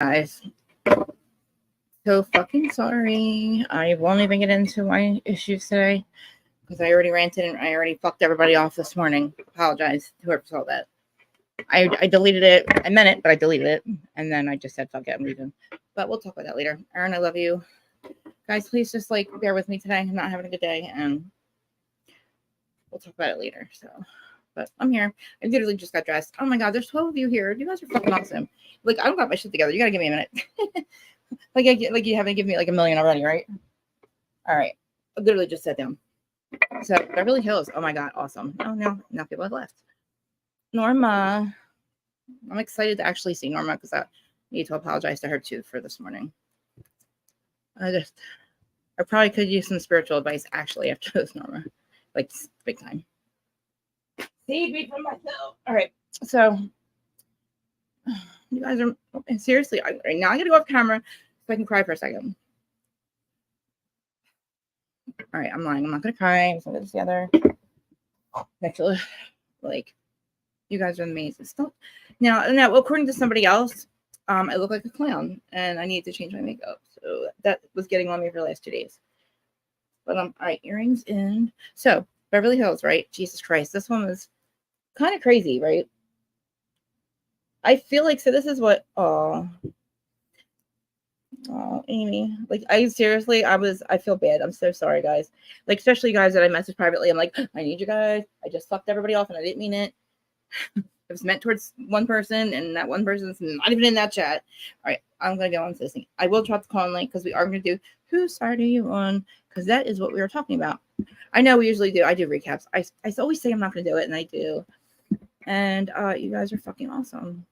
Guys, so fucking sorry. I won't even get into my issues today because I already ranted and I already fucked everybody off this morning. Apologize to whoever saw that. I deleted it. I meant it, but I deleted it. And then I just said, fuck it, I'm leaving. But we'll talk about that later. Aaron, I love you. Guys, please just like bear with me today. I'm not having a good day and we'll talk about it later. So, but I'm here. I literally just got dressed. Oh my God, there's 12 of you here. You guys are fucking awesome. Like, I don't got my shit together. You gotta give me a minute. like you haven't given me like a million already, right? All right. I literally just sat down. So Beverly Hills. Oh my God, awesome. Oh no, now people have left. Norma. I'm excited to actually see Norma because I need to apologize to her too for this morning. I probably could use some spiritual advice actually after this, Norma. Like big time. Save me from myself. All right. So you guys are seriously, right now I gotta go off camera so I can cry for a second. All right, I'm lying. I'm not gonna cry. I'm just gonna get this together. Actually, like, you guys are amazing. Still, now, according to somebody else, I look like a clown, and I need to change my makeup. So that was getting on me for the last 2 days. But all right, earrings in. So Beverly Hills, right? Jesus Christ, this one was kind of crazy, right? I feel like so. This is what. Oh, Amy. Like, I seriously, I feel bad. I'm so sorry, guys. Like, especially guys that I message privately. I'm like, I need you guys. I just fucked everybody off, and I didn't mean it. It was meant towards one person, and that one person's not even in that chat. All right, I'm gonna go on to this thing. I will drop the call link because we are gonna do whose side are you on? Because that is what we were talking about. I know we usually do. I do recaps. I always say I'm not gonna do it, and I do. And you guys are fucking awesome.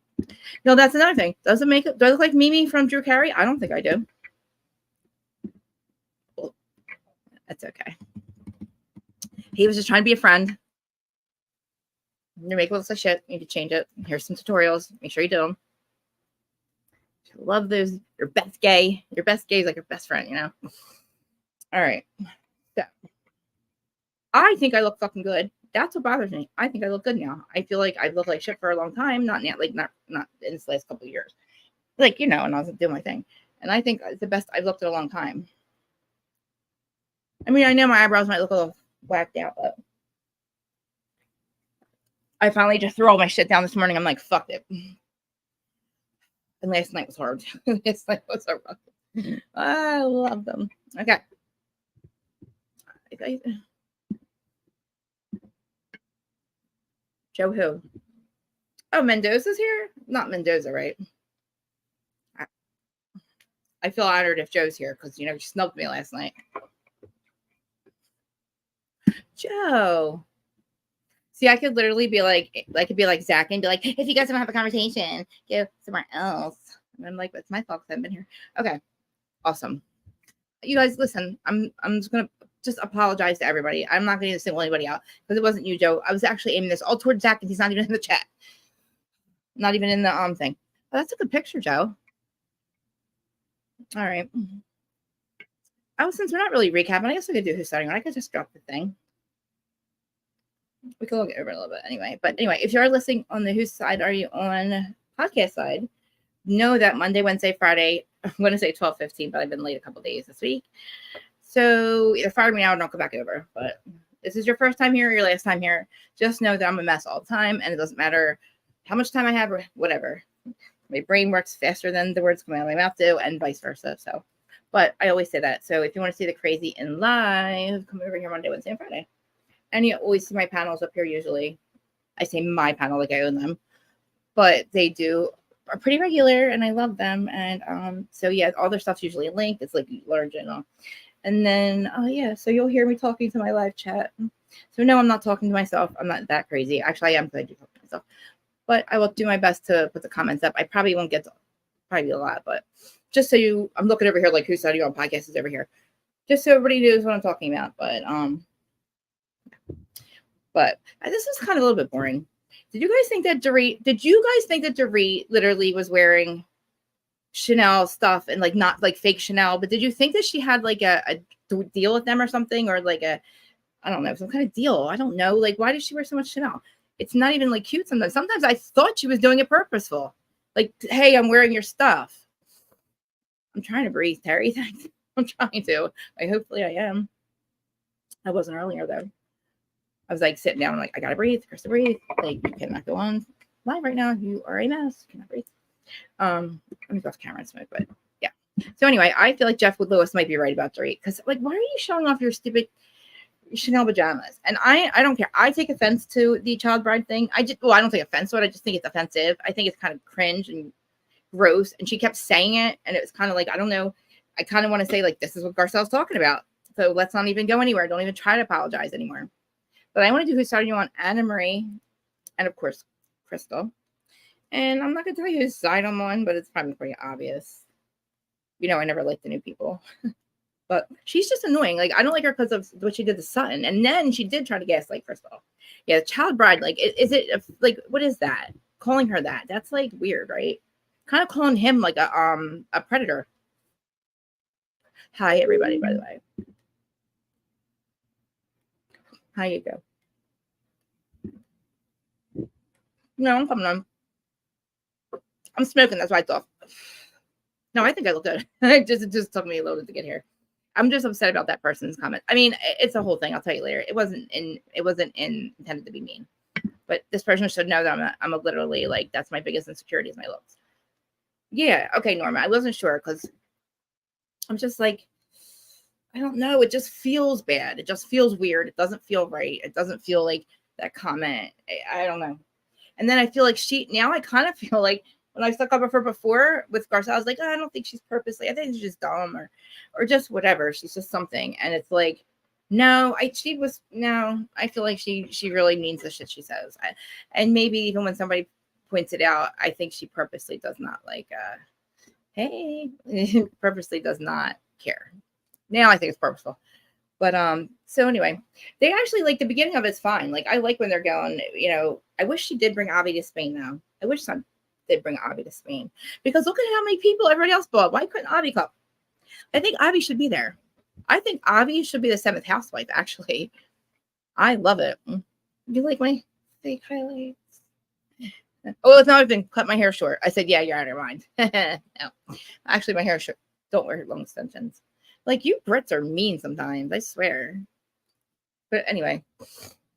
No, that's another thing. Does it look like Mimi from Drew Carey? I don't think I do. Well, that's okay. He was just trying to be a friend. Your makeup looks like shit. You need to change it. Here's some tutorials. Make sure you do them. I love those. Your best gay. Your best gay is like your best friend, you know? All right. So, I think I look fucking good. That's what bothers me. I think I look good now. I feel like I've looked like shit for a long time. Not yet, like not in this last couple of years. Like, you know, and I was doing my thing. And I think it's the best I've looked in a long time. I mean, I know my eyebrows might look a little whacked out, but I finally just threw all my shit down this morning. I'm like, fuck it. And last night was hard. Last night was so rough. I love them. Okay. Joe who? Oh, Mendoza's here? Not Mendoza, right? I feel honored if Joe's here because, you know, she snubbed me last night. Joe. See, I could literally be like, Zach and be like, if you guys don't have a conversation, go somewhere else. And I'm like, it's my fault because I've been here. Okay. Awesome. You guys, listen, I'm just going to just apologize to everybody. I'm not going to single anybody out because it wasn't you, Joe. I was actually aiming this all towards Zach and he's not even in the chat. Not even in the thing. Oh, that's a good picture, Joe. All right. Oh, since we're not really recapping, I guess we could do who's starting on. I could just drop the thing. We can look over it a little bit anyway. But anyway, if you are listening on the whose side are you on podcast side, know that Monday, Wednesday, Friday, I'm going to say 12:15, but I've been late a couple days this week. So either fire me out or don't come back over. But this is your first time here or your last time here. Just know that I'm a mess all the time, and it doesn't matter how much time I have or whatever. My brain works faster than the words coming out of my mouth do, and vice versa. So, but I always say that. So if you want to see the crazy in live, come over here Monday, Wednesday, and Friday. And you always see my panels up here usually. I say my panel like I own them. But they are pretty regular and I love them. And so yeah, all their stuff's usually linked. It's like large and all. And then so you'll hear me talking to my live chat. So no, I'm not talking to myself. I'm not that crazy. Actually, I am glad you talk to myself. But I will do my best to put the comments up. I probably won't get to probably a lot, but just so I'm looking over here like who's studying on podcasts is over here. Just so everybody knows what I'm talking about. But this was kind of a little bit boring. Did you guys think that Dorit literally was wearing Chanel stuff and like not like fake Chanel, but did you think that she had like a deal with them or something, or like I don't know, some kind of deal? I don't know. Like, why does she wear so much Chanel? It's not even like cute sometimes. Sometimes I thought she was doing it purposeful. Like, hey, I'm wearing your stuff. I'm trying to breathe, Terry. Thanks. I'm trying to. Hopefully I am. I wasn't earlier though. I was like sitting down, like, I gotta breathe, Krista, breathe. Like, you cannot go on live right now. You are a mess. You cannot breathe. Let me go off camera and smoke, but yeah. So anyway, I feel like Jeff with Lewis might be right about Drake. Because like, why are you showing off your stupid Chanel pajamas? And I don't care. I take offense to the child bride thing. I don't take offense to it. I just think it's offensive. I think it's kind of cringe and gross. And she kept saying it, and it was kind of like, I don't know. I kind of want to say, like, this is what Garcelle's talking about. So let's not even go anywhere. Don't even try to apologize anymore. But I want to do Who Started You on Anna Marie, and of course, Crystal. And I'm not going to tell you whose side I'm on, but it's probably pretty obvious. You know, I never liked the new people. But she's just annoying. Like, I don't like her because of what she did to Sutton. And then she did try to gaslight Crystal. Yeah, the child bride, like, is it, like, what is that? Calling her that? That's, like, weird, right? Kind of calling him, like, a predator. Hi, everybody, by the way. How you go? No, I'm coming on. I'm smoking. That's why I thought. No, I think I look good. It just took me a little bit to get here. I'm just upset about that person's comment. I mean, it's a whole thing. I'll tell you later. It wasn't intended to be mean. But this person should know that I'm a literally, like, that's my biggest insecurity is my looks. Yeah. Okay, Norma. I wasn't sure because I'm just like, I don't know. It just feels bad. It just feels weird. It doesn't feel right. It doesn't feel like that comment. I don't know. And then I feel like now I kind of feel like when I stuck up with her before with Garcelle, I was like, oh, I don't think she's purposely. I think she's just dumb or just whatever. She's just something. And it's like, no, I feel like she really means the shit she says. And maybe even when somebody points it out, I think she purposely does not like, hey, purposely does not care. Now I think it's purposeful. But so anyway, they actually, like, the beginning of it's fine. Like, I like when they're going, you know, I wish she did bring Avi to Spain though. I wish some did bring Avi to Spain because look at how many people everybody else bought. Why couldn't Avi come? I think Avi should be there. I think Avi should be the 7th housewife, actually. I love it. You like my fake highlights? Oh, it's not even cut my hair short. I said, yeah, you're out of your mind. No, actually, my hair is short. Don't wear long extensions. Like, you Brits are mean sometimes, I swear. But anyway,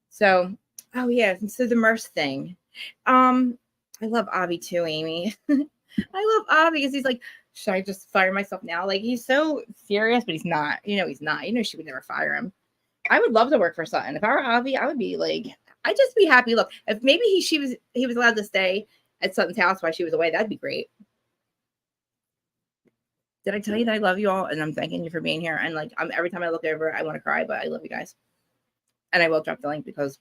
so, oh yeah, so the Merce thing. I love Avi too, Amy. I love Avi because he's like, should I just fire myself now? Like, he's so serious, but he's not. You know, he's not. You know, she would never fire him. I would love to work for Sutton. If I were Avi, I would be like, I'd just be happy. Look, if maybe he was allowed to stay at Sutton's house while she was away, that'd be great. Did I tell you that I love you all and I'm thanking you for being here? And like, every time I look over, I want to cry, but I love you guys. And I will drop the link because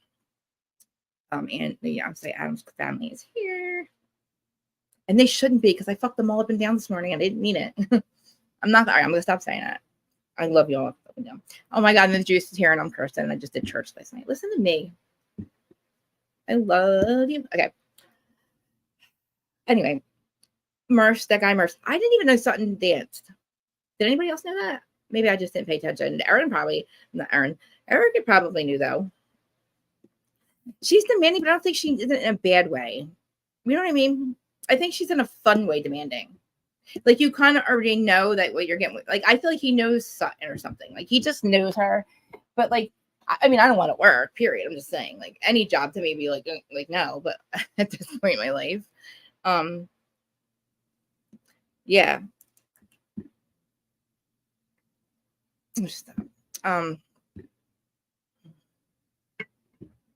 and the obviously Adam's family is here. And they shouldn't be because I fucked them all up and down this morning and I didn't mean it. I'm gonna stop saying that. I love you all up and down. Oh my god, and the juice is here and I'm cursing and I just did church last night. Listen to me. I love you. Okay. Anyway, Merce, that guy Merce. I didn't even know Sutton danced. Did anybody else know that? Maybe I just didn't pay attention. Erica probably knew though. She's demanding, but I don't think she is in a bad way. You know what I mean? I think she's in a fun way demanding. Like, you kind of already know that what you're getting. Like, I feel like he knows Sutton or something. Like, he just knows her. But like, I mean, I don't want to work, period. I'm just saying, like, any job to me be like no, but at this point in my life, yeah.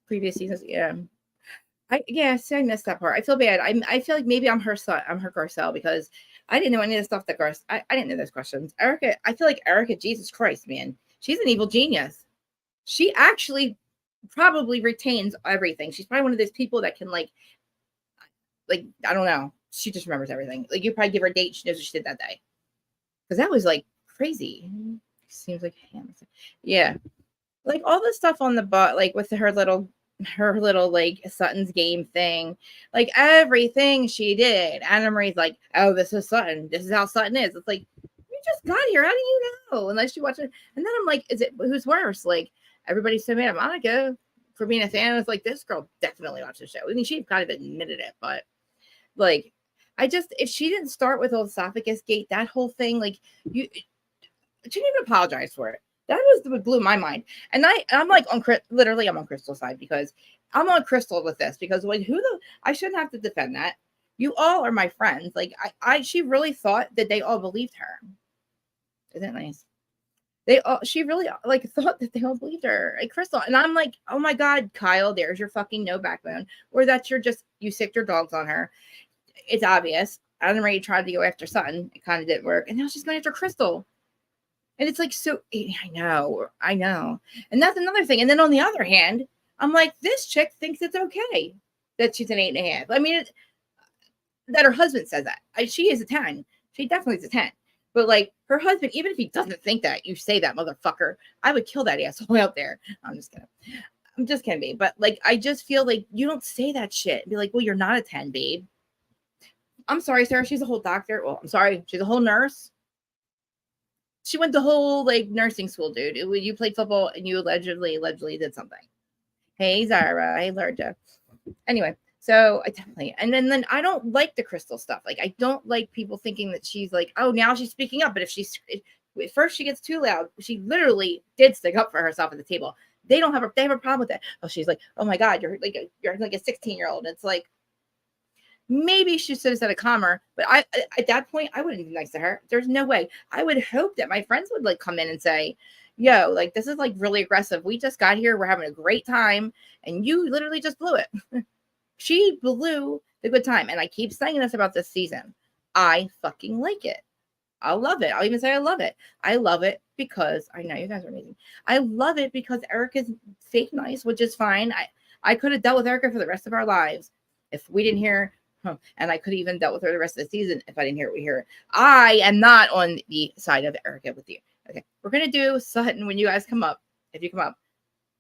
Previous seasons, yeah. See, I missed that part. I feel bad. I feel like maybe I'm her Garcelle because I didn't know any of the stuff that I didn't know those questions. Erica, I feel like Erica, Jesus Christ, man, she's an evil genius. She actually probably retains everything. She's probably one of those people that can like I don't know. She just remembers everything. Like, you probably give her a date, she knows what she did that day. Because that was like crazy. Seems like yeah. Like all the stuff on the butt, like with her little like Sutton's game thing, like everything she did. Anna Marie's like, oh, this is Sutton. This is how Sutton is. It's like, you just got here. How do you know? Unless you watch it. And then I'm like, who's worse? Like, everybody's so mad at Monica for being a fan. It's like, this girl definitely watched the show. I mean, she kind of admitted it, but like, if she didn't start with esophagus gate, that whole thing, like, you shouldn't even apologize for it. That was what blew my mind. And I'm like literally I'm on Crystal's side because I'm on Crystal with this because like I shouldn't have to defend that. You all are my friends. Like she really thought that they all believed her. Isn't that nice? She really like thought that they all believed her, like Crystal. And I'm like, oh my God, Kyle, there's your fucking no backbone, or that you sicked your dogs on her. It's obvious. Adam Ray tried to go after Sutton, it kind of didn't work, and now she's going after Crystal. And it's like, so I know. And that's another thing. And then on the other hand, I'm like, this chick thinks it's okay that she's an 8.5. I mean, that her husband says that. She is a 10. She definitely is a 10. But like her husband, even if he doesn't think that, you say that, motherfucker, I would kill that asshole out there. I'm just kidding, babe. But like, I just feel like you don't say that shit. Be like, well, you're not a 10, babe. I'm sorry, Sarah. She's a whole doctor. Well, I'm sorry. She's a whole nurse. She went the whole like nursing school, dude. You played football and you allegedly did something. Hey, Zara. Hey, Larja. Anyway, so I definitely, and then I don't like the Crystal stuff. Like, I don't like people thinking that she's like, oh, now she's speaking up. But if first she gets too loud, she literally did stick up for herself at the table. They have a problem with that. Oh, she's like, oh my God, you're like a 16-year-old. It's like, maybe she should have said a calmer, but I at that point I wouldn't be nice to her. There's no way. I would hope that my friends would like come in and say, yo, like this is like really aggressive. We just got here, we're having a great time, and you literally just blew it. She blew the good time. And I keep saying this about this season. I fucking like it. I love it. I'll even say I love it. I love it because I know you guys are amazing. I love it because Erica's fake nice, which is fine. I could have dealt with Erica for the rest of our lives if we didn't hear. And I could have even dealt with her the rest of the season if I didn't hear what we hear. I am not on the side of Erica with you. Okay. We're going to do Sutton when you guys come up. If you come up.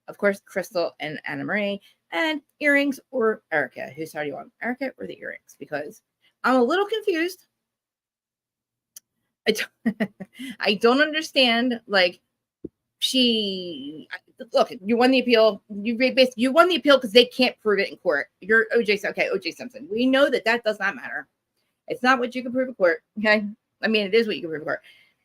Of course, Crystal and Anna Marie. And earrings or Erica. Whose side do you want? Erica or the earrings? Because I'm a little confused. I don't understand. Like, look, you won the appeal. You won the appeal because they can't prove it in court. You're OJ Simpson. We know that does not matter. It's not what you can prove in court. Okay. I mean, it is what you can prove in court.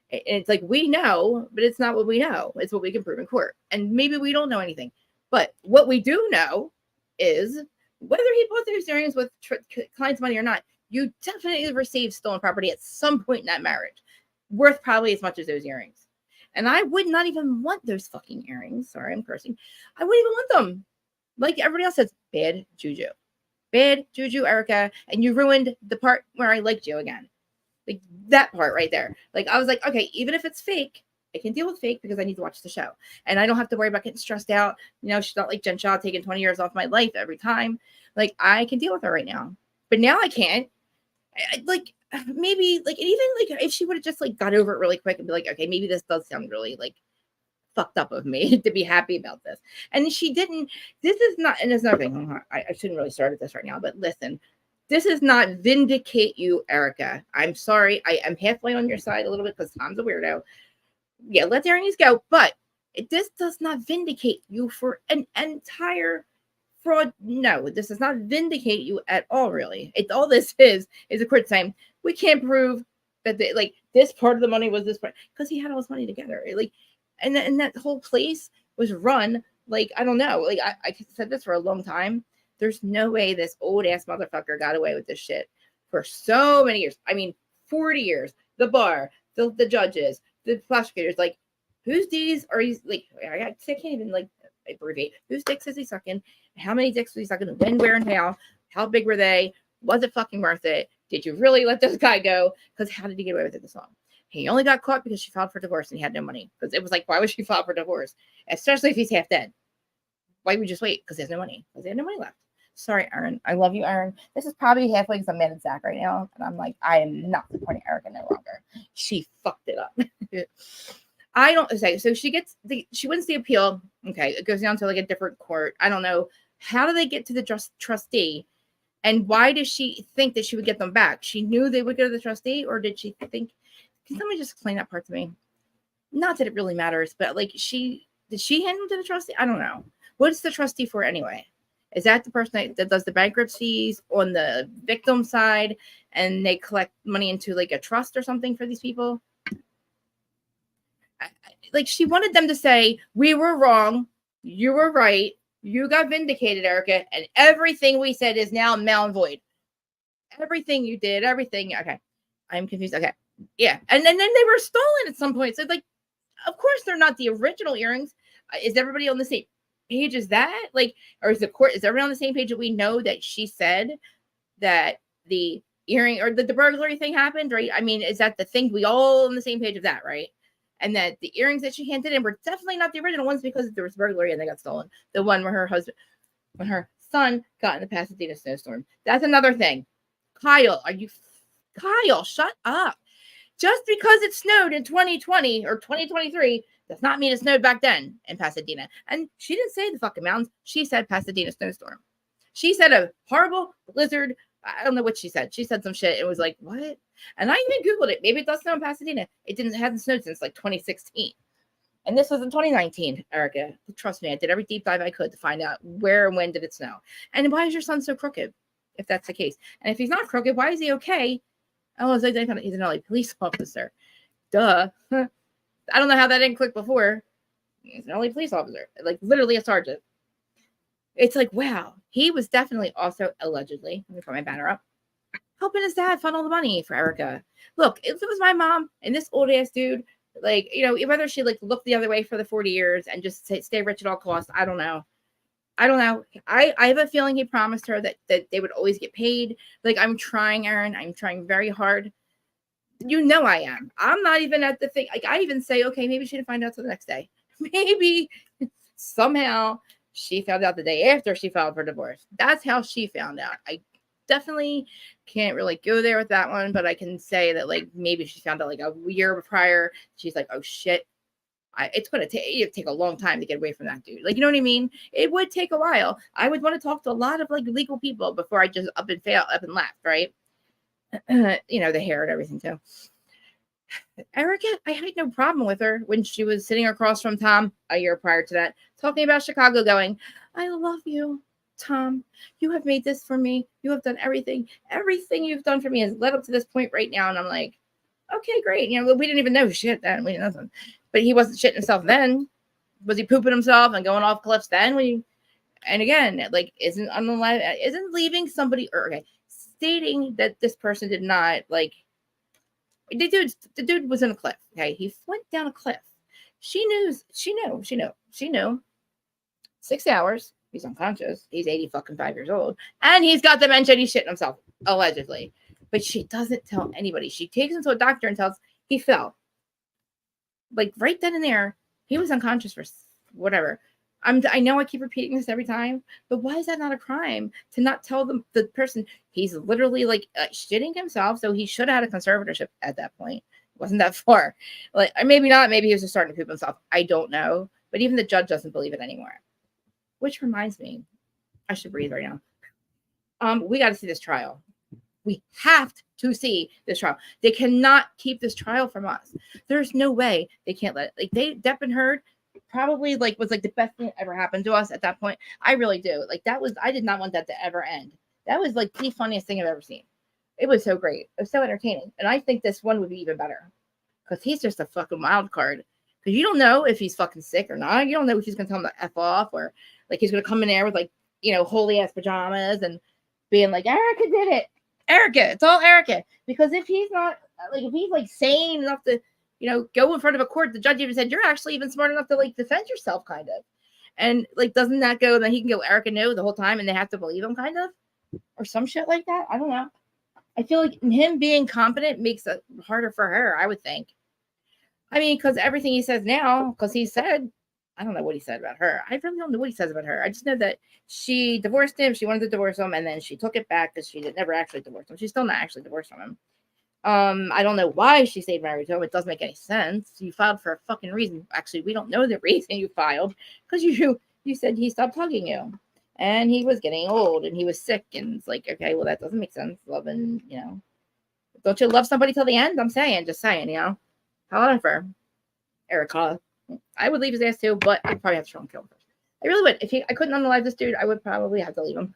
It's like, we know, but it's not what we know. It's what we can prove in court. And maybe we don't know anything. But what we do know is whether he bought those earrings with client's money or not, you definitely received stolen property at some point in that marriage, worth probably as much as those earrings. And I would not even want those fucking earrings. Sorry, I'm cursing. I wouldn't even want them. Like everybody else says, bad juju. Bad juju, Erica. And you ruined the part where I liked you again. Like that part right there. Like I was like, okay, even if it's fake, I can deal with fake because I need to watch the show. And I don't have to worry about getting stressed out. You know, she's not like Jen Shaw taking 20 years off my life every time. Like I can deal with her right now. But now I can't. Like maybe like even like if she would have just like got over it really quick and be like, okay, maybe this does sound really like fucked up of me to be happy about this. And she didn't. This is not, and it's another thing. I shouldn't really start at this right now, but listen. This does not vindicate you, Erica. I'm sorry. I am halfway on your side a little bit because Tom's a weirdo. Yeah, let the earnings go. But this does not vindicate you for an entire fraud. No, this does not vindicate you at all, really. All this is a court saying, we can't prove that like this part of the money was this part because he had all his money together. Like, and that whole place was run like, I don't know. Like I said this for a long time. There's no way this old ass motherfucker got away with this shit for so many years. I mean, 40 years. The bar, the judges, the prosecutors. Like, whose D's are he? Like, I can't even like abbreviate. Whose dicks is he sucking? How many dicks was he sucking? When, where, and how? How big were they? Was it fucking worth it? Did you really let this guy go? Because how did he get away with it this long? He only got caught because she filed for divorce and he had no money. Because it was like, why would she file for divorce? Especially if he's half dead. Why would you just wait? Because he has no money. Because they had no money left. Sorry, Aaron. I love you, Aaron. This is probably halfway because I'm mad at Zach right now. And I'm like, I am not supporting Erica no longer. She fucked it up. I don't say. So she wins the appeal. Okay. It goes down to like a different court. I don't know. How do they get to the trustee? And why does she think that she would get them back? She knew they would go to the trustee, or did she think? Can somebody just explain that part to me? Not that it really matters, but like did she hand them to the trustee? I don't know. What's the trustee for anyway? Is that the person that does the bankruptcies on the victim side and they collect money into like a trust or something for these people? Like she wanted them to say, we were wrong, you were right, you got vindicated, Erica, and everything we said is now null and void. Everything you did, everything. Okay, I'm confused. Okay, yeah, and then they were stolen at some point. So like, of course they're not the original earrings. Is everybody on the same page as that? Like, or is the court? Is everyone on the same page that we know that she said that the earring or the burglary thing happened? Right? I mean, is that the thing? We all on the same page of that, right? And that the earrings that she handed in were definitely not the original ones because there was burglary and they got stolen. The one where when her son got in the Pasadena snowstorm. That's another thing. Kyle, Kyle, shut up. Just because it snowed in 2020 or 2023 does not mean it snowed back then in Pasadena. And she didn't say the fucking mountains. She said Pasadena snowstorm. She said a horrible blizzard. I don't know what she said. She said some shit. It was like, what? And I even Googled it. Maybe it does snow in Pasadena. It hasn't snowed since like 2016. And this was in 2019, Erica. Trust me, I did every deep dive I could to find out where and when did it snow. And why is your son so crooked, if that's the case? And if he's not crooked, why is he okay? Oh, he's an LA police officer. Duh. I don't know how that didn't click before. He's an LA police officer. Like, literally a sergeant. It's like, wow. He was definitely also, allegedly, let me put my banner up, helping his dad funnel the money for Erica. Look, if it was my mom and this old ass dude, like, you know, whether she like looked the other way for the 40 years and just stay rich at all costs, I don't know. I have a feeling he promised her that they would always get paid. Like, I'm trying, Aaron. I'm trying very hard. You know I am. I'm not even at the thing. Like, I even say, okay, maybe she didn't find out till the next day. Maybe somehow she found out the day after she filed for divorce. That's how she found out. I definitely can't really go there with that one, but I can say that like maybe she found out like a year prior. She's like, oh shit, it's going to take a long time to get away from that dude. Like, you know what I mean? It would take a while. I would want to talk to a lot of like legal people before I just up and left, right? You know, the hair and everything too. Erica, I had no problem with her when she was sitting across from Tom a year prior to that, talking about Chicago, going, I love you, Tom. You have made this for me. You have done everything. Everything you've done for me has led up to this point right now. And I'm like, okay, great. You know, we didn't even know shit then. We didn't know nothing. But he wasn't shitting himself then. Was he pooping himself and going off cliffs then? And again, like, isn't leaving somebody, or okay, stating that this person did not, like, the dude was in a cliff. Okay, he went down a cliff. She knew. 6 hours. He's unconscious. He's 85 years old, and he's got dementia. And he's shitting himself, allegedly. But she doesn't tell anybody. She takes him to a doctor and tells he fell. Like right then and there, he was unconscious for whatever. I know I keep repeating this every time, but why is that not a crime to not tell the person he's literally like shitting himself? So he should have had a conservatorship at that point. It wasn't that far. Like, or maybe not. Maybe he was just starting to poop himself. I don't know. But even the judge doesn't believe it anymore. Which reminds me, I should breathe right now. We got to see this trial. We have to see this trial. They cannot keep this trial from us. There's no way they can't let it. Like, Depp and Heard probably like was like the best thing that ever happened to us at that point. I really do. Like, I did not want that to ever end. That was like the funniest thing I've ever seen. It was so great. It was so entertaining. And I think this one would be even better because he's just a fucking wild card. Because you don't know if he's fucking sick or not. You don't know if he's going to tell him to F off or like he's going to come in there with like, you know, holy ass pajamas and being like, Erica did it. Erica. It's all Erica. Because if he's not, like, if he's like sane enough to, you know, go in front of a court, the judge even said, you're actually even smart enough to like defend yourself, kind of. And like, doesn't that go that he can go Erica no the whole time and they have to believe him, kind of? Or some shit like that? I don't know. I feel like him being competent makes it harder for her, I would think. I mean, because everything he says now, because he said, I don't know what he said about her. I really don't know what he says about her. I just know that she divorced him. She wanted to divorce him, and then she took it back because she never actually divorced him. She's still not actually divorced from him. I don't know why she stayed married to him. It doesn't make any sense. You filed for a fucking reason. Actually, we don't know the reason you filed because you said he stopped hugging you, and he was getting old, and he was sick, and it's like, okay, well, that doesn't make sense. Loving, you know, don't you love somebody till the end? I'm saying, just saying, you know. However, Erica, I would leave his ass too, but I'd probably have to show him kill him first. I really would. If I couldn't unalive this dude, I would probably have to leave him.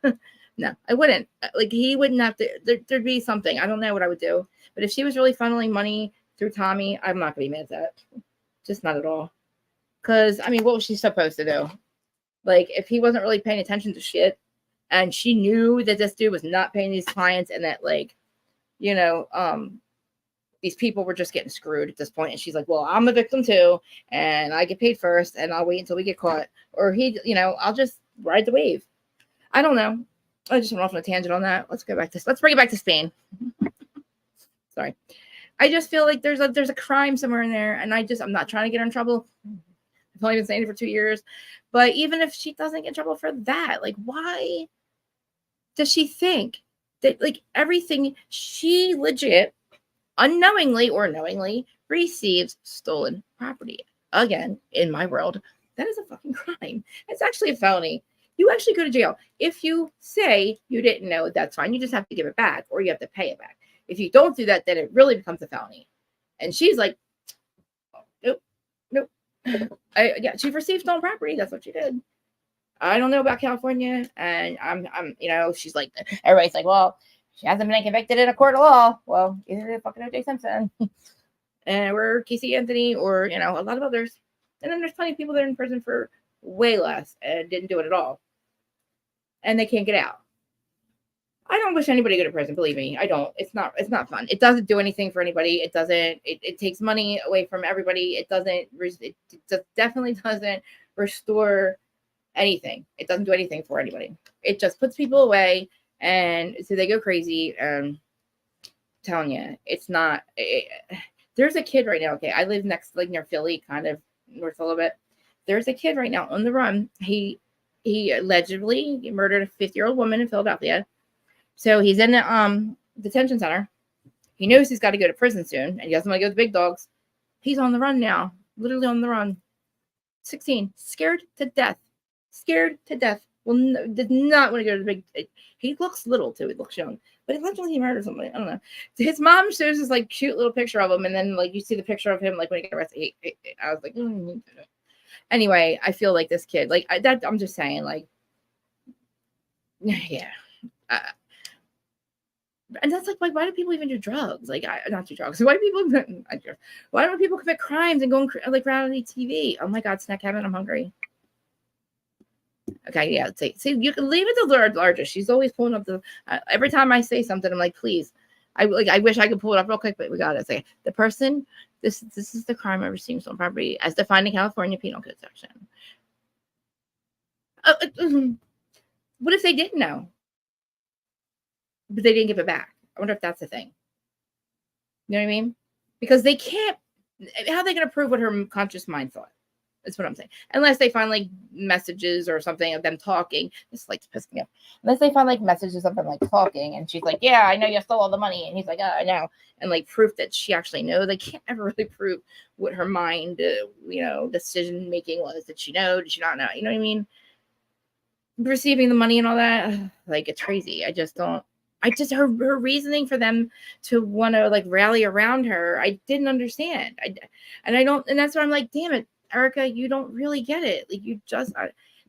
No, I wouldn't. Like, he wouldn't have to. There'd be something. I don't know what I would do. But if she was really funneling money through Tommy, I'm not going to be mad at that. Just not at all. Because, I mean, what was she supposed to do? Like, if he wasn't really paying attention to shit, and she knew that this dude was not paying these clients, and that, like, you know, these people were just getting screwed at this point, and she's like, well, I'm a victim too, and I get paid first, and I'll wait until we get caught, or I'll just ride the wave. I don't know. I just went off on a tangent on that. Let's bring it back to Spain. Sorry. I just feel like there's a crime somewhere in there, and I'm not trying to get her in trouble. I've only been saying it for 2 years, but even if she doesn't get in trouble for that, like, why does she think that, like, everything she legit, unknowingly or knowingly, receives stolen property? Again, in my world, that is a fucking crime. It's actually a felony. You actually go to jail. If you say you didn't know, that's fine. You just have to give it back, or you have to pay it back. If you don't do that, then it really becomes a felony. And she's like, nope. She received stolen property. That's what she did. I don't know about California, and I'm she's like, everybody's like, well, she hasn't been convicted in a court of law. Well, either fucking O.J. Simpson, and we're Casey Anthony, or a lot of others. And then there's plenty of people that are in prison for way less and didn't do it at all, and they can't get out. I don't wish anybody to go to prison. Believe me, I don't. It's not fun. It doesn't do anything for anybody. It doesn't. It takes money away from everybody. It doesn't. It definitely doesn't restore anything. It doesn't do anything for anybody. It just puts people away, and so they go crazy. I'm telling you, it's not. There's a kid right now. Okay, I live near Philly, kind of north a little bit. There's a kid right now on the run. He allegedly murdered a 50-year-old woman in Philadelphia. So he's in the detention center. He knows he's got to go to prison soon, and he doesn't want to go to the big dogs. He's on the run now, literally on the run. 16, scared to death. Well, did not want to go to the big. He looks little too. He looks young, but allegedly he murdered somebody. I don't know. His mom shows this like cute little picture of him, and then like you see the picture of him like when he got arrested. I was like, Anyway, I feel like this kid, like that. I'm just saying, like, yeah. And that's like, why do people even do drugs? Like, not do drugs. Why do people commit crimes and go on like reality TV? Oh my God, snack heaven, I'm hungry. Okay, yeah. See, you can leave it to largest. She's always pulling up the. Every time I say something, I'm like, please. I wish I could pull it up real quick, but we got to say the person. This is the crime of receiving stolen property as defined in California Penal Code section. What if they didn't know? But they didn't give it back. I wonder if that's the thing. You know what I mean? Because they can't. How are they going to prove what her conscious mind thought? That's what I'm saying. Unless they find like messages or something of them talking. This like pissing me off. Unless they find like messages of them like talking, and she's like, "Yeah, I know you stole all the money," and he's like, "I know," and like proof that she actually knows. They can't ever really prove what her mind, decision making was. Did she know? Did she not know? You know what I mean? Receiving the money and all that, like, it's crazy. Her reasoning for them to want to like rally around her, I didn't understand. And that's why I'm like, damn it, Erica, you don't really get it. Like, you just,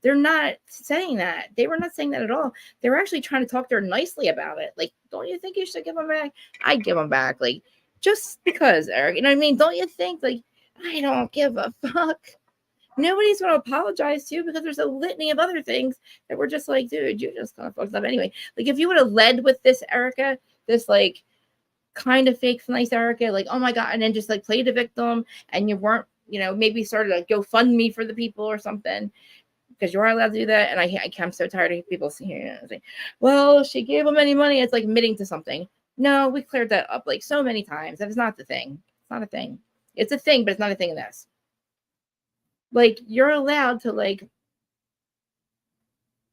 they're not saying that. They were not saying that at all. They were actually trying to talk to her nicely about it. Like, don't you think you should give them back? I'd give them back. Like, just because, Eric, you know what I mean? Don't you think, like, I don't give a fuck. Nobody's going to apologize to you because there's a litany of other things that we're just like, dude, you just kind of fucked up anyway. Like, if you would have led with this, Erica, this like kind of fake nice Erica, like, oh my God, and then just like played a victim, and you weren't, maybe started a GoFundMe for the people or something, because you are allowed to do that. And I'm so tired of people saying, well, she gave them any money. It's like admitting to something. No, we cleared that up like so many times. That is not the thing. It's not a thing. It's a thing, but it's not a thing in this. Like, you're allowed to, like,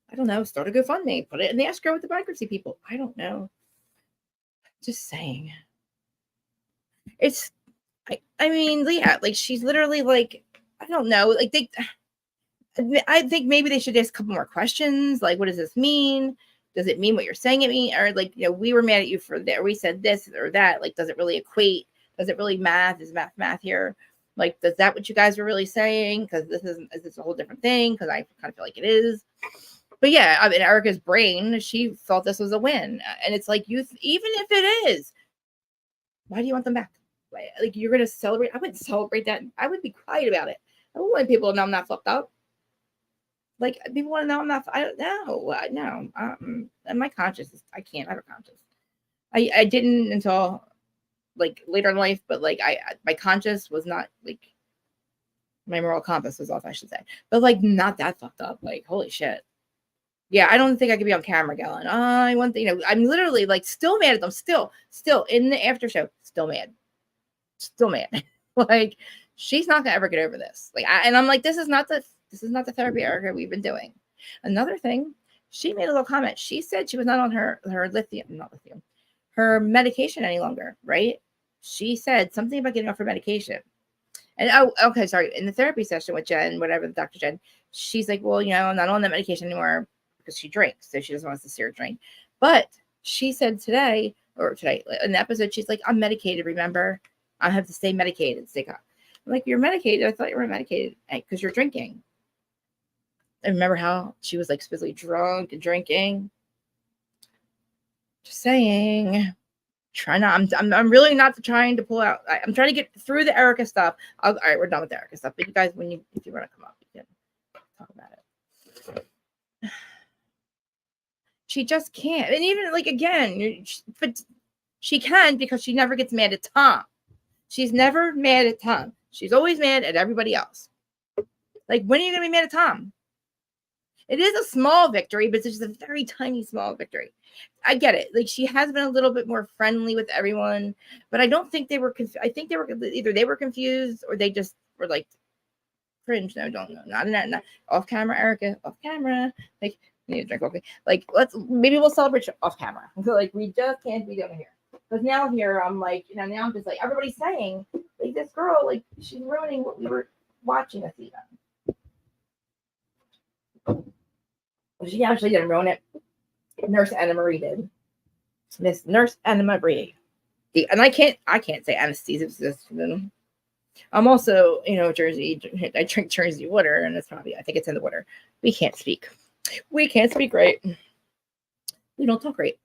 I don't know, start a GoFundMe, put it in the escrow with the bankruptcy people. I don't know. Just saying. It's, I mean, yeah, like, she's literally, like, I don't know, like, I think maybe they should ask a couple more questions. Like, what does this mean? Does it mean what you're saying it mean? Or, like, we were mad at you for that. We said this or that. Like, does it really equate? Does it really math? Is math here? Like, is that what you guys were really saying? Because is this a whole different thing? Because I kind of feel like it is. But yeah, I mean, Erica's brain, she thought this was a win. And it's like, even if it is, why do you want them back? Like, you're going to celebrate. I wouldn't celebrate that. I would be quiet about it. I don't want people to know I'm not fucked up. Like, people want to know I'm not, I don't know. No. And my conscience is, I can't have a conscience. I didn't until like later in life, but like my conscience was not like, my moral compass was off, I should say. But like, not that fucked up. Like, holy shit. Yeah, I don't think I could be on camera going, I want the, I'm literally like still mad at them. Still in the after show, still mad. Like, she's not gonna ever get over this. Like, and I'm like, this is not the therapy, Erica, we've been doing. Another thing, she made a little comment. She said she was not on her her medication any longer, right? She said something about getting off her medication. And okay, sorry. In the therapy session with Jen, whatever, Dr. Jen, she's like, well, I'm not on that medication anymore because she drinks, so she doesn't want us to see her drink. But she said today in the episode, she's like, I'm medicated. Remember, I have to stay medicated. I'm like, you're medicated. I thought you were medicated because you're drinking. And remember how she was like supposedly drunk and drinking. Just saying. I'm really not trying to pull out. I'm trying to get through the Erica stuff. All right, we're done with the Erica stuff. But you guys, if you want to come up, you can talk about it. She just can't. And even like, again, but she can because she never gets mad at Tom. She's never mad at Tom. She's always mad at everybody else. Like, when are you going to be mad at Tom? It is a small victory, but it's just a very tiny small victory. I get it. Like, she has been a little bit more friendly with everyone, but I don't think they were. I think they were either they were confused or they just were like cringe. No, don't know. Not off camera, Erica. Off camera. Like, you need to drink coffee. Like, maybe we'll celebrate off camera. So, like, we just can't be doing it here. Because now here I'm like, now I'm just like, everybody's saying like, this girl, like, she's ruining what we were watching this even. She actually didn't ruin it. Nurse Anna Marie did. Miss Nurse Anna Marie. And I can't say anesthesia. I'm also, Jersey. I drink Jersey water, and it's probably, I think it's in the water. We can't speak right. We don't talk right.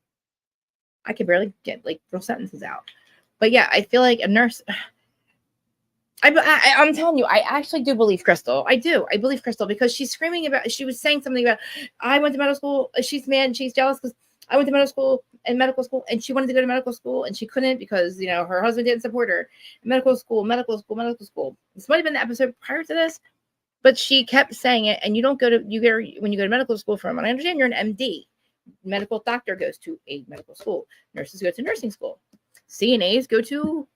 I can barely get like real sentences out. But yeah, I feel like a nurse. I'm telling you, I actually do believe Crystal. I do. I believe Crystal because she's screaming about. She was saying something about. I went to medical school. She's mad and she's jealous because I went to medical school, and she wanted to go to medical school and she couldn't because her husband didn't support her. Medical school. This might have been the episode prior to this, but she kept saying it. And you don't go to when you go to medical school from. And I understand you're an MD. Medical doctor goes to a medical school. Nurses go to nursing school. CNAs go to,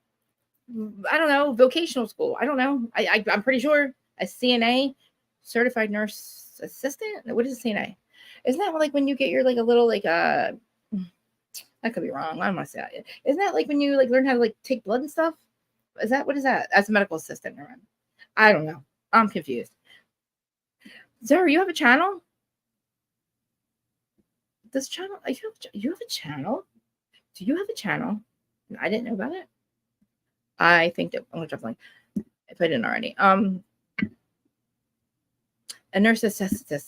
I don't know, vocational school. I don't know. I'm pretty sure a CNA, certified nurse assistant. What is a CNA? Isn't that like when you get your like a little like I could be wrong. I don't want to say that. Isn't that like when you like learn how to like take blood and stuff? What is that? As a medical assistant. I don't know. I'm confused. Zara, you have a channel? This channel, you have a channel? Do you have a channel? I didn't know about it. I think that I'm definitely, if I didn't already. A nurse assistant,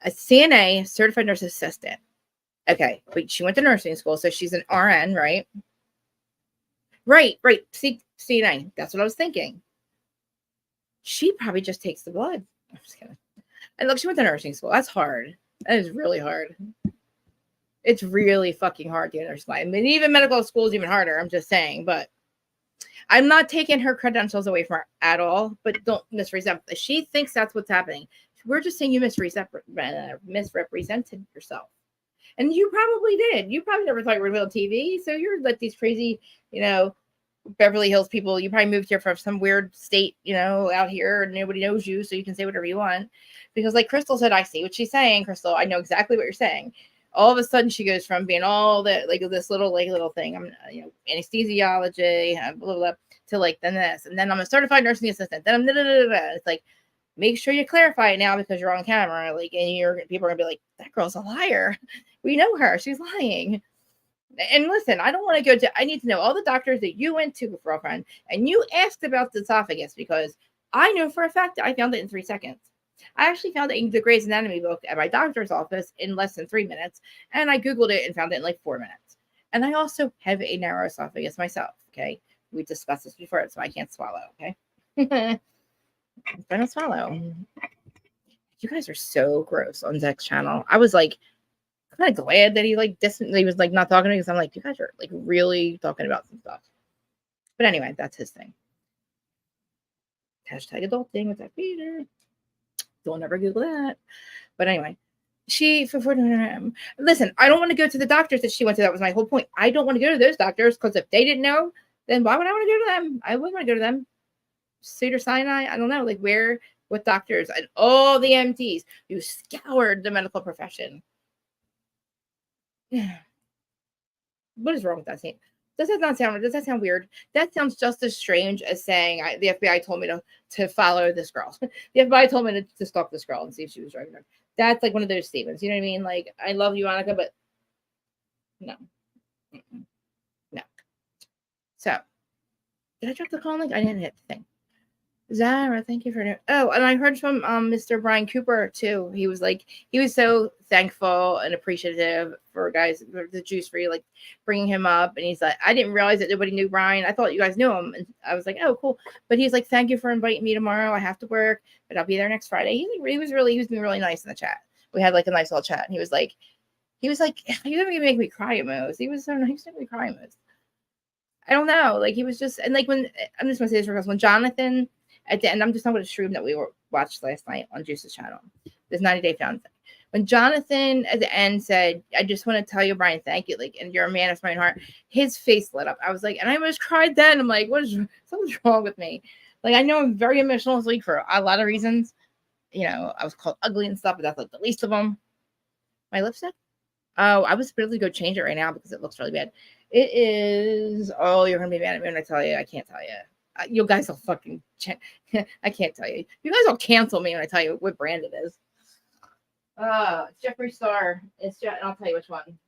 a CNA, certified nurse assistant. Okay, but she went to nursing school, so she's an RN, right? Right. CNA. That's what I was thinking. She probably just takes the blood. I'm just kidding. And look, she went to nursing school. That's hard. That is really hard. It's really fucking hard to get nurse. I mean, even medical school is even harder. I'm just saying, but I'm not taking her credentials away from her at all. But don't misrepresent. She thinks that's what's happening. We're just saying you misrepresented yourself, and you probably did. You probably never thought you were real TV. So you're like these crazy, Beverly Hills people. You probably moved here from some weird state, out here, and nobody knows you, so you can say whatever you want. Because like Crystal said, I see what she's saying. Crystal, I know exactly what you're saying. All of a sudden, she goes from being all that like this little thing. I'm anesthesiology, blah, blah, blah, to like then this, and then I'm a certified nursing assistant. Then I'm It's like, make sure you clarify it now because you're on camera. Like, and people are gonna be like, that girl's a liar. We know her. She's lying. And listen, I don't want to go to. I need to know all the doctors that you went to, girlfriend, and you asked about the esophagus because I know for a fact that I found it in 3 seconds. I actually found it in the Grey's Anatomy book at my doctor's office in less than 3 minutes, and I googled it and found it in like 4 minutes. And I also have a narrow esophagus myself. Okay, we discussed this before, so I can't swallow. Okay, I don't swallow. You guys are so gross on Zach's channel. I was like kind of glad that he like he was like not talking to me because I'm like, you guys are like really talking about some stuff. But anyway, that's his thing. Hashtag adulting with that Peter. Don't ever Google that. But anyway, she for listen, I don't want to go to the doctors that she went to. That was my whole point. I don't want to go to those doctors because if they didn't know, then why would I want to go to them? I wouldn't want to go to them. Cedar Sinai, I don't know, like where, what doctors, and all the MTs who scoured the medical profession. What is wrong with that scene? Does that not sound? Does that sound weird? That sounds just as strange as saying the FBI told me to follow this girl. The FBI told me to stalk this girl and see if she was driving her. That's like one of those statements. You know what I mean? Like, I love you, Monica, but no, no. So, did I drop the call link? I didn't hit the thing. Zara, thank you for. Oh, and I heard from Mr. Brian Cooper too. He was like, he was so thankful and appreciative for guys, for the juice for you, like bringing him up. And he's like, I didn't realize that nobody knew Brian. I thought you guys knew him. And I was like, oh, cool. But he's like, thank you for inviting me tomorrow. I have to work, but I'll be there next Friday. He was being really nice in the chat. We had like a nice little chat. And he was like, he didn't even make me cry most. He was so nice to make me cry most. I don't know. Like he was just, and like when I'm just gonna say this because when Jonathan at the end, I'm just talking about a stream that we watched last night on Juice's channel. This 90-day fiance. When Jonathan at the end said, "I just want to tell you, Brian, thank you," like, and you're a man of my own heart. His face lit up. I was like, and I almost cried then. I'm like, what is something's wrong with me? Like I know I'm very emotional this week for a lot of reasons. You know, I was called ugly and stuff, but that's like the least of them. My lipstick. Oh, I was really go change it right now because it looks really bad. It is. Oh, you're gonna be mad at me when I tell you. I can't tell you. You guys will fucking. I can't tell you. You guys will cancel me when I tell you what brand it is. It's Jeffree Star. I'll tell you which one.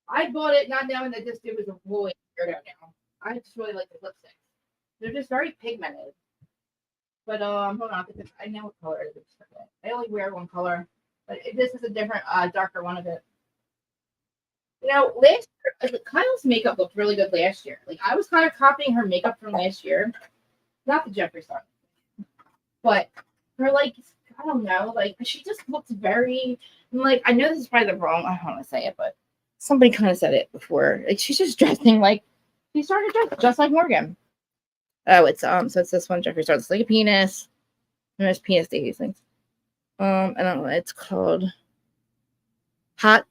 I bought it not knowing that this dude was a boy weirdo now. I just really like the lipsticks. They're just very pigmented. But hold on, I know what color it is. I only wear one color, but this is a different, darker one of it. You know, last year, Kyle's makeup looked really good last year. Like I was kind of copying her makeup from last year, not the Jeffree Star, but her like I don't know, like she just looked very like I know this is probably the wrong. I don't want to say it, but somebody kind of said it before. Like she's just dressing like she started just like Morgan. Oh, it's so it's this one Jeffree Star. It's like a penis. And there's penis these things. I don't know. It's called Hot.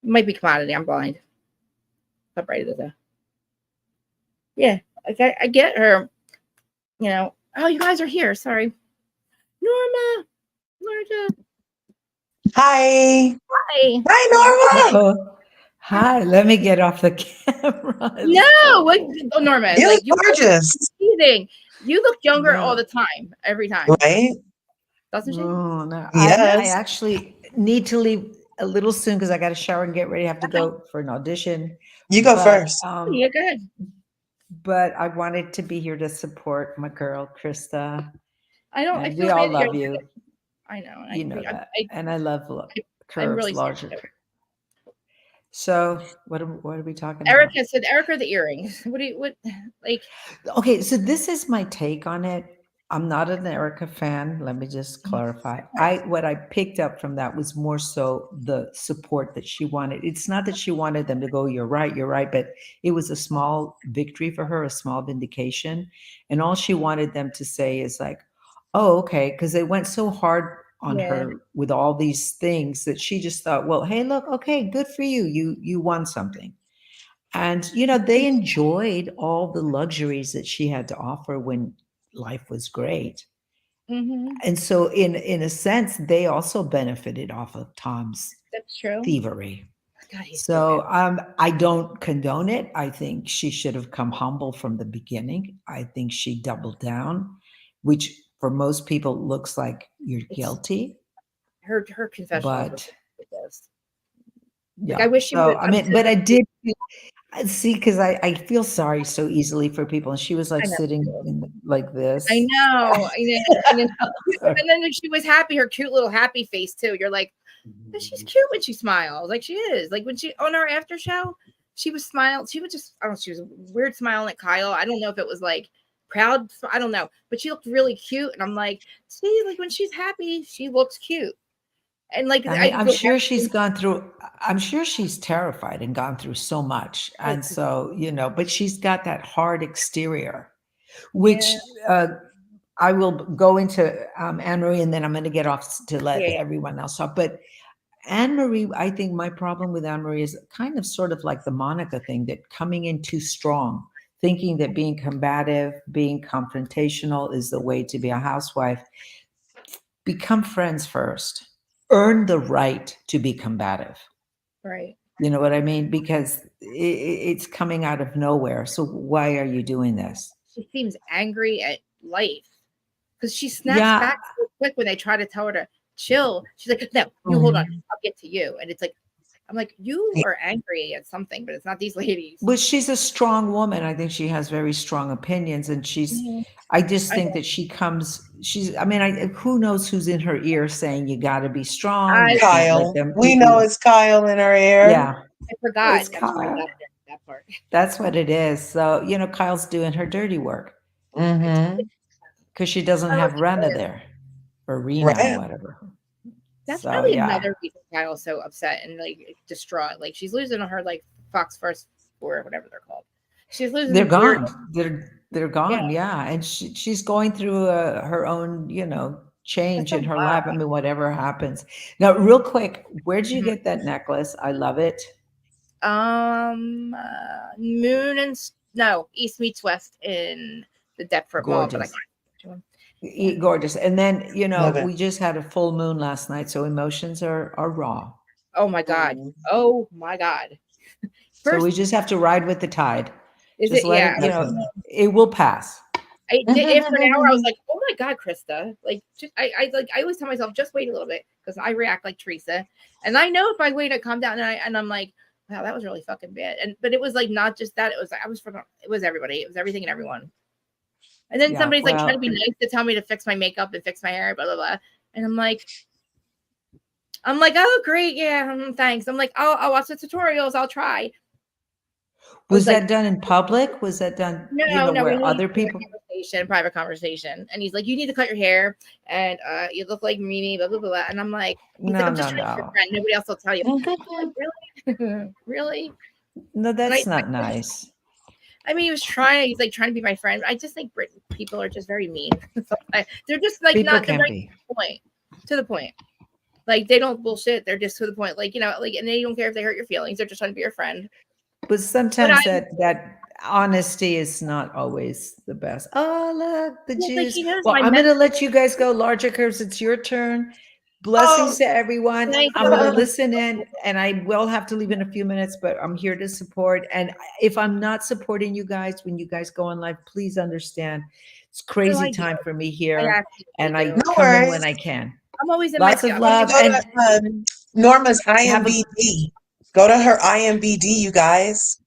Might be commodity. I'm blind. How bright is it? Yeah, I get her. You know. Oh, you guys are here. Sorry, Norma. Norma. Hi. Hi. Hi, Norma. Oh, hi. Let me get off the camera. No, what, Norma? You Like look gorgeous. teasing. You look younger all No. the time, every time. Right? Doesn't she? Oh, no. I Yes. actually need to leave a little soon because I got to shower and get ready. I have to go for an audition. You go But, first. Yeah, good. but I wanted to be here to support my girl, Krista. I don't. I And feel we all bad that love you're. you. I know. You know that. And I love I'm curves, really larger sad. curves. So what are we talking about? Erica said, Erica, the earrings. What, like, Okay, so this is my take on it. I'm not an Erica fan. Let me just clarify. What I picked up from that was more so the support that she wanted. It's not that she wanted them to go, you're right, but it was a small victory for her, a small vindication. And all she wanted them to say is like, oh, okay, because they went so hard on Yeah. her with all these things that she just thought, well, hey, look, okay, good for you. You won something. And, they enjoyed all the luxuries that she had to offer when life was great. mm-hmm. And so, in a sense, they also benefited off of Tom's That's true. thievery. God, he's So, I don't condone it. I think she should have come humble from the beginning. I think she doubled down, which for most people looks like you're guilty. her confession was But ridiculous. Like I wish she So, would. I mean, but I did see because I feel sorry so easily for people. And she was like I know. sitting like this. I know. And then, So- and then she was happy, her cute little happy face too. You're like, she's cute when she smiles. Like she is. Like when she on our after show, she was smiling. She was just, I don't know, she was weird smiling at Kyle. I don't know if it was like proud. I don't know, but she looked really cute. And I'm like, see, like when she's happy, she looks cute. And like I mean, I I'm feel sure she's gone through, I'm sure she's terrified and gone through so much. Oh, And so, but she's got that hard exterior, which yeah, I will go into Anne Marie and then I'm going to get off to let yeah, everyone else talk. But Anne Marie, I think my problem with Anne Marie is kind of sort of like the Monica thing, that coming in too strong, thinking that being combative, being confrontational is the way to be a housewife. Become friends first. Earn the right to be combative. right. You know what I mean? Because it's coming out of nowhere. So why are you doing this? She seems angry at life because she snaps Yeah. back so quick when they try to tell her to chill. She's like, "No, you hold on, I'll get to you." And it's like, I'm like, you are angry at something, but it's not these ladies. But she's a strong woman. I think she has very strong opinions, and Yeah, I just I think know. that I mean, who knows who's in her ear saying you got to be strong. I You can't let Kyle. them. We know it's Kyle in our ear. Yeah, forgot. it's I'm sorry Kyle. about that part. That's what it is. So, Kyle's doing her dirty work Mm-hmm. because she doesn't Oh, have Rena there, or Rena, Right. whatever. that's So, probably yeah, another reason Kyle's so upset and like distraught. Like she's losing her like Fox First or whatever they're called. She's losing they're these weird. gone. They're Yeah, gone. Yeah, and she's going through her own, that's change a in her lot. life. I mean, whatever happens. Now, real quick, where did you Mhm. get that necklace? I love it. Moon and no East meets West in the Deptford Mall, but I Gorgeous. can't. Yeah. Gorgeous. And then, Love it. we just had a full moon last night, so emotions are raw. Oh my god. Mhm. Oh my god. So we First, just have to ride with the tide. is Just it? let Yeah. it, it will pass. I did it for an hour. I was like, "Oh my god, Krista!" Like, just, I always tell myself, just wait a little bit because I react like Teresa, and I know if I wait, I calm down, and I'm like, "Wow, that was really fucking bad." But it was like not just that; it was like I was from it was everybody, it was everything and everyone. And then Yeah, somebody's like trying to well, be nice to tell me to fix my makeup and fix my hair, blah blah blah, and I'm like, "Oh great, yeah, thanks." I'm like, "Oh, I'll watch the tutorials, I'll try." I was was like, that done in public? Was that done, no, we where need other to have people? a conversation, private conversation. And he's like, you need to cut your hair and you look like Mimi, blah, blah, blah. And I'm like, he's like, No, I'm just no, trying to be your no. friend. Nobody else will tell you. I'm like, really? Really? No, And that's not nice. I mean, he's like trying to be my friend. I just think Britain people are just very mean. They're just like People not the can right be. point, to the point. Like they don't bullshit. They're just to the point. Like, like, and they don't care if they hurt your feelings. They're just trying to be your friend. But But sometimes that honesty is not always the best. Oh, look, the like Jews. he knows Well, my I'm going to mental. let you guys go. Larger curves, it's your turn. Oh, Blessings to everyone. Thank I'm going to you. listen in, and I will have to leave in a few minutes, but I'm here to support. And if I'm not supporting you guys when you guys go on live, please understand it's No, crazy I do. time for me I here, absolutely and I do. no come in when worries. I can. I'm always in my. Lots of I'm always love, in Go and to Norma's have a IMBD. Go to her IMBD, you guys.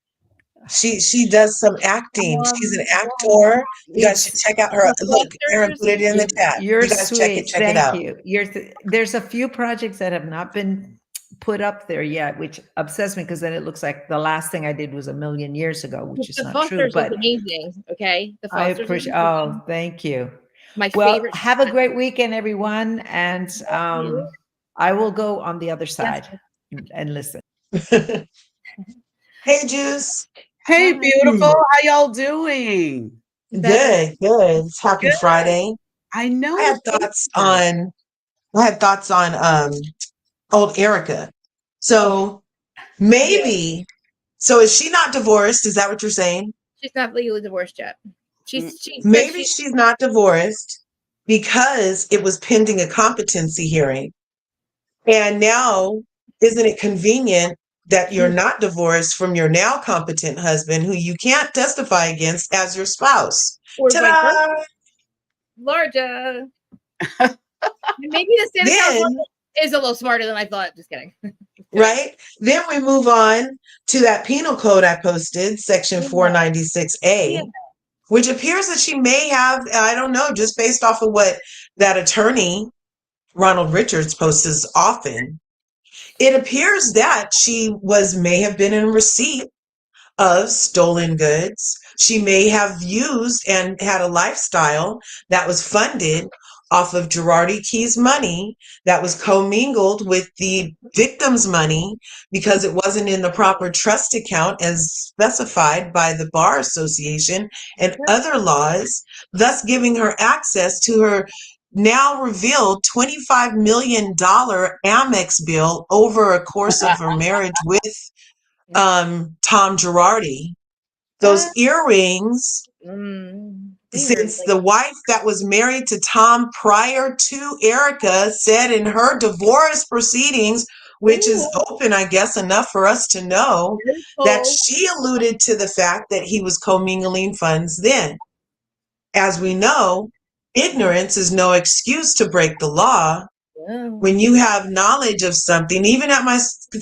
She does some acting. She's an yeah. actor. You guys should it's check out her. The Look, Aaron posters. put it in the chat. You're You guys check it. sweet. Check it Thank out. you. There's a few projects that have not been put up there yet, which upsets me because then it looks like the last thing I did was a million years ago, which is The not true. Fosters was But amazing. Okay, the I Fosters was appreciate. amazing. Oh, thank you. My Well, favorite. have a great weekend, everyone, and You. I will go on the other Yes. side and listen. Hey, Juice. Hey, Hi. beautiful. How y'all doing? Better. Good. It's Happy Good. Friday. I know. I had thoughts on old Erica. So maybe so is she not divorced? Is that what you're saying? She's not legally divorced yet. She said Maybe she's not divorced because it was pending a competency hearing. And now, isn't it convenient that you're not divorced from your now competent husband who you can't testify against as your spouse? or vice versa. Ta-da! Larger. Maybe the state of Then, California. is a little smarter than I thought. Just kidding. Right? Then we move on to that penal code I posted, section Yeah. 496A, which appears that she may have, I don't know, just based off of what that attorney, Ronald Richards, posts often. It appears that she may have been in receipt of stolen goods. She may have used and had a lifestyle that was funded off of Girardi Key's money that was commingled with the victim's money because it wasn't in the proper trust account as specified by the Bar Association and other laws, thus giving her access to her now revealed $25 million Amex bill over a course of her marriage with Tom Girardi. Those earrings, since the wife that was married to Tom prior to Erica said in her divorce proceedings, which is open, I guess, enough for us to know, that she alluded to the fact that he was commingling funds then. As we know, ignorance is no excuse to break the law. When you have knowledge of something, even at my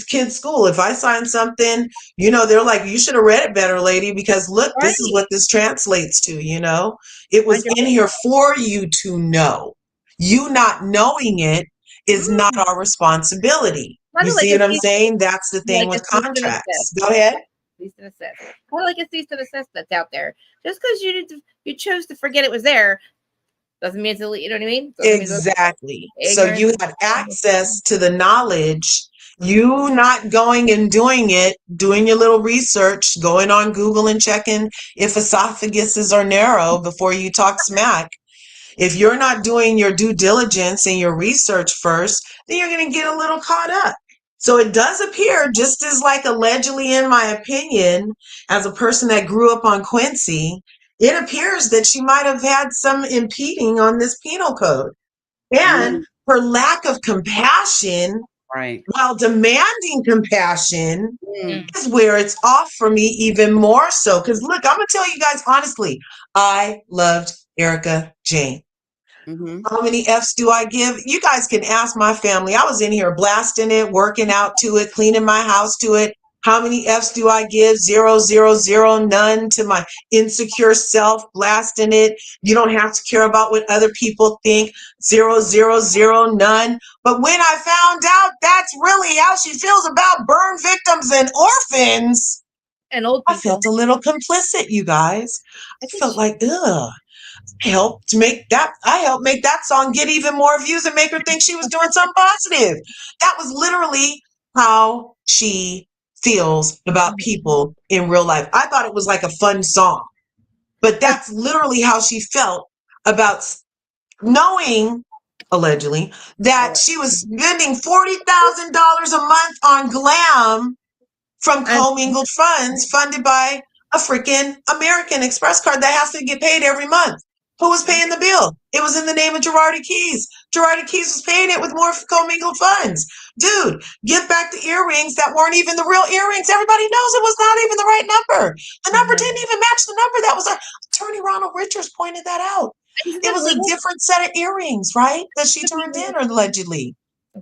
kids' school, if I sign something, they're like, you should have read it better, lady, because look, this is what this translates to, It was in here for you to know. You not knowing it is not our responsibility. You see what I'm saying? That's the thing with contracts. Go ahead. Cease and assist. Kind of like a cease and assist that's out there. Just because you chose to forget it was there, doesn't mean it's illegal. You know what I mean? Exactly. So you had access to the knowledge. You not going and doing it, doing your little research, going on Google and checking if esophaguses are narrow before you talk smack. If you're not doing your due diligence and your research first, then you're going to get a little caught up. So it does appear, just as like allegedly in my opinion, as a person that grew up on Quincy, it appears that she might have had some impeding on this penal code. And her lack of compassion, while demanding compassion, is where it's off for me even more so. Because look, I'm going to tell you guys honestly, I loved Erica Jane. How many F's do I give? You guys can ask my family. I was in here blasting it, working out to it, cleaning my house to it. How many F's do I give? 0, 0, 0, none to my insecure self, blasting it. You don't have to care about what other people think. 0, 0, 0, none. But when I found out that's really how she feels about burn victims and orphans, and old people, I felt a little complicit, you guys. I felt like, ugh. I helped make that song get even more views and make her think she was doing something positive. That was literally how she feels about people in real life. I thought it was like a fun song, but that's literally how she felt about knowing, allegedly, that she was spending $40,000 a month on glam from commingled funds funded by a freaking American Express card that has to get paid every month. Who was paying the bill? It was in the name of Girardi Keys. Girardi Keys was paying it with more commingled funds. Dude, give back the earrings that weren't even the real earrings. Everybody knows it was not even the right number. The number didn't even match the number. That was Attorney Ronald Richards pointed that out. It was a different set of earrings, right? That she turned in allegedly.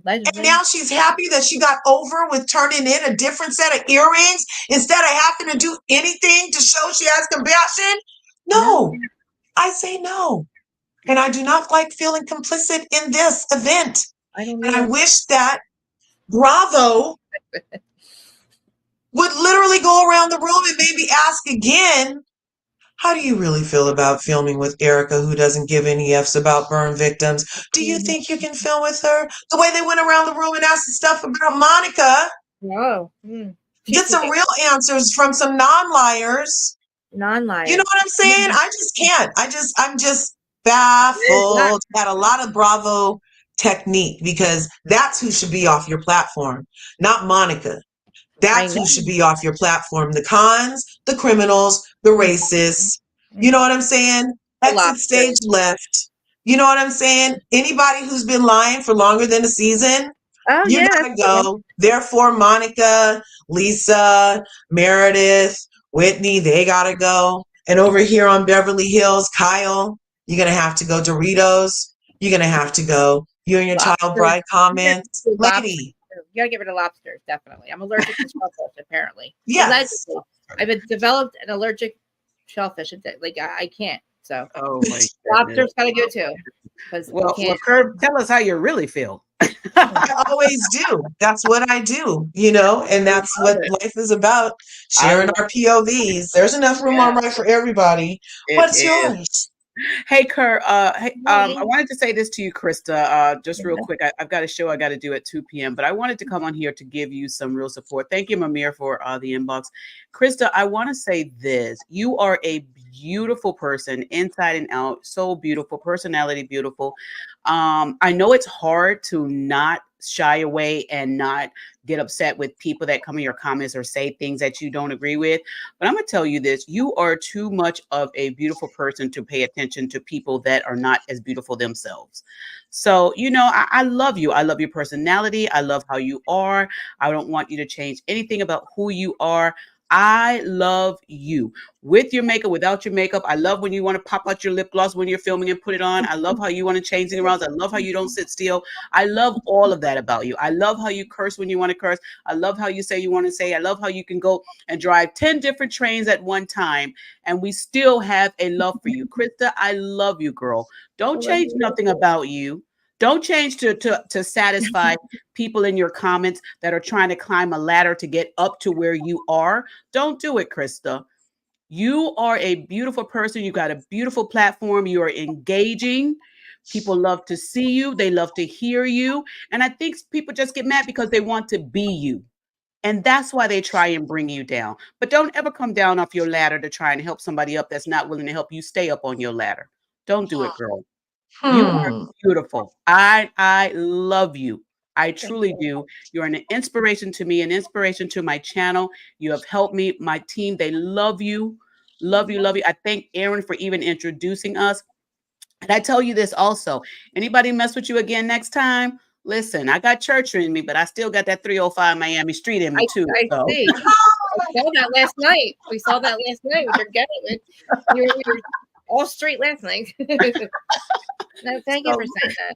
And now she's happy that she got over with turning in a different set of earrings instead of having to do anything to show she has compassion. No. I say no. And I do not like feeling complicit in this event. And I wish that Bravo would literally go around the room and maybe ask again, how do you really feel about filming with Erica, who doesn't give any F's about burn victims? Do you think you can film with her? The way they went around the room and asked stuff about Monica. No. Get some real answers from some non-liars. Non-liars. You know what I'm saying? I just can't. I'm just baffled at a lot of Bravo technique because that's who should be off your platform, not Monica. That's who should be off your platform. The cons, the criminals, the racists. You know what I'm saying? Exit stage left. You know what I'm saying? Anybody who's been lying for longer than a season, you gotta go. Therefore, Monica, Lisa, Meredith, Whitney, they gotta go. And over here on Beverly Hills, Kyle, you're gonna have to go. Doritos, you're gonna have to go. You and your child bride comments. Lobsters. Lady, You gotta get rid of lobsters, definitely. I'm allergic to shellfish, apparently. yes. Allegedly. I've developed an allergic shellfish. Like I can't. So Oh my goodness. lobsters gotta go too. Because Well, can't. Curb, tell us how you really feel. I always do. That's what I do, and I that's love what it. life is about, I sharing love our POVs. There's enough room on right for everybody. it. What's It is. yours? Hey, Kerr. I Right. wanted to say this to you, Krista. Just real quick. I've got a show I got to do at 2 p.m. But I wanted to come on here to give you some real support. Thank you, Mamir, for the inbox. Krista, I want to say this: you are a beautiful person, inside and out. So beautiful, personality beautiful. I know it's hard to not shy away and not get upset with people that come in your comments or say things that you don't agree with. But I'm going to tell you this: you are too much of a beautiful person to pay attention to people that are not as beautiful themselves. So, I love you. I love your personality. I love how you are. I don't want you to change anything about who you are. I love you with your makeup, without your makeup. I love when you want to pop out your lip gloss when you're filming and put it on. I love how you want to change things around. I love how you don't sit still. I love all of that about you. I love how you curse when you want to curse. I love how you say you want to say. I love how you can go and drive 10 different trains at one time and we still have a love for you. Krista, I love you, girl. Don't change nothing about you. Don't change to satisfy people in your comments that are trying to climb a ladder to get up to where you are. Don't do it, Krista. You are a beautiful person. You got a beautiful platform. You are engaging. People love to see you. They love to hear you. And I think people just get mad because they want to be you. And that's why they try and bring you down. But don't ever come down off your ladder to try and help somebody up that's not willing to help you stay up on your ladder. Don't do it, girl. You are Hmm. beautiful. I love you. I truly do. You're an inspiration to me, an inspiration to my channel. You have helped me, my team. They love you. Love you, love you. I thank Aaron for even introducing us. And I tell you this also, anybody mess with you again next time, listen, I got church in me, but I still got that 305 Miami Street in me too. I So see. I saw that last night. We saw that last night with your getting. You're all straight last night. No, thank you for saying that.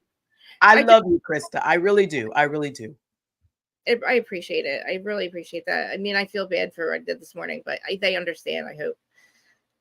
I I love you, Krista. I really do. I really do. I appreciate it. I really appreciate that. I mean, I feel bad for what I did this morning, but they understand. I hope.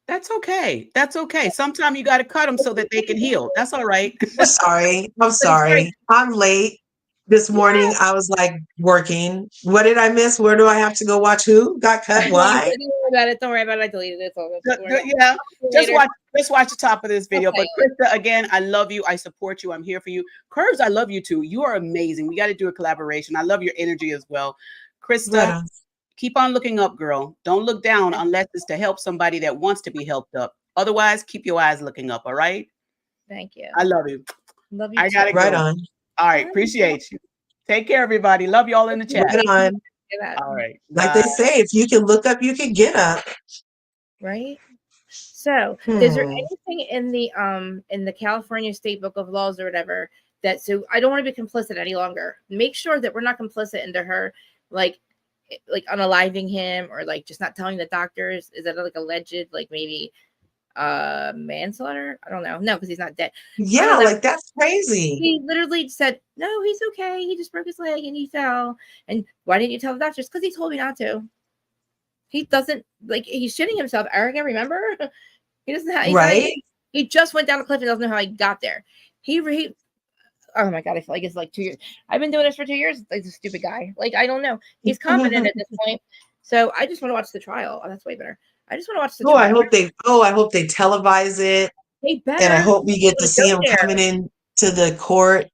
That's okay. That's okay. Sometimes you got to cut them so that they can heal. That's all right. I'm sorry. I'm But it's great. sorry. I'm late. This morning I was like working. What did I miss? Where do I have to go watch who? Got cut? Don't Why? worry about it. Don't worry about it. I deleted it. It's all good. Don't worry about it. Yeah, just Later. watch the top of this video. Okay. But Krista, again, I love you. I support you. I'm here for you. Curves, I love you too. You are amazing. We got to do a collaboration. I love your energy as well. Right Krista, on. keep on looking up, girl. Don't look down unless it's to help somebody that wants to be helped up. Otherwise, keep your eyes looking up. All right. Thank you. I love you. Love you I too. gotta Right go. on. All right. Appreciate you. Take care, everybody. Love you all in the chat. Right on. All right. Like they Bye. say, if you can look up, you can get up. Right. So, is there Hmm. anything in the California State Book of Laws or whatever so I don't want to be complicit any longer. Make sure that we're not complicit into her like unaliving him or like just not telling the doctors. Is that like alleged like maybe manslaughter? I don't know. No, because he's not dead. Yeah, like that's crazy. He literally said, "No, he's okay. He just broke his leg and he fell." And why didn't you tell the doctors? Because he told me not to. He doesn't he's shitting himself. Arrogant, remember? He doesn't have. Right? He just went down a cliff and doesn't know how he got there. He oh my god, I feel like it's like 2 years. I've been doing this for 2 years. Like this stupid guy. Like I don't know. He's competent at this point. So I just want to watch the trial. Oh, that's way better. I just want to watch the Oh, trial. I hope they televise it. They better. And I hope we get to see him there. coming in to the court.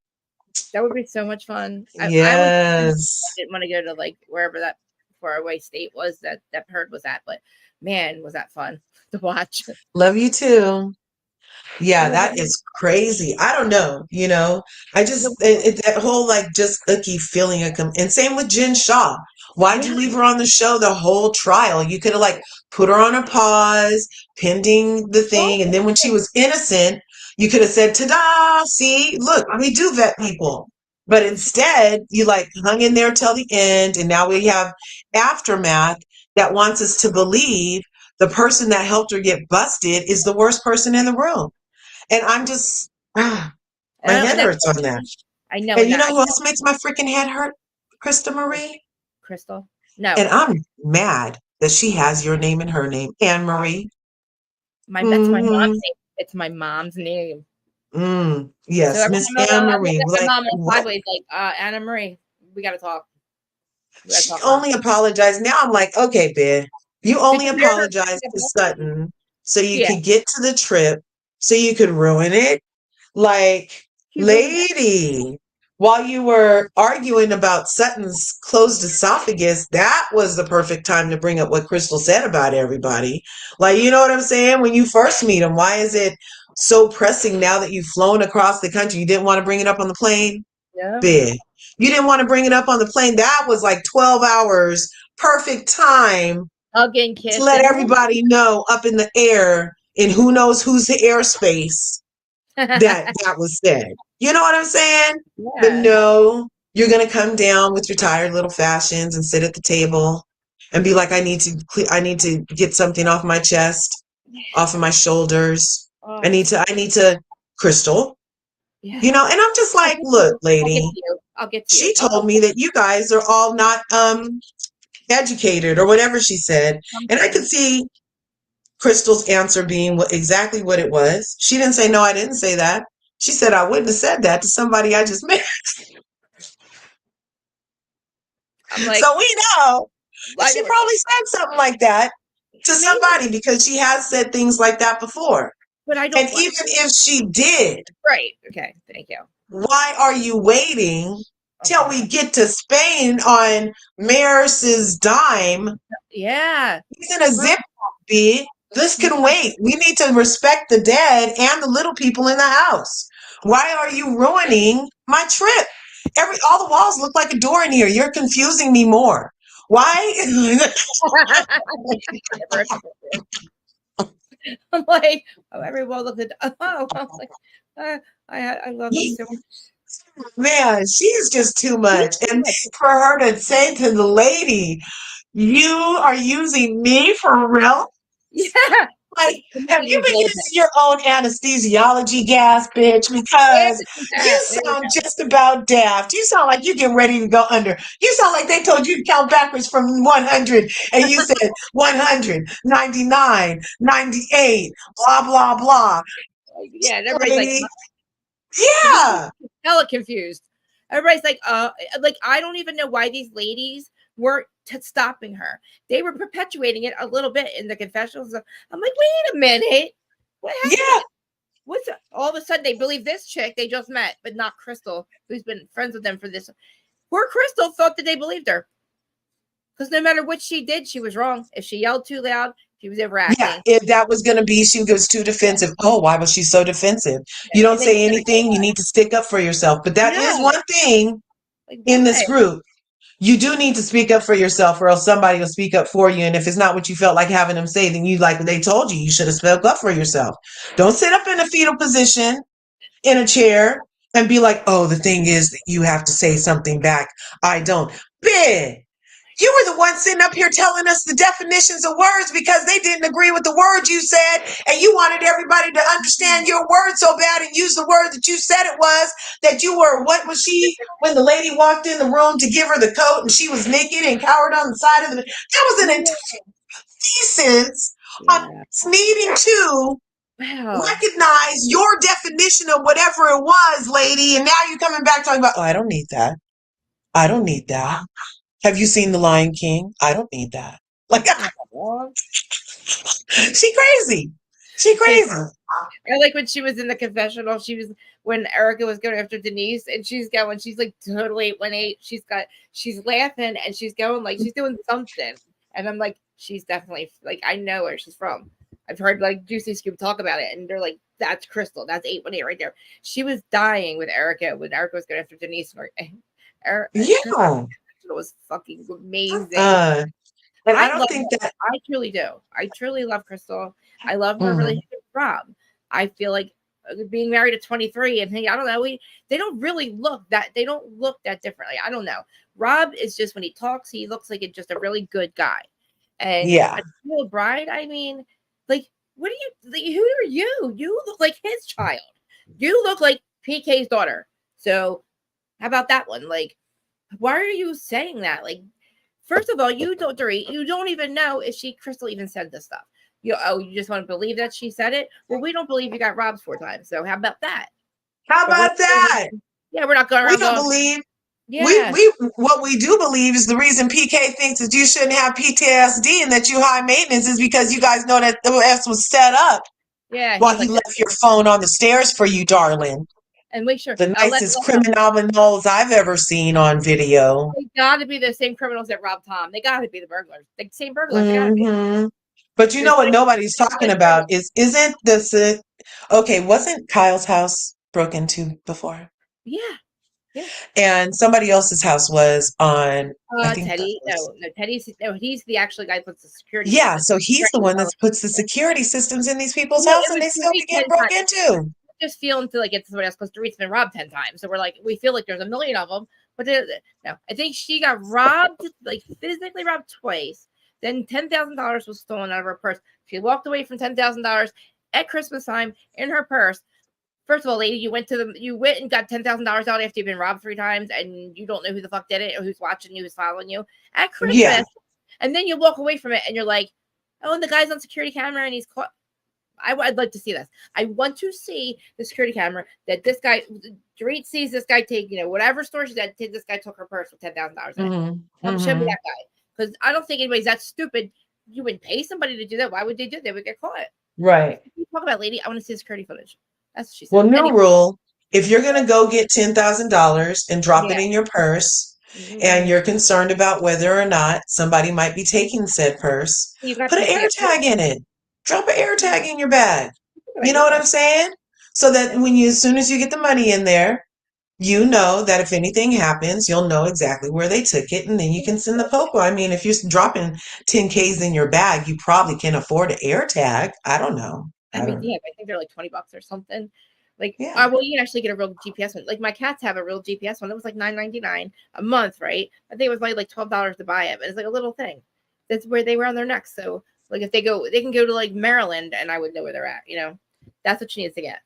That would be so much fun. I Yes. didn't want to go to like wherever that faraway state was that herd was at, but man, was that fun to watch. Love you too. Yeah, that is crazy. I don't know, I just that whole like just icky feeling and same with Jen Shaw. Why'd you leave her on the show the whole trial? You could have like put her on a pause, pending the thing, and then when she was innocent, you could have said, "Ta-da! See, look, we do vet people." But instead, you like hung in there till the end, and now we have aftermath that wants us to believe the person that helped her get busted is the worst person in the room. And I'm just, my head hurts on that. I know. And And you know that who else makes my freaking head hurt? Krista Marie. Crystal. No, And I'm mad that she has your name and her name, Anne Marie. that's my Mm-hmm. mom's name. It's my mom's name. So Yes, every Miss time Anne I look Marie. at Like, my mom on what? sideways, like Anna Marie, we gotta talk. We gotta She talk, mom. only apologized. Now I'm like, okay, Ben, you Did only you hear her? apologized to Sutton so you Yeah, could get to the trip, so you could ruin it. Like, she ruined it. lady, while you were arguing about Sutton's closed esophagus, that was the perfect time to bring up what Crystal said about everybody. Like, you know what I'm saying? When you first meet him, why is it so pressing now that you've flown across the country? You didn't want to bring it up on the plane? Yeah, Big. You didn't want to bring it up on the plane. That was like 12 hours, perfect time hugging, to let kissing. everybody know up in the air in who knows whose airspace that that was said. You know what I'm saying? But Yeah, no, you're gonna come down with your tired little fashions and sit at the table and be like, I need to get something off my chest, off of my shoulders. oh, I need to, Crystal. yeah. You know, and I'm just I'll like, get to look, you. I'll get lady, to you. I'll get to you. she told me that you guys are all not educated or whatever she said. And I could Something. see Crystal's answer being exactly what it was. She didn't say, no, I didn't say that. She said, I wouldn't have said that to somebody I just met. I'm like, So we know that I she never. probably said something like that to Maybe, somebody because she has said things like that before. but I And don't like. even if she did, Right. Okay. Thank you. why are you waiting till Okay. we get to Spain on Maris's dime? Yeah. He's in a zip bid. This can wait. We need to respect the dead and the little people in the house. Why are you ruining my trip? All the walls look like a door in here. You're confusing me more. Why? Never expected. I'm like, oh, everyone looked at. Oh, I'm like, I love you so Man, she's just too much. much. And for her to say to the lady, you are using me for real? Yeah. Like, To make have you you been build using your own anesthesiology gas, bitch? it. Because you There we sound go. just about daft. You sound like you get ready to go under. You sound like they told you to count backwards from 100 and you said 100, 99, 98, blah, blah, blah. Like, yeah, and everybody's like, Lady, because yeah, hella confused. Everybody's like I don't even know why these ladies weren't stopping her. They were perpetuating it a little bit in the confessionals. I'm like, wait a minute, what yeah, happened? All of a sudden they believe this chick they just met, but not Crystal, who's been friends with them for this. Poor Crystal thought that they believed her because no matter what she did, she was wrong. If she yelled too loud, she was yeah. overacting. If that was going to be, she was too Yeah, defensive. Oh, why was she so defensive? yeah. You don't And then say anything. You need to stick up for yourself. But that is yeah, one thing like in this why? group. You do need to speak up for yourself, or else somebody will speak up for you. And if it's not what you felt like having them say, then you, like they told you, you should have spoke up for yourself. Don't sit up in a fetal position in a chair and be like, oh, the thing is that you have to say something back. I don't. Big. You were the one sitting up here telling us the definitions of words because they didn't agree with the word you said, and you wanted everybody to understand your word so bad and use the word that you said it was, that you were, what was she, when the lady walked in the room to give her the coat and she was naked and cowered on the side of the, that was an entire thesis on Yeah. needing to Wow. recognize your definition of whatever it was, lady, and now you're coming back talking about, oh, I don't need that. I don't need that. Have you seen The Lion King? I don't need that. Like, Well, she crazy. She crazy. I like when she was in the confessional. She was when Erica was going after Denise, and she's like totally 1-8. She's laughing and she's going like she's doing something, and I'm like, she's definitely like I know where she's from. I've heard like Juicy Scoop talk about it, and they're like, that's Crystal, that's 818 right there. She was dying with Erica when Erica was going after Denise. Crystal Yeah. was fucking amazing. Uh, and I I don't love think her. that. I truly do. I truly love Crystal. I love her Mhm. relationship with Rob. I feel like being married at 23 and I don't know, they don't really look that differently. I don't know. Rob is just when he talks, he looks like just a really good guy. And Yeah. a real bride, I mean, like, what are you? Like, who are you? You look like his child. You look like PK's daughter. So How about that one? Like, why are you saying that? Like, first of all, you don't even know if Crystal even said this stuff. You just want to believe that she said it? Well, we don't believe you got robbed 4 times. So how about that? How But about that? yeah, we're not going We around don't going, believe. yeah. We what we do believe is the reason PK thinks that you shouldn't have PTSD and that you high maintenance is because you guys know that the F was set up Yeah, while he's he like, left your phone on the stairs for you, darling. and make sure The let nicest criminals I've ever seen on video. they got to be the same criminals that robbed Tom. They got to be the burglars. The same burglars. They got to be. Hmm. But you There's know what nobody's talking about isn't this it? Okay, wasn't Kyle's house broken into before? yeah, yeah. And somebody else's house was on, I think that Teddy. was. No, Teddy's. No, he's the actual guy who puts the security Yeah, system. so he's Right, the he's one that probably- puts the security systems in these people's No, house it and was they still Dorit get 10 broke times. into. Just feeling to like get to somebody else because Dorit's been robbed 10 times. So we're like, we feel like there's a million of them. But no, I think she got robbed, like physically robbed twice. Then $10,000 was stolen out of her purse. She walked away from $10,000 at Christmas time in her purse. First of all, lady, you went and got $10,000 out after you've been robbed 3 times, and you don't know who the fuck did it or who's watching you, who's following you at Christmas. Yeah. And then you walk away from it, and you're like, oh, and the guy's on security camera, and he's caught. I'd like to see this. I want to see the security camera that this guy, Dorit sees this guy take, whatever store she's at, this guy took her purse with $10,000 in it. Show me that guy. Because I don't think anybody's that stupid. You wouldn't pay somebody to do that. Why would they do that? They would get caught. Right. You talk about, lady, I want to see the security footage. That's what she said. Well, new Anyway, rule, if you're going to go get $10,000 and drop it Yeah. in your purse and you're concerned about whether or not somebody might be taking said purse, You got put an air PTSD. tag in it. Drop an air tag in your bag. Good You know what idea. I'm saying? So that as soon as you get the money in there, you know that if anything happens, you'll know exactly where they took it, and then you can send the popo. I mean, if you're dropping 10Ks in your bag, you probably can afford an air tag. I don't know. I mean, yeah, I think they're like $20 or something. Like, Yeah. well, you can actually get a real GPS one. Like my cats have a real GPS one. It was like $9.99 a month, right? I think it was like $12 to buy it, but it's like a little thing. That's where they were on their necks. So, like, if they can go to like Maryland, and I would know where they're at. That's what she needs to get.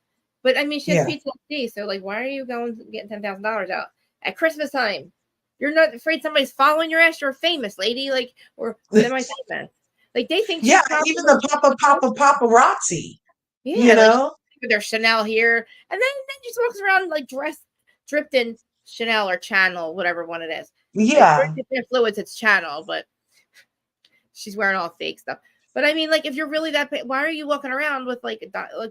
But I mean, she has PTSD. So, like, why are you going to getting $10,000 out at Christmas time? You're not afraid somebody's following your ass. You're famous, lady, like, or semi-famous. Like they think, Yeah, even the paparazzi. yeah, You know, like their Chanel here, and then just walks around like dripped in Chanel or Channel, whatever one it is. yeah, Like, if fluids, it's Channel, but she's wearing all fake stuff. But I mean, like, if you're really that, why are you walking around with like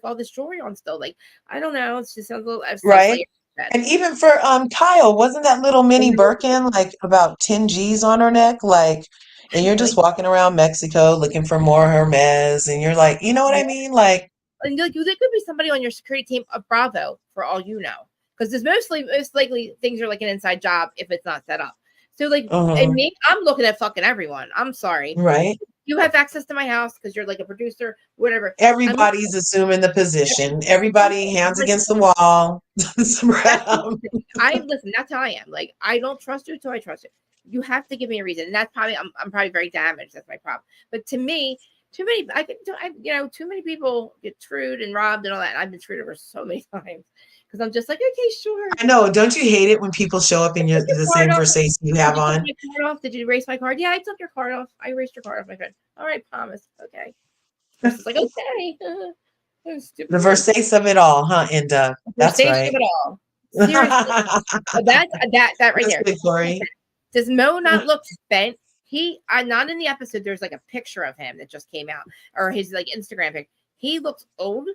all this jewelry on still? Like, I don't know. It just sounds a little right. And even for Kyle, wasn't that little mini Birkin like about 10 G's on her neck? Like, and you're just walking around Mexico looking for more Hermes, and you're like, you know what I mean? Like, and like, there could be somebody on your security team of Bravo for all you know, because there's most likely things are like an inside job if it's not set up. So like, and me, I'm looking at fucking everyone. I'm sorry, right? You have access to my house because you're like a producer, whatever. Everybody's assuming the position. Everybody hands against the wall. Listen. That's how I am. Like, I don't trust you until I trust you. You have to give me a reason, and that's probably I'm probably very damaged. That's my problem. But to me, too many people get trued and robbed and all that. And I've been trued over so many times because I'm just like, okay, sure. I know. Don't you hate it when people show up in the same Versace you have on? Did you take my card off? Did you erase my card? Yeah, I took your card off. I erased your card off my phone. All right, promise. Okay. It's like, okay. The Versace of it all, huh, Enda? That's Versace right. of it all. Seriously. that right there. Good, Corey. Does Mo not look spent? Not in the episode. There's like a picture of him that just came out, or his like Instagram pic. He looks old,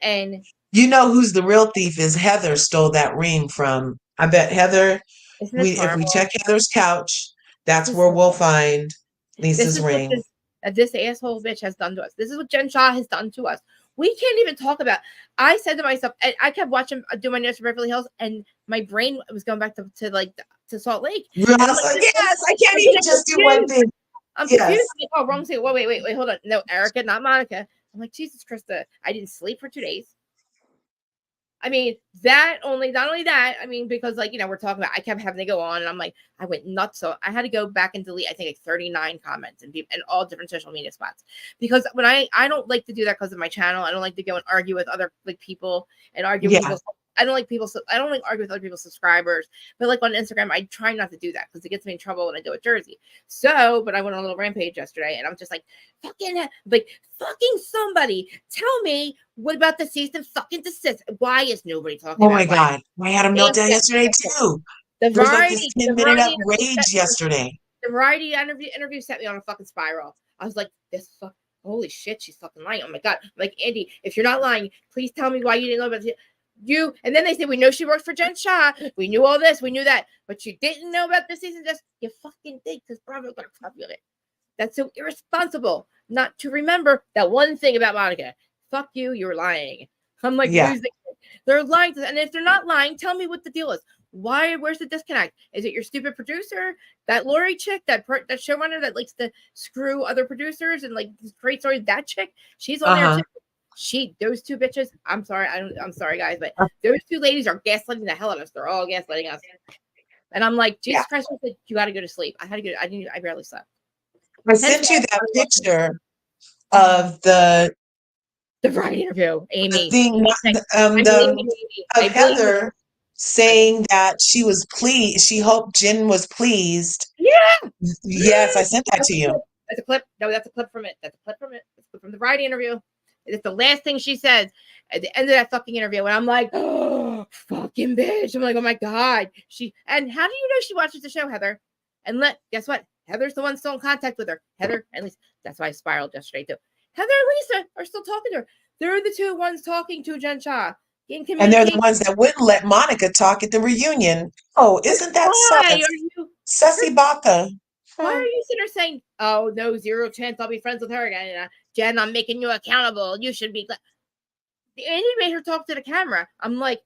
and you know who's the real thief is Heather stole that ring from. I bet Heather. If we check Heather's couch, that's where we'll find Lisa's ring. This asshole bitch has done to us. This is what Jen Shaw has done to us. We can't even talk about. I said to myself, I kept watching do my notes for Beverly Hills, and my brain was going back to Salt Lake. Yes, I can't even just do one thing. I'm confused. I'm like, wrong thing. Wait, hold on. No, Erica, not Monica. I'm like, Jesus Krista, I didn't sleep for 2 days. I mean, not only that, I mean, because like, we're talking about, I kept having to go on, and I'm like, I went nuts. So I had to go back and delete, I think, like 39 comments and all different social media spots, because when I don't like to do that because of my channel. I don't like to go and argue with other like people and argue with people I don't like people. I don't like argue with other people's subscribers, but like on Instagram, I try not to do that because it gets me in trouble when I do it Jersey. So, but I went on a little rampage yesterday, and I'm just fucking somebody tell me what about the season fucking desist? Why is nobody talking Oh about my it? Why? God. I had a meltdown yesterday too. The There was like this variety, 10-minute rage yesterday. the variety interview set me on a fucking spiral. I was like, holy shit, she's fucking lying. Oh my God. I'm like, Andy, if you're not lying, please tell me why you didn't know about you. And then they say, we know she worked for Jen Shah. We knew all this. We knew that. But you didn't know about this season. Just, you fucking did because Bravo got a copy of it. That's so irresponsible not to remember that one thing about Monica. Fuck you, you're lying. I'm like, Yeah. losing. They're lying. And if they're not lying, tell me what the deal is. Where's the disconnect? Is it your stupid producer, that Lori chick, that showrunner that likes to screw other producers and like create stories? That chick, she's on there too. Those two bitches. I'm sorry, I'm sorry, guys, but those two ladies are gaslighting the hell out of us. They're all gaslighting us. And I'm like, Jesus Christ, you got to go to sleep. I barely slept. I sent you that picture of the variety interview, Amy. thing, of Heather saying that she was pleased. She hoped Jen was pleased. Yeah. Yes, I sent that to you. That's a clip. No, that's a clip from it. That's a clip from it. It's a clip from the variety interview. It's the last thing she says at the end of that fucking interview. And I'm like, oh, fucking bitch. I'm like, oh my God. And how do you know she watches the show, Heather? And guess what? Heather's the one still in contact with her. Heather, at least that's why I spiraled yesterday too. Heather and Lisa are still talking to her. They're the two ones talking to Jen Shah. And they're the ones that wouldn't let Monica talk at the reunion. Oh, isn't that Sussy Baka? Why are you sitting there saying, oh, no, 0 chance I'll be friends with her again? Jen, I'm making you accountable. You should be glad. Andy made her talk to the camera. I'm like,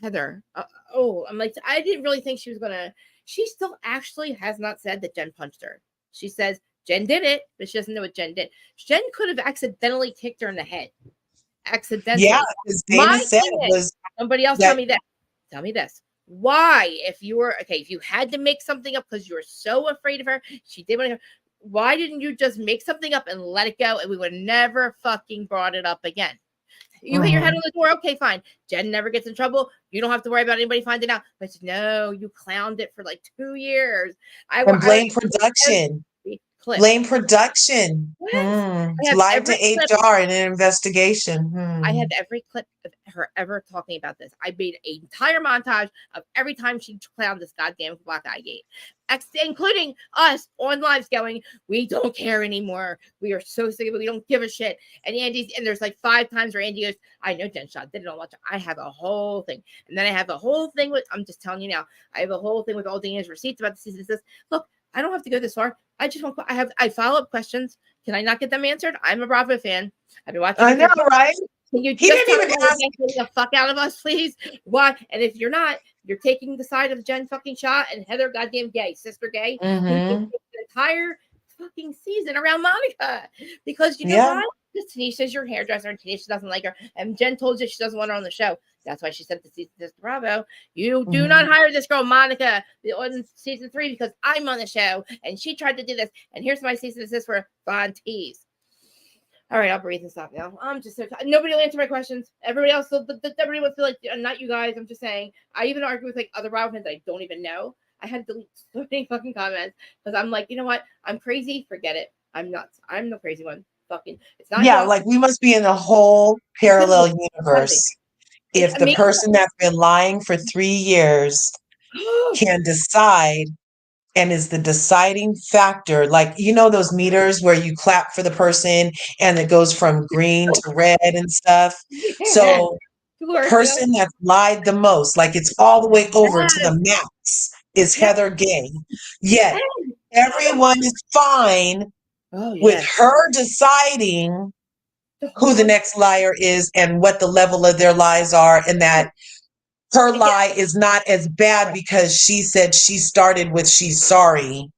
Heather, I'm like, I didn't really think she was going to. She still actually has not said that Jen punched her. She says Jen did it, but she doesn't know what Jen did. Jen could have accidentally kicked her in the head. Accidentally. Yeah, because Dana said it was. Somebody else tell me that. Tell me this. Why, if you had to make something up because you were so afraid of her, she did want to. Why didn't you just make something up and let it go, and we would never fucking brought it up again? You hit your head on the door. Okay, fine. Jen never gets in trouble. You don't have to worry about anybody finding out. But no, you clowned it for like 2 years. Blame production. Blame production. Lied to HR in an investigation. I have every clip of her ever talking about this. I made an entire montage of every time she clowned this goddamn Black Eye Gate, including us on lives going, we don't care anymore. We are so sick of it. We don't give a shit. And there's like 5 times where Andy goes, I know Jen Shah did it on watch. I have a whole thing. And then I have a whole thing I'm just telling you now, I have a whole thing with all Dana's receipts about the season. Look, I don't have to go this far. I follow up questions. Can I not get them answered? I'm a Bravo fan. I've been watching. I know, right? Can you he just didn't even ask the fuck out of us, please? Why? And if you're not, you're taking the side of Jen fucking Shah and Heather goddamn gay, sister gay, who the entire fucking season around Monica. Because you know why? Because Tanisha's your hairdresser and Tanisha doesn't like her. And Jen told you she doesn't want her on the show. That's why she sent the season to Bravo. You do not hire this girl, Monica, on season 3 because I'm on the show and she tried to do this. And here's my season assist for Von Tease. All right, I'll breathe and stop now. I'm just so tired. Nobody will answer my questions. Everybody else, everybody will feel like, not you guys. I'm just saying. I even argue with like other Bravo fans I don't even know. I had to delete so many fucking comments because I'm like, you know what? I'm crazy. Forget it. I'm nuts. I'm the crazy one. Fucking, it's not. Yeah, like we must be in a whole parallel universe. If the person that's been lying for 3 years can decide and is the deciding factor, like, you know, those meters where you clap for the person and it goes from green to red and stuff. So the person that's lied the most, like it's all the way over to the max, is Heather Gay. Yet everyone is fine with her deciding who the next liar is and what the level of their lies are, and that her lie is not as bad because she said she started with she's sorry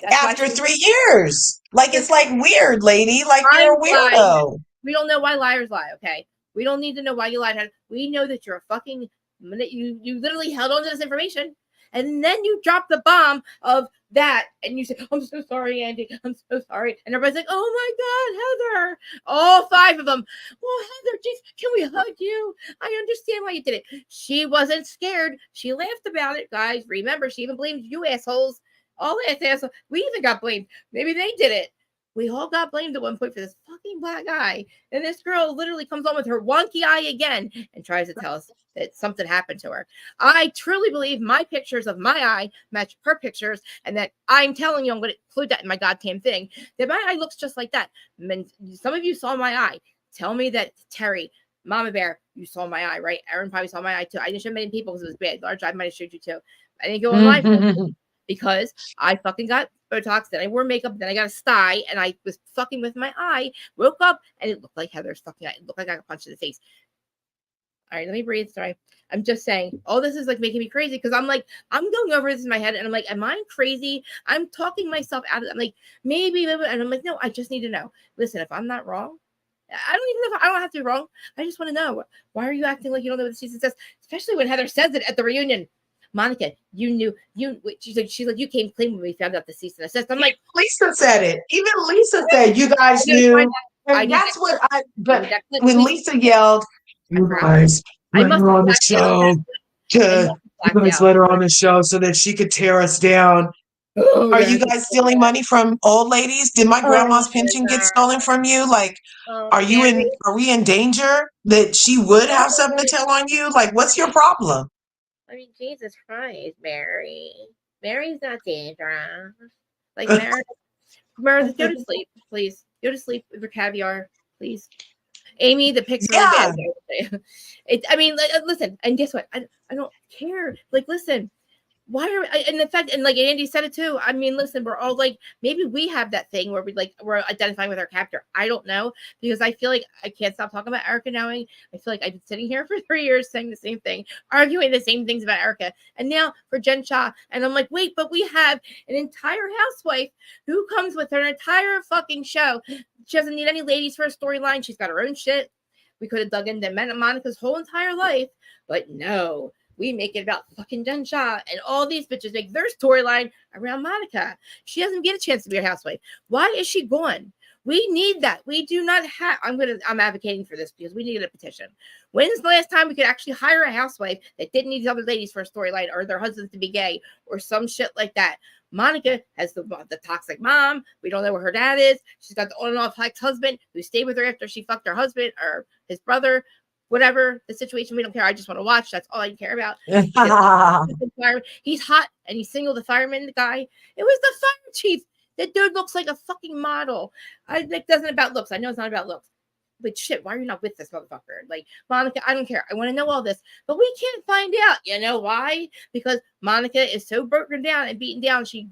after 3 years. Like, it's like weird, lady. Like, you're a weirdo. We don't know why liars lie, okay? We don't need to know why you lied. We know that you're a fucking, you literally held on to this information And then you drop the bomb of that and you say, I'm so sorry, Andy. I'm so sorry. And everybody's like, oh my God, Heather. All 5 of them. Well, Heather, geez, can we hug you? I understand why you did it. She wasn't scared. She laughed about it, guys. Remember, she even blamed you assholes. All assholes. We even got blamed. Maybe they did it. We all got blamed at one point for this fucking black eye. And this girl literally comes on with her wonky eye again and tries to tell us that something happened to her. I truly believe my pictures of my eye match her pictures, and that I'm telling you, I'm going to include that in my goddamn thing, that my eye looks just like that. Some of you saw my eye. Tell me that, Terry, Mama Bear, you saw my eye, right? Aaron probably saw my eye too. I didn't show many people because it was bad. Large, I might have showed you too. I didn't go on live because I fucking got Botox, then I wore makeup, then I got a sty, and I was fucking with my eye, woke up, and it looked like Heather's fucking eye. It looked like I got punched in the face. All right, let me breathe. Sorry. I'm just saying, all this is like making me crazy because I'm like, I'm going over this in my head and I'm like, am I crazy? I'm talking myself out of it. I'm like, maybe, and I'm like, no, I just need to know. Listen, if I'm not wrong, I don't even know if I don't have to be wrong. I just want to know, why are you acting like you don't know what the season says? Especially when Heather says it at the reunion. Monica, you knew, she's like, you came clean when we found out the cease and desist. I'm like, Lisa said it. Even Lisa said you guys knew. And that's what but when Lisa yelled, you guys let her on the show. You guys let her on the show so that she could tear us down. Are you guys stealing money from old ladies? Did my grandma's pension get stolen from you? Like, are we in danger that she would have something to tell on you? Like, what's your problem? I mean, Jesus Christ, Mary. Mary's not dangerous. Like, Mary, go to sleep, please. Go to sleep with your caviar, please. Amy, the pics really bad. I mean, like, listen, and guess what? I don't care. Like, listen, why are and in fact, and like Andy said it too. I mean, listen, we're all like, maybe we have that thing where we're identifying with our captor. I don't know, because I feel like I can't stop talking about Erica knowing. I feel like I've been sitting here for 3 years saying the same thing, arguing the same things about Erica, and now for Jen Shah, and I'm like, wait, but we have an entire housewife who comes with her entire fucking show. She doesn't need any ladies for a storyline. She's got her own shit. We could have dug into Monica's whole entire life, but no. We make it about fucking Jen Shah, and all these bitches make their storyline around Monica. She doesn't get a chance to be a housewife. Why is she gone? We need that. We do not have. I'm advocating for this because we need a petition. When's the last time we could actually hire a housewife that didn't need these other ladies for a storyline or their husbands to be gay or some shit like that? Monica has the toxic mom. We don't know where her dad is. She's got the on and off ex-husband who stayed with her after she fucked her husband or his brother. Whatever the situation, we don't care. I just want to watch. That's all I care about. He's hot and he's single. The fireman, the guy. It was the fire chief. That dude looks like a fucking model. It doesn't about looks. I know it's not about looks. But shit, why are you not with this motherfucker? Like, Monica, I don't care. I want to know all this. But we can't find out. You know why? Because Monica is so broken down and beaten down. She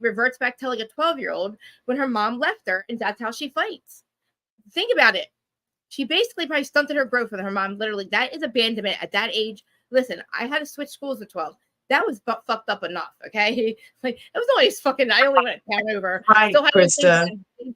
reverts back to like a 12-year-old when her mom left her, and that's how she fights. Think about it. She basically probably stunted her growth with her mom. Literally, that is abandonment at that age. Listen, I had to switch schools at 12. That was fucked up enough, okay? Like, it was always fucking, I only went town over. Right, Still had Krista.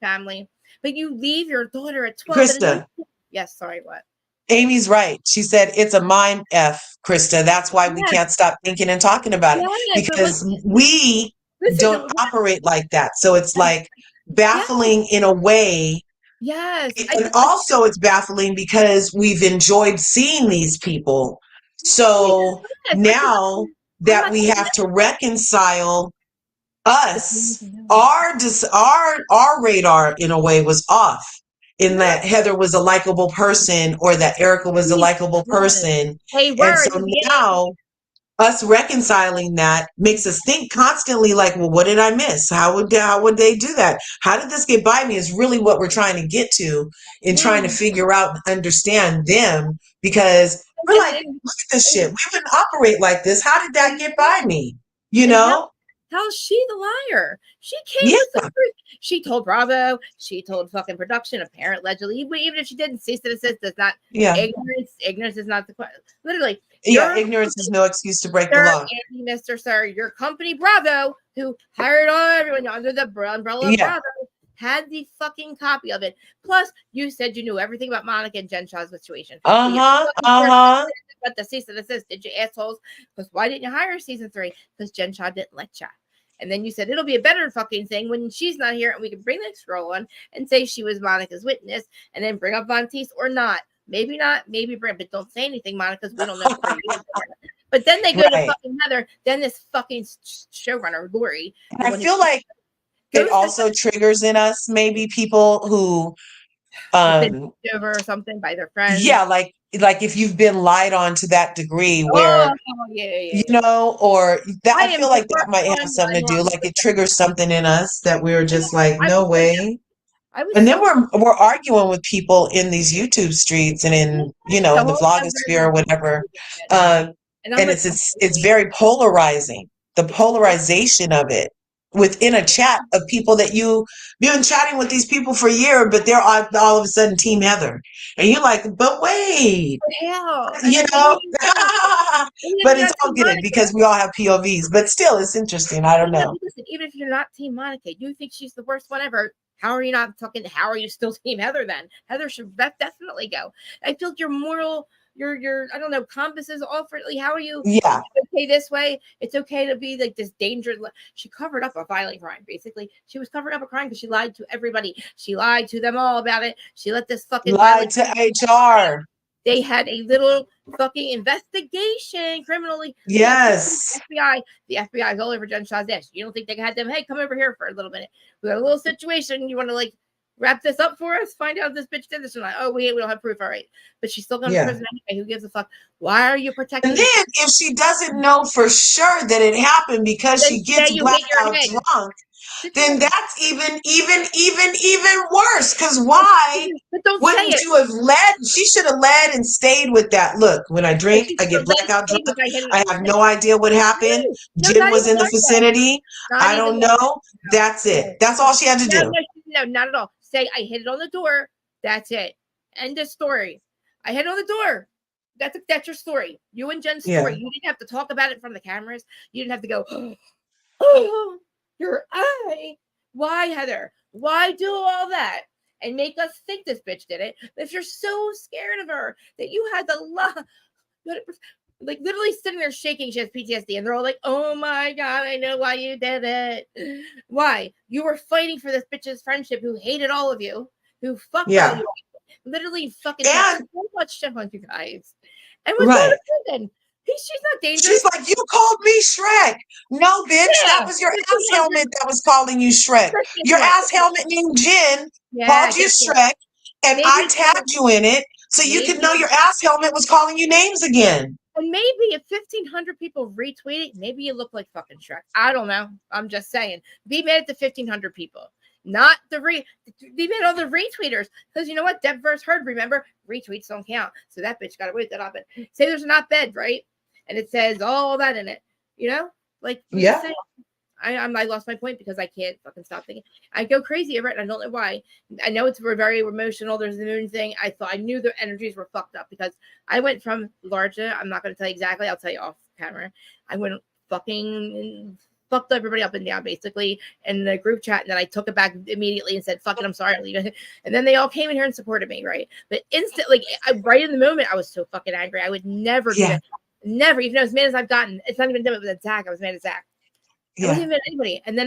Family. But you leave your daughter at 12. Krista. Yes, sorry, what? Amy's right. She said it's a mind F, Krista. That's why we can't stop thinking and talking about it. Because we don't operate like that. So it's like baffling in a way. Yes. And also it's baffling because we've enjoyed seeing these people. So now that we have to reconcile us, our radar in a way was off. In that Heather was a likable person or that Erica was a likable person. And so now us reconciling that makes us think constantly like, well, what did I miss? How would they do that? How did this get by me is really what we're trying to get to in trying to figure out and understand them, because we're like, look at this shit. We wouldn't operate like this. How did that get by me? You know? How's she the liar? She came with the truth. She told Bravo. She told fucking production, apparent, allegedly. Even if she didn't, cease to desist does not. Ignorance is not the question. Literally. Ignorance is no excuse to break the law. Mr. Sir, your company, Bravo, who hired all everyone under the umbrella of Bravo, had the fucking copy of it. Plus, you said you knew everything about Monica and Jen Shaw's situation. But you about the cease and desist, did you assholes? Because why didn't you hire season 3? Because Jen Shaw didn't let you. And then you said it'll be a better fucking thing when she's not here and we can bring this girl on and say she was Monica's witness and then bring up Von Teese or not. Maybe not, maybe bring, but don't say anything, Monica, because we don't know where you are. But then they go to fucking Heather, then this fucking showrunner, Lori. I feel like it also triggers in us maybe people who over or something by their friends. Yeah, like if you've been lied on to that degree where you know, or that I feel like that might have something to do, like it triggers something in us that we were just like, no way. And then we're arguing with people in these YouTube streets and in, you know, the vlogosphere or whatever. And it's very polarizing, the polarization of it within a chat of people that you've been chatting with these people for a year, but they're all of a sudden Team Heather. And you're like, but wait, you know, but it's all good because we all have POVs, but still it's interesting. I don't know. Listen, even if you're not Team Monica, you think she's the worst one ever. How are you not talking? How are you still Team Heather then? Heather should definitely go. I feel like your moral, your I don't know, compass is awfully. How are you? Yeah. Okay, this way. It's okay to be like this dangerous. She covered up a violent crime. Basically, she was covering up a crime because she lied to everybody. She lied to them all about it. She let this fucking lied to HR. They had a little fucking investigation criminally. Yes. The FBI is all over Jen Shaw's ass. You don't think they had them? Hey, come over here for a little minute. We got a little situation. You want to like wrap this up for us? Find out if this bitch did this or not. Oh, we don't have proof. All right. But she's still going to prison anyway. Who gives a fuck? Why are you protecting? And then if she doesn't know for sure that it happened because she gets blackout drunk, then that's even worse. Because why wouldn't you have led? She should have led and stayed with that. Look, when I drink, I get blackout drunk. I have no idea what happened. Jen was in the vicinity. I don't know. That's it. That's all she had to do. No, not at all. Say I hit it on the door. That's it. End of story. I hit it on the door. That's your story. You and Jen's story. You didn't have to talk about it in front of the cameras. You didn't have to go, oh, your eye. Why, Heather? Why do all that? And make us think this bitch did it. But if you're so scared of her that you had the like literally sitting there shaking, she has PTSD, and they're all like, oh my God, I know why you did it. Why? You were fighting for this bitch's friendship who hated all of you, who fucked all you. Literally fucking so much shit on you guys. And was going to prison. She's not dangerous. She's like, you called me Shrek. No, bitch, that was your ass helmet that was calling you Shrek. Your ass helmet named Jen called you Shrek, and I tagged you in it so you could know your ass helmet was calling you names again. And maybe if 1,500 people retweet it, maybe you look like fucking Shrek. I don't know. I'm just saying. Be mad at the 1,500 people. Not the be mad at all the retweeters. Because you know what? Deb versus Heard, remember? Retweets don't count. So that bitch got away with that op-ed. Say there's an op-ed, right? And it says all that in it. You know? Like, I lost my point because I can't fucking stop thinking. I go crazy over it. And I don't know why. I know it's very emotional. There's the moon thing. I knew the energies were fucked up because I went from Larja. I'm not going to tell you exactly. I'll tell you off camera. I went fucking fucked everybody up and down basically in the group chat. And then I took it back immediately and said, fuck it, I'm sorry, I'll leave it. And then they all came in here and supported me, right? But instantly, right in the moment, I was so fucking angry. I would never do that. Never, even as mad as I've gotten. It's not even done with Zach. I was mad at Zach. I wasn't even mad at anybody. And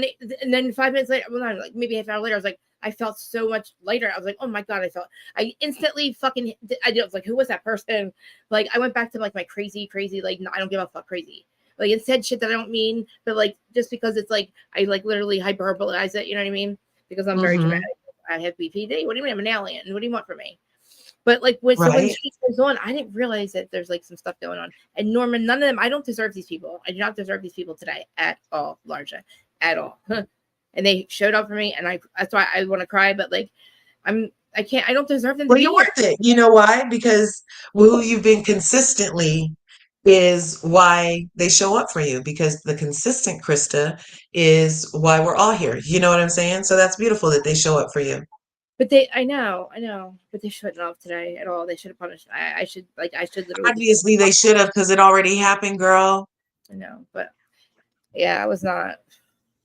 then 5 minutes later, well, not like maybe half an hour later, I was like, I felt so much lighter. I was like, oh my God, I instantly fucking, I was like, who was that person? Like, I went back to like my crazy, like, no, I don't give a fuck crazy. Like, it said shit that I don't mean, but like, just because it's like, I like literally hyperbolize it, you know what I mean? Because I'm very dramatic. I have BPD. What do you mean I'm an alien? What do you want from me? But like, when she goes on, I didn't realize that there's like some stuff going on. And Norman, none of them, I don't deserve these people. I do not deserve these people today at all, Larja, at all. And they showed up for me, and that's why I want to cry, but like, I don't deserve them. Well, you're worth it. You know why? Because who you've been consistently is why they show up for you, because the consistent Krista is why we're all here. You know what I'm saying? So that's beautiful that they show up for you. But I know, but they shouldn't have today at all. They should have punished. I should literally. Obviously, they should have because it already happened, girl. I know, but yeah, I was not.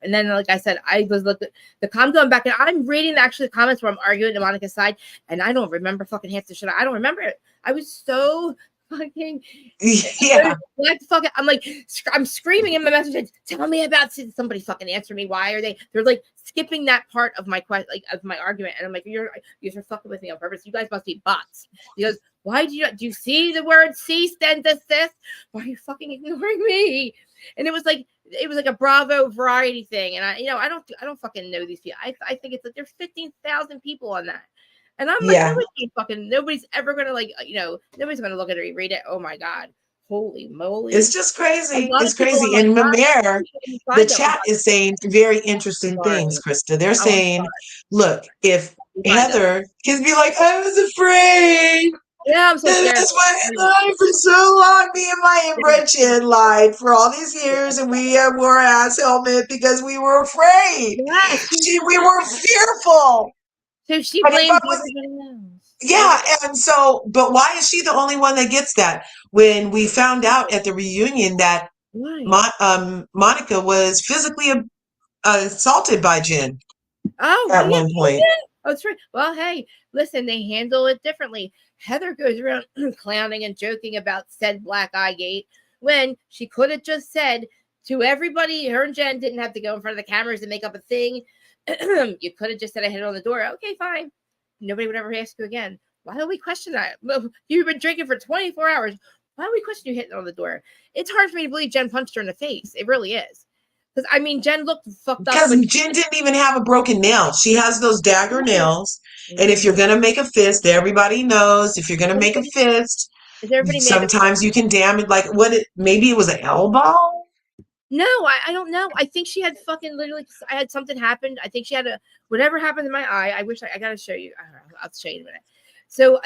And then, like I said, I was looking I'm going back and I'm reading actually the comments where I'm arguing to Monica's side, and I don't remember fucking half the shit. I don't remember it. I was so fucking Yeah. what the fuck? I'm like, I'm screaming in my message. Tell me about somebody fucking answer me. Why are they're like skipping that part of my question, like of my argument. And I'm like, you're fucking with me on purpose. You guys must be bots. Because why do you see the word cease then desist? Why are you fucking ignoring me? And it was like a Bravo variety thing. And I don't fucking know these people. I think it's like there's 15,000 people on that. And I'm like, Yeah. nobody's ever gonna nobody's gonna look at it and read it. Oh my god. Holy moly. It's just crazy. A lot It's of people crazy. are like, And "Why Mamere, didn't you the find them?" I'm chat is saying very interesting things, sorry. Krista. They're I'm saying, sorry. look, if You find them. Heather can be like, I was afraid. Yeah, I'm so And scared. that's why I lied for so long. Me and my inbred chin lied for all these years, and we wore an ass helmet because we were afraid. Yes. We were fearful. So she And if I blames was, everybody else. yeah, and so, but why is she the only one that gets that? When we found out at the reunion that Why? Monica was physically assaulted by Jen Oh, at yeah. one point. Oh, that's right. Well, hey, listen, they handle it differently. Heather goes around clowning and joking about said black eye gate when she could have just said to everybody, her and Jen didn't have to go in front of the cameras and make up a thing. You could have just said I hit it on the door. Okay, fine. Nobody would ever ask you again. Why don't we question that? You've been drinking for 24 hours. Why don't we question you hitting on the door? It's hard for me to believe Jen punched her in the face. It really is. Because, I mean, Jen looked fucked up. Because Jen didn't even have a broken nail. She has those dagger nails. And if you're going to make a fist, everybody knows if you're going to make a fist, Is everybody mad at sometimes you can damage, like maybe it was an elbow? No, I don't know. I think she had fucking literally. I had something happened. I think she had whatever happened in my eye. I wish I gotta show you. I don't know, I'll show you in a minute. So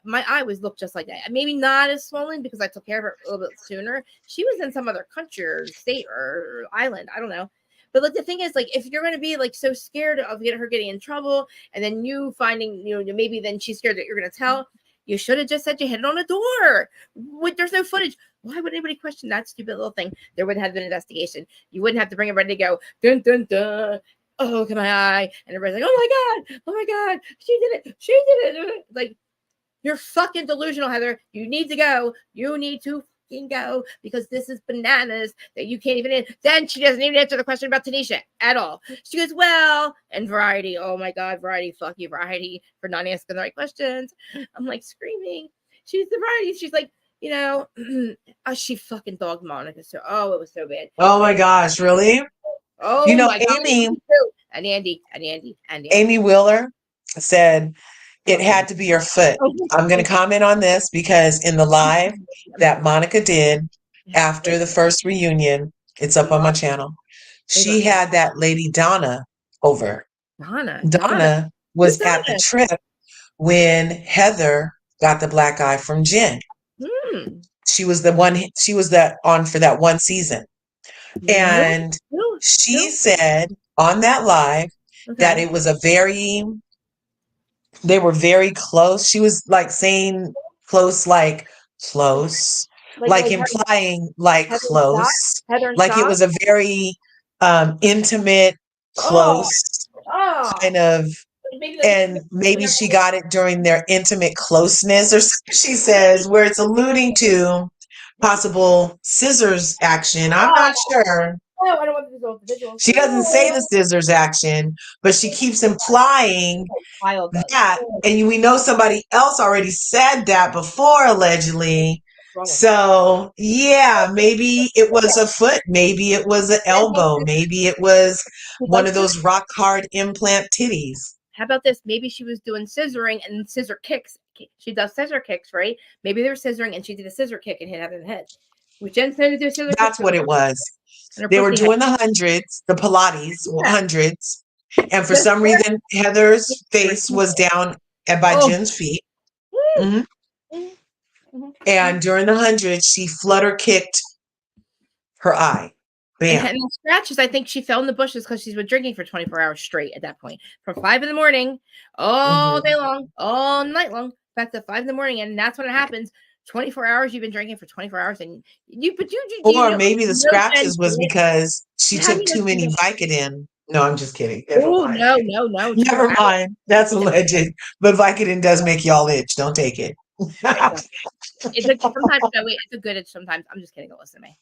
my eye was looked just like that. Maybe not as swollen because I took care of her a little bit sooner. She was in some other country or state or island. I don't know. But like the thing is, like if you're gonna be like so scared of her getting in trouble, and then you finding maybe then she's scared that you're gonna tell. You should have just said you hit it on a door. There's no footage. Why would anybody question that stupid little thing? There would have been an investigation. You wouldn't have to bring everybody to go, dun, dun, dun. Oh, look at my eye. And everybody's like, oh my God, she did it. Like, you're fucking delusional, Heather. You need to go. You need to fucking go because this is bananas that you can't even. Then she doesn't even answer the question about Tanisha at all. She goes, well, and Variety. Oh my God, Variety, fuck you, Variety, for not asking the right questions. I'm like screaming. She's the Variety. She's like, she fucking dogged Monica. So, it was so bad. Oh my gosh, really? Oh my God. Amy And Andy. Amy Wheeler said it had to be your foot. I'm going to comment on this because in the live that Monica did after the first reunion, it's up on my channel. She had that lady Donna over. Donna was at the trip when Heather got the black eye from Jen. She was on for that one season. And she said on that live that it was they were very close. She was like saying close, like implying like close, like it was a very intimate, close kind of, and maybe she got it during their intimate closeness, or she says where it's alluding to possible scissors action. I'm not sure. I don't want to do visuals. She doesn't say the scissors action, but she keeps implying that, and we know somebody else already said that before, allegedly. So, yeah, maybe it was a foot, maybe it was an elbow, maybe it was one of those rock hard implant titties. How about this? Maybe she was doing scissoring and scissor kicks. She does scissor kicks, right? Maybe they were scissoring and she did a scissor kick and hit Heather in the head. Was Jen said to do a scissor kick? That's what it was. They were doing the hundreds, the Pilates hundreds. And for some reason, Heather's face was down by Jen's feet. And during the hundreds, she flutter kicked her eye. Bam. And the scratches, I think she fell in the bushes because she's been drinking for 24 hours straight at that point. From 5 in the morning, all day long, all night long, back to 5 in the morning. And that's when it happens. 24 hours. You've been drinking for 24 hours, and but you Or know, maybe the no scratches offense, was because she how do took you know too she many was? Vicodin. No, I'm just kidding. Never Oh mind. no, no, no! 24 Never hours. mind. That's alleged. But Vicodin does make y'all itch. Don't take it. It's a sometimes no wait, it's a good itch sometimes. I'm just kidding. Don't listen to me.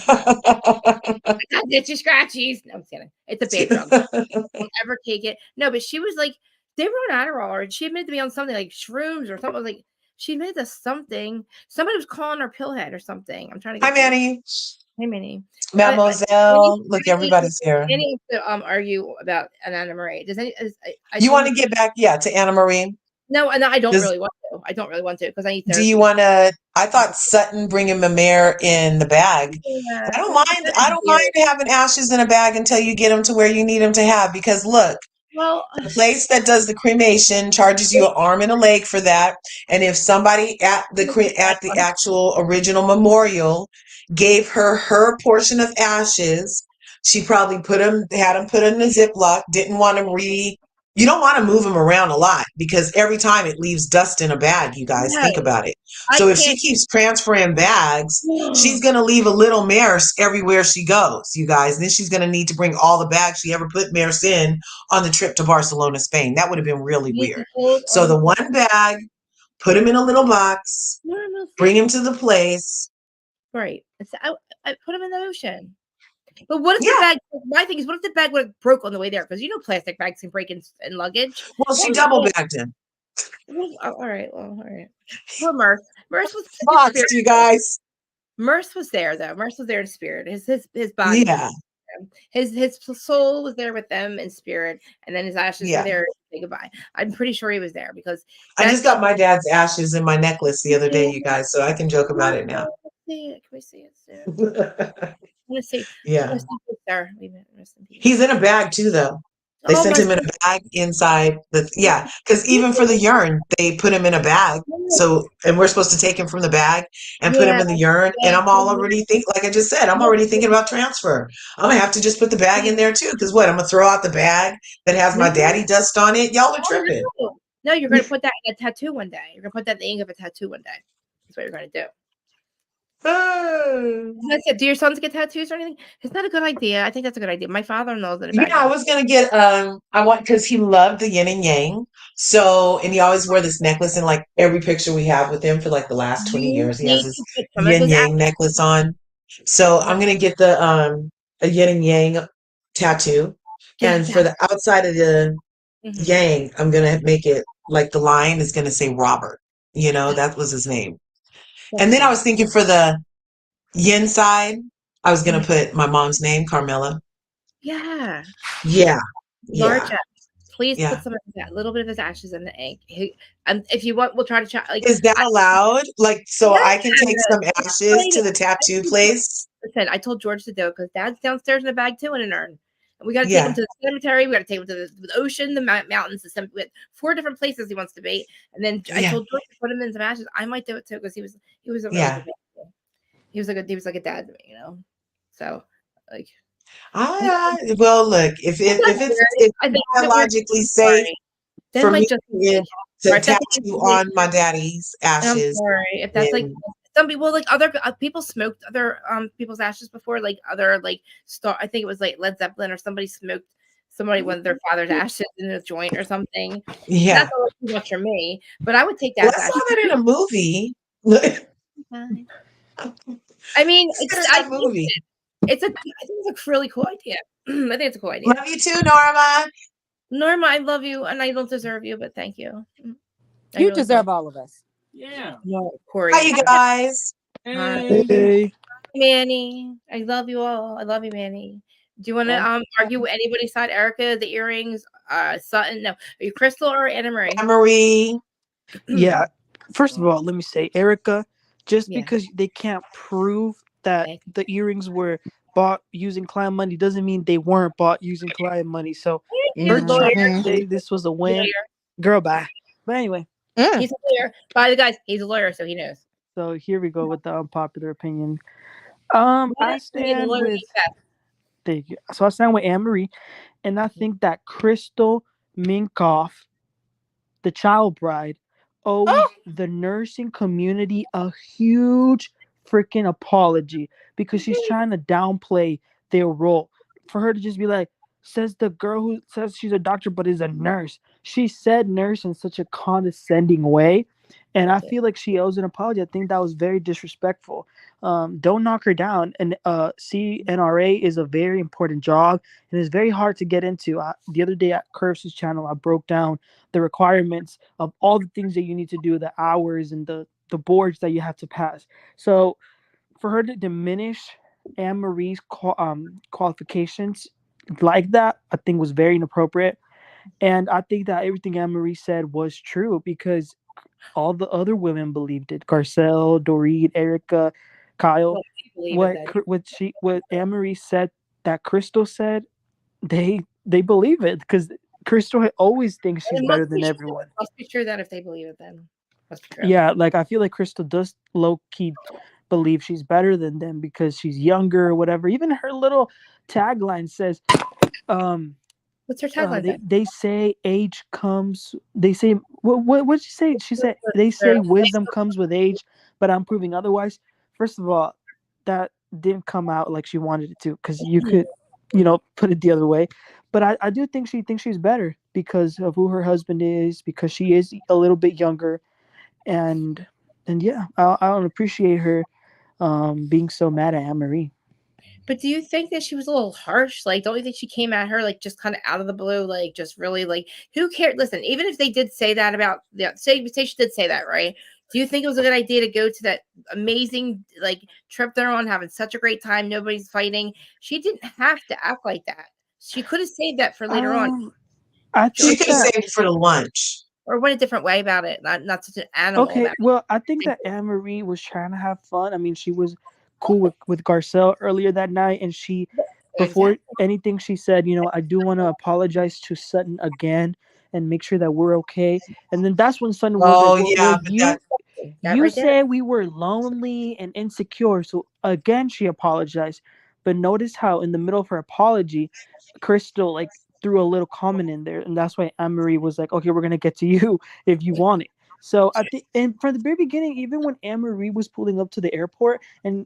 I got itchy scratchies. No, I'm just kidding. It's a bad drug. Don't ever take it. No, but she was like, they were on Adderall, or she admitted to me on something like shrooms or something. Like she admitted to something. Somebody was calling her pillhead or something. I'm trying to Hi, get. Manny. Hey, Minnie. Mademoiselle. Look, everybody's here. Any to argue about Anna Marie? Does any? I You told want to get back, to Anna Marie? no, and I don't Does really want to. I don't really want to because I need Do you therapy. want to? I thought Sutton bringing Mare in the bag. Yeah, I don't mind. I don't mind having ashes in a bag until you get them to where you need them to have. Because look, well, the place that does the cremation charges you an arm and a leg for that. And if somebody at the actual original memorial gave her portion of ashes, she probably had them put in a Ziploc. Didn't want to. You don't want to move them around a lot because every time it leaves dust in a bag. You guys no, think about it. I So if she can't. keeps transferring bags, she's going to leave a little Maris everywhere she goes, you guys. Then she's going to need to bring all the bags she ever put Maris in on the trip to Barcelona, Spain. That would have been really You need to weird. hold So on the to one bag, put him in a little box, normal bring thing. him to the place. Right. I put them in the ocean. But what if the Yeah. bag? My thing is, what if the bag would have broke on the way there? Because plastic bags can break in luggage. Well, she What double if- bagged him. all right. Well, all right. Poor Murph. Murph was such a Boxed, spirit. you guys. Murph was there though. Murph was there in spirit. His body. Yeah. His soul was there with them in spirit, and then his ashes were Yeah. there to say goodbye. I'm pretty sure he was there because I just got my dad's ashes in my necklace the other day, you guys, so I can joke about it now. Can we see it, sir? I want to see. Yeah. Rest in peace, sir. Rest in peace. He's in a bag too, though. They Oh sent my him in a bag inside because even for the urn, they put him in a bag. So, and we're supposed to take him from the bag and put him yeah, in the urn. And I'm already like I just said, I'm already thinking about transfer. I'm gonna have to just put the bag in there too. Because what? I'm gonna throw out the bag that has my daddy dust on it. Y'all are tripping. No, you're gonna put that in a tattoo one day. You're gonna put that in the ink of a tattoo one day. That's what you're gonna do. That's it. Do your sons get tattoos or anything? It's not a good idea. I think that's a good idea. My father-in-law's in a bag. Yeah, I was gonna get because he loved the yin and yang. So and he always wore this necklace in like every picture we have with him for like the last 20 You years. He has need his to put some of yin his yang necklace on. So I'm gonna get the a yin and yang tattoo. And for the outside of the yang, I'm gonna make it like the line is gonna say Robert. You know, that was his name. And then I was thinking for the yin side, I was gonna put my mom's name, Carmela. Yeah. Yeah. Large Yeah. Please Yeah. put some of that little bit of his ashes in the ink. If you want, we'll try to chat. Like, Is that allowed? Like, so I can take some ashes to the tattoo place? Listen, I told George to do it because Dad's downstairs in the bag too in an urn. And we got to take Yeah. him to the cemetery. We got to take him to the ocean, the mountains, we had 4 different places he wants to be. And then I Yeah. told George to put him in some ashes. I might do it too because he was a really Yeah. good man. He was like a dad to me, you know. So like, Well, look, if it's I think biologically safe that for might me just to tattoo on my daddy's and I'm ashes, sorry if that's like then some people like other people smoked other people's ashes before, like other like I think it was like Led Zeppelin or somebody smoked one of their father's ashes in a joint or something. yeah. That's not too much for me, but I would take Well, that I ashes. saw that in a movie. I mean, That movie. I think it's a really cool idea. I think it's a cool idea. Love you too, Norma. Norma, I love you, and I don't deserve you, but thank you. You deserve all of us. Yeah. No, Corey. Hi, you guys. Hey. Manny, I love you all. I love you, Manny. Do you want to argue with anybody's side? Erica, the earrings, Sutton. No, are you Crystal or Anna Marie? Anna Marie. Yeah. First of all, let me say, Erica, just Yeah. because they can't prove that Okay. the earrings were bought using client money doesn't mean they weren't bought using client money. So her trying to say this was a win, girl, bye. But anyway, He's a lawyer. By the guys, he's a lawyer, so he knows. so here we go with the unpopular opinion. Why I does he need a stand lawyer with. to get Thank you. So I stand with Anne Marie, and I think that Crystal Minkoff, the child bride, owes the nursing community a huge freaking apology because she's trying to downplay their role. For her to just be like, says the girl who says she's a doctor but is a nurse. She said nurse in such a condescending way. And I feel like she owes an apology. I think that was very disrespectful. Don't knock her down. And CNRA is a very important job and it's very hard to get into. The other day at Curse's channel, I broke down the requirements of all the things that you need to do, the hours and the boards that you have to pass. So for her to diminish Anne Marie's qualifications like that, I think was very inappropriate. And I think that everything Anne Marie said was true because all the other women believed it. Garcelle, Dorit, Erica, Kyle. What Anne Marie said that Crystal said, they believe it because Crystal always thinks she's better than everyone. Must be true that if they believe it, then must be true. Yeah, like I feel like Crystal does low key believe she's better than them because she's younger or whatever. Even her little tagline says, what's her tagline? They say age comes. They say what'd she say? She said they say wisdom comes with age, but I'm proving otherwise. First of all, that didn't come out like she wanted it to because you could, put it the other way. But I do think she thinks she's better because of who her husband is, because she is a little bit younger, and yeah, I don't appreciate her being so mad at Anne Marie. But do you think that she was a little harsh? Like, don't you think she came at her like just kind of out of the blue, like just really like who cared? Listen, even if they did say that about say she did say that, right? Do you think it was a good idea to go to that amazing like trip they're on, having such a great time, nobody's fighting? She didn't have to act like that. She could have saved that for later on. She could have saved it for the lunch. Or went a different way about it, not such an animal. Okay, well, I think that Anne Marie was trying to have fun. I mean, she was cool with Garcelle earlier that night, and she, before anything, she said, I do want to apologize to Sutton again and make sure that we're okay. And then that's when Sutton was like, well, you said we were lonely and insecure, so again she apologized. But notice how in the middle of her apology, Crystal threw a little comment in there, and that's why Anne Marie was like, okay, we're gonna get to you if you want it. So I think, and from the very beginning, even when Anne Marie was pulling up to the airport and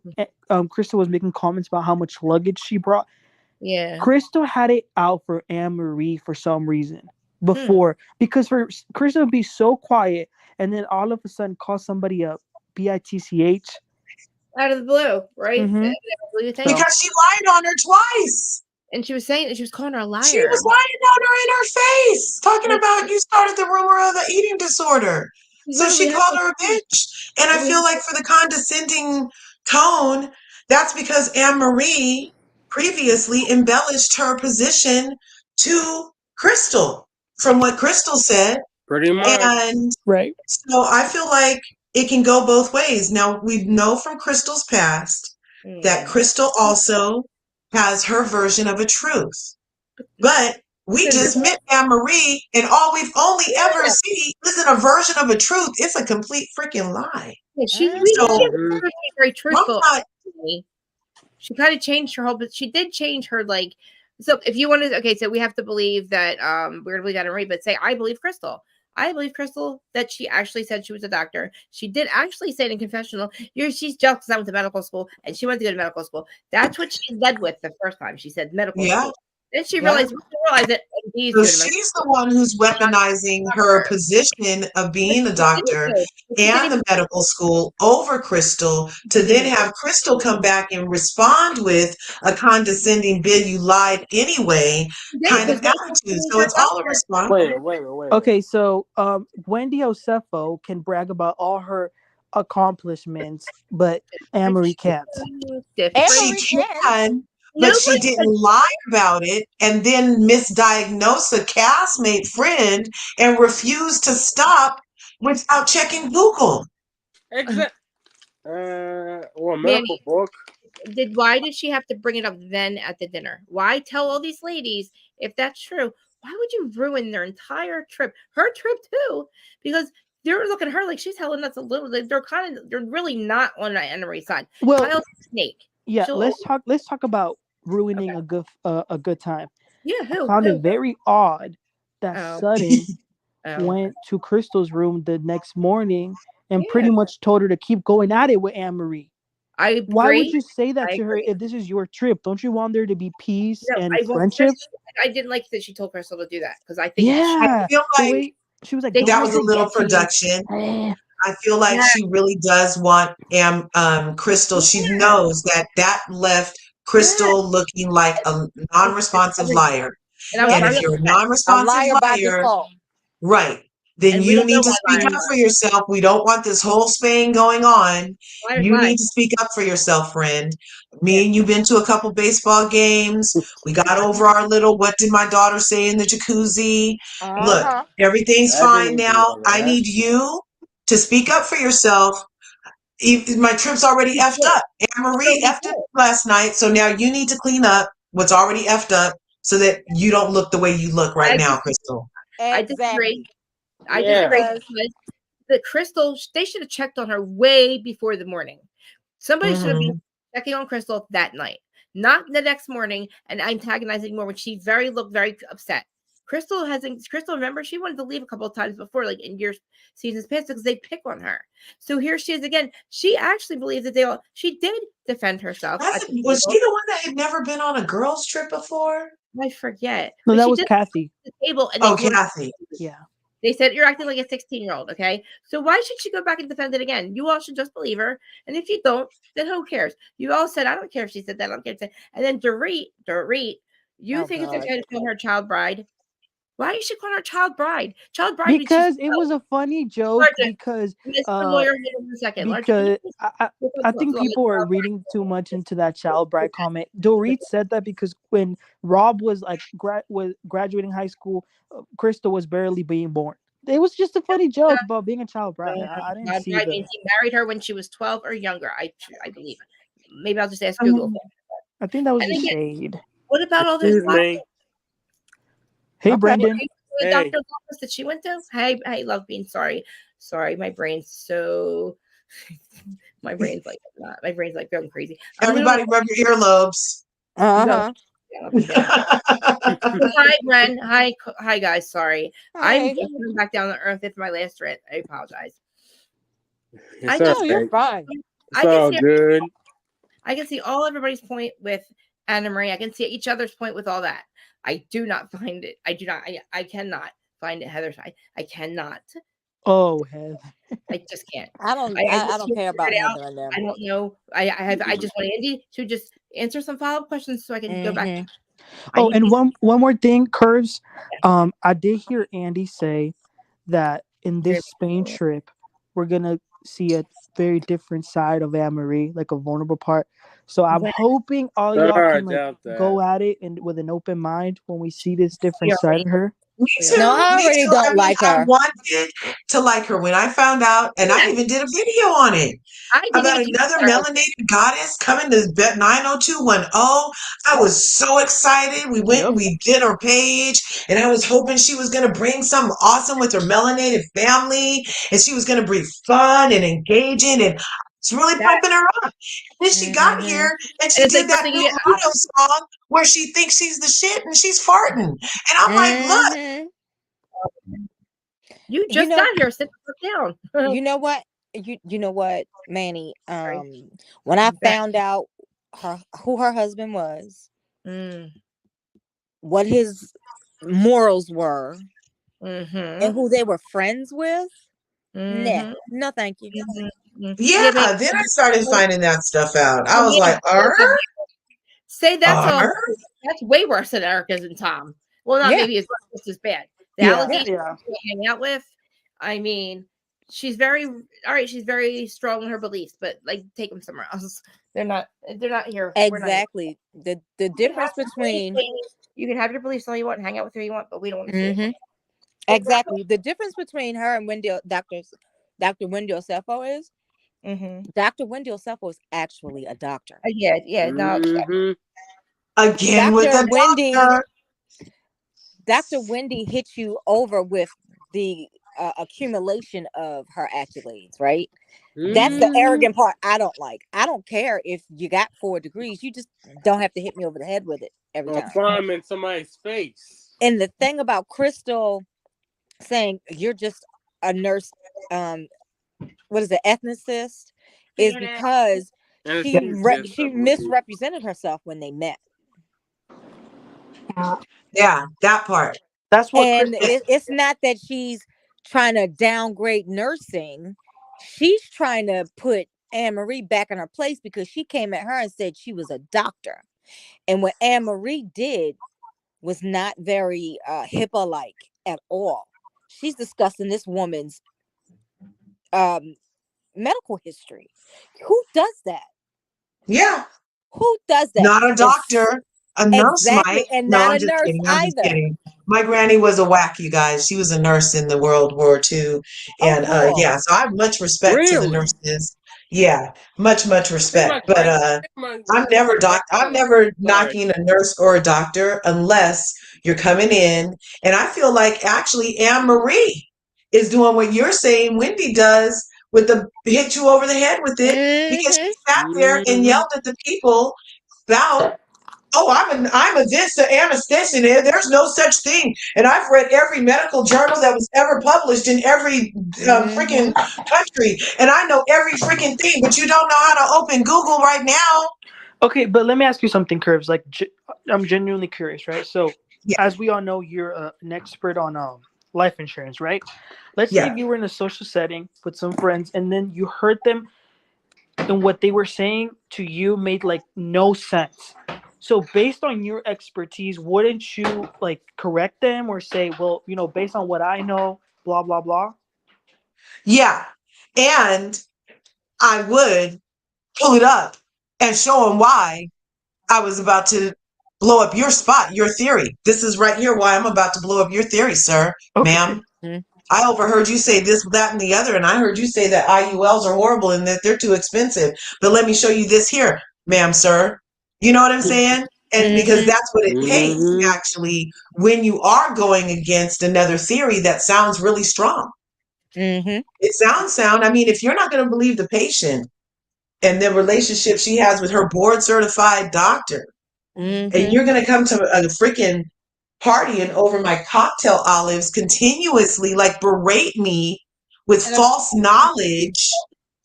Crystal was making comments about how much luggage she brought, Crystal had it out for Anne Marie for some reason before, because for Crystal to be so quiet and then all of a sudden call somebody up, bitch, out of the blue, right? Mm-hmm. Because she lied on her twice. And she was saying that she was calling her a liar. She was lying on her in her face, talking about you started the rumor of the eating disorder. So she called her a bitch. And I feel like for the condescending tone, that's because Anne Marie previously embellished her position to Crystal from what Crystal said. Pretty much. And so I feel like it can go both ways. Now, we know from Crystal's past that Crystal also has her version of a truth. But we just met Anne Marie, and all we've only ever seen isn't a version of a truth. It's a complete freaking lie. Yeah, she's very truthful. She kind of changed her whole, but she did change her so if you want to, okay, so we have to believe that we're gonna believe that Anne Marie, but say I believe Crystal. I believe Crystal that she actually said she was a doctor. She did actually say in confessional, she's jealous because I went to medical school and she went to go to medical school. That's what she led with the first time. She said medical school. Then she realized that so she's the one who's weaponizing her position of being a doctor and the medical school over Crystal to then have Crystal come back and respond with a condescending bid, you lied anyway kind of attitude. So it's all a response. Wait. Okay, so Wendy Osefo can brag about all her accomplishments, but Anne Marie can't. She can. But she didn't lie about it and then misdiagnose a castmate friend and refuse to stop without checking Google. Exactly. Or a medical book. Why did she have to bring it up then at the dinner? Why tell all these ladies if that's true? Why would you ruin their entire trip? Her trip too, because they're looking at her like she's telling us a little. They're really not on Anne Marie's side. Well, Kyle's a snake. Yeah, let's talk about ruining a good time. Yeah, I found it very odd that Sutton went to Crystal's room the next morning and Yeah. pretty much told her to keep going at it with Anne Marie. I agree. Why would you say that I to her agree. if this is your trip? Don't you want there to be peace No, and I want friendship? I didn't like that she told Crystal to do that because I think I Yeah, feel the like way she was like, They- "Don't that let was a her little get to you." production. Eh, I feel like Yeah. she really does want Crystal. She Yeah. knows that left Crystal looking like a non-responsive liar. And I was And very if you're a upset. A non-responsive liar by liar, default. right, then And we you don't know need to why speak liars up for lie. yourself. We don't want this whole Spain going on. Liars You lie. need to speak up for yourself, friend. Me and you been to a couple baseball games. We got over our little what did my daughter say in the jacuzzi. Look, Uh-huh. everything's I fine didn't do now. all I that. need you to speak up for yourself. My trip's already effed up. Anne Marie effed up last night, so now you need to clean up what's already effed up so that you don't look the way you look right now, Crystal. I disagree. Exactly. I Yeah. disagree Because because the Crystal, they should have checked on her way before the morning. Somebody should have been checking on Crystal that night, not the next morning and antagonizing more when she looked very upset. Crystal hasn't. Crystal, remember, she wanted to leave a couple of times before, like in years, seasons past, because they pick on her. So here she is again. She actually believes that she did defend herself. Was she the one that had never been on a girls' trip before? I forget. no, But that she was did Kathy. the table and Oh, they Kathy. Yeah. They said you're acting like a 16-year-old, okay? So why should she go back and defend it again? You all should just believe her. And if you don't, then who cares? You all said, I don't care if she said that. I don't care if she said. And then Dorit, you oh think it's God. okay to call her child bride? Why you should call her child bride? Child bride means she's Because it was a funny joke because Miss the lawyer in a second. because I think people are reading too much into that child bride comment. Dorit said that because when Rob was like was graduating high school, Krista was barely being born. It was just a funny joke about being a child bride. I didn't Child see bride the. means he married her when she was 12 or younger. I believe. Maybe I'll just ask Google. I think that was And just again, shade. what about all this? Excuse me. Hey, Okay. Brendan. The Hey. doctor's office that she went to. Hey, Love Bean. Sorry, my brain's so. my brain's like going crazy. Everybody rub your earlobes. Uh-huh. Up and down. Hi, Bren. Hi, guys. Sorry, I'm Hey. just coming back down to earth. It's my last rant. I apologize. It's No, all you're right. fine. It's all good. I can see all everybody's point with Anna Marie. I can see each other's point with all that. I do not find it. I do not. I cannot find it. Heather's. I cannot. Oh, Heather. I just can't. I don't care about Heather and them. I don't know. I just want Andy to just answer some follow-up questions so I can go back. Oh, and one more thing, Curves. I did hear Andy say that in this Spain trip, we're gonna see a very different side of Anne Marie, like a vulnerable part. So I'm hoping all y'all can like go at it and with an open mind when we see this different side of her. Me too. No, I already don't like I her. wanted to like her when I found out, and I even did a video on it about another melanated goddess coming to 90210. I was so excited. We went and we did her page, and I was hoping she was going to bring something awesome with her melanated family, and she was going to bring fun and engaging, and it's really pumping her up. And then she got here, and she did that new Ludo song where she thinks she's the shit, and she's farting. And I'm like, look. You just got here. Sit down. You know what? You know what, Manny? When I found out who her husband was, what his morals were, and who they were friends with, nah, no, thank you. Yeah, then I started finding that stuff out. I was like, say that's way worse than Erica's and Tom. Well, not maybe as much as bad. The allegations hang out with. I mean, she's very She's very strong in her beliefs, but like take them somewhere else. They're not here. Exactly. The difference between you can have your beliefs all you want, hang out with who you want, but we don't want to see it. Exactly. The difference between her and Dr. Wendell Cepho is Dr. Wendell Cepho is actually a doctor. Again Dr. with the Wendy, doctor. Dr. Wendy hit you over with the accumulation of her accolades, right? That's the arrogant part I don't like. I don't care if you got 4 degrees. You just don't have to hit me over the head with it every time. Or climb in somebody's face. And the thing about Crystal saying you're just a nurse, what is it, ethnicist, is because she misrepresented herself when they met. Yeah, that part. That's what And Krista. it's not that she's trying to downgrade nursing. She's trying to put Anne Marie back in her place because she came at her and said she was a doctor. And what Anne Marie did was not very HIPAA-like at all. She's discussing this woman's medical history. Who does that? Yeah. Who does that? Not a And doctor. A nurse might. exactly, and No, not I'm a just nurse kidding. I'm just either. kidding. My granny was a whack, you guys. She was a nurse in the World War II. Oh, And cool. yeah, so I have much respect to the Really? nurses. Yeah, much I think my respect. But grand, I I'm think my never I'm grandma. never Sorry. knocking a nurse or a doctor unless you're coming in. And I feel like actually Anne Marie is doing what you're saying Wendy does with the hit you over the head with it because Mm-hmm. she sat there and Mm-hmm. yelled at the people about, oh, I'm a this a anesthetist. There's no such thing. And I've read every medical journal that was ever published in every freaking Mm-hmm. country, and I know every freaking thing. But you don't know how to open Google right now. Okay, but let me ask you something, Curves. Like, I'm genuinely curious, right? So, Yeah, as we all know, you're an expert on life insurance, right? Let's say yeah, if you were in a social setting with some friends, and then you heard them, and what they were saying to you made like no sense. So, based on your expertise, wouldn't you like correct them or say, well, based on what I know, blah blah blah? yeah. And I would pull it up and show them why I was about to blow up your spot, your theory. This is right here why I'm about to blow up your theory, sir, Okay. ma'am. I overheard you say this, that, and the other, and I heard you say that IULs are horrible and that they're too expensive. But let me show you this here, ma'am, sir. You know what I'm saying? And because Mm-hmm. that's what it takes, Mm-hmm. actually, when you are going against another theory that sounds really strong. Mm-hmm. It sounds sound. I mean, if you're not going to believe the patient and the relationship she has with her board certified doctor, and Mm-hmm. you're going to come to a freaking party and over my cocktail olives continuously like berate me with false knowledge.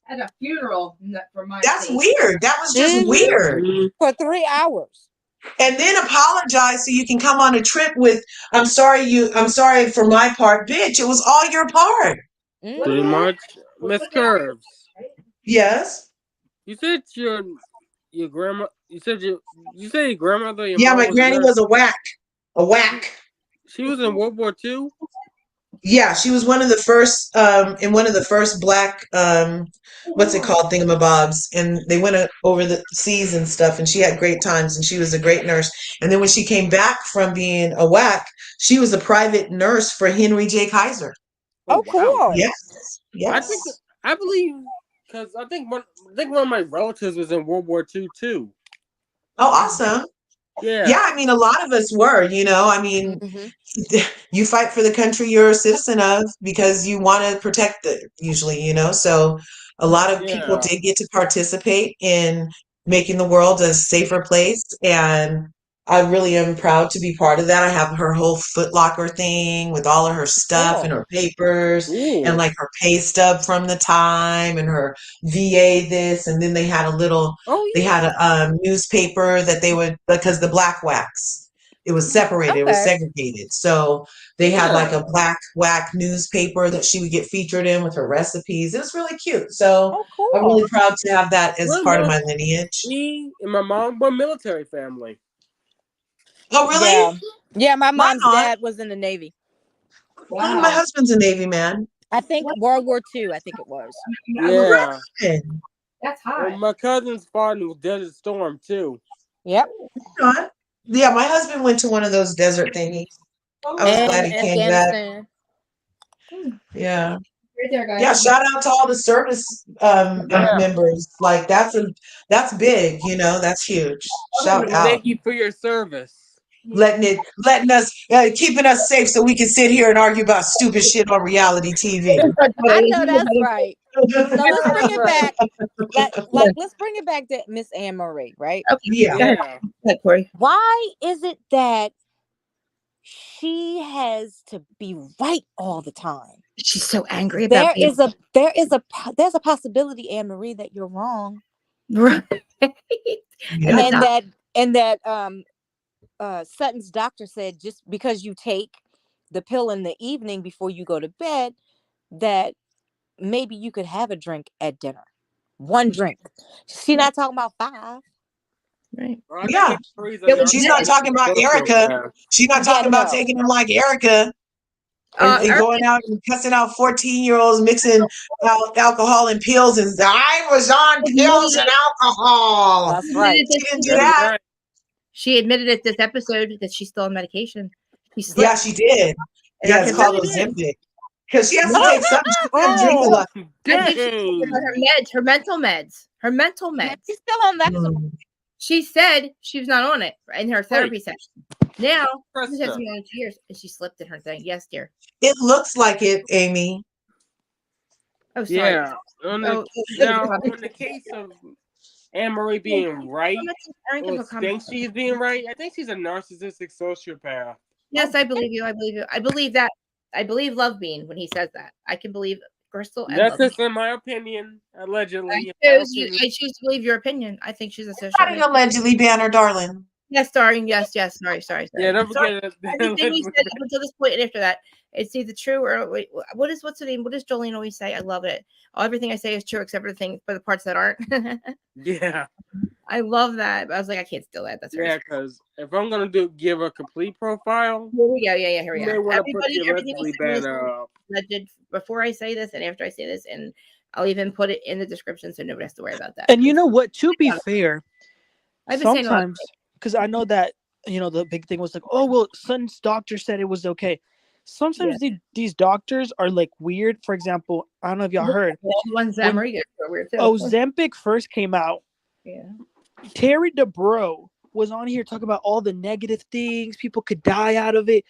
At a funeral for my That's sake. weird. That was just Mm-hmm. weird. For 3 hours. And then apologize so you can come on a trip with, I'm sorry for my part, bitch. It was all your part. Pretty Mm-hmm. much. Miss Curves. Yes. You said your grandma. You said your grandmother. Your Yeah, mom my was a granny nurse. was a whack. A She, whack. she was in World War II. Yeah, she was one of the first in one of the first black what's it called, thingamabobs, and they went over the seas and stuff, and she had great times, and she was a great nurse. And then when she came back from being a whack, she was a private nurse for Henry J. Kaiser. Oh Oh, wow. cool. Yes, I think yes. I believe because I think one of my relatives was in World War II too. Oh, awesome. Yeah, Yeah. I mean, a lot of us were, I mean, Mm-hmm. you fight for the country you're a citizen of because you want to protect it, usually, So a lot of people Yeah. did get to participate in making the world a safer place. And I really am proud to be part of that. I have her whole Foot Locker thing with all of her stuff and Cool. her papers and Cool. like her pay stub from the time and her VA this. And then Oh they had a newspaper that they would, because the black wax, it was separated, it was Okay. segregated. So they had like yeah. a black whack newspaper that she would get featured in with her recipes. It was really cute. So Oh, I'm cool. really proud to have that as Well, part of no, my lineage. me and my mom were military family. Oh, really? Yeah. Yeah, my Right mom's on. dad was in the Navy. My husband's a Navy man. I think World War II, I think it was. Yeah. Right That's And hot. my cousin's father was Desert Storm too. Yep. on. Yeah, my husband went to one of those desert thingies. I was glad And he came back. Afghanistan. Yeah. Right there, guys. Yeah, shout out to all the service Yeah. members. Like that's big, that's huge. Shout out. Thank you for your service. Letting us keeping us safe so we can sit here and argue about stupid shit on reality TV. I know that's right. So let's bring it back. Let's bring it back to Miss Anne Marie, right? Okay, Yeah. go ahead. Yeah. Go ahead, Corey. Why is it that she has to be right all the time. She's so angry about There being there's a possibility, Anne Marie, that you're wrong, right. Yeah. and that Sutton's doctor said just because you take the pill in the evening before you go to bed, that maybe you could have a drink at dinner. One drink. She's not talking about 5. Right. Well, I think Yeah. Anne Marie's a It was She's not talking about Erica. sociopath. She's not Yeah, talking about no. taking them like Erica and Erica, going out and cussing out 14-year-olds, mixing alcohol and pills. And I was on pills and alcohol. That's right. She didn't do That's that. right. she admitted it this episode that she's still on medication. She Yeah, slipped. she did. And Yeah, I it's can called tell you Ozempic. Because she has to take something. She can't drink a Oh, lot. I think she's talking dang. about her meds, her mental meds, her mental Yeah, meds. she's still on Vexapro. Mm. She said she was not on it in her therapy session. Now, this has Krista. been on 2 years, and she slipped in her thing. Yes, dear. It looks like it, Amy. Oh, sorry. Yeah. Oh, Now, on the case of Anne Marie being right, or thinks she's being right, I think she's a narcissistic sociopath. Yes, I believe you. I believe you. I believe that. I believe Love Bean when he says that. I can believe Crystal and That's Love Bean. just in my opinion, allegedly. I choose to believe your opinion. I think she's a Not an sociopath. allegedly banner, darling. Yes, darling. Yes, yes. Sorry. Yeah, don't Sorry. forget Everything we said up until this point and after that, it's either true or wait. What's the name? What does Jolene always say? I love it. Everything I say is true except for the parts that aren't. Yeah. I love that. But I was like, I can't steal that. That's Yeah, because if I'm gonna give a complete profile, Here we go. Yeah, here we you may go. want to put the Everything allegedly we said is banner up. alleged before I say this and after I say this, and I'll even put it in the description so nobody has to worry about that. And you know what? To be fair, I've been saying a lot. sometimes because I know that the big thing was like, oh well, Son's doctor said it was okay. Sometimes these doctors are like weird. For example, I don't know if y'all heard Ones that Marie gets are weird too. Ozempic first came out. Yeah. Terry DeBro was on here talking about all the negative things people could die out of it.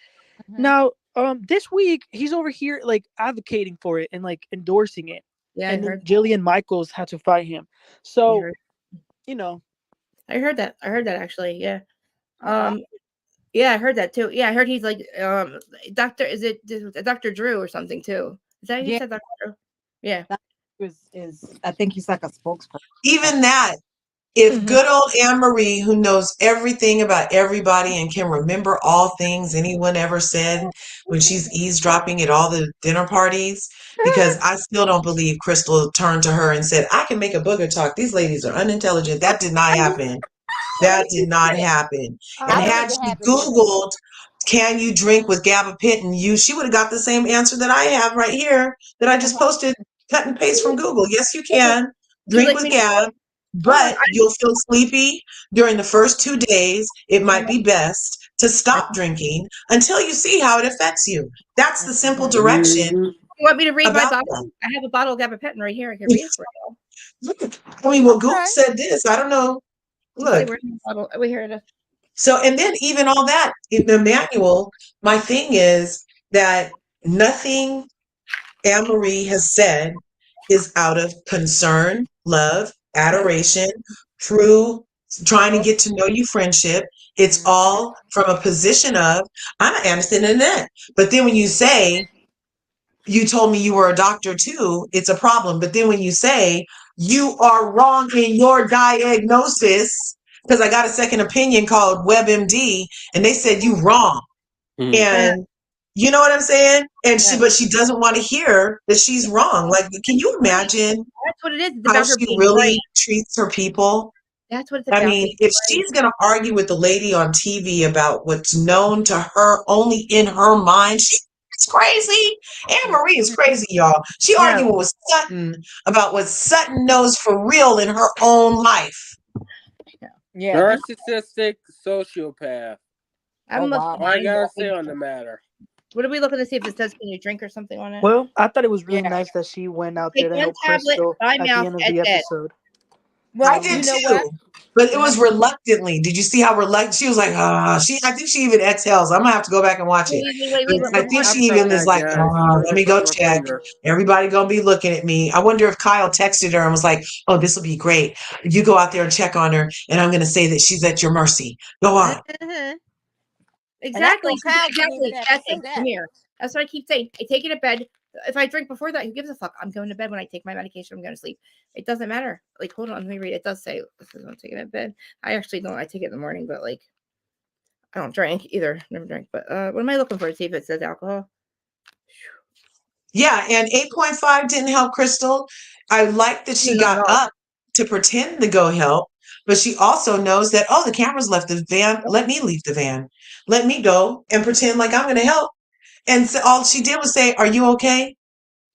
Mhm. Now, this week he's over here like advocating for it and like endorsing it. Yeah, and I then heard. Jillian Michaels had to fight him. So, I heard that. I heard that actually. Yeah. Yeah, I heard that too. Yeah, I heard he's like Doctor. Is it Dr. Drew or something too? Is that who Yeah. said Dr. Drew? Yeah. Is I think he's like a spokesperson. Even that, if Mhm. good old Anne Marie, who knows everything about everybody and can remember all things anyone ever said when she's eavesdropping at all the dinner parties, because I still don't believe Crystal turned to her and said, I can make a booger talk. These ladies are unintelligent. That did not happen. That did not happen. And I had believe it she happened either. Googled, can you drink with gabapentin? She would have got the same answer that I have right here that I just posted, cut and paste from Google. Yes, you can drink like with me? Gab, but you'll feel sleepy during the first 2 days. It might be best to stop drinking until you see how it affects you. That's the simple direction You want me to read my about bottle? that. I have a bottle of gabapentin right here. I can read it for you. I mean, well, Google said this. I don't know. Let's see, Look. where's my bottle? Oh, here it is. So, and then even all that in the manual, my thing is that nothing Anne Marie has said is out of concern, love, adoration, true, trying to get to know you friendship. It's all from a position of, I'm an Anderson and Annette. But then when you say, you told me you were a doctor too, it's a problem. But then when you say, you are wrong in your diagnosis, because I got a second opinion called WebMD, and they said you wrong. And you know what I'm saying? And but she doesn't want to hear that she's wrong. Like, can you imagine That's what it is. It's how about her she being really right. treats her people? That's what it's about. I mean, if she's going to argue with the lady on TV about what's known to her only in her mind, she's crazy. Anne Marie is crazy, y'all. She arguing with Sutton about what Sutton knows for real in her own life. Yeah. Narcissistic sociopath. I'm All I gotta say on the matter. What are we looking to see if it says can you drink or something on it? Well, I thought it was really nice that she went out there Take to one help tablet Crystal by at the mouth end of at the bed. episode. Well, I did you know too. what? But it was reluctantly. Did you see how reluctant she was like, I think she even exhales. I'm gonna have to go back and watch it. I think she even is like, let me go check. Everybody gonna be looking at me. I wonder if Kyle texted her and was like, oh, this will be great. You go out there and check on her, and I'm gonna say that she's at your mercy. Go on. Exactly. And that's on cows, Exactly. don't even have to say Exactly. that. Come here. That's what I keep saying. I take it to bed. If I drink before that, who gives a fuck? I'm going to bed when I take my medication. I'm going to sleep. It doesn't matter. Like, hold on, let me read. It does say this is I'm taking it in bed. I actually don't. I take it in the morning, but like, I don't drink either. Never drink. But what am I looking for to see if it says alcohol? Yeah, and 8.5 didn't help Crystal. I like that she No, not at got all. up to pretend to go help, but she also knows that, oh, the cameras left the van. Let me leave the van. Let me go and pretend like I'm going to help. And so all she did was say, "Are you okay?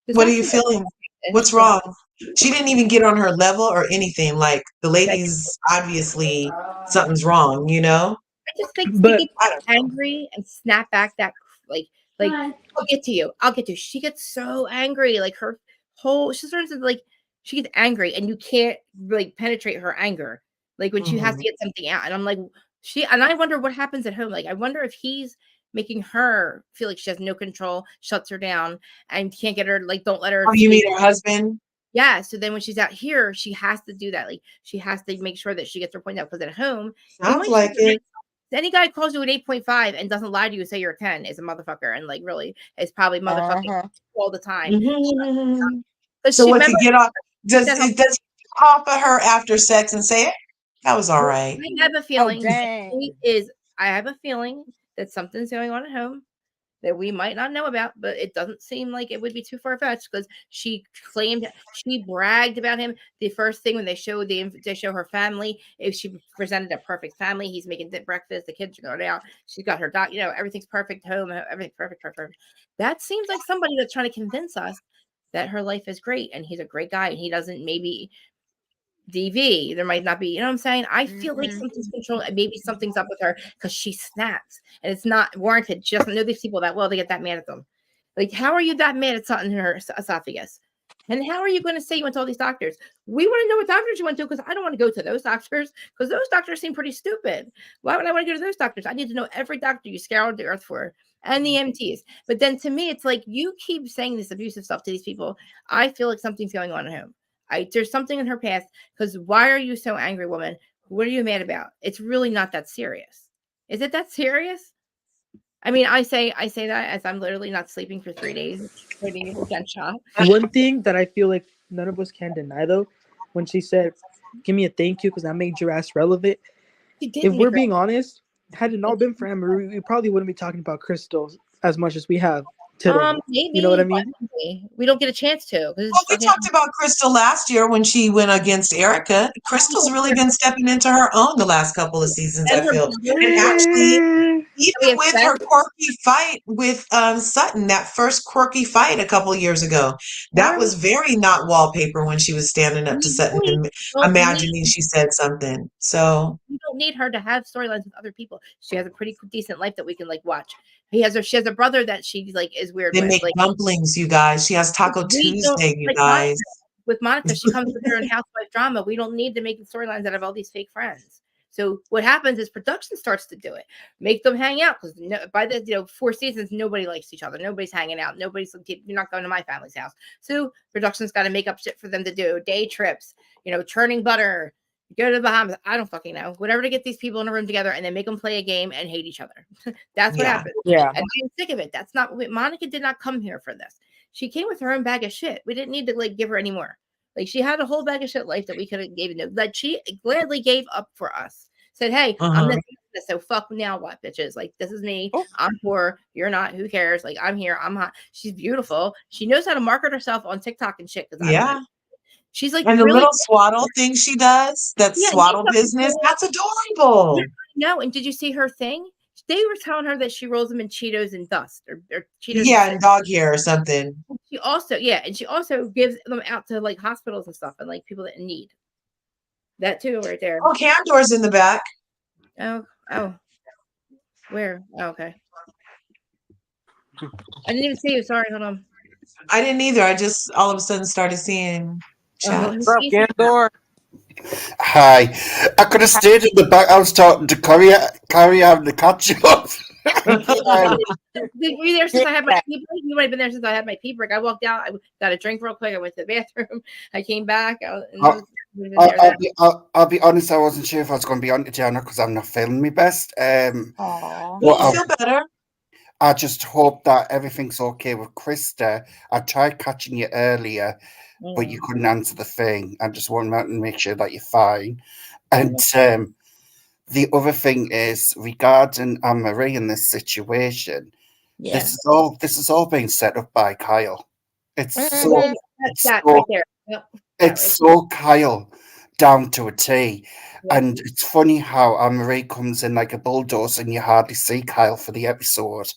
It's What are not you too bad. feeling? And What's she said, wrong?" She didn't even get on her level or anything. Like the like, lady's obviously something's wrong, you know? I just think she But gets angry and snap back that like I'll get to you. I'll get to you. She gets so angry. Like her whole she starts to like she gets angry and you can't like penetrate her anger. Like when she has to Mhm. get something out. And I'm like, I wonder what happens at home. Like I wonder if he's making her feel like she has no control, shuts her down, and can't get her like don't let her Oh, you mean speak. her husband? Yeah. So then when she's out here, she has to do that. Like she has to make sure that she gets her point out because at home, he Sounds might shoot like her it. any guy calls you an 8.5 and doesn't lie to you, say you're a 10 is a motherfucker. And like, really, it's probably motherfucking Uh-huh. all the time. Mhm. Because So she what to remember get off? that Does he off of her after sex and say, that was all right? I have a Oh feeling that dang. he is, I have a feeling that something's going on at home that we might not know about, but it doesn't seem like it would be too far fetched because she bragged about him. The first thing when they show her family, if she presented a perfect family, he's making breakfast, the kids are going out, she's got her doc, everything's perfect home, everything's perfect, perfect. That seems like somebody that's trying to convince us that her life is great and he's a great guy and he doesn't maybe DV. There might not be, you know what I'm saying? I feel like Mm-mm. something's controlled. Maybe something's up with her because she snaps and it's not warranted. She doesn't know these people that well. They get that mad at them. Like, how are you that mad at something in her esophagus? And how are you going to say you went to all these doctors? We want to know what doctors you went to because I don't want to go to those doctors because those doctors seem pretty stupid. Why would I want to go to those doctors? I need to know every doctor you scoured the earth for and the MTs. But then to me, it's like you keep saying this abusive stuff to these people. I feel like something's going on at home. There's something in her past because why are you so angry, woman? What are you mad about? It's really not that serious. Is it that serious? I mean, I say that as I'm literally not sleeping for 3 days, waiting to get shot. one thing that I feel like none of us can deny, though, when she said, "Give me a thank you because I made your ass relevant." She If didn't make we're her. being honest, had it not been for Anne Marie, we probably wouldn't be talking about crystals as much as we have today. You know what I Maybe, but mean? maybe. We don't get a chance to because Well, it's we fucking. talked about Crystal last year when she went against Erica. Crystal's really been stepping into her own the last couple of seasons, I And her feel. brother, And actually, we even have with her quirky fight with Sutton, that first quirky fight a couple years ago, that her. was very not wallpaper when she was standing up to We Sutton really and don't need. imagining she said something. So We don't need her to have storylines with other people. She has a pretty decent life that we can like watch. She has a brother that she like is weird they with. make Like dumplings, you guys. She has Taco we don't Tuesday, you like guys. with Monica, she comes with her in housewife drama. We don't need to make storylines out of all these fake friends. So what happens is production starts to do it, make them hang out because by the 4 seasons, nobody likes each other. Nobody's hanging out. You're not going to my family's house. So production's got to make up shit for them to do day trips, churning butter, go to the Bahamas. I don't fucking know. Whatever to get these people in a room together and then make them play a game and hate each other. That's what Yeah. happens. Yeah. And I'm sick of it. That's not Monica did not come here for this. She came with her own bag of shit. We didn't need to give her any more. Like she had a whole bag of shit life that we could have given that she gladly gave up for us. Said, "Hey, I'm Uh-huh. this, so fuck now what, bitches? Like this is me. Oh. I'm poor. You're not. Who cares? Like I'm here. I'm hot. She's beautiful. She knows how to market herself on TikTok and shit. Because I don't know. Yeah. She's like And the really little swaddle thing she does, that yeah. swaddle business, that's adorable. No, and did you see her thing? They were telling her that she rolls them in Cheetos and dust or Cheetos and Yeah, shit. and dog hair or something. She also gives them out to like hospitals and stuff and like people that need that too right there. Oh, Candor's in the back. Oh, where? Oh, okay. I didn't even see you. Sorry, hold on. I didn't either. I just all of a sudden started seeing Oh, chats. What's up, Gandor? Hi. I could have stayed in the back. I was talking to Carrie having the catch up. were you there since I had my pee break? You might have been there since I had my pee break. I walked out. I got a drink real quick. I went to the bathroom. I came back. Who's in there I'll be honest. I wasn't sure if I was going to be on today or not because I'm not feeling my best. Aw. But You feel better? I just hope that everything's okay with Krista. I tried catching you earlier, but you couldn't answer the thing. I just want to make sure that you're fine. And the other thing is regarding Anne Marie in this situation. Yeah. This is all being set up by Kyle. It's so Mhm. it's That so right there. Yep. That right it's so Kyle down to a T. Yep. And it's funny how Anne Marie comes in like a bulldozer and you hardly see Kyle for the episode.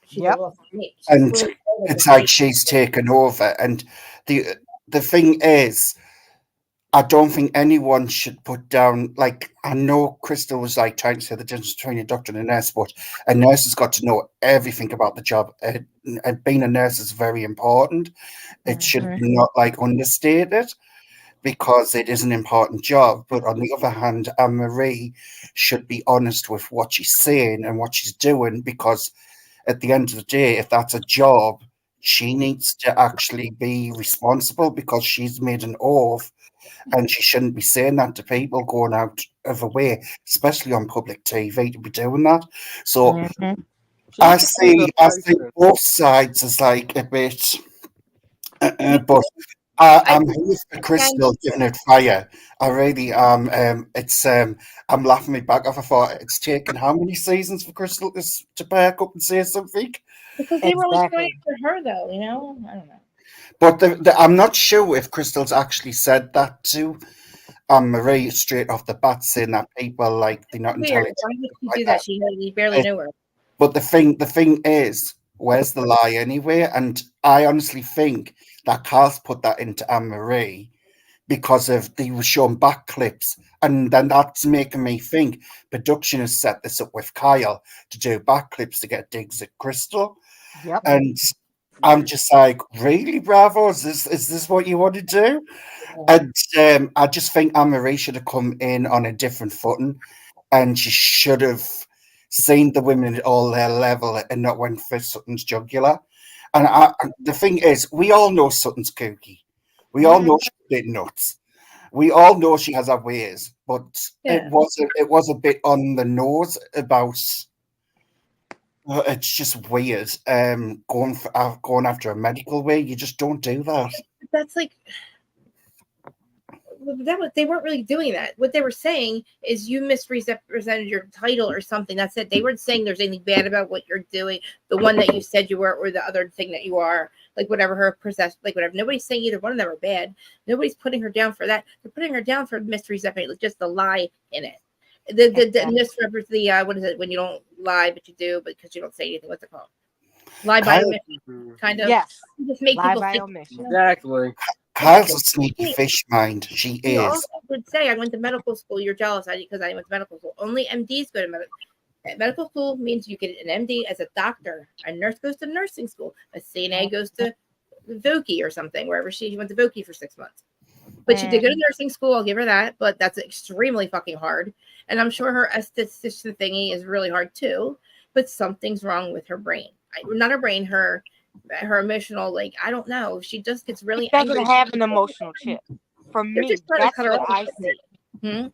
She's Yep. a little snake. She's And literally like it's a like snake. she's taken over. And the thing is, I don't think anyone should put down like I know Crystal was like trying to say the difference between a doctor and a nurse, but a nurse has got to know everything about the job. And being a nurse is very important. It should Mhm. be not like understated because it is an important job. But on the other hand, Anne Marie should be honest with what she's saying and what she's doing because at the end of the day, if that's a job, she needs to actually be responsible because she's made an oath and she shouldn't be saying that to people going out of her way, especially on public TV to be doing that. So Mhm. She should lose her I see license. both sides as like a bit, Me but too. I I'm think here for again, Crystal giving it fire. I really am. It's I'm laughing me back off. I thought it's taken how many seasons for Crystal to back up and say something, because they were only doing Exactly. it for her, though. I don't know. but I'm not sure if Crystal's actually said that to Marie straight off the bat, saying that people like they're not Weird. intelligent Why would she like do that. that? He barely knew her. But the thing is, where's the lie anyway? And I honestly think that Carl's put that into Anne Marie because of they were showing back clips, and then that's making me think production has set this up with Kyle to do back clips to get digs at Crystal, Yep. and I'm just like, really, Bravo? Is this what you want to do? And I just think Anne Marie should have come in on a different footing and she should have seen the women at all their level and not went for Sutton's jugular. And the thing is, we all know Sutton's kooky. We all know she's a bit nuts. We all know she has her ways, but Yeah. it was a bit on the nose about. It's just weird. Going after a medical way, you just don't do that. That's like they weren't really doing that. What they were saying is you misrepresented your title or something. That's it. They weren't saying there's anything bad about what you're doing, the one that you said you were, or the other thing that you are, like whatever her possess, like whatever. Nobody's saying either one of them are bad. Nobody's putting her down for that. They're putting her down for misrepresenting, like just the lie in it. The misrepresent the what is it when you don't lie but you do because you don't say anything? What's it called? Lie by Kyle, omission, kind of. Yes. You just make Lie people by think. omission. Exactly. Kyle's a sneaky fish mind. She You is. also would say, I went to medical school. You're jealous because I went to medical school. Only MDs go to medical school. Means you get an MD as a doctor. A nurse goes to nursing school. A CNA goes to Voki or something, wherever she went to Voki for 6 months. But she did go to nursing school. I'll give her that. But that's extremely fucking hard. And I'm sure her esthetician thingy is really hard too. But something's wrong with her brain. Not her brain, her emotional, like, I don't know. She just gets really She doesn't angry. have an emotional chip. For They're me, just trying to that's cut her what off. I see. Hmm?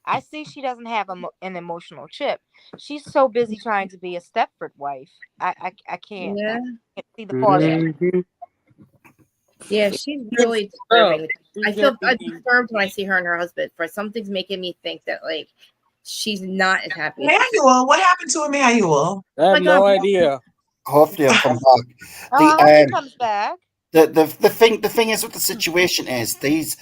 I see she doesn't have an emotional chip. She's so busy trying to be a Stepford wife. I can't. Yeah. I can't see the part of it. Mhm. Yeah, she's really Oh, disturbing. I feel disturbed when I see her and her husband. For something's making me think that like she's not as happy. As Emmanuel, what happened to Emmanuel? I have my God. no idea. Hopefully, I'll come back. Oh, I hope he comes back. The thing is with the situation is these.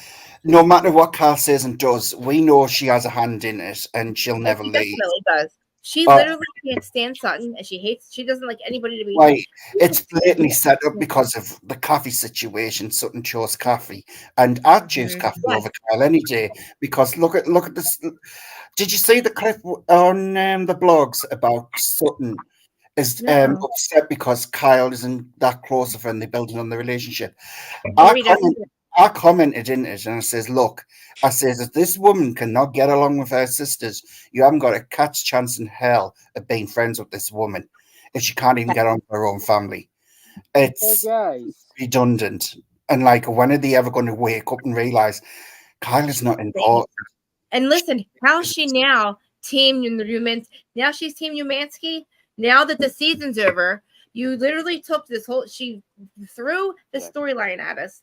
No matter what Carl says and does, we know she has a hand in it, and she'll never She leave. definitely does. She Uh, literally can't stand Sutton, and she doesn't like anybody to be. Right, it's blatantly set up because of the coffee situation. Sutton chose coffee, and I'd choose coffee Yes. over Kyle any day because look at this. Did you see the clip on the blogs about Sutton is No. upset because Kyle isn't that close of friend? They're building on the relationship. Maybe that's I commented in it and I says, look, I says, if this woman cannot get along with her sisters, you haven't got a cat's chance in hell of being friends with this woman if she can't even get on with her own family. Hey It's guys. redundant. And like, when are they ever going to wake up and realize Kyle is not important. And listen, how's she now? Team Newmans. Now she's Team Umansky. Now that the season's over, you literally took this whole. She threw the storyline at us.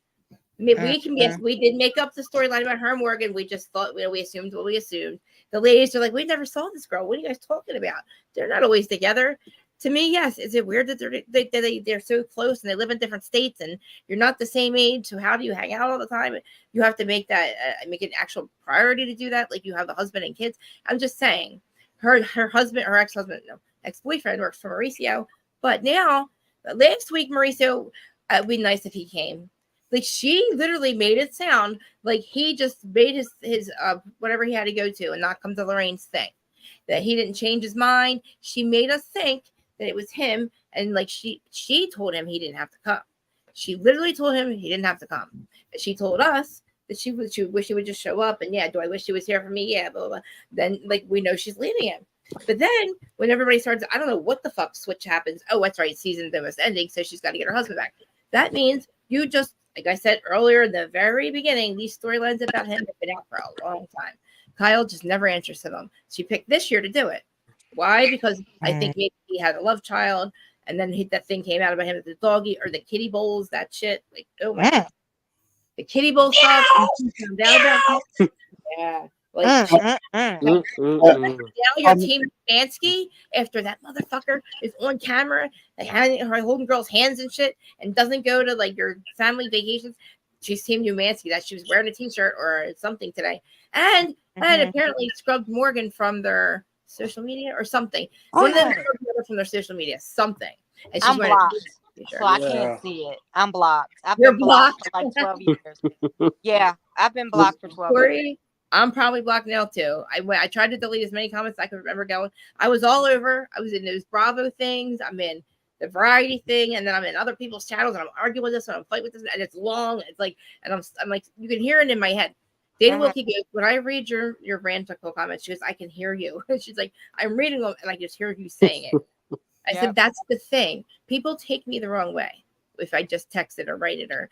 We can yes, we did make up the storyline about her and Morgan. We just thought we assumed what we assumed. The ladies are like, we never saw this girl. What are you guys talking about? They're not always together. To me, yes. Is it weird that they're so close and they live in different states and you're not the same age? So how do you hang out all the time? You have to make that make an actual priority to do that. Like you have the husband and kids. I'm just saying, her husband, her ex-husband, no, ex-boyfriend works for Mauricio. But now, last week, Mauricio, it'd be nice if he came. Like she literally made it sound like he just made his whatever he had to go to and not come to Lorraine's thing. That he didn't change his mind. She made us think that it was him, and like she told him he didn't have to come. She literally told him he didn't have to come. But she told us that she wish he would just show up. And yeah, do I wish he was here for me? Yeah, blah, blah, blah. Then like we know she's leaving him. But then when everybody starts, I don't know what the fuck switch happens. Oh, that's right, season that was ending, so she's got to get her husband back. That means you just, like I said earlier in the very beginning, these storylines about him have been out for a long time. Kyle just never answers to them. She picked this year to do it. Why? Because I think maybe he had a love child, and then that thing came out about him at the doggy or the kitty bowls, that shit. Like, oh my God. The kitty bowl stuff. Found out about that. Yeah. Like, now your Team Bansky, after that motherfucker is on camera, her holding girls' hands and shit, and doesn't go to like your family vacations. She's Team Umansky, that she was wearing a t-shirt or something today, and apparently scrubbed Morgan from their social media or something. One of them scrubbed from their social media, something. And she's I'm wearing blocked, so I can't see it. I'm blocked. I've been blocked for like 12 years. Yeah, I've been blocked for 12 years. I'm probably blocked now too. I tried to delete as many comments as I could remember going. I was all over. I was in those Bravo things. I'm in the variety thing, and then I'm in other people's channels, and I'm arguing with this, and I'm fighting with this, and it's long. It's like, and I'm like, you can hear it in my head. Dana Wilkie goes, when I read your rantical comments, she goes, I can hear you. She's like, I'm reading them, and I just hear you saying it. I said, that's the thing. People take me the wrong way if I just text it or write it. Or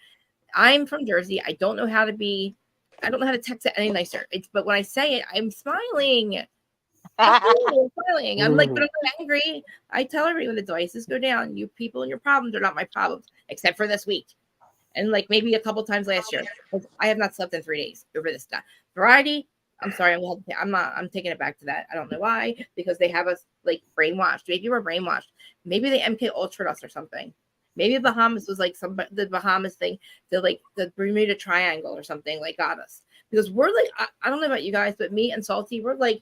I'm from Jersey. I don't know how to text it any nicer. But when I say it, I'm smiling. I'm smiling. I'm like, but I'm not angry. I tell everybody when the devices go down, you people and your problems are not my problems, except for this week. And like maybe a couple times last year. I have not slept in 3 days over this stuff. Variety, I'm sorry, I'm taking it back to that. I don't know why, because they have us like brainwashed. Maybe we're brainwashed. Maybe they MK Ultra us or something. Maybe Bahamas was like the Bahamas thing, the Bermuda Triangle or something like got us. Because we're like, I don't know about you guys, but me and Salty, we're like,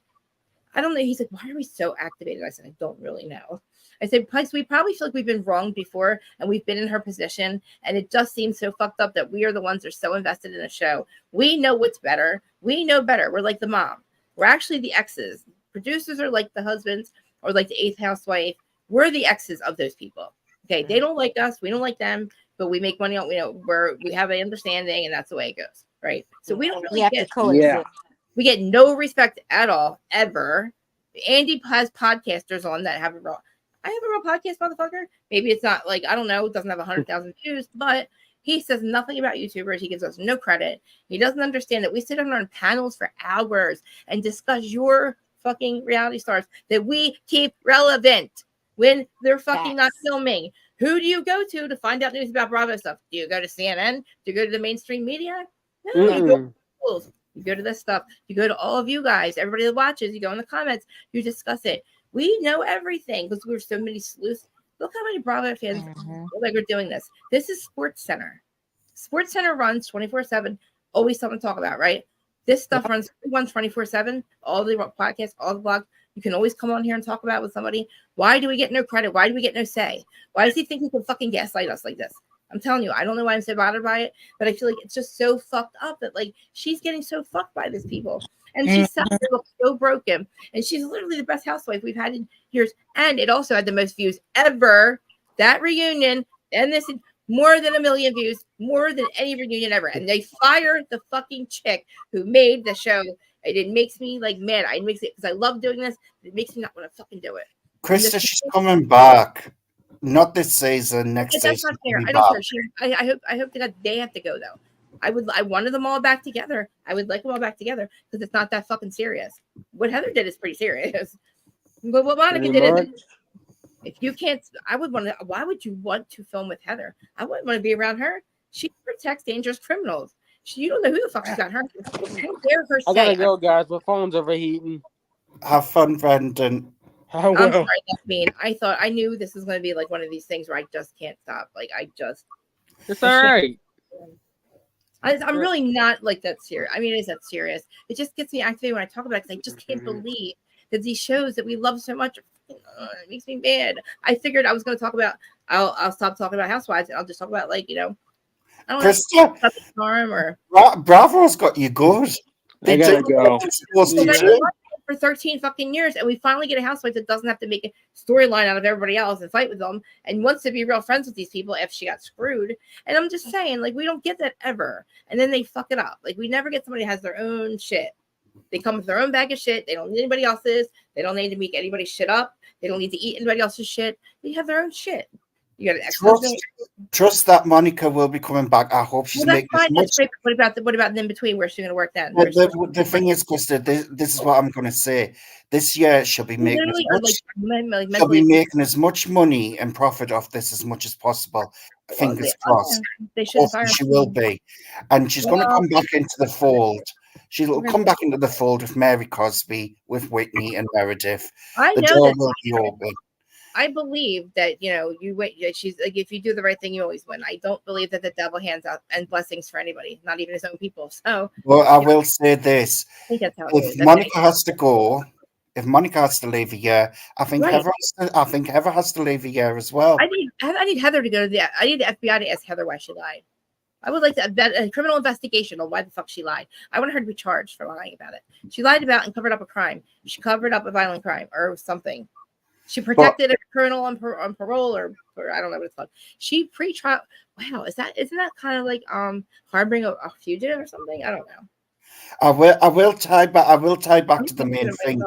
I don't know. He's like, why are we so activated? I said, I don't really know. I said, because we probably feel like we've been wronged before and we've been in her position. And it just seems so fucked up that we are the ones that are so invested in the show. We know what's better. We know better. We're like the mom. We're actually the exes. Producers are like the husbands or like the eighth housewife. We're the exes of those people. Okay. They don't like us. We don't like them, but we make money on, we have an understanding and that's the way it goes. Right. So we don't really get coexist. We get no respect at all, ever. Andy has podcasters on that have a real. I have a real podcast, motherfucker. Maybe it's not like, I don't know, it doesn't have 100,000 views, but he says nothing about YouTubers. He gives us no credit. He doesn't understand that we sit on panels for hours and discuss your fucking reality stars that we keep relevant when they're fucking not filming. Who do you go to find out news about Bravo stuff? Do you go to CNN? Do you go to the mainstream media? No, you go to schools. You go to this stuff. You go to all of you guys, everybody that watches. You go in the comments. You discuss it. We know everything because we're so many sleuths. Look how many Bravo fans feel like we're doing this. This is Sports Center. Sports Center runs 24/7. Always something to talk about, right? This stuff runs 24/7. All the podcasts, all the blogs. You can always come on here and talk about it with somebody. Why do we get no credit? Why do we get no say? Why does he think he can fucking gaslight us like this? I'm telling you, I don't know why I'm so bothered by it, but I feel like it's just so fucked up that like she's getting so fucked by these people. And she's so broken. And she's literally the best housewife we've had in years. And it also had the most views ever. That reunion, and this is more than 1 million views, more than any reunion ever. And they fired the fucking chick who made the show. And it makes me like mad. I makes it because I love doing this. It makes me not want to fucking do it. Krista, she's coming back. Not this season, next season. That's not fair. I don't care. I hope to God they have to go though. I wanted them all back together. I would like them all back together because it's not that fucking serious. What Heather did is pretty serious. But what Monica Pretty did is, much. if you can't, I would want to. Why would you want to film with Heather? I wouldn't want to be around her. She protects dangerous criminals. You don't know who the fuck she's got her. How dare her I say? gotta go, guys. My phone's overheating. Have fun, Brendan. I I'm will. sorry, that's mean. I knew this was going to be like one of these things where I just can't stop. Like It's I all can't. right. I'm really not like that serious. I mean, it is that serious. It just gets me activated when I talk about it because I just can't believe that these shows that we love so much, it makes me mad. I figured I was going to talk about. I'll stop talking about Housewives and I'll just talk about like I don't know, Krista, Charm or. Bravo's got you good. I gotta go. It's supposed to But I do. watched it for 13 fucking years, and we finally get a housewife that doesn't have to make a storyline out of everybody else and fight with them, and wants to be real friends with these people if she got screwed. And I'm just saying, like, we don't get that ever. And then they fuck it up. Like, we never get somebody who has their own shit. They come with their own bag of shit. They don't need anybody else's. They don't need to make anybody's shit up. They don't need to eat anybody else's shit. They have their own shit. You got an ex-husband. Trust that Monica will be coming back. I hope she's Well, that's making as fine. much. That's great. What about in between? Where's she going to work then? The thing is, Krista, this is what I'm going to say. This year she'll be making as much. She'll be making as much money and profit off this as much as possible. Fingers crossed. They should fire. She will be, and she's going to come back into the fold. She'll come back into the fold with Mary Cosby, with Whitney and Meredith. I The know door that. will be open. I believe that you wait. She's like, if you do the right thing, you always win. I don't believe that the devil hands out and blessings for anybody, not even his own people. So, well, I will say this: I think that's how it if is. Monica has to go, if Monica has to leave a year, I think Right. Heather has to leave a year as well. I need Heather to go to the. I need the FBI to ask Heather why she lied. I would like to a criminal investigation on why the fuck she lied. I want her to be charged for lying about it. She lied about and covered up a crime. She covered up a violent crime or something. She protected a criminal on parole or I don't know what it's called. She pre-trial. Wow, isn't that kind of like harboring a fugitive or something? I don't know. I will tie back to the main thing.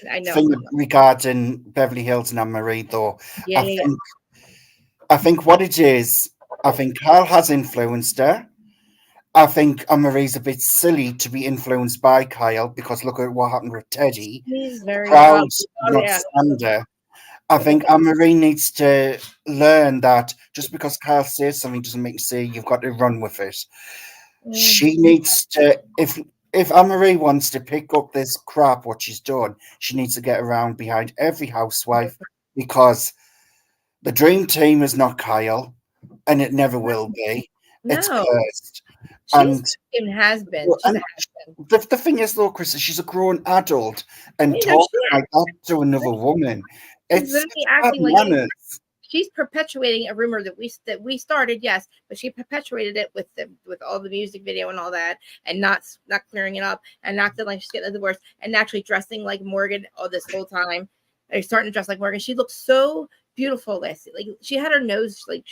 I know. Thing regarding Beverly Hills and Anne Marie, though. Yeah, I think what it is, I think Carl has influenced her. I think Anne Marie's a bit silly to be influenced by Kyle because look at what happened with Teddy. He's very proud, not slander. I think Anne Marie needs to learn that just because Kyle says something doesn't make you say you've got to run with it. She needs to, if Anne Marie wants to pick up this crap, what she's done, she needs to get around behind every housewife because the dream team is not Kyle and it never will be. It's cursed. And it has been. The thing is, though, Chris, she's a grown adult and talking like that to another woman. It's literally acting like she's perpetuating a rumor that we started, yes, but she perpetuated it with all the music video and all that, and not clearing it up and not like she's getting a divorce and actually dressing like Morgan all this whole time. They're starting to dress like Morgan. She looked so beautiful last. Like she had her nose like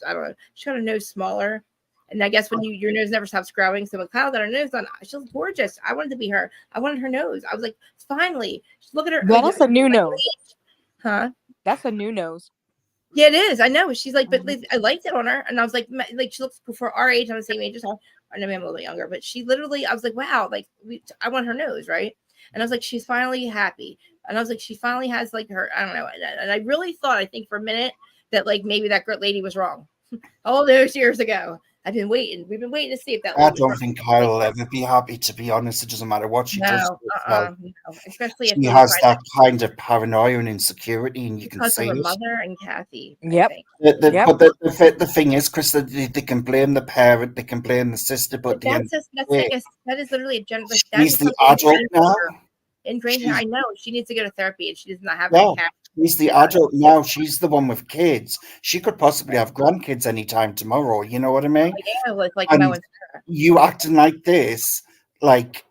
I don't know. She had her nose smaller. And I guess when your nose never stops growing, so when Kyle got her nose done, she was gorgeous. I wanted to be her. I wanted her nose. I was like, finally, look at her. That's a new nose. Huh? That's a new nose. Yeah, it is. I know. She's like, but I liked it on her, and I was like she looks for our age, on the same age as her. I know I'm a little bit younger, but she literally, I was like, wow, like I want her nose, right? And I was like, she's finally happy, and I was like, she finally has like her, I don't know, and I really thought, I think for a minute that like maybe that girl lady was wrong, all those years ago. I've been waiting. We've been waiting to see if that. I don't think Kyle will ever be happy. To be honest, it doesn't matter what she does. No. Especially she has that kind of paranoia and insecurity, and you can see her it. mother and Kathy. Yep. But the thing is, Chris, they can blame the parent, they can blame the sister, but that is literally a gender. Like, she's the adult now. Ingrained her. I know she needs to go to therapy, and she does not have. Yeah, she's the adult now. She's the one with kids. She could possibly have grandkids anytime tomorrow. You know what I mean? Yeah, like and you acting like this, like.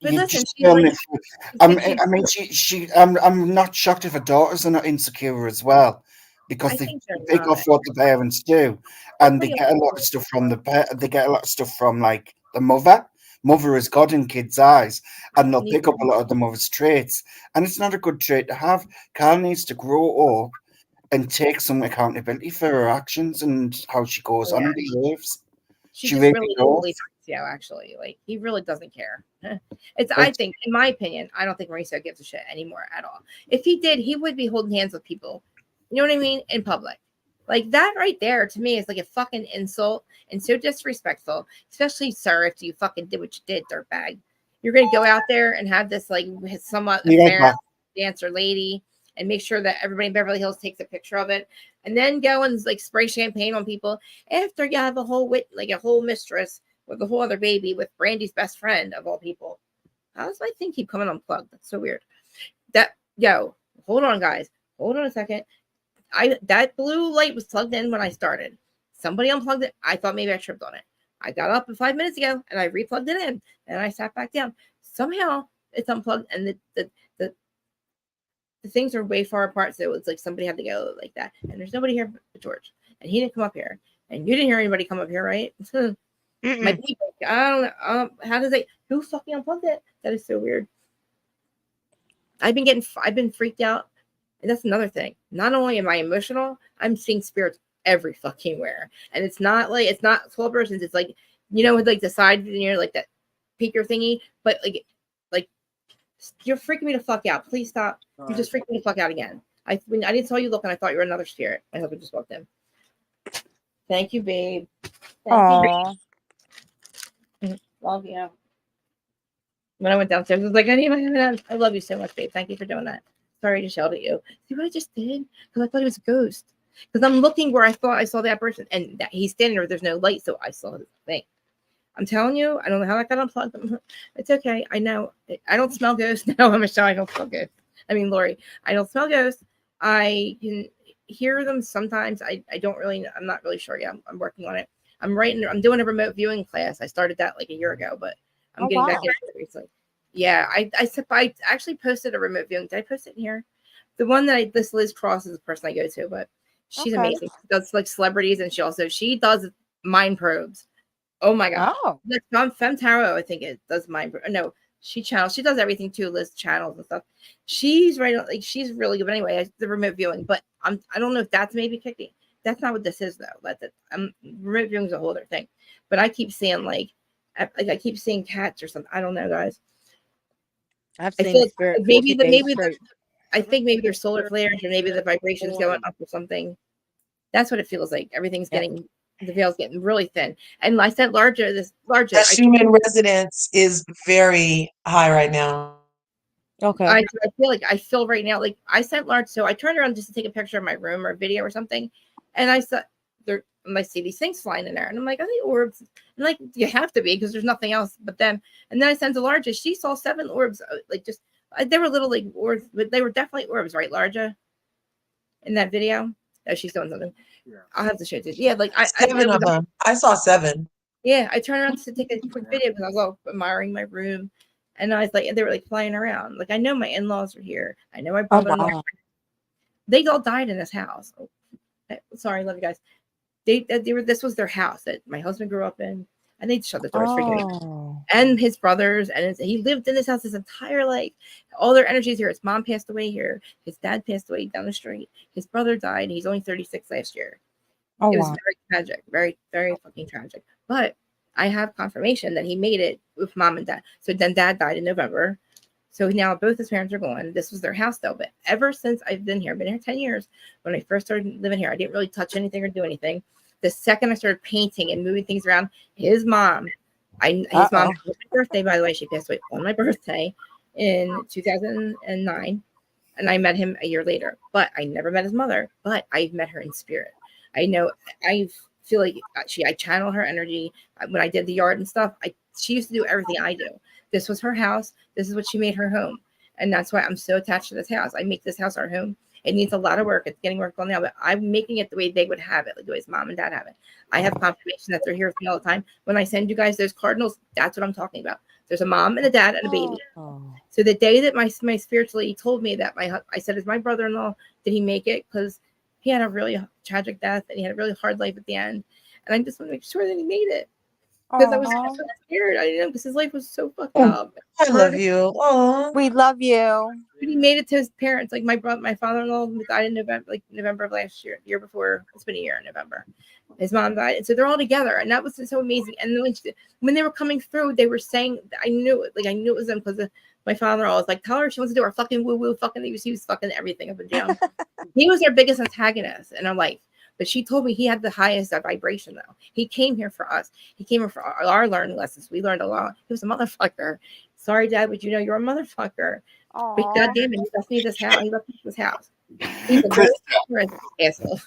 But you listen, just I'm not shocked if her daughters are not insecure as well, because they pick off what the parents do, and they get a lot of stuff from they get a lot of stuff from like the mother. Mother is God in kids' eyes, and they'll pick up a lot of the mother's traits, and it's not a good trait to have. Carl needs to grow up and take some accountability for her actions and how she goes on and behaves. She really Mauricio, actually. Like, he really doesn't care. I think, in my opinion, I don't think Mauricio gives a shit anymore at all. If he did, he would be holding hands with people. You know what I mean? In public. Like, that right there, to me, is like a fucking insult and so disrespectful. Especially, sir, if you fucking did what you did, dirtbag. You're going to go out there and have this, like, somewhat affair dancer lady and make sure that everybody in Beverly Hills takes a picture of it, and then go and like spray champagne on people after you have a whole mistress with a whole other baby with Brandy's best friend of all people. How does my thing keep coming unplugged? That's so weird. Hold on, guys. Hold on a second. That blue light was plugged in when I started. Somebody unplugged it. I thought maybe I tripped on it. I got up 5 minutes ago and I replugged it in and I sat back down. Somehow it's unplugged and the things are way far apart, so it's like somebody had to go like that. And there's nobody here but George, and he didn't come up here, and you didn't hear anybody come up here, right? My people, I don't know. How does it? Who fucking unplugged it? That is so weird. I've been freaked out, and that's another thing. Not only am I emotional, I'm seeing spirits every fucking where, and it's not 12 persons. It's like, with like the side, like that peeker thingy, but like you're freaking me the fuck out. Please stop. You're just freaking me the fuck out again. When I didn't saw you look, and I thought you were another spirit. My husband just walked in. Thank you, babe. Thank you. Love you. When I went downstairs, I was like, I need my hand. I love you so much, babe. Thank you for doing that. Sorry to shout at you. See what I just did? Because I thought it was a ghost. Because I'm looking where I thought I saw that person, and he's standing there. There's no light, so I saw his thing. I'm telling you, I don't know how that got unplugged. It's okay. I know. I don't smell ghosts. No, Michelle, I don't smell ghosts. I mean, Lori, I don't smell ghosts. I can hear them sometimes. I don't really, I'm not really sure yet. I'm working on it. I'm doing a remote viewing class. I started that like a year ago, but I'm getting back into it recently. Yeah, I actually posted a remote viewing. Did I post it in here? The one that this Liz Cross is the person I go to, but she's amazing. She does like celebrities, and she does mind probes. Oh my god! Oh, that's Femme Tarot. I think it does mind. No, she does everything too. Liz channels and stuff. She's right. Like, she's really good. But anyway, the remote viewing. But I don't know if that's maybe kicking. That's not what this is though. Remote viewing is a whole other thing. But I keep seeing I keep seeing cats or something. I don't know, guys. I've I seen feel the spirit. I think maybe there's solar flares or maybe the vibration's going up or something. That's what it feels like. Everything's getting. The veil's getting really thin. And I said larger. The human resonance is very high right now. Okay. I feel right now, like I sent large. So I turned around just to take a picture of my room or a video or something. And I saw I see these things flying in there. And I'm like, are they orbs? And like, you have to be because there's nothing else but them. And then I sent to Larja. She saw 7 orbs. Like just, they were little like orbs, but they were definitely orbs, right, Larja? In that video? Oh, she's doing something. Yeah. I'll have to show it to you. Yeah, like 7 of them. I saw 7. Yeah, I turned around to take a quick video because I was all admiring my room. And I was like, they were like flying around. Like, I know my in-laws were here. I know my brother-in-law. Oh, wow. They all died in this house. Oh, sorry, love you guys. They were. This was their house that my husband grew up in, and they shut the doors freaking. And his brothers, and he lived in this house his entire life. All their energies here. His mom passed away here. His dad passed away down the street. His brother died. He's only 36 last year. Oh, it was very tragic, very, very fucking tragic. But I have confirmation that he made it with mom and dad. So then dad died in November. So now both his parents are gone. This was their house though. But ever since I've been here 10 years, when I first started living here, I didn't really touch anything or do anything. The second I started painting and moving things around, his mom, his mom, it was my birthday, by the way, she passed away on my birthday in 2009. And I met him a year later, but I never met his mother, but I've met her in spirit. I know, I feel like I channel her energy. When I did the yard and stuff, she used to do everything I do. This was her house. This is what she made her home. And that's why I'm so attached to this house. I make this house our home. It needs a lot of work. It's getting work on now, but I'm making it the way they would have it, like the way his mom and dad have it. I have confirmation that they're here with me all the time. When I send you guys those cardinals, that's what I'm talking about. There's a mom and a dad and a baby. Oh. So the day that my spiritual lady told me that I said, is my brother-in-law, did he make it? Because he had a really tragic death and he had a really hard life at the end. And I just want to make sure that he made it. Because I was so scared. I didn't know, because his life was so fucked up. I love you. Oh, we love you. But he made it to his parents. Like my father-in-law died in November of last year, the year before. It's been a year in November. His mom died, and so they're all together, and that was so amazing. And then when they were coming through, they were saying, I knew it, like I knew it was them because my father-in-law was like, tell her she wants to do her fucking woo-woo, fucking. He was fucking everything up and down. He was their biggest antagonist in our life. But she told me he had the highest vibration, though. He came here for us. He came here for our learning lessons. We learned a lot. He was a motherfucker. Sorry, Dad, but you know you're a motherfucker. But Aw. goddamn it, he left me this house. He left me this house. He's a Chris, very asshole.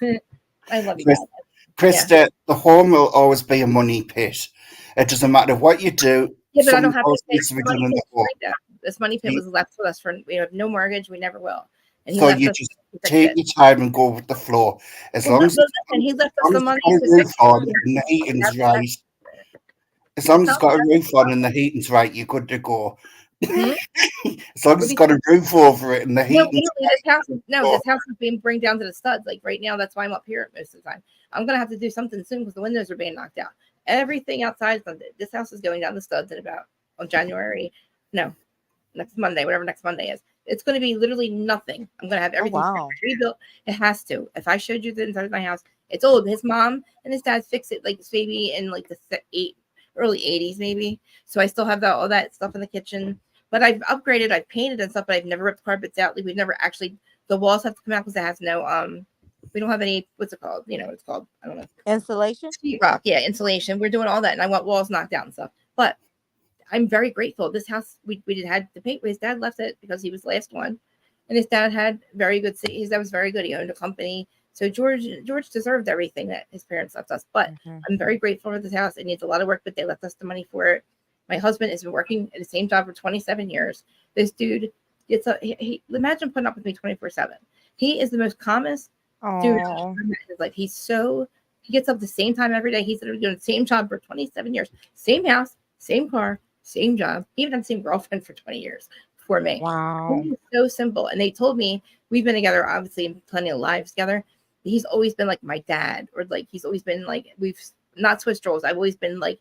I love you, Chris, Dad. Krista, the home will always be a money pit. It doesn't matter what you do. Yeah, but I don't Something have to else pay needs to the be done money in the pit home. right now. This money pit was left with us for we have no mortgage. We never will. And he So left you us just to fix take it. your time and go with the flow. As Well, long as listen, he left us the it's money got a to roof fix on it. and the heating's That's- right. As long as it's Tell got a him roof on and the heating's right, you're good to go. Hmm? As long as it's got a roof over it and the No, heating's literally, go. this house is being bring down to the studs. Like right now, that's why I'm up here most of the time. I'm gonna have to do something soon because the windows are being knocked out. Everything outside, this house is going down the studs in about on January. No, next Monday, whatever next Monday is. It's going to be literally nothing. I'm going to have Oh everything wow. rebuilt. It has to. If I showed you the inside of my house, it's old. His mom and his dad fixed it like maybe in like the early 80s, maybe. So I still have all that stuff in the kitchen. But I've upgraded, I've painted and stuff, but I've never ripped carpets out. Like we've never actually the walls have to come out because it has no we don't have any what's it called? You know what it's called? I don't know. Installation? Sheetrock, yeah, insulation. We're doing all that and I want walls knocked out and stuff. But I'm very grateful. This house we did had to paint. His dad left it because he was the last one, and his dad had very good. His dad was very good. He owned a company, so George deserved everything that his parents left us. But I'm very grateful for this house. It needs a lot of work, but they left us the money for it. My husband has been working at the same job for 27 years. This dude gets up. He imagine putting up with me 24/7. He is the most calmest dude Oh. in his life. He gets up the same time every day. He's doing the same job for 27 years, same house, same car, same job, even had the same girlfriend for 20 years before me. Wow. It's so simple. And they told me we've been together, obviously, in plenty of lives together. He's always been like my dad, or like he's always been like we've not switched roles. I've always been like,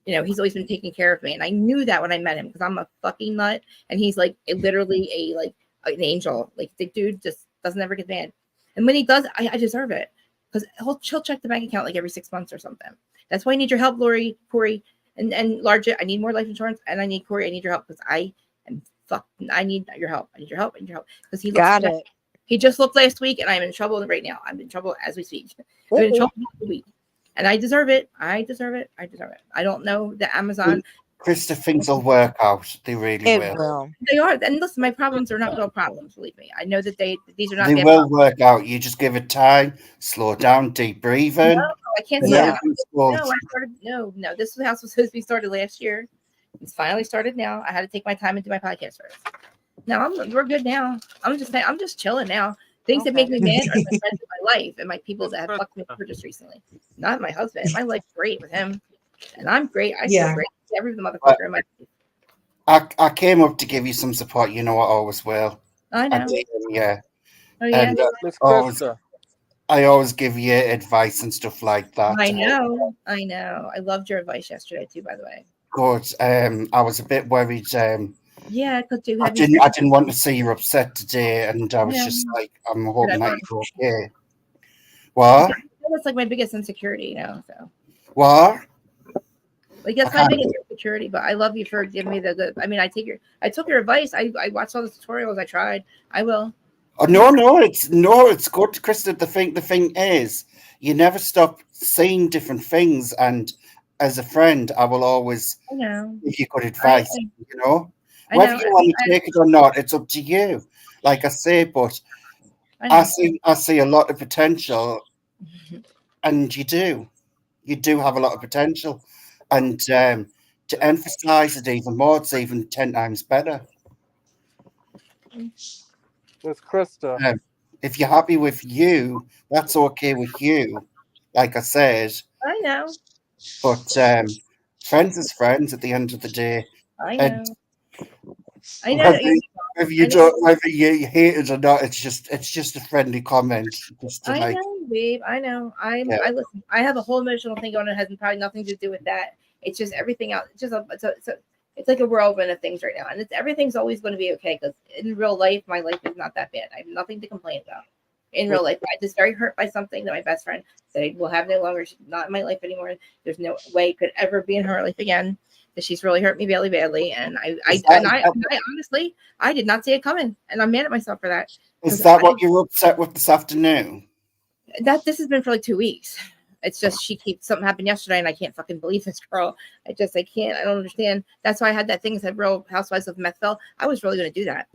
he's always been taking care of me. And I knew that when I met him because I'm a fucking nut. And he's like literally an angel. Like the dude just doesn't ever get mad. And when he does, I deserve it. Because she'll check the bank account like every 6 months or something. That's why I need your help, Lori, Corey, and Large. I need more life insurance, and I need Corey. I need your help because I am fucking. I need your help. I need your help. I need your help because he looks. Got it. He just looked last week, and I'm in trouble right now. I'm in trouble as we speak. I'm in trouble this week, and I deserve it. I deserve it. I deserve it. I don't know the Amazon. Krista, things will work out. They really It will. will. They are, and listen, my problems are not real problems. Believe me, I know that these are not. They bad will problems. work out. You just give it time, slow down, deep breathing. No, I can't And say Yeah. everything's no. good. I started. No. This house was supposed to be started last year. It's finally started now. I had to take my time and do my podcast first. No, we're good now. I'm just chilling now. Things that make me mad are my friends in my life and my people that have fucked me over just recently. Not my husband. My life's great with him, and I'm great. I feel Yeah. great. Every motherfucker in my. I came up to give you some support. You know I always will. I I know. did, yeah. Oh yeah. And Miss always, Krista. I always give you advice and stuff like that. I to help. know. I know. I loved your advice yesterday too. By the way. Good. I was a bit worried. Yeah, because you I had me. didn't want to see you upset today, and I was Yeah. just like, I'm But hoping I that was. you're okay. What? That's like my biggest insecurity, So. What? Like I that's my can't. biggest insecurity, but I love you for giving me the good. I mean, I took your advice. I watched all the tutorials. I tried. I will. Oh no, it's good, Krista. The thing is, you never stop seeing different things, and as a friend, I will always I know. give you good I, advice. You know, I whether know. you want to take it or not, it's up to you. Like I say, but I know. I see a lot of potential, and you do have a lot of potential, and to emphasize it even more, it's even 10 times better. Miss Krista. If you're happy with you, that's okay with you. Like I said, I know. but friends is friends at the end of the day, I and know. I know. whether whether you hate it or not, it's just a friendly comment, just to I like, know, babe. I know. yeah. I listen. I have a whole emotional thing going on. It has probably nothing to do with that. It's just everything else. It's just it's like a whirlwind of things right now, and everything's always going to be okay because in real life, my life is not that bad. I have nothing to complain about. in real life. I was very hurt by something that my best friend said I will have no longer. She's not in my life anymore. There's no way it could ever be in her life again. That she's really hurt me really badly, and I honestly I did not see it coming, and I'm mad at myself for that. Is that what you're upset with this afternoon? That this has been for like 2 weeks. It's just she keeps something happened yesterday, and I can't fucking believe this girl. I can't. I don't understand. That's why I had that thing that said Real Housewives of Methville. I was really going to do that.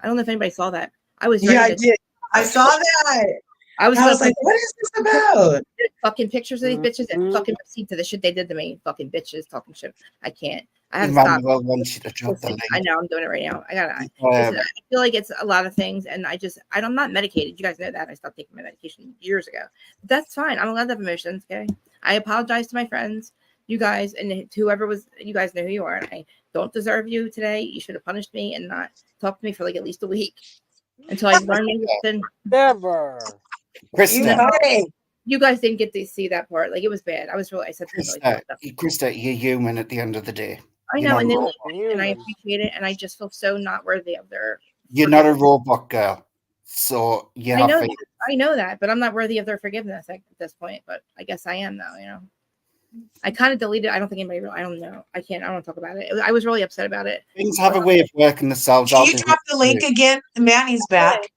I don't know if anybody saw that. I was ready Yeah, I to. did. I saw that. I was like, what is this about? Fucking pictures of these bitches and fucking receipt to the shit they did to me. Fucking bitches talking shit. I can't. I have to stop. Emmanuel wants you to drop the link. I know I'm doing it right now. I feel like it's a lot of things, and I'm not medicated. You guys know that. I stopped taking my medication years ago. That's fine. I'm allowed to have emotions. Okay. I apologize to my friends, you guys, and whoever was. You guys know who you are. And I don't deserve you today. You should have punished me and not talked to me for like at least a week until I learned my lesson. Never. Krista, you guys didn't get to see that part. Like it was bad. I said Krista, you're human at the end of the day. I know, and I appreciate it, and I just feel so not worthy of their. You're not a robot girl, so you have to. I know that, but I'm not worthy of their forgiveness at this point. But I guess I am now. You know, I kind of deleted. I don't think anybody. I don't know. I don't want to talk about it. I was really upset about it. Things have a way of working themselves out. Can you drop the link again? Manny's back.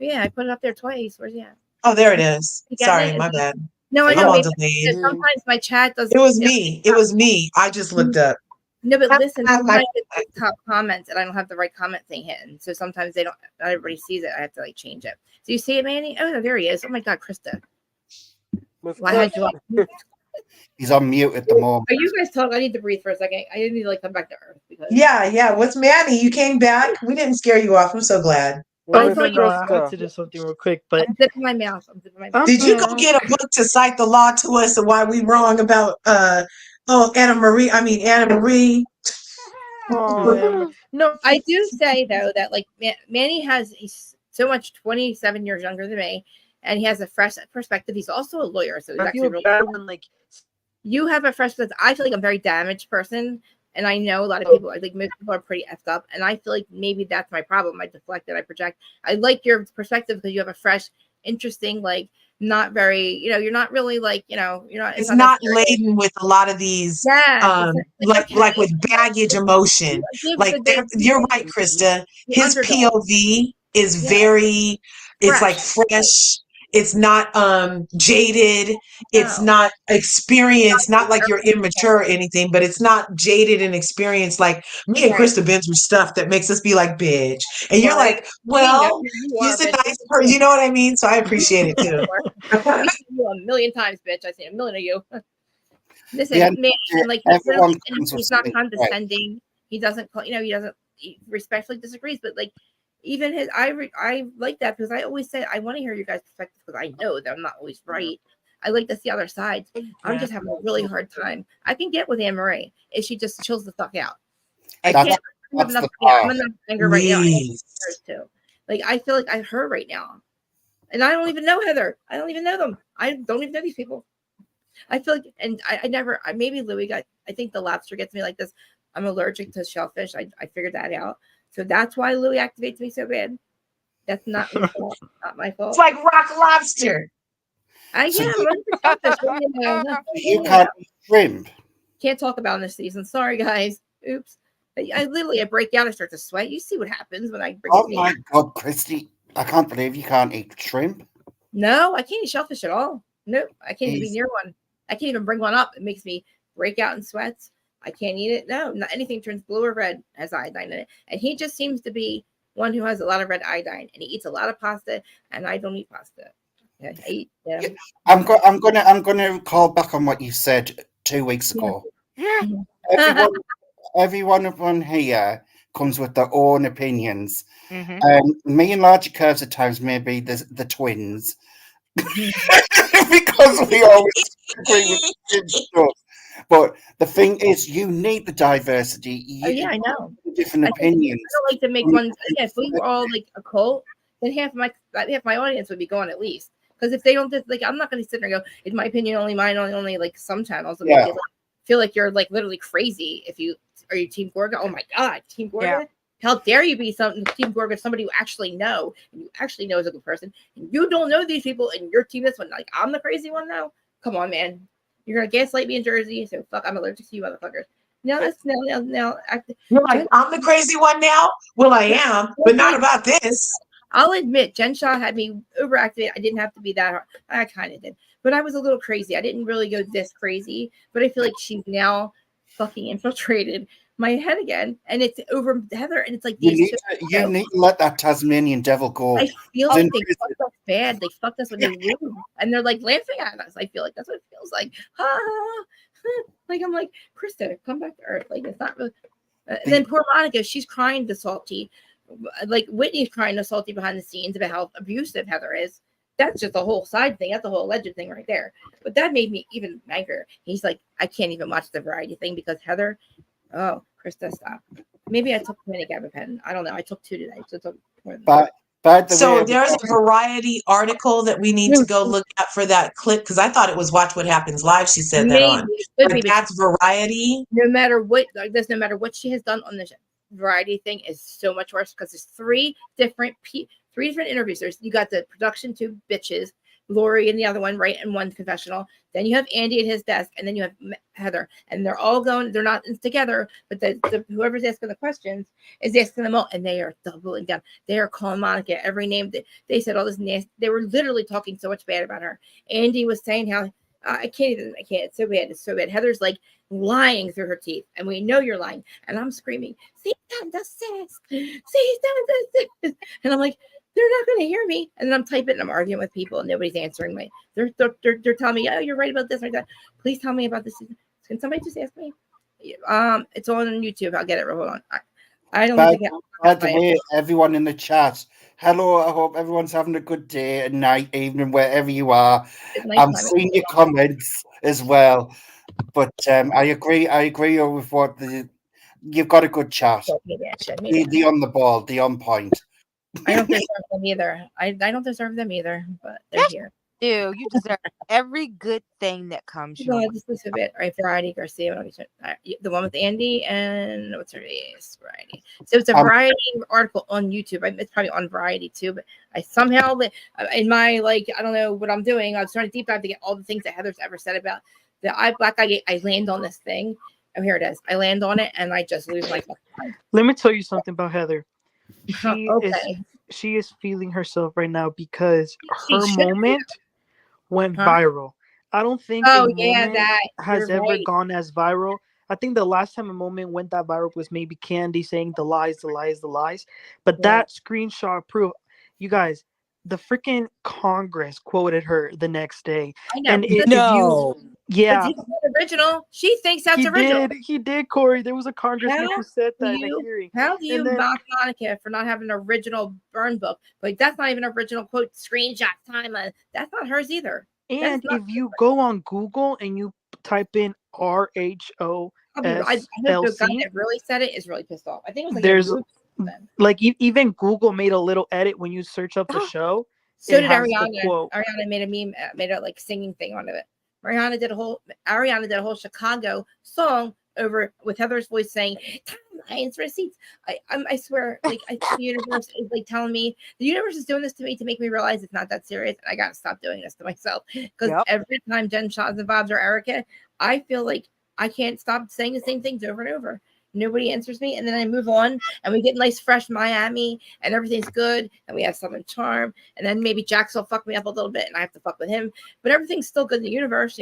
Yeah, I put it up there twice. Where's he at? Oh, there it is. Sorry, my bad. No, I know. Sometimes my chat doesn't. It was me. It was me. I just looked up. No, but listen, sometimes it's top comments, and I don't have the right comment thing hidden. So sometimes not everybody sees it. I have to like change it. Do you see it, Manny? Oh, there he is. Oh my God, Krista. Why had you on? He's on mute at the moment. Are you guys talking? I need to breathe for a second. I need to like come back to earth. Yeah. What's Manny? You came back. We didn't scare you off. I'm so glad. I had to do something real quick, but I'm zipping my mouth. Did you go get a book to cite the law to us and why we wrong about Anna Marie? No, I do say though that like Manny he's so much 27 years younger than me, and he has a fresh perspective. He's also a lawyer, so I feel bad when like you have a fresh perspective. I feel like I'm a very damaged person. And I know a lot of people, I think most people are pretty effed up. And I feel like maybe that's my problem. I deflect it, I project. I like your perspective because you have a fresh, interesting, like not very, you're not really like, you're not. It's not laden with a lot of these, like with baggage emotion. Like you're right, Krista. His POV is very, it's like fresh. It's not jaded. It's not experienced. Not like you're immature or anything, but it's not jaded and experienced. Like me and Krista been through stuff that makes us be like, bitch. And you're like, well, he's a nice person. You know what I mean? So I appreciate it too. You a million times, bitch. I seen a million of you. Listen, man, like he's not condescending. He doesn't call. He respectfully disagrees, but like. Even I like that because I always say I want to hear your guys' perspective because I know that I'm not always right. I like to see other sides. I'm just having a really hard time. I can get with Anne Marie if she just chills the fuck out. I can't have enough anger right now. Too. Like I feel like I hurt right now, and I don't even know Heather. I don't even know them. I don't even know these people. I feel like, and I never. Maybe Louis got. I think the lobster gets me like this. I'm allergic to shellfish. I figured that out. So that's why Louis activates me so bad. That's not my fault. Not my fault. It's like rock lobster. You can't shrimp. Can't talk about in this season. Sorry, guys. Oops. I break out. I start to sweat. You see what happens when I break. Oh my God, Christy! I can't believe you can't eat shrimp. No, I can't eat shellfish at all. Nope, I can't even be near one. I can't even bring one up. It makes me break out in sweats. I can't eat it. No, not anything turns blue or red has iodine in it. And he just seems to be one who has a lot of red iodine, and he eats a lot of pasta. And I don't eat pasta. Yeah, I'm gonna call back on what you said 2 weeks ago. Yeah. Everyone here comes with their own opinions. Me and Larger Curves at times may be the twins because we always agree with stuff. But the thing is, you need the diversity. I know. Different opinions. I don't like to make one. Yeah, if we were all like a cult, then half my audience would be gone at least. Because if they don't, like, I'm not going to sit there and go, "It's my opinion only, mine only." Like some channels will feel like you're like literally crazy if you are you Team Gorga. Oh my God, Team Gorga. How dare you be some team board with somebody you actually know and you actually know is a good person, and you don't know these people, and your team this one. Like, I'm the crazy one now. Come on, man. You're gonna gaslight me in Jersey, so fuck. I'm allergic to you, motherfuckers. Now that's now. You're like, I'm the crazy one now. Well, I am, but not about this. I'll admit, Jen Shaw had me overactivated. I didn't have to be that hard. I kind of did, but I was a little crazy. I didn't really go this crazy, but I feel like she's now fucking infiltrated my head again, and it's over Heather, and it's like You these need two. you need to let that Tasmanian devil go. I feel It's like in they prison. fucked us bad. They fucked us with the room, and they're like laughing at us. I feel like that's what it feels like. Ha, ha, ha. Like I'm like, Krista, come back to earth. Like it's not really. And then poor Monica, she's crying to Salty. Like Whitney's crying to Salty behind the scenes about how abusive Heather is. That's just a whole side thing. That's a whole alleged thing right there. But that made me even angrier. He's like, I can't even watch the variety thing because Heather. Oh, Krista, stop. Maybe I took too many gabapentin. I don't know. I took 2 today, so I took more than But by the So way, there's a Variety article that we need to go look at for that clip, because I thought it was Watch What Happens Live. She said that maybe on, it could but be. that's Variety. No matter what, like this, no matter what she has done on the variety thing, is so much worse because there's three different interviews. You got the production two bitches, Lori and the other one, right, and one confessional. Then you have Andy at his desk, and then you have Heather, and they're all going. They're not together, but whoever's asking the questions is asking them all, and they are doubling down. They are calling Monica every name. They said all this nasty. They were literally talking so much bad about her. Andy was saying how I can't. It's so bad. It's so bad. Heather's like lying through her teeth, and we know you're lying. And I'm screaming, "See, does this? See, does this?" And I'm like, they're not going to hear me. And then I'm typing and I'm arguing with people and nobody's answering me. They're telling me, oh, you're right about this or that. Please tell me about this. Can somebody just ask me? It's on YouTube. I'll get it. Hold on. I don't think. By the way, everyone in the chat, hello. I hope everyone's having a good day, night, evening, wherever you are. I'm seeing your comments as well, but I agree. I agree with what you've got a good chat. The on the ball, the on point. I don't deserve them either. I don't deserve them either, but they're here. Dude, you deserve every good thing that comes your way. Just listen a bit. Right, Variety Garcia, the one with Andy and what's her face? Variety. So it's a Variety article on YouTube. It's probably on Variety too, but I somehow in my I don't know what I'm doing. I was trying to deep dive to get all the things that Heather's ever said about the black guy. I land on this thing. Oh, here it is. I land on it and I just lose my mind. Let me tell you something about Heather. She is feeling herself right now because her moment went viral. I don't think a moment has ever gone as viral. I think the last time a moment went that viral was maybe Candy saying the lies. But that screenshot proved, you guys, the freaking Congress quoted her the next day. I know. Yeah. Original. She thinks that's original. He did, Corey. There was a congressman who said that in a hearing. How do you mock Monica for not having an original burn book? But that's not even an original quote, screenshot, timeline. That's not hers either. And if you go on Google and you type in RHOSLC, that really said it is really pissed off. I think it was there's even Google made a little edit when you search up the show. So did Ariana. Ariana made a meme, made a singing thing onto it. Ariana did a whole Chicago song over with Heather's voice saying timelines, receipts. I swear, the universe is telling me the universe is doing this to me to make me realize it's not that serious, and I gotta stop doing this to myself because every time Jen Shaw's involved or Erica, I feel like I can't stop saying the same things over and over. Nobody answers me, and then I move on, and we get nice, fresh Miami, and everything's good, and we have Southern charm, and then maybe Jax will fuck me up a little bit, and I have to fuck with him, but everything's still good in the universe,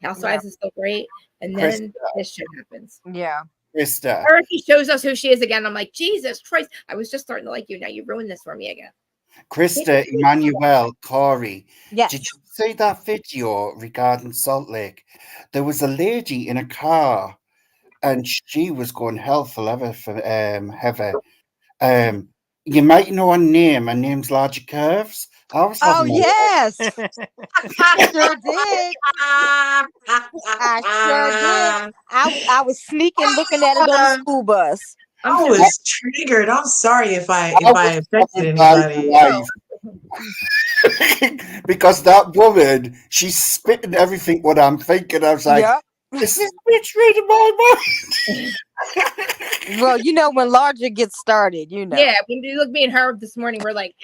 Housewives is still great, and then this shit happens. Yeah. Krista. Erica shows us who she is again. I'm like, Jesus Christ, I was just starting to like you. Now you ruined this for me again. Krista, Emmanuel, Corey. Yes. Did you see that video regarding Salt Lake? There was a lady in a car and she was going hell forever for Heather. You might know her name. Her name's Larger Curves. Yes. I sure did. I was sneaking looking at it on the school bus. I was triggered. I'm sorry if I affected anybody. Because that woman, she's spitting everything what I'm thinking. I was like, Is this bitch reading my mind? Well, when larger gets started, Yeah, when you look me and her this morning, we're like,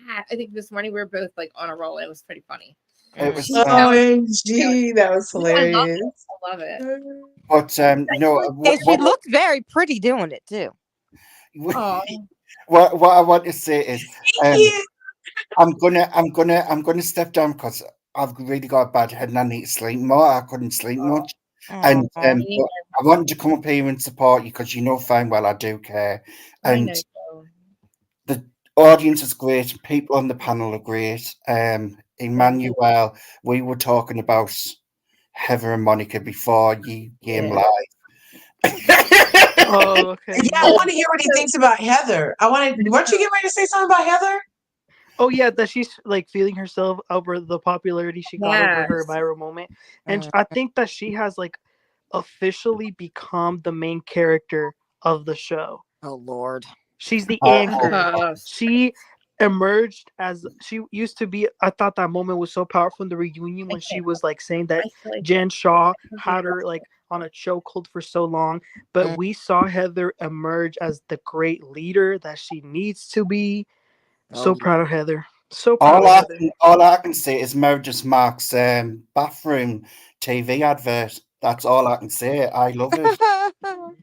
I think this morning we were both like on a roll. It was pretty funny. It was, OMG, that was No, I love hilarious. it. I love it. but no. And she looked very pretty doing it too. Oh, What I want to say is, Thank um, you. I'm gonna step down because I've really got a bad head and I need to sleep more. I couldn't sleep much, and Aw. but I wanted to come up here and support you because you know fine well I do care, I and know. So. the audience is great. People on the panel are great. Emmanuel, we were talking about Heather and Monica before you came Yeah. live. Oh, okay. Yeah, I want to hear what he thinks about Heather. Weren't you getting ready to say something about Heather? Oh yeah, that she's like feeling herself over the popularity she got over her Yes. viral moment, and I think that she has like officially become the main character of the show. Oh Lord. She's the I anchor. hope She emerged as she used to be. I thought that moment was so powerful in the reunion when she was like saying that I feel like Jen Shaw had her like on a chokehold for so long, but Mm. we saw Heather emerge as the great leader that she needs to be. So Oh, proud of Heather. So proud of Heather. all I can say is Meredith Mark's bathroom TV advert. That's all I can say. I love it.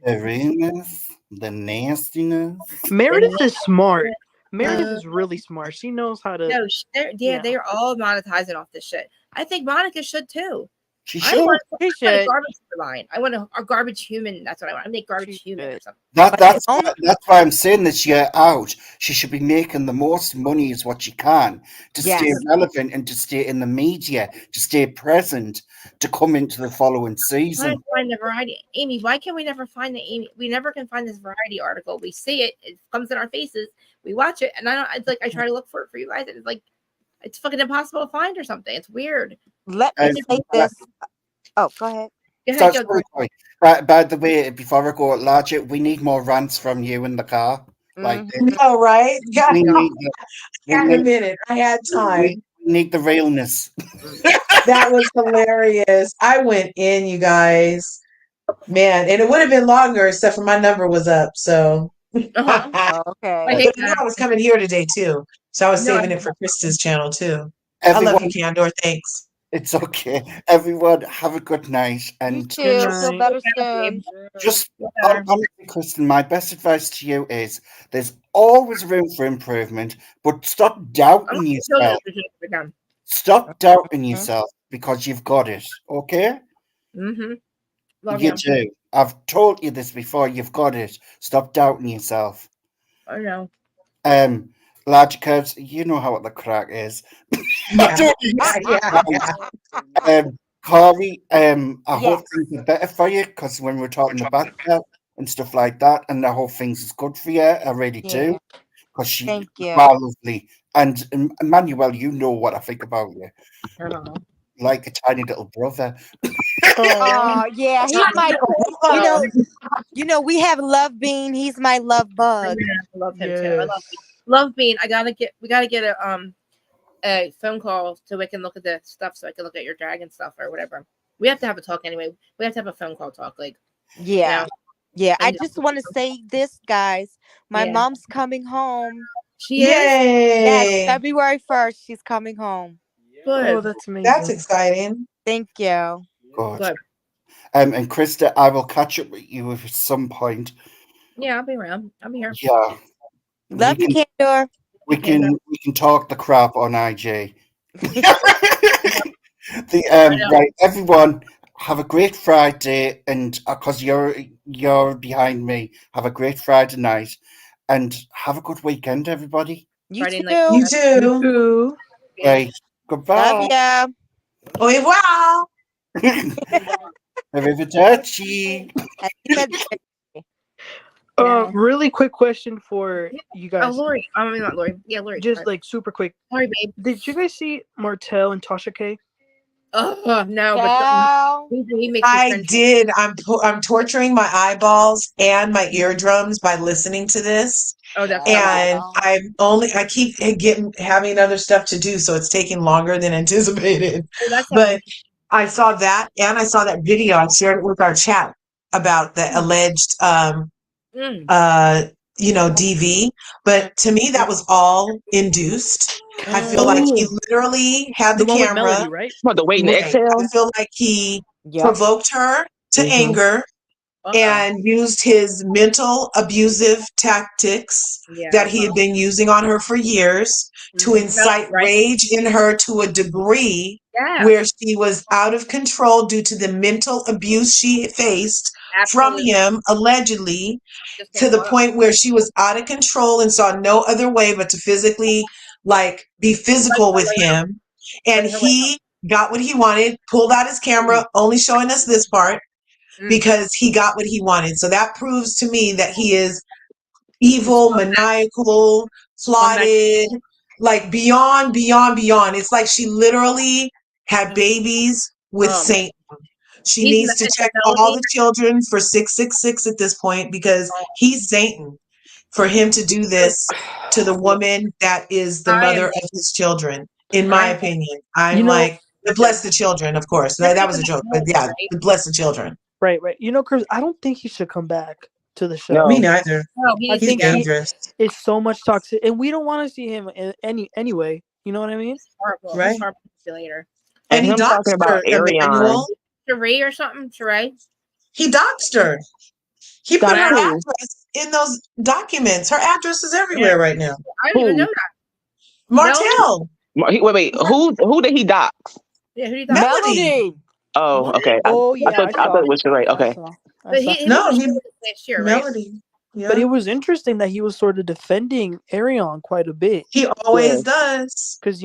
The realness, the nastiness. Meredith is smart. Meredith Uh, is really smart. She knows how to. no, Yeah. they're all monetizing off this shit. I think Monica should too. She I should. want She a should. garbage line. I want a garbage human. That's what I want. I make garbage She human or should. something. But That's only that's why I'm saying this year out. She should be making the most money as what she can to stay yes. relevant and to stay in the media, to stay present, to come into the following Trying season. to find the variety. Amy, why can we never find the Amy? We never can find this variety article. We see it. It comes in our faces. We watch it, and I don't. It's like I try to look for it for you guys, and it's like it's fucking impossible to find or something. It's weird. Let me And say this. Oh, go ahead. Go so ahead, go. sorry. By the way, before I go larger, we need more rants from you in the car. Like Mhm. No, right? Yeah, we need we had a need minute. I had time. we need the realness. That was hilarious. I went in, you guys. Man, and it would have been longer except for my number was up. So Uh-huh. but Okay. I you hate know that. I was coming here today too. So I was No, saving it for Krista's channel too. I love you, Everyone, Candor. Thanks. it's okay. Everyone, have a good night, You and Good too. Feel night. better soon. just Better. honestly, Kristen, my best advice to you is there's always room for improvement, but stop I'm doubting gonna kill yourself. this again. Stop doubting Mhm. yourself because you've got it. Okay? Mm-hmm. Love You you. do. I've told you this before. You've got it. Stop doubting yourself. I know. Um, Large curves, you know how the crack is. I Yeah, don't yeah. Corey, I hope Yes. things are better for you because when we're talking about that and stuff like that, and I hope things is good for you. I really do Yeah. because she Thank you. are lovely. And Emmanuel, you know what I think about you, I know. like a tiny little brother. Oh, Oh yeah, he's my. We have Love Bean. He's my love bug. I love him too. I love yes. Love Bean. We gotta get a phone call so we can look at the stuff so I can look at your dragon stuff or whatever. We have to have a talk anyway. We have to have a phone call talk. Like, Yeah. Yeah. I and just want to say this, guys. My yeah. mom's coming home. She is Yes, Yay. February 1st. She's coming home. Oh, good. that's That's amazing. exciting. Thank you. Good. Good. And Krista, I will catch up with you at some point. Yeah, I'll be around. I'll be here. Yeah, Love you, can Candor. we can talk the crap on IG. Right, everyone, have a great Friday, and because you're behind me, have a great Friday night, and have a good weekend, everybody. You Friday night. too. You too. Ooh. Right, Love goodbye. ya. Au revoir. Arrivederci. Yeah. Really quick question for you Oh, guys. Lori. I mean, not Lori. Yeah, Lori. Just like super quick. Sorry, babe. Did you guys see Martell and Tasha K? Oh no, but Ciao. he makes me I cringe. did. I'm torturing my eyeballs and my eardrums by listening to this. Oh, that's And Ciao. I keep having other stuff to do, so it's taking longer than anticipated. that's But I saw that, and I saw that video. I shared it with our chat about the alleged, DV. But to me, that was all induced. I feel like he Oh, literally had the the one with camera. Melody, right? What, the wait and Right. I exhale? feel like he Yep. provoked her to Mhm. anger Uh-oh. and used his mental abusive tactics Yeah. that he had been using on her for years to incite Right. rage in her to a degree Yeah. where she was out of control due to the mental abuse she faced from Absolutely. him, allegedly, Just to can't the go up. point where she was out of control and saw no other way but to physically, be physical with him. And Bring her way he got what he wanted, pulled out his camera, only showing us this part because he got what he wanted. So that proves to me that he is evil, maniacal, plotted, like beyond, beyond, beyond. It's like she literally had babies with Satan. She He's needs to it's check Melody. all the children for 666 at this point because he's Satan for him to do this to the woman that is the mother of his children. In my opinion, I'm You know- like, bless the children, of course. That was a joke, but yeah, bless the children. Right. You know, Chris, I don't think he should come back to the show. No. Me neither. No, he I needs to think go. dangerous. it's so much toxic, and we don't want to see him in anyway. You know what I mean? He's horrible. Right. He's horrible manipulator. And he him talking doxed about her, Ariane. Emmanuel. Sheree or something, Sheree. He doxed her. He put Doxed her who? address in those documents. Her address is everywhere right now. I didn't even Who? know that. Martell. Wait. Who did he dox? Yeah, who do you talk Melody. Oh, Melody? okay. Oh I yeah, thought it was Sheree. Okay. I saw. But he No, was he last year, right? Melody. Yeah. But it was interesting that he was sort of defending Ariane quite a bit. He always does. Because,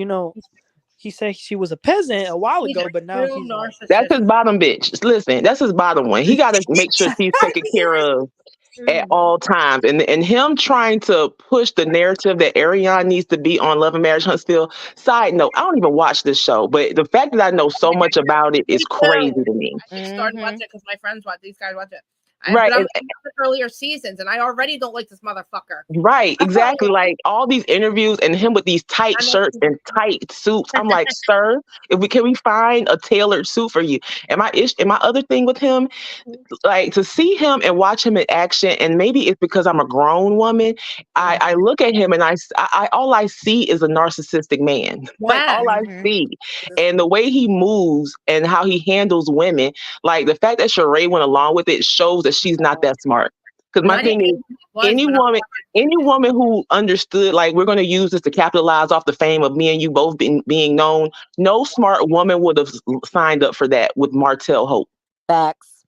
he said she was a peasant a while ago, but now he's like, That's his bottom bitch. Listen, that's his bottom one. He got to make sure she's taken care of at all times. And him trying to push the narrative that Ariane needs to be on Love and Marriage Huntsville. Side note, I don't even watch this show, but the fact that I know so much about it is crazy to me. I just started watching it because my friends watch. These guys watch it. Right. But I'm watching the earlier seasons, and I already don't like this motherfucker. Right, exactly. Like all these interviews and him with these tight shirts and tight suits. I'm like, sir, can we find a tailored suit for you? And my other thing with him, like to see him and watch him in action, and maybe it's because I'm a grown woman. I look at him and I all I see is a narcissistic man. Like all I see, and the way he moves and how he handles women. Like the fact that Sheree went along with it shows that she's not that smart. Because my thing is, any woman who understood, like, we're going to use this to capitalize off the fame of me and you both being known, no smart woman would have signed up for that with Martell Hope. Facts.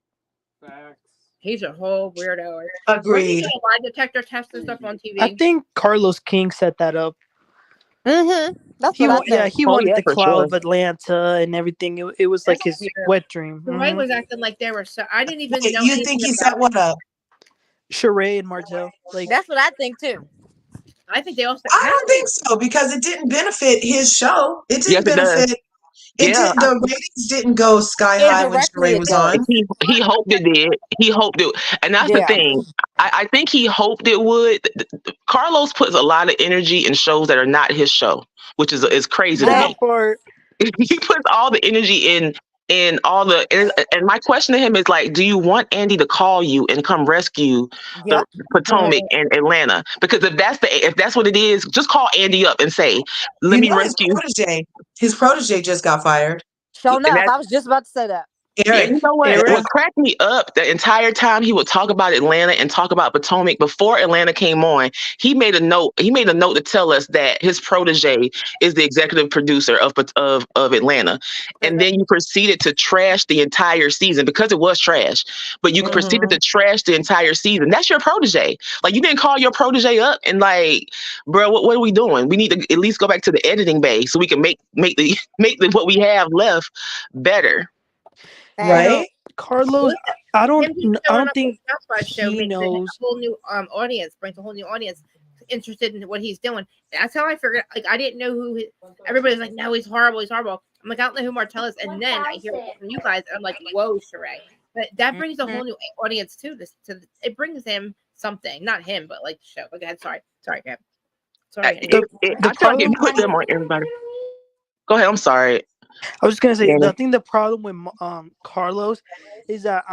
He's a whole weirdo. Agreed. Lie detector test and stuff on TV. I think Carlos King set that up. That's he what I think. he wanted the clout of Atlanta and everything. It was like his wet dream. Sheree was acting like they were so. I didn't even know. You think he set what up? Sheree and Martell. Like that's what I think too. I think they also. I don't think so because it didn't benefit his show. It didn't Yes, it benefit. does. The ratings didn't go sky high when Sheree was on. He hoped it did. He hoped it, and that's the thing. I think he hoped it would. Carlos puts a lot of energy in shows that are not his show, which is crazy to me. He puts all the energy in all the and my question to him is like, do you want Andy to call you and come rescue the Potomac and Atlanta? Because if that's what it is, just call Andy up and say, let me rescue. His protege just got fired. Sure enough, I was just about to say that. Eric, and you know what? What cracked me up the entire time he would talk about Atlanta and talk about Potomac before Atlanta came on. He made a note. He made a note to tell us that his protege is the executive producer of Atlanta, and then you proceeded to trash the entire season because it was trash. But you proceeded to trash the entire season. That's your protege. Like you didn't call your protege up and like, bro, what are we doing? We need to at least go back to the editing bay so we can make what we have left better. Right, Carlos. I don't think he knows. A whole new audience brings a whole new audience interested in what he's doing. That's how I figured. Like I didn't know who. Everybody's like, no, he's horrible. He's horrible. I'm like, I don't know who Martell is. And then I hear it from you guys. And I'm like, whoa, Sheree. But that brings a whole new audience too. It brings him something, not him, but like the show. Go ahead. Sorry, Gab. Sorry. I feel like it put them on everybody. Go ahead. I'm sorry. I was just gonna say, Yeah. the problem with Carlos is that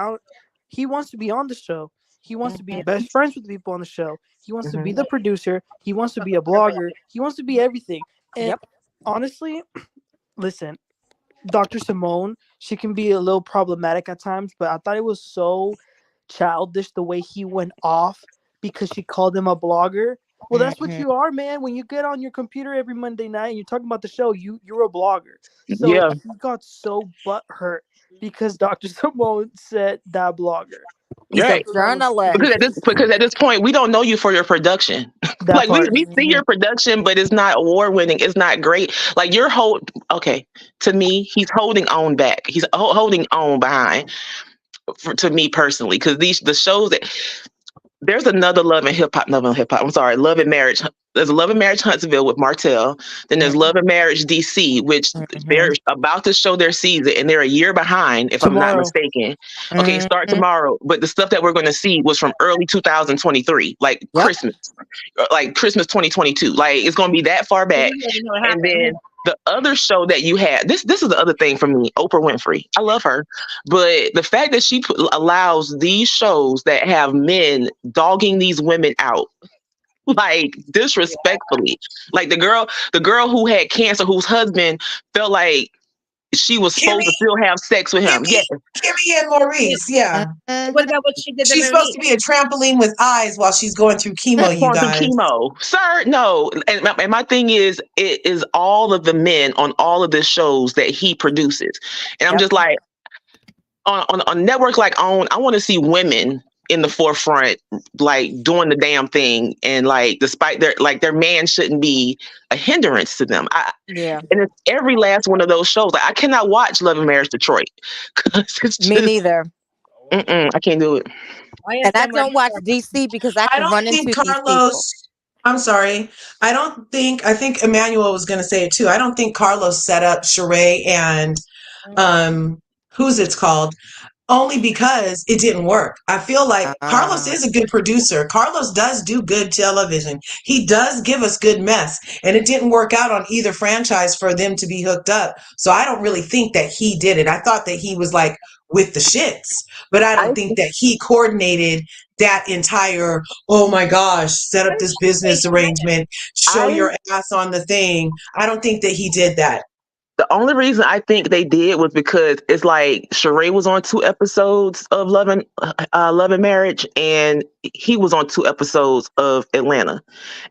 he wants to be on the show. He wants to be best friends with the people on the show. He wants to be the producer. He wants to be a blogger. He wants to be everything. And Yep. honestly, listen, Dr. Simone, she can be a little problematic at times, but I thought it was so childish the way he went off because she called him a blogger. Well, that's what Mhm. you are, man. When you get on your computer every Monday night and you're talking about the show, you're a blogger. So Yeah. he got so butthurt because Dr. Simone said that blogger. He's a Right. journalist. Because at this point we don't know you for your production. That Like part. we see your production, but it's not award winning. It's not great. Like you're okay. To me, he's holding on back. He's holding on behind. To me personally, because the shows that there's another Love and Hip Hop, Love and Hip Hop. I'm sorry, Love and Marriage. There's a Love and Marriage Huntsville with Martell. Then there's Love and Marriage DC, which they're about to show their season, and they're a year behind, if I'm not Tomorrow. mistaken. Okay, start tomorrow. But the stuff that we're going to see was from early 2023, like Yep. Christmas, like Christmas 2022. Like it's going to be that far back. And then the other show that you had, this is the other thing for me, Oprah Winfrey. I love her, but the fact that she allows these shows that have men dogging these women out, like disrespectfully, like the girl who had cancer, whose husband felt like she was supposed to Kimmy, still have sex with him. Yeah, Kimmy and Maurice. Yeah. What about what she did to She's supposed Monique? to be a trampoline with eyes while she's going through chemo, you going through guys. chemo, sir. No, and my thing is, it is all of the men on all of the shows that he produces, and I'm just like, on networks like OWN, I want to see women in the forefront, like doing the damn thing, and like despite their man shouldn't be a hindrance to them. Yeah. And it's every last one of those shows. Like I cannot watch Love and Marriage Detroit because it's just Me neither. I can't do it. And I don't watch DC because I I can don't run think into these people. Carlos. I'm sorry. I think Emmanuel was going to say it too. I don't think Carlos set up Sheree and who's it's called, only because it didn't work. I feel like Carlos is a good producer. Carlos does do good television. He does give us good mess, and it didn't work out on either franchise for them to be hooked up. So I don't really think that he did it. I thought that he was like with the shits, but I don't think that he coordinated that entire, oh my gosh, set up this business arrangement, show your ass on the thing. I don't think that he did that. The only reason I think they did was because it's like Sheree was on 2 episodes of Love and Marriage, and he was on 2 episodes of Atlanta,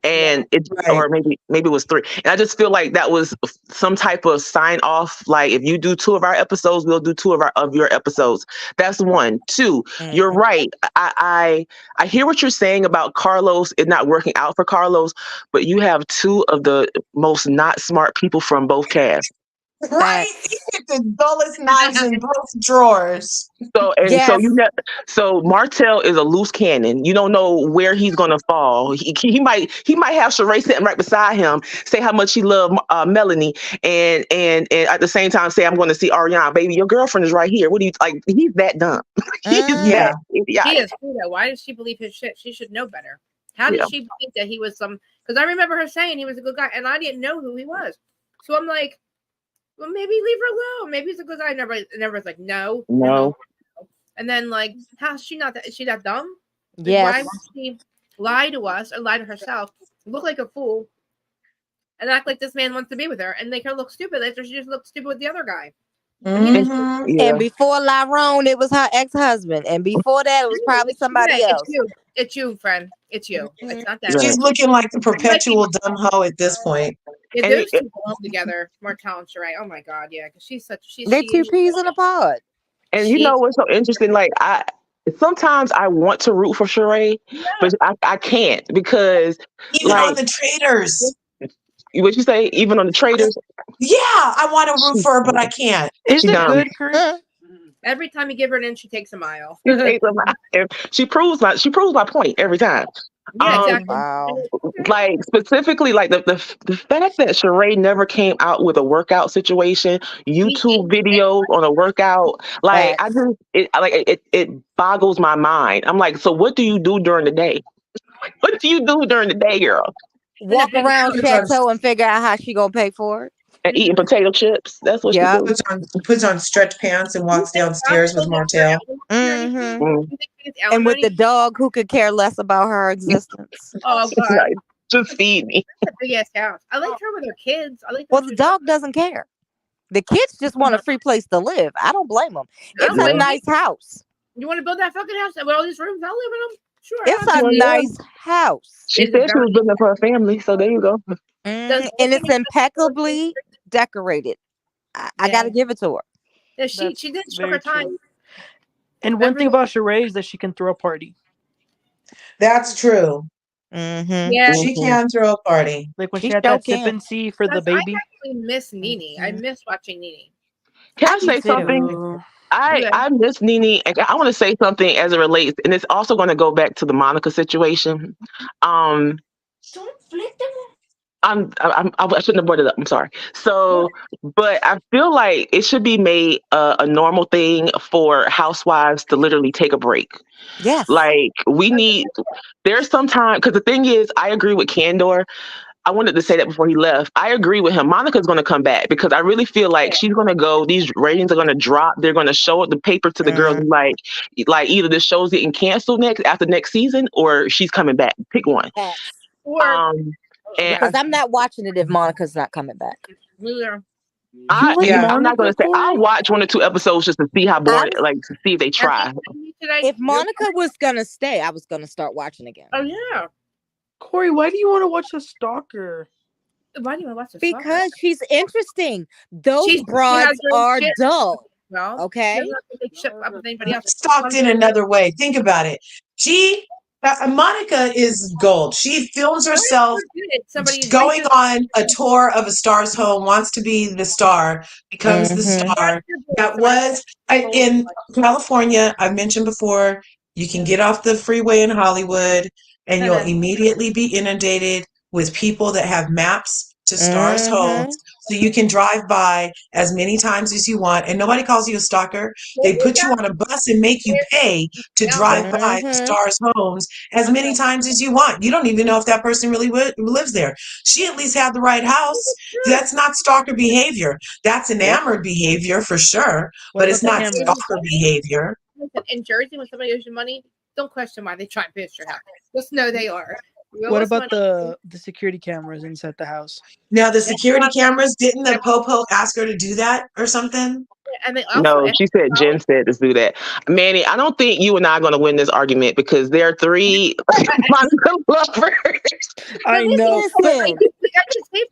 and or maybe it was 3. And I just feel like that was some type of sign off. Like if you do 2 of our episodes, we'll do 2 of your episodes. That's 1. 2. You're right. I hear what you're saying about Carlos. It not working out for Carlos, but you have 2 of the most not smart people from both casts. Right, he hit the dullest knives in both drawers. So Martell is a loose cannon. You don't know where he's gonna fall. He might have Sheree sitting right beside him, say how much he loved Melanie, and at the same time say, I'm going to see Ariana. Baby, your girlfriend is right here. What do you like? He's that dumb. He's that idiotic. She is true though. Why does she believe his shit? She should know better. How did she think that he was some? Because I remember her saying he was a good guy, and I didn't know who he was. So I'm like, well, maybe leave her alone. Maybe he's a good guy. Never was like, no. And then like, how is she not that? Is she that dumb? Yes. Why would she lie to us or lie to herself, look like a fool, and act like this man wants to be with her, and make her look stupid after she just looked stupid with the other guy? And before Lyrone, it was her ex-husband, and before that, it was probably somebody else. It's you, friend. It's you. It's not that. She's looking like the perpetual dumb hoe at this point. Yeah, those two belong together, Martell and Sheree. Oh my god, yeah, because she's 2 peas in a pod. And you know what's so interesting? Like sometimes I want to root for Sheree, but I can't because even on the Traitors. What you say? Even on the Traitors? Yeah, I want to root for her, but I can't. Is it good, Chris? Every time you give her an inch, she takes a mile. She proves my point every time. Yeah, exactly. Wow. Like specifically, like the fact that Sheree never came out with a workout situation, YouTube videos on a workout, like it boggles my mind. I'm like, so what do you do during the day? What do you do during the day, girl? Walk around Chateau and figure out how she gonna pay for it. and eating potato chips. That's what she Yeah. do. Puts on stretch pants and walks downstairs with Martell. Mm-hmm. Mm. And with the dog who could care less about her existence. Oh God, Like, just feed me. that's a big ass house. I liked her with her kids. I like. Well, the dog doesn't care. The kids just want a free place to live. I don't blame them. It's a nice house. You want to build that fucking house with all these rooms? I'll live in them. Sure. It's a nice house. She said she was building it for her family, so there you go. And it's impeccably decorated. I got to give it to her. Yeah, she did show her time. And one thing about Sheree is that she can throw a party. That's true. Mm-hmm. Yeah, she can throw a party. Like when she had that sip and see for the baby. I actually miss Nene. I miss watching Nene. Can I say something? I miss Nene, and I want to say something as it relates, and it's also going to go back to the Monica situation. Don't flip them. I shouldn't have brought it up. I'm sorry. So, but I feel like it should be made a normal thing for housewives to literally take a break. Yes. Like we need. There's some time because the thing is, I agree with Candor. I wanted to say that before he left. I agree with him. Monica's going to come back because I really feel like she's going to go. These ratings are going to drop. They're going to show the paper to the girls like either the show's getting canceled after next season or she's coming back. Pick one. Because I'm not watching it if Monica's not coming back. I'm not going to say I'll watch 1 or 2 episodes just to see how boring, to see if they try. If Monica was going to stay, I was going to start watching again. Oh yeah. Corey, why do you want to watch The Stalker? Why do you want to watch The Stalker? Because she's interesting. Those broads are dull. Well, okay. Stalked in another way. Think about it. Monica is gold. She films herself going on a tour of a star's home, wants to be the star, becomes the star. That was in California. I've mentioned before, you can get off the freeway in Hollywood and you'll immediately be inundated with people that have maps to stars' homes. So you can drive by as many times as you want and nobody calls you a stalker. They put you on a bus and make you pay to drive by the stars' homes as many times as you want. You don't even know if that person really lives there. She at least had the right house. That's not stalker behavior. That's enamored behavior for sure, but it's not stalker behavior. In Jersey, when somebody owes you money, don't question why they try and pitch your house. Just know they are. What about the security cameras inside the house? Now the security cameras, didn't the Popo ask her to do that or something? And they no, she said Jen said to do that. Manny, I don't think you and I are going to win this argument because there are 3 Monica lovers. I know. Listen,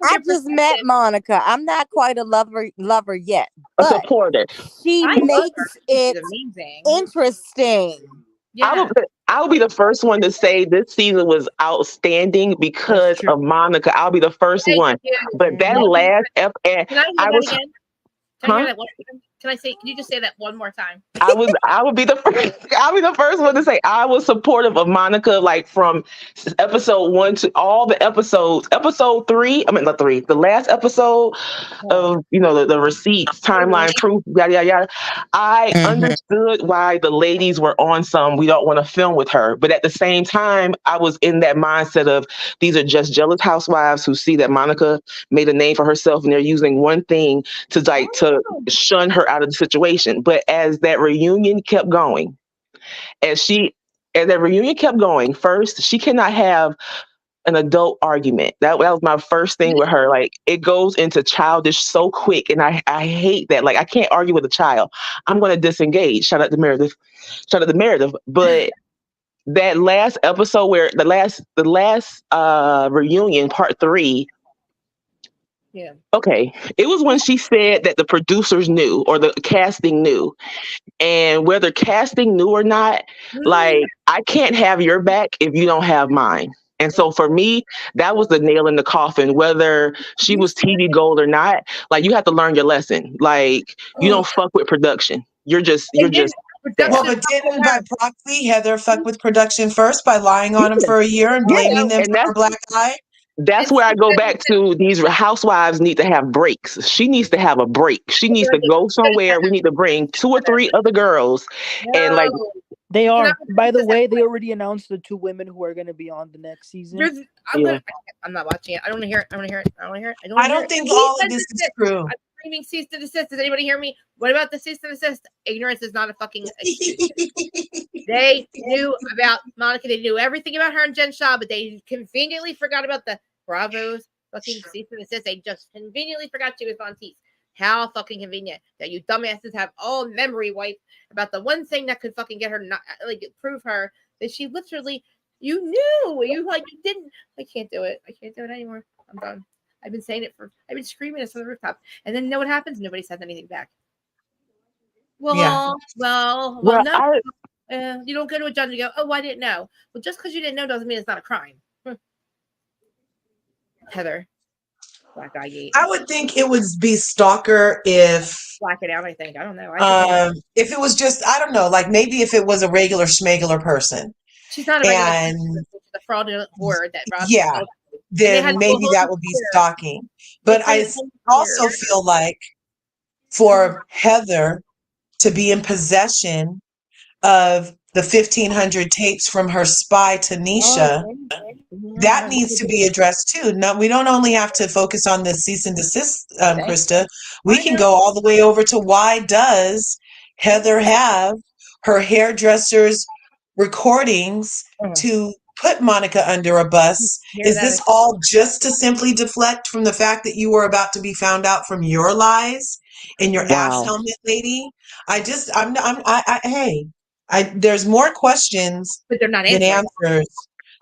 I just met Monica. I'm not quite a lover yet, but a supporter. She makes it interesting. Yeah. I will be the first one to say this season was outstanding because of Monica. I'll be the first one. But that last Can you just say that one more time? I would be the first. I'll be the first one to say I was supportive of Monica, like from episode 1 to all the episodes. Episode 3, not 3. The last episode of the receipts, timeline, proof, yada yada yada. I understood why the ladies were on some. We don't want to film with her, but at the same time, I was in that mindset of these are just jealous housewives who see that Monica made a name for herself, and they're using one thing to shun her out of the situation. But as that reunion kept going, first, she cannot have an adult argument. That was my first thing with her. Like, it goes into childish so quick, and I hate that. Like, I can't argue with a child. I'm going to disengage. Shout out to Meredith. But that last episode where the last reunion, part 3. Yeah. Okay. It was when she said that the producers knew or the casting knew. And whether casting knew or not, like, I can't have your back if you don't have mine. And so for me, that was the nail in the coffin, whether she was TV gold or not. Like, you have to learn your lesson. Like, you don't fuck with production. You're just. Well, but didn't by proxy Heather fuck with production first by lying on him for a year and blaming them for her black eye? That's where I go back to these housewives need to have breaks. She needs to have a break. She needs to go somewhere. We need to bring 2 or 3 other girls and They It's are. not By the because way, they already announced the 2 women who are going to be on the next season. I'm not watching it. I don't want to hear it. I don't want to hear it. I don't want to hear it. I don't I want to hear don't it. think Cease all of and this is desist. true. I'm screaming cease to desist. Does anybody hear me? What about the cease to desist? Ignorance is not a fucking excuse. They knew about Monica. They knew everything about her and Jen Shaw, but they conveniently forgot about the Bravos fucking cease and desist. They just conveniently forgot she was on Tease. How fucking convenient that you dumbasses have all memory wiped about the one thing that could fucking get her not like prove her that she literally you knew you didn't. I can't do it. I can't do it anymore. I'm done. I've been saying it I've been screaming this from the rooftop, and then you know what happens? Nobody says anything back. Yeah. Well, Well, no. I You don't go to a judge and go, "Oh, I didn't know." Well, just because you didn't know doesn't mean it's not a crime. Heather, black eye gate, I would think it would be stalker if black it out. I think I don't know. I think if it was just, I don't know, like maybe if it was a regular schmegular person, she's not a regular. and She's a fraudulent whore that robbed. yeah, And they had then the maybe whole that would be year. stalking. They But I played the whole also year. feel like for Heather to be in possession of the 1,500 tapes from her spy Tanisha, that needs to be addressed too. No, we don't only have to focus on the cease and desist, Krista. We can go all the way over to why does Heather have her hairdresser's recordings to put Monica under a bus? Is this all just to simply deflect from the fact that you were about to be found out from your lies and your ash helmet lady? There's more questions But they're not than answering. answers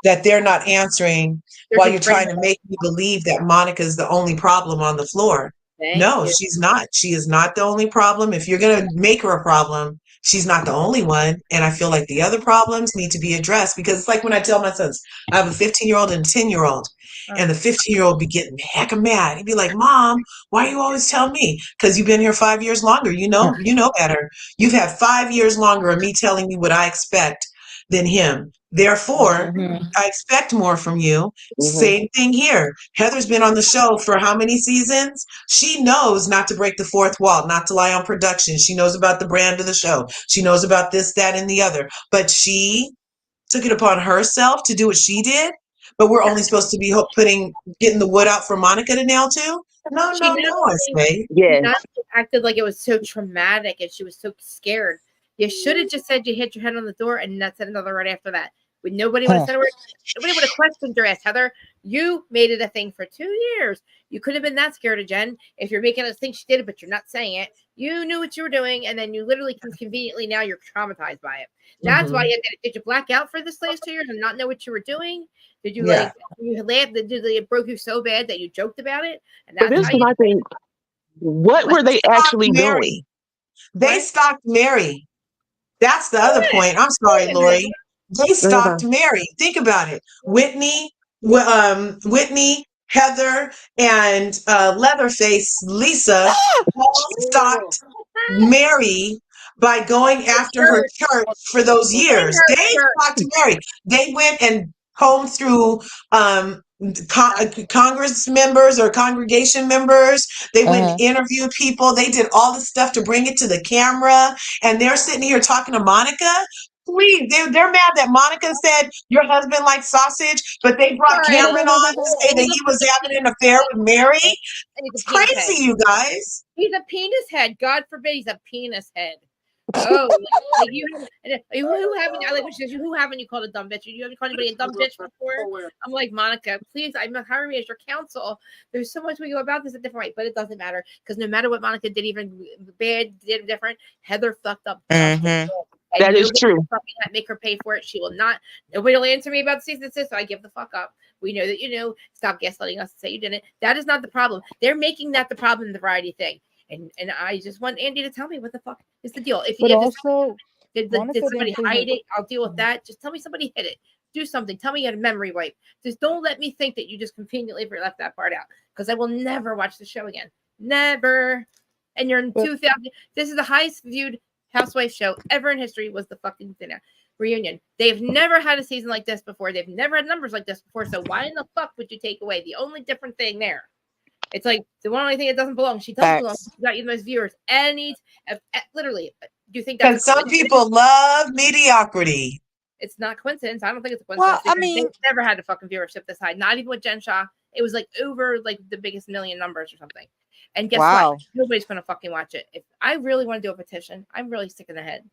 that they're not answering They're while just you're trying bringing to make me believe that Monica's the only problem on the floor. No, you. she's not. She is not the only problem. If you're going to make her a problem, she's not the only one. And I feel like the other problems need to be addressed because it's like when I tell my sons, I have a 15-year-old and a 10-year-old, and the 15-year-old be getting hecka mad. He'd be like, Mom, why you always tell me? Because you've been here 5 years longer. You know better. You've had 5 years longer of me telling you what I expect than him. Therefore, I expect more from you. Same thing here. Heather's been on the show for how many seasons? She knows not to break the fourth wall, not to lie on production. She knows about the brand of the show. She knows about this, that, and the other. But she took it upon herself to do what she did. But we're only supposed to be getting the wood out for Monica to nail to? No, She I say. not acted like it was so traumatic and she was so scared. You should have just said you hit your head on the door and not said another right after that. Nobody would have said a word. Nobody would have questioned your ass, Heather. You made it a thing for 2 years. You could have been that scared of Jen if you're making us think she did it, but you're not saying it. You knew what you were doing, and then you literally conveniently now you're traumatized by it. That's why you did you black out for this last 2 years and not know what you were doing? Did you you laugh? Did it broke you so bad that you joked about it? And but this is my thing. What were they actually doing? They stalked Mary. That's the other point. I'm sorry, Lori. They stalked Mary. Think about it. Whitney, Heather, and Leatherface Lisa all stalked Mary by going after her church for those years. They stalked Mary. They went and combed through Congress members or congregation members. They went and interviewed people. They did all the stuff to bring it to the camera. And they're sitting here talking to Monica. Please, they're mad that Monica said your husband likes sausage, but they brought Cameron on to say that he was having an affair with Mary. It's crazy, you guys. He's a penis head. God forbid he's a penis head. Oh, like who haven't you called a dumb bitch? You haven't called anybody a dumb bitch before? I'm like, Monica, please, I'm not hiring me as your counsel. There's so much we go about this a different way, but it doesn't matter because no matter what Monica did, even bad, did different, Heather fucked up. That is true. Make her pay for it. She will not. Nobody will answer me about the season 6, so I give the fuck up. We know that stop gaslighting us and say you didn't. That is not the problem. They're making that the problem in the variety thing. And I just want Andy to tell me what the fuck is the deal. If also, did somebody hide it, I'll deal with that. Just tell me somebody hid it. Do something. Tell me you had a memory wipe. Just don't let me think that you just conveniently left that part out because I will never watch the show again. Never. And you're in 2000. This is the highest viewed housewife show ever in history. Was the fucking reunion. They've never had a season like this before. They've never had numbers like this before. So why in the fuck would you take away the only different thing there? It's like the only thing that doesn't belong. She doesn't belong. She got you the most viewers. Literally, Do you think that's Because some people love mediocrity. It's not coincidence. I don't think it's a Well, coincidence. I mean, They've never had a fucking viewership this high. Not even with Jen Shaw. It was like over like the biggest million numbers or something. And guess wow. what? Nobody's gonna fucking watch it. If I really want to do a petition, I'm really sick in the head.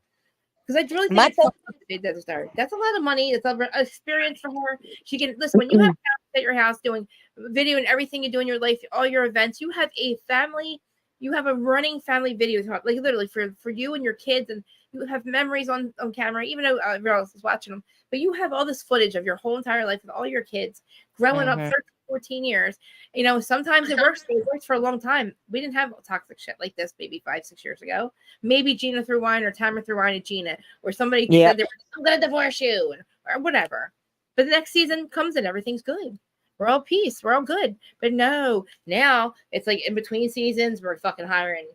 Because I really think My it's fucked up to be Dead Star. That's a lot of money. It's an experience for her. She can listen when you have at your house doing video and everything you do in your life, all your events. You have a family. You have a running family video, like literally for you and your kids, and you have memories on camera. Even though everyone else is watching them, but you have all this footage of your whole entire life with all your kids growing up 13, 14 years. You know, sometimes it works. It works for a long time. We didn't have toxic shit like this maybe 5-6 years ago. Maybe Gina threw wine or Tamara threw wine at Gina, or somebody said they were, I'm gonna divorce you or whatever. But the next season comes and everything's good. We're all peace. We're all good. But no, now it's like in between seasons, we're fucking hiring.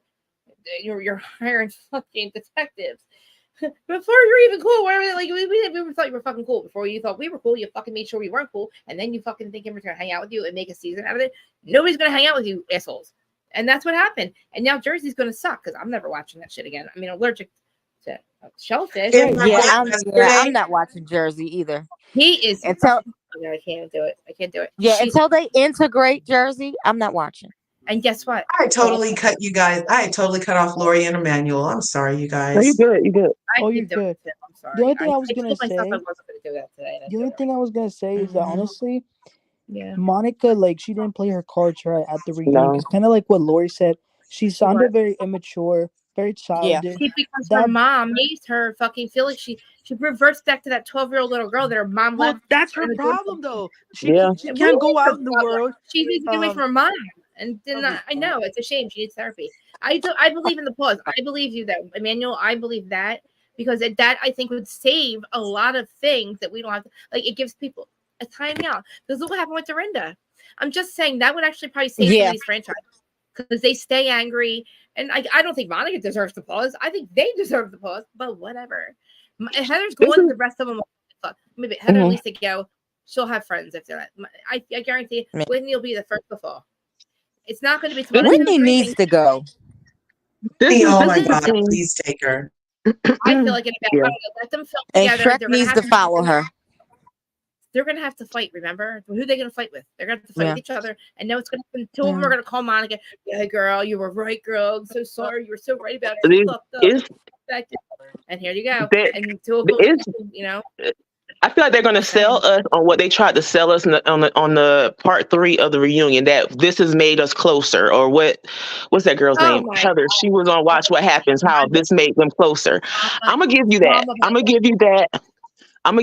You're hiring fucking detectives. Before you're even cool, whatever. Like we thought you were fucking cool. Before you thought we were cool, you fucking made sure we weren't cool, and then you fucking think everyone's gonna hang out with you and make a season out of it. Nobody's gonna hang out with you, assholes. And that's what happened. And now Jersey's gonna suck because I'm never watching that shit again. I mean, allergic to shellfish. I'm not watching Jersey either. He is. Until no, I can't do it. I can't do it. Yeah, until they integrate Jersey, I'm not watching. And guess what? I totally cut you guys. I totally cut off Lori and Emmanuel. I'm sorry, you guys. No, you good. You good. Oh, you're good. I'm sorry. The only thing I was told gonna myself say. I wasn't gonna do that today. The only thing I was gonna say is that honestly, yeah, Monica, like, she didn't play her cards right at the reunion. No. Because kind of like what Lori said, she sounded very immature, very childish. Because her mom made her fucking feel like she reverts back to that 12-year-old little girl that her mom left. That's her problem, though. She Yeah. can't go out in the world. She needs to get away from her mom. And then I know it's a shame. She needs therapy. I believe in the pause. I believe you that, Emmanuel. I believe that because that I think would save a lot of things that we don't have to, like. It gives people a time out. Because look what happened with Dorinda. I'm just saying that would actually probably save some of these franchises because they stay angry. And I don't think Monica deserves the pause. I think they deserve the pause. But whatever. Heather's going. The rest of them. Maybe Heather at least to go. She'll have friends if they're not. I guarantee Whitney will be the first to fall. It's not going to be. Whitney needs to go. Oh my God! Please take her. I feel like it's about let them film together. And Shrek needs to follow her. They're going to have to fight. Remember who they're going to fight with? They're going to have to fight with each other. And now it's going to happen. Two of them are going to call Monica. Yeah, girl, you were right, girl. I'm so sorry. You were so right about it. And here you go. And two of them, you know. I feel like they're going to sell us on what they tried to sell us on the part 3 of the reunion, that this has made us closer, or what's that girl's name? Heather. God. She was on Watch What Happens, how this made them closer. I'm going to give you that. I'm going to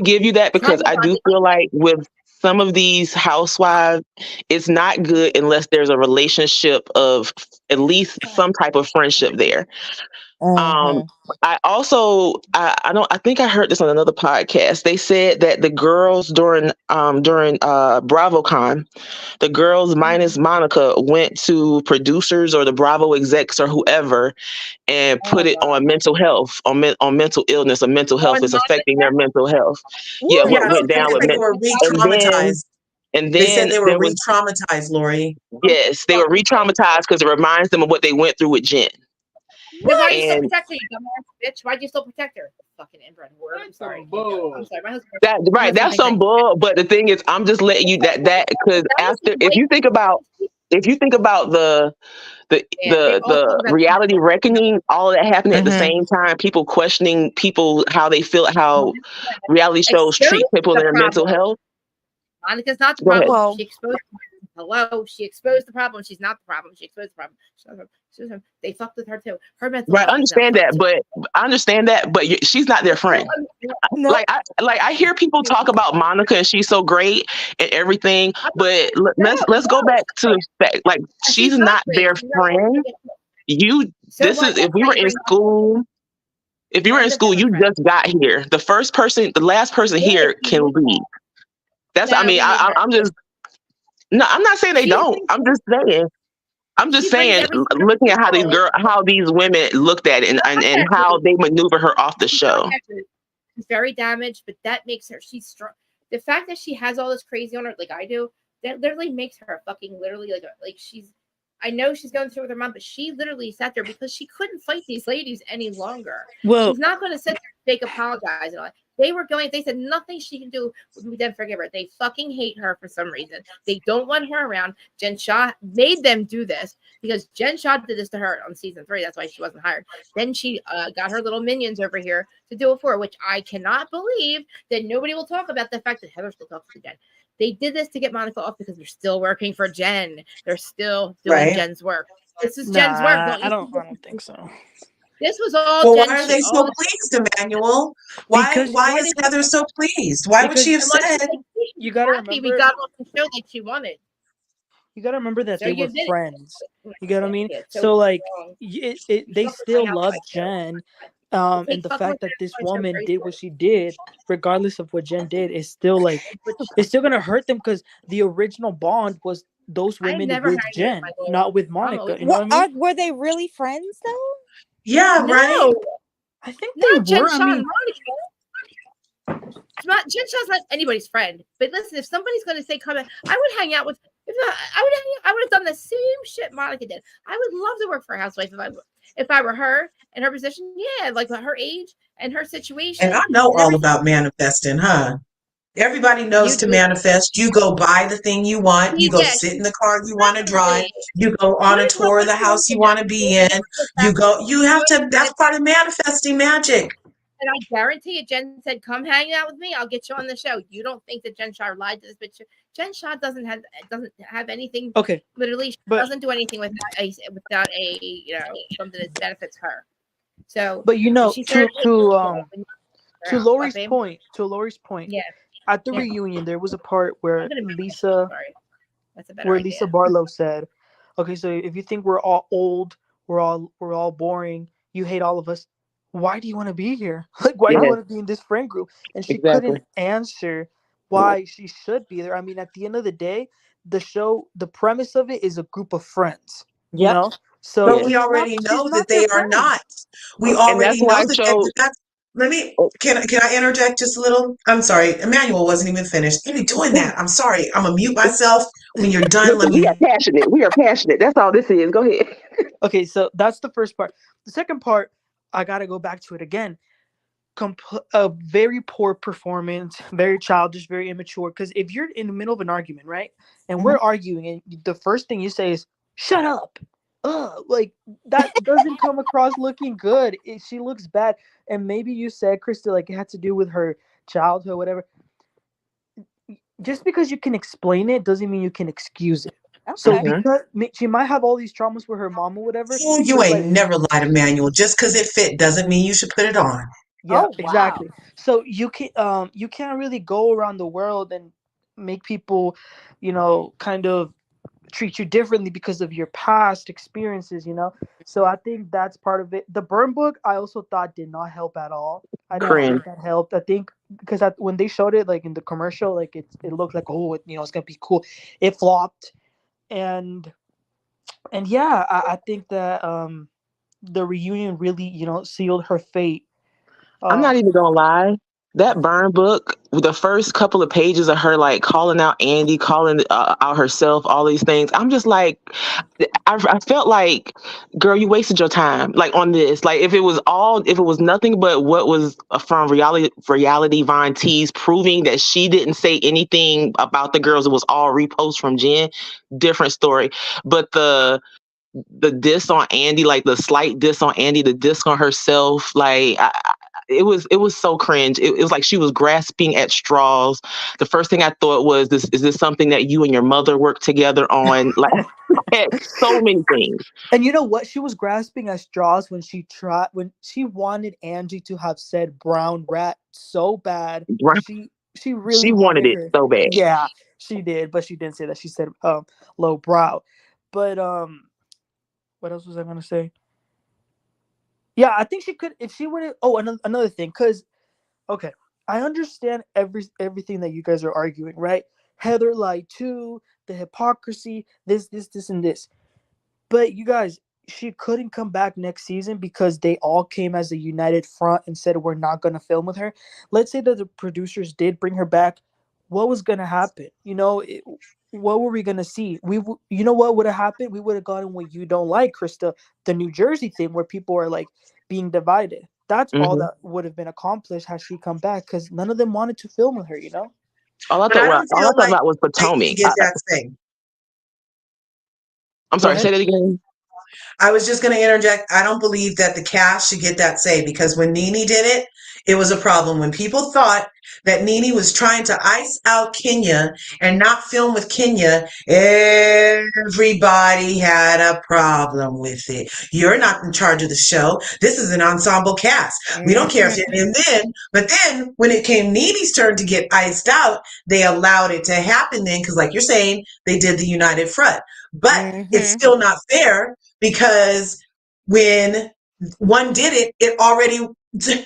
give you that because I do feel like with some of these housewives, it's not good unless there's a relationship of at least some type of friendship there. I also I think I heard this on another podcast. They said that the girls during BravoCon, the girls minus Monica went to producers or the Bravo execs or whoever and put it on mental health, on mental illness, or mental health is affecting their mental health. Yeah, what went down with they were re-traumatized. And then they said they were re-traumatized, Lori. Yes, they were re-traumatized because it reminds them of what they went through with Jen. Then why are you still protecting her, dumbass bitch? Why'd you still protect her? Fucking inbred word. I'm sorry. I'm sorry. My husband. That's some bull. But the thing is, I'm just letting you that because after if you think about the reality reckoning, all of that happening at the same time, people questioning people how they feel, how reality shows treat people in their mental health. Monica's not the problem. She exposed. She exposed the problem. She's not the problem. She exposed the problem. They fucked with her too. Her mental health. I understand that, but she's not their friend. No. Like I hear people talk about Monica and she's so great and everything, but let's go back to the fact, like she's not their friend. If we were in school. If you were in school, you just got here. The last person here can leave. I'm just. No, I'm not saying they don't. I'm just saying, looking at how these women looked at it and how they maneuver her off the show. She's very damaged, but that makes her. She's strong. The fact that she has all this crazy on her, like I do, that literally makes her fucking literally like she's. I know she's going through with her mom, but she literally sat there because she couldn't fight these ladies any longer. Well, She's not going to sit there and fake apologize and all that. They were going. They said nothing she can do would then forgive her. They fucking hate her for some reason. They don't want her around. Jen Shah made them do this because Jen Shah did this to her on season 3. That's why she wasn't hired. Then she got her little minions over here to do it for her, which I cannot believe that nobody will talk about the fact that Heather still talks to Jen. They did this to get Monica off because they're still working for Jen. They're still doing Right. Jen's work. This is Jen's work. I don't think so. This was all Well, Jen why are shit. they so pleased, Emmanuel? Why Because why is Heather so pleased? Why would she have said? you got to happy we remember, got off the show like she wanted. you got to remember that So they you were did it. friends. You get what I mean? Yeah, So like, wrong. they fucked my still house love like that. Jen. It's And the fuck fact my that this house so woman crazy. did what she did, regardless of what Jen did, is still like, it's still gonna hurt them because the original bond was those I've women never with had Jen, not with Monica. You know what I mean? Were they really friends though? Yeah, right. No, I think they not Jen were. Shah I mean, and Monica. It's not Jen Shah's not anybody's friend. But listen, if somebody's going to say comment, I would hang out with. I would have done the same shit Monica did. I would love to work for a housewife if I were her in her position. Yeah, like her age and her situation And I know and all everything. about manifesting, huh? Everybody knows You to do. manifest. You go buy the thing you want. You go Yeah, sit in the car you want to drive. exactly. You go on a tour of the house you want to be in. You go. You have to. That's part of manifesting magic. And I guarantee you, Jen said, "Come hang out with me. I'll get you on the show." You don't think that Jen Shah lied to this bitch? Jen Shah doesn't have anything. okay, Literally, she but doesn't do anything without a something that benefits her. So, but you know, she started to Lori's point, yeah, at the yeah. reunion, there was a part I'm where gonna Lisa That's a better idea. Lisa Barlow said, "Okay, so if you think we're all old, we're all boring, you hate all of us, why do you want to be here? Like, why do you Yes, want to be in this friend group?" And she exactly. couldn't answer why she should be there. I mean, at the end of the day, the premise of it is a group of friends, you Yep. know. So But Yes. we already she's know that not their they are friend. not. We And that's already why know I that. chose. That's, let me. Oh, Can I interject just a little? I'm sorry. Emmanuel wasn't even finished. Are you doing that? I'm sorry. I'm gonna mute myself. When you're done, let listen, we me. are passionate. We are passionate. That's all this is. Go ahead. Okay, so that's the first part. The second part, I gotta go back to it again. A very poor performance, very childish, very immature. Because if you're in the middle of an argument, right, and Mhm. we're arguing, and the first thing you say is "shut up," like that doesn't come across looking good. She looks bad, and maybe you said, Krista, like it had to do with her childhood, whatever. Just because you can explain it doesn't mean you can excuse it. So Okay. Hmm. because she might have all these traumas with her mom or whatever, Oh, you but ain't like never lied, Emmanuel. Just because it fit doesn't mean you should put it on. yeah, Oh wow. exactly. So you can't really go around the world and make people, kind of treat you differently because of your past experiences. So I think that's part of it. The burn book I also thought did not help at all. I didn't No. Cringe. think that helped. I think because when they showed it like in the commercial, like it looked like, oh, it's gonna be cool. It flopped, and yeah, I think that the reunion really sealed her fate. I'm Uh, not even gonna lie. That burn book, the first couple of pages of her like calling out Andy, calling out herself, all these things. I'm just like, I felt like, girl, you wasted your time like on this. Like if it was nothing but what was from reality Von T's proving that she didn't say anything about the girls. It was all reposts from Jen. Different story. But the diss on Andy, like the slight diss on Andy, the diss on herself, like it was so cringe. It was like she was grasping at straws. The first thing I thought was, this is this something that you and your mother worked together on? Like so many things. And you know what? She was grasping at straws when she wanted Angie to have said brown rat so bad. Right? She really She wanted wanted it her. so bad. Yeah, she did, but she didn't say that. She said low brow. But what else was I gonna say? Yeah, I think she could if she would have. Oh, another thing, because okay, I understand everything that you guys are arguing, right? Heather lied too, the hypocrisy, this, and this. But you guys, she couldn't come back next season because they all came as a united front and said we're not going to film with her. Let's say that the producers did bring her back. What was going to happen? what were we gonna see? You know what would have happened? We would have gotten what you don't like, Krista, the New Jersey thing where people are like being divided. That's all Hmm. that would have been accomplished had she come back, because none of them wanted to film with her. You know. But I don't All I feel thought like about was lady should Potomac. get that say. I'm Go sorry, ahead. say that again. I was just going to interject. I don't believe that the cast should get that say because when Nene did it, it was a problem. When people thought that Nene was trying to ice out Kenya and not film with Kenya, everybody had a problem with it. You're not in charge of the show. This is an ensemble cast. We don't care if Mhm. you're in but then when it came Nene's turn to get iced out, they allowed it to happen then because, like you're saying, they did the United Front. But it's Mhm. still not fair because when one did it, it already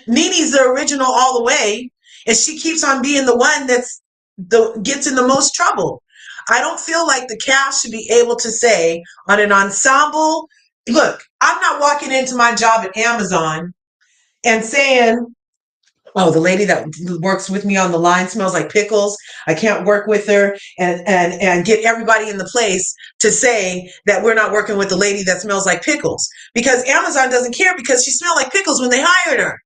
Nene's the original all the way, and she keeps on being the one that's gets in the most trouble. I don't feel like the cast should be able to say on an ensemble, look, I'm not walking into my job at Amazon and saying, oh, the lady that works with me on the line smells like pickles. I can't work with her and get everybody in the place to say that we're not working with the lady that smells like pickles because Amazon doesn't care because she smelled like pickles when they hired her.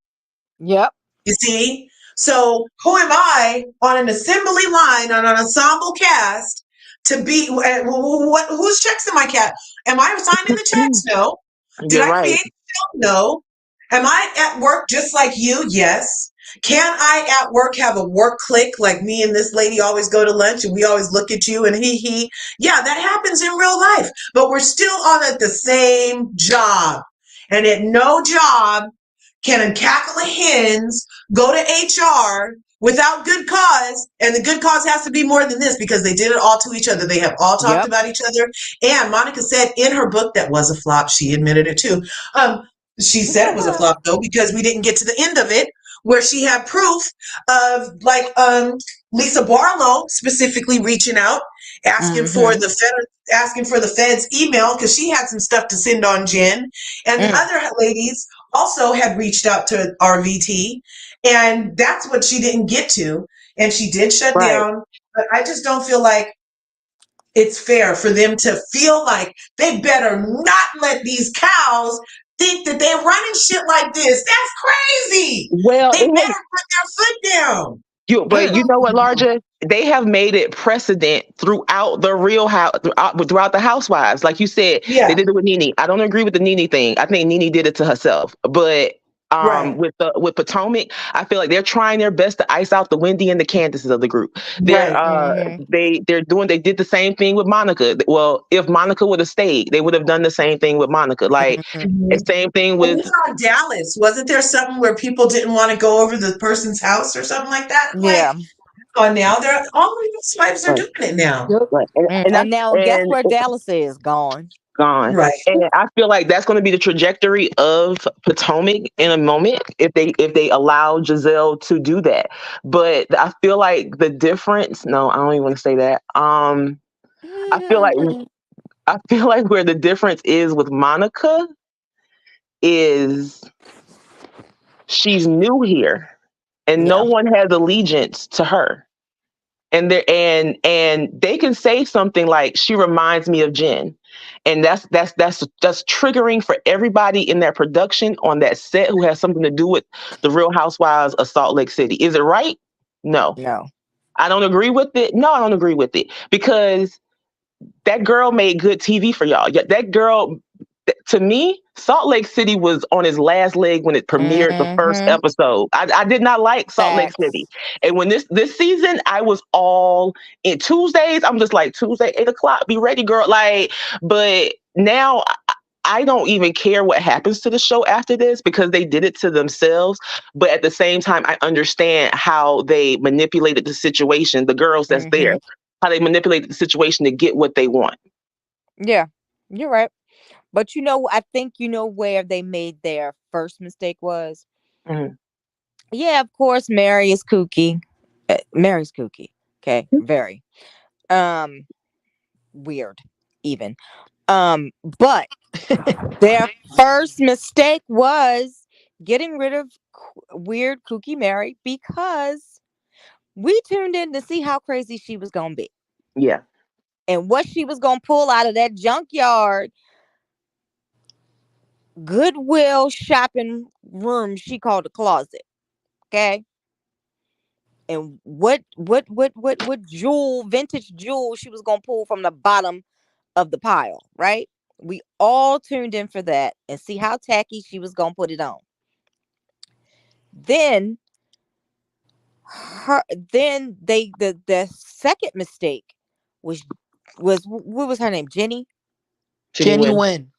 Yep. You see? So who am I on an assembly line on an ensemble cast to be whose checks am I cat? Am I signing the checks? No. Did You're I right. create the show? No. Am I at work just like you? Yes. Can I at work have a work clique like me and this lady always go to lunch and we always look at you and he? Yeah, that happens in real life, but we're still on at the same job. And at no job can a cackle of hens go to HR without good cause, and the good cause has to be more than this because they did it all to each other. They have all talked Yep. about each other. And Monica said in her book that was a flop. She admitted it too. She said it was a flop though because we didn't get to the end of it where she had proof of like Lisa Barlow specifically reaching out asking for Mhm. the asking for the Fed's email because she had some stuff to send on Jen, and the Mm. other ladies also had reached out to RVT, and that's what she didn't get to, and she did shut Right. down. But I just don't feel like it's fair for them to feel like they better not let these cows think that they're running shit like this. That's crazy. Well, They it better has put their foot down. but you know what, Larger? They have made it precedent throughout the real house, throughout the housewives. Like you said, they Yeah, did it with Nene. I don't agree with the Nene thing. I think Nene did it to herself. But right, with Potomac, I feel like they're trying their best to ice out the Wendy and the Candaces of the group. right. They did the same thing with Monica. Well, if Monica would have stayed, they would have done the same thing with Monica. Like Mhm. the Mhm. same thing And we with saw Dallas. Wasn't there something where people didn't want to go over the person's house or something like that? Like, Yeah. oh, now they're all of these wives are right, doing it now. Yep. right. And now guess where Dallas is gone? Gone. Right. And I feel like that's going to be the trajectory of Potomac in a moment if they allow Giselle to do that. But I feel like the difference. No, I don't even want to say that. I feel like I feel like where the difference is with Monica is she's new here, and no Yeah. one has allegiance to her. And they can say something like she reminds me of Jen, and that's triggering for everybody in that production on that set who has something to do with the Real Housewives of Salt Lake City. Is it right? No. No. I don't agree with it. No, I don't agree with it because that girl made good TV for y'all. Yeah, that girl, to me, Salt Lake City was on his last leg when it premiered the first Mhm. episode. I did not like Salt Lake City, Facts. and when this season, I was all in Tuesdays. I'm just like Tuesday 8 o'clock, be ready, girl. Like, but now. I don't even care what happens to the show after this because they did it to themselves. But at the same time, I understand how they manipulated the situation, the girls that's there, Mhm. how they manipulated the situation to get what they want. Yeah. You're right. But I think where they made their first mistake was. Mhm. Yeah, of course, Mary is kooky. Mary's kooky. Okay, very um weird, even. But their first mistake was getting rid of weird kooky Mary because we tuned in to see how crazy she was gonna be. Yeah. And what she was gonna pull out of that junkyard Goodwill shopping room she called a closet. Okay. And what jewel, vintage jewel she was gonna pull from the bottom of the pile, right? We all tuned in for that and see how tacky she was gonna put it on. Then her then they the second mistake was what was her name? Jenny Jenny Wynn. Wynn.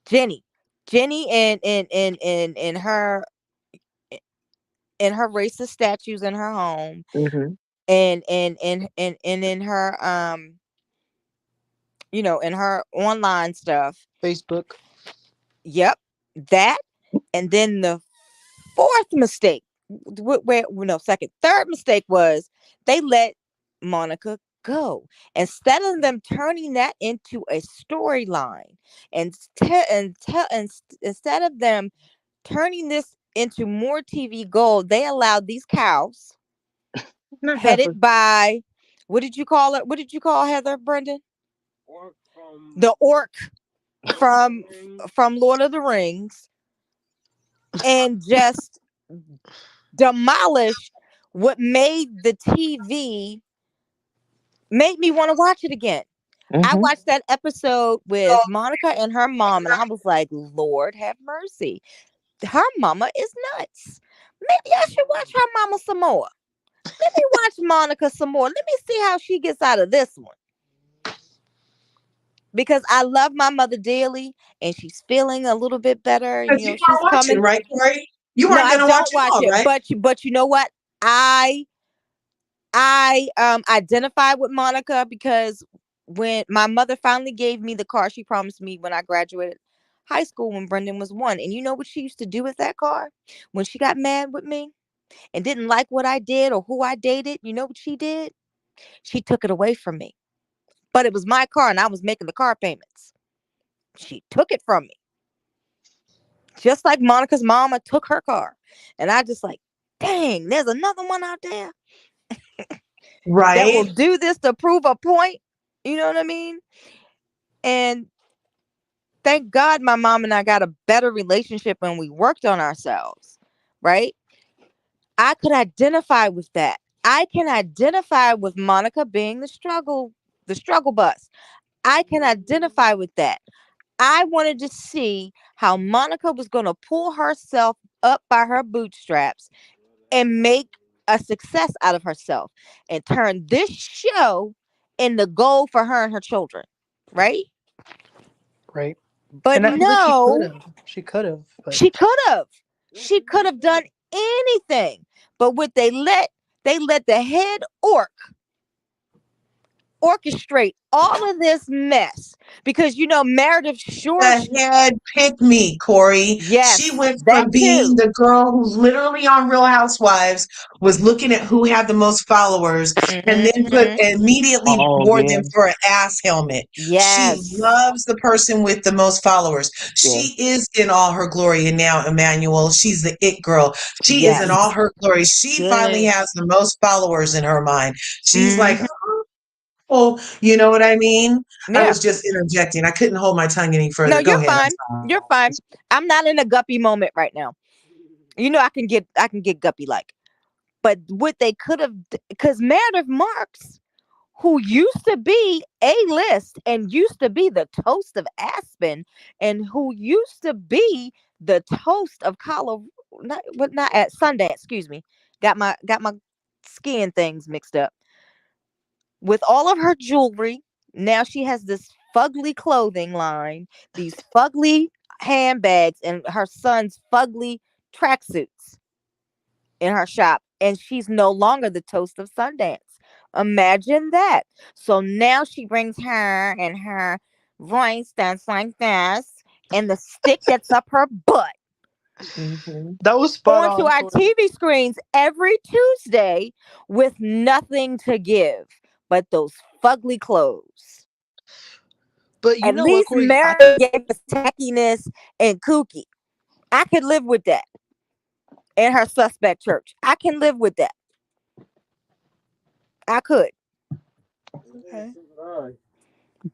Jenny. Jenny and her racist statues in her home Mm-hmm. and in her in her online stuff. Facebook. Yep, that. And then the fourth mistake, where no, third mistake was they let Monica go instead of them turning that into a storyline instead of them turning this into more TV gold. They allowed these cows Not heifer. headed by, what did you call it? What did you call Heather, Brendan? Or from The orc from Rings. Lord of the Rings, and just demolish what made the TV, made me want to watch it again. I Mm-hmm. watched that episode with Monica and her mom, and I was like, Lord have mercy. Her mama is nuts. Maybe I should watch her mama some more. Let me watch Monica some more. Let me see how she gets out of this one. Because I love my mother dearly and she's feeling a little bit better. Because you She's weren't watching, coming. right, Corey? You No, weren't I going to watch don't it watch all, it, right? but you know what? I identified with Monica because when my mother finally gave me the car she promised me when I graduated high school when Brendan was 1. And you know what she used to do with that car? When she got mad with me and didn't like what I did or who I dated, you know what she did? She took it away from me. But it was my car and I was making the car payments. She took it from me. Just like Monica's mama took her car. And I just like, dang, there's another one out there that will Right. do this to prove a point. You know what I mean? And thank God my mom and I got a better relationship and we worked on ourselves, right? I could identify with that. I can identify with Monica being the struggle bus. I can identify with that. I wanted to see how Monica was going to pull herself up by her bootstraps and make a success out of herself and turn this show into gold for her and her children, right? Right. But And I feel like she could no, have. She could have, but she could have. She could have done anything. But what they let the head orc orchestrate all of this mess because Meredith Shore. The head pick me, Corey. She Yes, went that from being too. the girl who's literally on Real Housewives, was looking at who had the most followers, and then Hmm. immediately Oh wore yeah. them for an ass helmet. She Yes. loves the person with the most followers. Yeah. She is in all her glory. And now, Emmanuel, she's the it girl. She is in all Yes. her glory. She finally yeah. has the most followers in her mind. She's like, Hmm. oh, you know what I mean? I Yeah. was just interjecting. I couldn't hold my tongue any No, further. Go you're ahead. I'm fine. sorry. You're fine. I'm not in a guppy moment right now. I can get guppy like. But what they could have, because Meredith Marks, who used to be A-list and used to be the toast of Aspen, and who used to be the toast of Colorado, not at Sundance. Excuse me, got my skiing things mixed up. With all of her jewelry, now she has this fugly clothing line, these fugly handbags, and her son's fugly tracksuits in her shop, and she's no longer the toast of Sundance. Imagine that. So now she brings her and her voice that's like this and the stick that's up her butt Mm-hmm. That was spot onto on, our Corey. TV screens every Tuesday with nothing to give but those fugly clothes. But you At know what, least Corey? Meredith gave us tackiness and kooky. I could live with that in her suspect church. I can live with that. I could. Okay.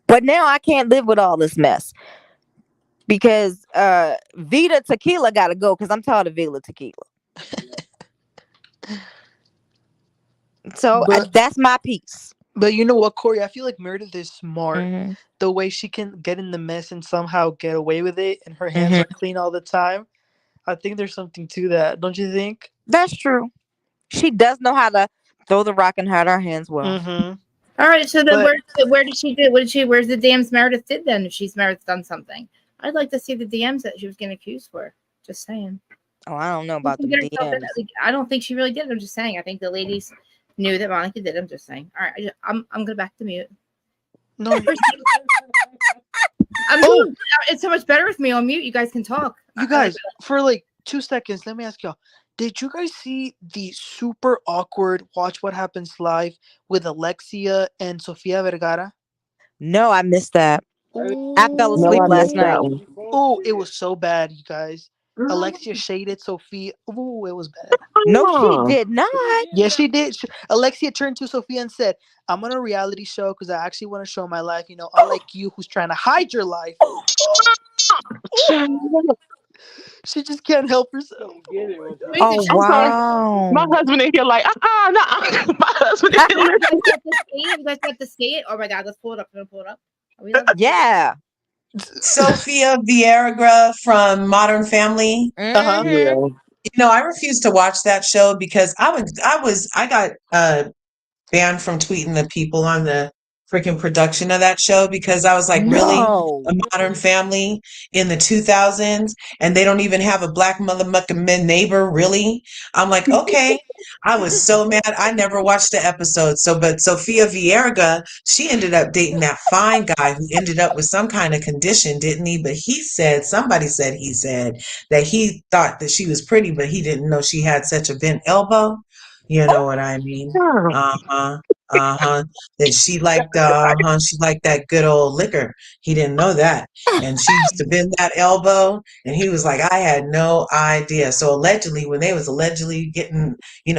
But now I can't live with all this mess because Vita Tequila got to go because I'm tired of Vita Tequila. So But that's my piece. you know what, Corey? I feel like Meredith is smart. Hmm. The way she can get in the mess and somehow get away with it, and her hands Hmm. are clean all the time. I think there's something to that, don't you think? That's true. She does know how to throw the rock and hide her hands well. Mm-hmm. All right, so then But where did she do? What did she? Where's the DMs Meredith did then? If she's Meredith done something, I'd like to see the DMs that she was getting accused for. Just saying. Oh, I don't know She about can them get herself in. DMs. Like, I don't think she really did. I'm just saying. I think the ladies knew that Monica did. I'm just saying. All right, I'm going back to mute. no, I'm it's so much better with me on mute. You guys can talk. you guys, for like 2 seconds, let me ask y'all. Did you guys see the super awkward Watch What Happens Live with Alexia and Sofia Vergara? No, I missed that. I fell No, asleep I last missed night. that one. Oh, it was so bad, you guys. Alexia shaded Sophia. Oh, it was bad. No, she Oh, did not. Yes, she did. Alexia turned to Sophia and said, I'm on a reality show because I actually want to show my life, unlike you who's trying to hide your life. She just can't help herself. Oh I'm sorry. My wow. husband in here like, no. My husband in here You listening. guys got to see it. You guys got to see it. Oh my god, let's pull it up. I'm gonna pull it up. Are we allowed to- Yeah. Sophia Vieira from Modern Family. Uh-huh. Hmm. Yeah. I refused to watch that show because I got banned from tweeting the people on the freaking production of that show because I was like, really? No. A Modern Family in the 2000s, and they don't even have a black motherfucking neighbor, really? I'm like, okay. I was so mad. I never watched the episode. But Sofia Vierga, she ended up dating that fine guy who ended up with some kind of condition, didn't he? But somebody said he said that he thought that she was pretty, but he didn't know she had such a bent elbow. You know what I mean? Uh-huh. Uh-huh. That she liked that good old liquor. He didn't know that. And she used to bend that elbow, and he was like, I had no idea. So allegedly, when they was allegedly getting,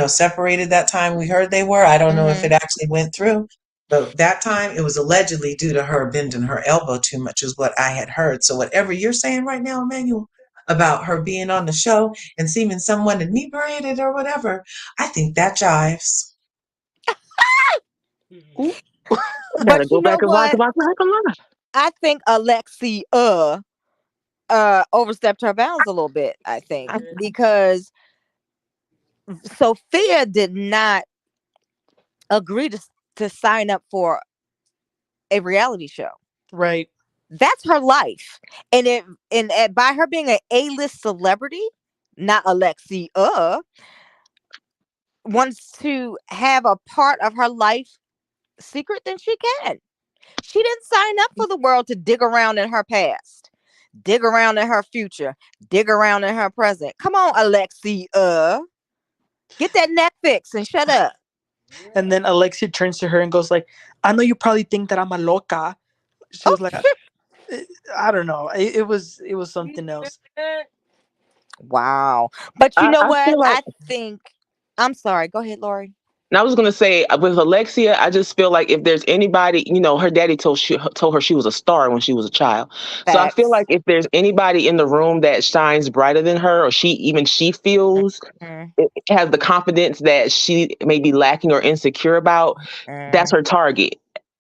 separated that time we heard they were, I don't know if Hmm. it actually went through. But that time it was allegedly due to her bending her elbow too much, is what I had heard. So whatever you're saying right now, Emmanuel, about her being on the show and seeming someone inebriated or whatever, I think that jives. Ooh. I gotta But you go know back and watch what? my life. I think Alexia overstepped her bounds a little bit, I think, because Sophia did not agree to sign up for a reality show. Right. That's her life. And by her being an A-list celebrity, not Alexia, wants to have a part of her life secret, then she can. She didn't sign up for the world to dig around in her past, dig around in her future, dig around in her present. Come on, Alexia. Get that neck fixed and shut up. And then Alexia turns to her and goes like, I know you probably think that I'm a loca. She was like, I don't know. It was something else. Wow. But you know I what? feel like. I think I'm sorry. Go ahead, Lori. And I was gonna say with Alexia, I just feel like if there's anybody, her daddy told her she was a star when she was a child. So I feel Facts. like if there's anybody in the room that shines brighter than her, or she feels Mhm, it has the confidence that she may be lacking or insecure about, that's mhm, her target.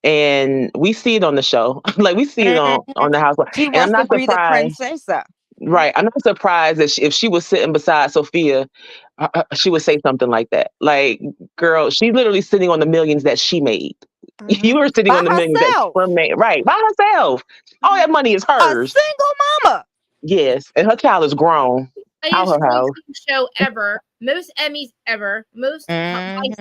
And we see it on the show, like we see it on mhm. the house. She And I'm wants to not be the surprised. princessa. Right. I'm not surprised that if she was sitting beside Sophia, she would say something like that. Like, girl, she's literally sitting on the millions that she made. Mm-hmm. You were sitting By on the millions that herself. were made, right, by herself. All that money is A hers. single mama. Yes. And her child is grown out highest her house. grossing show ever, most Emmys ever, highest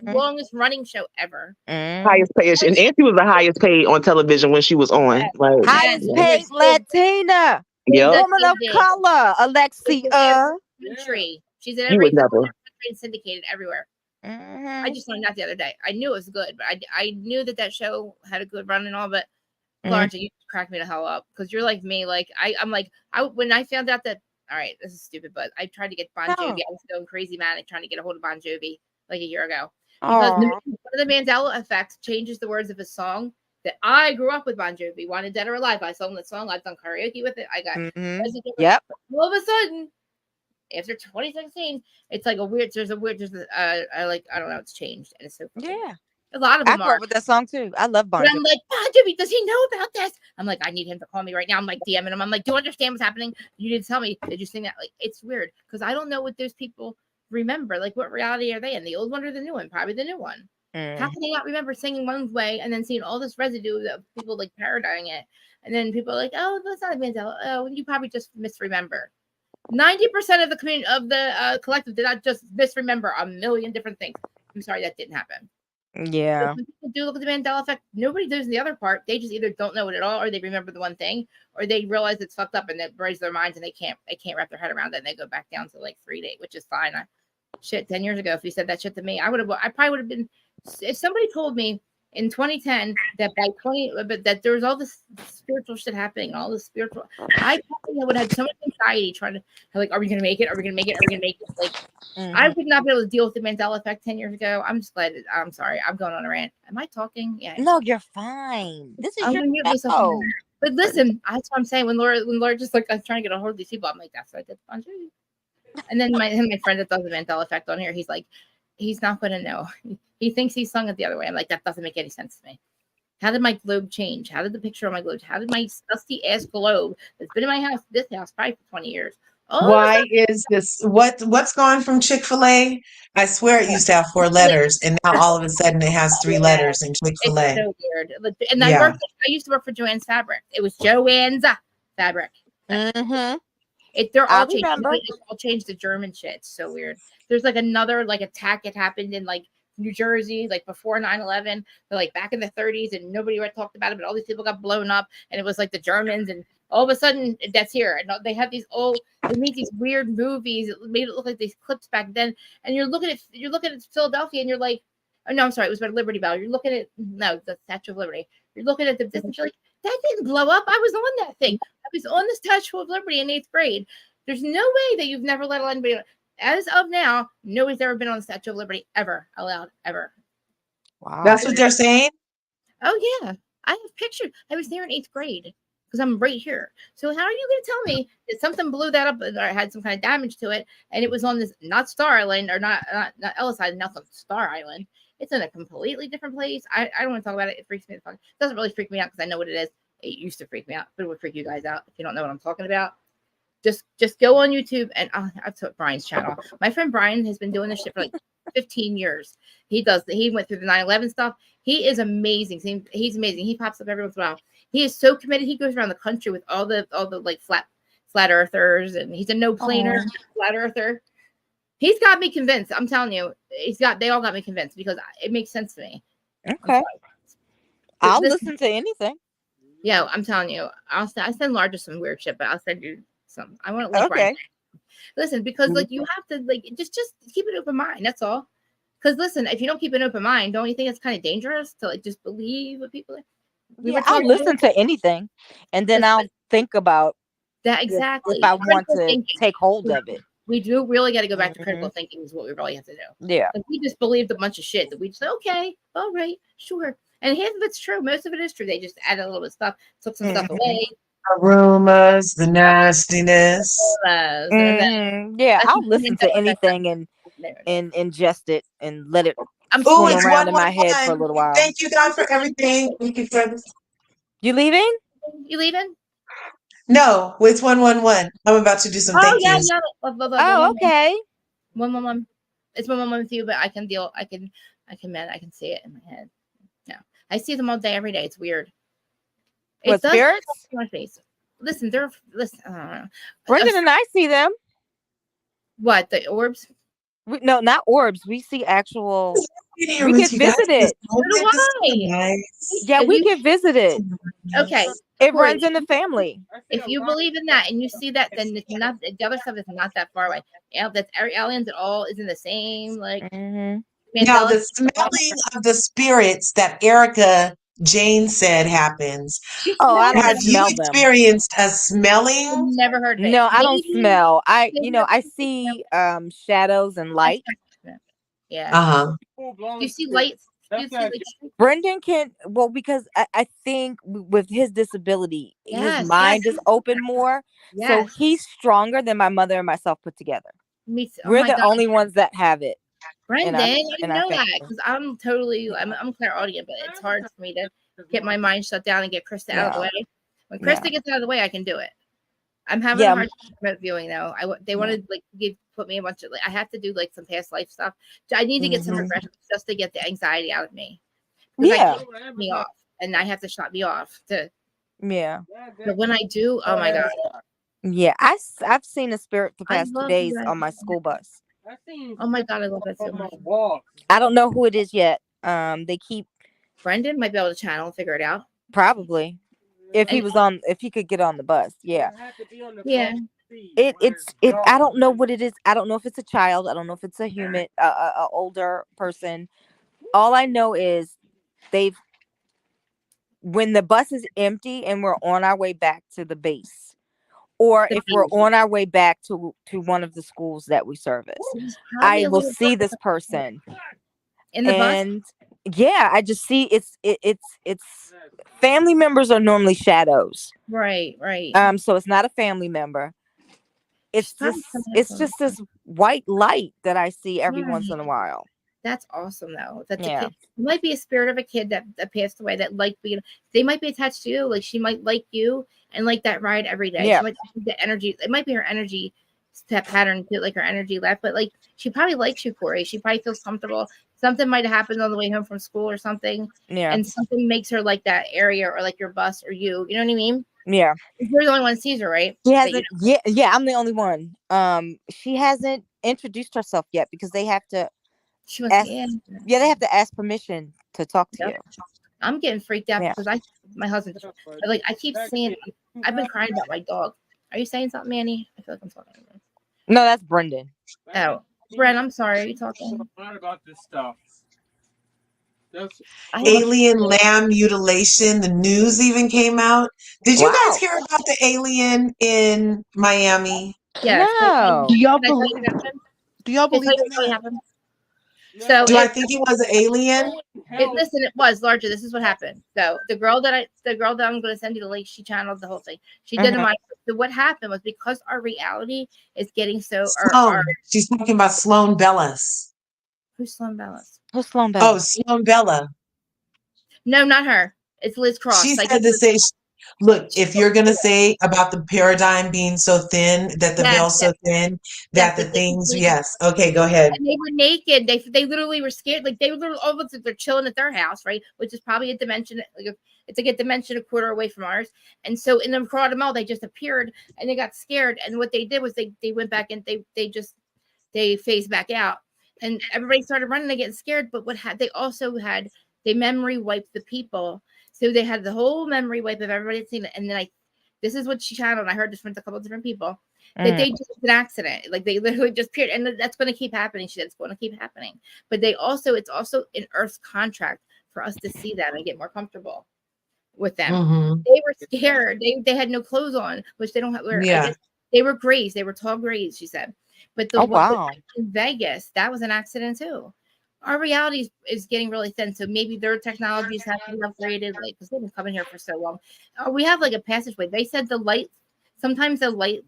Mhm, longest running show ever. mhm. Highest paid. And she was the highest paid on television when she was on. Yes, Like, yes, Highest yeah. and paid Latina. Yep. Woman of syndicated. color. It's in every Alexia. country. She's in You every would country never. and syndicated everywhere. I Mhm, just learned that the other day. I knew it was good, but I knew that show had a good run and all. But mhm. Clarence, you cracked me the hell up because you're like me. Like I'm like when I found out that. All right, this is stupid, but I tried to get Bon Jovi. No. I was going crazy manic trying to get a hold of Bon Jovi like a year ago because Oh. one of the Mandela effects changes the words of a song that I grew up with Bon Jovi, Wanted Dead or Alive. I sung that song. I've done karaoke with it. I got Yep. all of a sudden, after 2016, it's like a weird. There's I like I don't know. It's changed, and it's so Yeah. a lot of I them grew are. up with that song too. I love Bon But Jovi. I'm like, Bon Jovi, does he know about this? I'm like, I need him to call me right now. I'm like DMing him. I'm like, do you understand what's happening? You didn't tell me. Did you sing that? Like, it's weird because I don't know what those people remember. Like, what reality are they in? The old one or the new one? Probably the new one. How can they not remember singing one way and then seeing all this residue of people like parodying it? And then people are like, oh, that's not a Mandela. Oh, you probably just misremember. 90% of the community of the collective did not just misremember a million different things. I'm sorry, that didn't happen. Yeah. When people do look at the Mandela effect, nobody does the other part. They just either don't know it at all, or they remember the one thing, or they realize it's fucked up and it breaks their minds and they can't wrap their head around it and they go back down to like 3 days, which is fine. 10 years ago, if you said that shit to me, I probably would have been. If somebody told me in 2010 that by 20, but that there was all this spiritual shit happening, all this spiritual, I probably would have had so much anxiety trying to like, are we gonna make it? Are we gonna make it? Are we gonna make it? Like, I would not be able to deal with the Mandela effect 10 years ago. I'm just glad. I'm sorry. I'm going on a rant. Am I talking? Yeah. No, you're fine. This is I'm your gonna mute myself. show. But listen, that's what I'm saying. When Laura just like I was trying to get a hold of these people, I'm like, that's what I did. And then my friend that does the Mandela effect on here, he's like, he's not gonna know. He thinks he sung it the other way. I'm like, that doesn't make any sense to me. How did my globe change? How did the picture on my globe? How did my dusty ass globe that's been in my house, this house, probably for 20 years? Why is this? What's gone from Chick-fil-A? I swear it used to have 4 letters, and now all of a sudden it has 3 letters in It's Chick-fil-A. so weird. And Yeah. I used to work for Joann's Fabric. It was Joann's Fabric. They're I all changed. remember. It's all changed to German shit. It's so weird. There's like another like attack that happened in like New Jersey, like before 9/11. They're like back in the 30s, and nobody ever talked about it, but all these people got blown up, and it was like the Germans, and all of a sudden that's here. And they have these they made these weird movies. It made it look like these clips back then. And you're looking at Philadelphia, and you're like, oh no, I'm sorry, it was about Liberty Bell. You're looking at the Statue of Liberty. You're looking at the distance. You're like, that didn't blow up. I was on that thing. I was on the Statue of Liberty in 8th grade. There's no way that you've never let anybody. As of now, nobody's ever been on the Statue of Liberty ever allowed ever. Wow, that's what they're saying. Oh yeah, I have pictures. I was there in 8th grade because I'm right here. So how are you going to tell me that something blew that up or had some kind of damage to it, and it was on this not Star Island or not Ellis Island, not Star Island? It's in a completely different place. I don't want to talk about it. It freaks me the fuck. It doesn't really freak me out because I know what it is. It used to freak me out, but it would freak you guys out if you don't know what I'm talking about. Just go on YouTube and I took Brian's channel. My friend Brian has been doing this shit for like 15 years. He went through the 9/11 stuff. He is amazing. He's amazing. He pops up every once in a while. He is so committed. He goes around the country with all the like flat earthers, and he's a no planer flat earther. He's got me convinced. I'm telling you, they all got me convinced because it makes sense to me. Okay. I'll listen to anything. Yeah, I'm telling you. I send Large some weird shit, but I'll send you some. I want to link Okay. Brian. Listen, because like you have to like just keep an open mind. That's all. Because listen, if you don't keep an open mind, don't you think it's kind of dangerous to like just believe what people? I'll listen to anything, and then I'll think about that exactly if I want to take hold of it. We do really got to go back to critical thinking is what we really have to do. Yeah. Like we just believed a bunch of shit that we just say, okay, all right, sure. And half of it's true. Most of it is true. They just added a little bit of stuff, took some stuff away. The rumors, the nastiness. Yeah, I'll listen to anything and ingest it and let it swim it's around in my head for a little while. Thank you, God, for everything. Thank you for this. You leaving? You leaving? No, it's 111. I'm about to do some thank yous. Oh, okay. 111. It's 111 with you, but I can deal. I can see it in my head. No, I see them all day, every day. It's weird. What spirits? My face. Listen, they're listen. Brendan and I see them. What, the orbs? No, not orbs. We see actual. We get visited. Yeah, we get visited. Okay. It runs in the family. If you believe in that and you see that, then it's not the other stuff is not that far away. Yeah, that's aliens at all isn't the same. Like now the smelling of the spirits that Erica Jane said happens. I don't have smell you experienced a smelling? I've never heard of it. No, I don't smell. I see shadows and light. Yeah. Uh-huh. Do you see lights? That's not. Brendan can because I think with his disability, his Yes, mind yes, is open more. So yes. he's stronger than my mother and myself put together. Me too. Oh We're my the God. only ones that have it in Brendan, our I didn't know that family. because I'm clairaudient, but it's hard for me to get my mind shut down and get Krista out of the Yeah. way. When Yeah. Krista gets out of the way, I can do it. I'm having a Yeah. hard time remote viewing though. They wanted like put me a bunch of I have to do like some past life stuff. I need to get some regressions just to get the anxiety out of me because I Yeah. can't shut me off, and I have to shut me off to. Yeah. But when I do, oh my God, Yeah. I've seen a spirit the I past 2 love days that. on my school bus. Oh my God, I love that so much. I don't know who it is yet. They keep Brendan might be able to channel and figure it out. probably if he could get on the bus. Yeah. Yeah. I don't know what it is. I don't know if it's a child. I don't know if it's a human, a older person. All I know is when the bus is empty and we're on our way back to the base, or if we're on our way back to one of the schools that we service, I will see this person in the bus. and yeah, I just see it's family members are normally shadows. Right. So it's not a family member. It's just this white light that I see every once in a while. That's awesome though. That's a kid. It might be a spirit of a kid that passed away that they might be attached to you. Like she might like you and like that ride every day. Yeah. She might the energy. It might be her energy pattern to like her energy left, but like she probably likes you, Corey. She probably feels comfortable. Something might have happened on the way home from school or something. Yeah. And something makes her like that area or like your bus or you. You know what I mean? Yeah. You're the only one that sees her, right? She hasn't. Yeah, I'm the only one. She hasn't introduced herself yet because they have to. They have to ask permission to talk to you. I'm getting freaked out because my husband, like I keep saying, I've been crying about my dog. Are you saying something, Manny? I feel like I'm talking. No, that's Brendan. Oh, Brent, I'm sorry. Are you talking? About this stuff. Alien lamb mutilation. The news even came out. Did you guys hear about the alien in Miami? Yes. No. Do y'all believe in that? Happened? So do I think it was an alien? Listen, it was larger. This is what happened. So the girl that I'm going to send you the link, she channeled the whole thing. She did so what happened was because our reality is getting so. She's talking about Sloan Bellis. Who's Sloan Bellis? Who's Sloan Bellis? Oh, Sloan Bella. No, not her. It's Liz Cross. She said to say, look, if you're going to say about the paradigm being so thin, that the veil's so thin, that the things, yes. Okay, go ahead. And they were naked. They literally were scared. Like they were literally almost like they're chilling at their house, right? Which is probably a dimension, it's like a dimension a quarter away from ours. And so in the Mall, they just appeared and they got scared. And what they did was they went back and they phased back out. And everybody started running and getting scared. But they memory wiped the people. So they had the whole memory wipe of everybody had seen it. And then this is what she channeled. And I heard this from a couple of different people. That they just an accident. Like they literally just appeared. And that's going to keep happening. She said it's going to keep happening. But it's also in Earth's contract for us to see them and get more comfortable with them. They were scared. They had no clothes on, which they don't have. They were grays. They were tall grays, she said. But in Vegas, that was an accident too. Our reality is getting really thin, so maybe their technologies have to be upgraded, like because they've been coming here for so long. We have like a passageway. They said the light, sometimes the light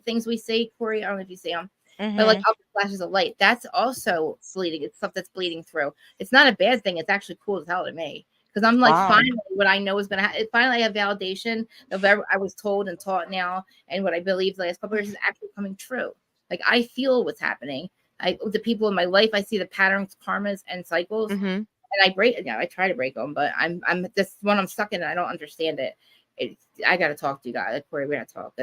things we see, Corey. I don't know if you see them, but like flashes of light. That's also bleeding. It's stuff that's bleeding through. It's not a bad thing. It's actually cool as hell to me because I'm like finally what I know is going to happen. Finally, I have validation of what I was told and taught now, and what I believe the last couple of years is actually coming true. Like I feel what's happening. The people in my life, I see the patterns, karmas, and cycles, and I break. I try to break them, but I'm this one I'm stuck in. And I don't understand it. I got to talk to you guys. Corey, we got to talk.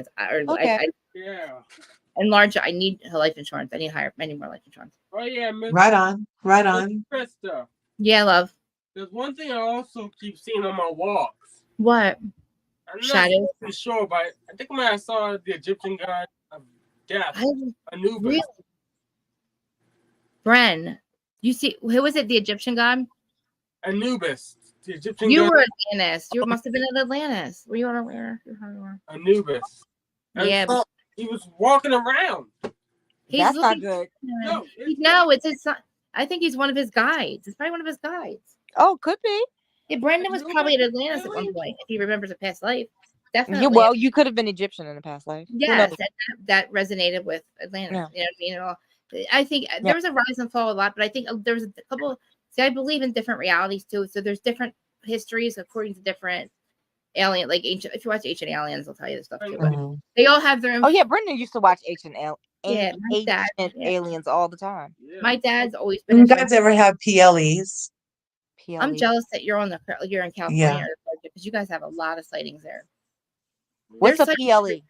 Enlarge. I need her life insurance. I need more life insurance. Oh yeah, right on. Krista. Yeah, love. There's one thing I also keep seeing on my walks. What? I'm Shadows. not sure, but I think when I saw the Egyptian god of death, Anubis. Really? Bren, you see, who was it? The Egyptian god? Anubis. The Egyptian you god. were Atlantis. You must have been at Atlantis. Were you on where? Anubis. Yeah. He was walking around. That's not good. No, it's his son. I think he's one of his guides. It's probably one of his guides. Oh, could be. Yeah, Brendan was probably at Atlantis at one point, if he remembers a past life. Definitely. Well, you could have been Egyptian in a past life. Yes, that resonated with Atlantis. Yeah. You know what I mean? And all. I think there was a rise and fall a lot, but I think there was a couple. See, I believe in different realities too. So there's different histories according to different alien, like ancient. If you watch Ancient Aliens, they'll tell you this stuff too. But they all have their own. Oh yeah, Brendan used to watch Ancient dad, Aliens all the time. My dad's always been. You guys ever have PLEs? I'm jealous that you're in California because you guys have a lot of sightings there. What's a PLE? I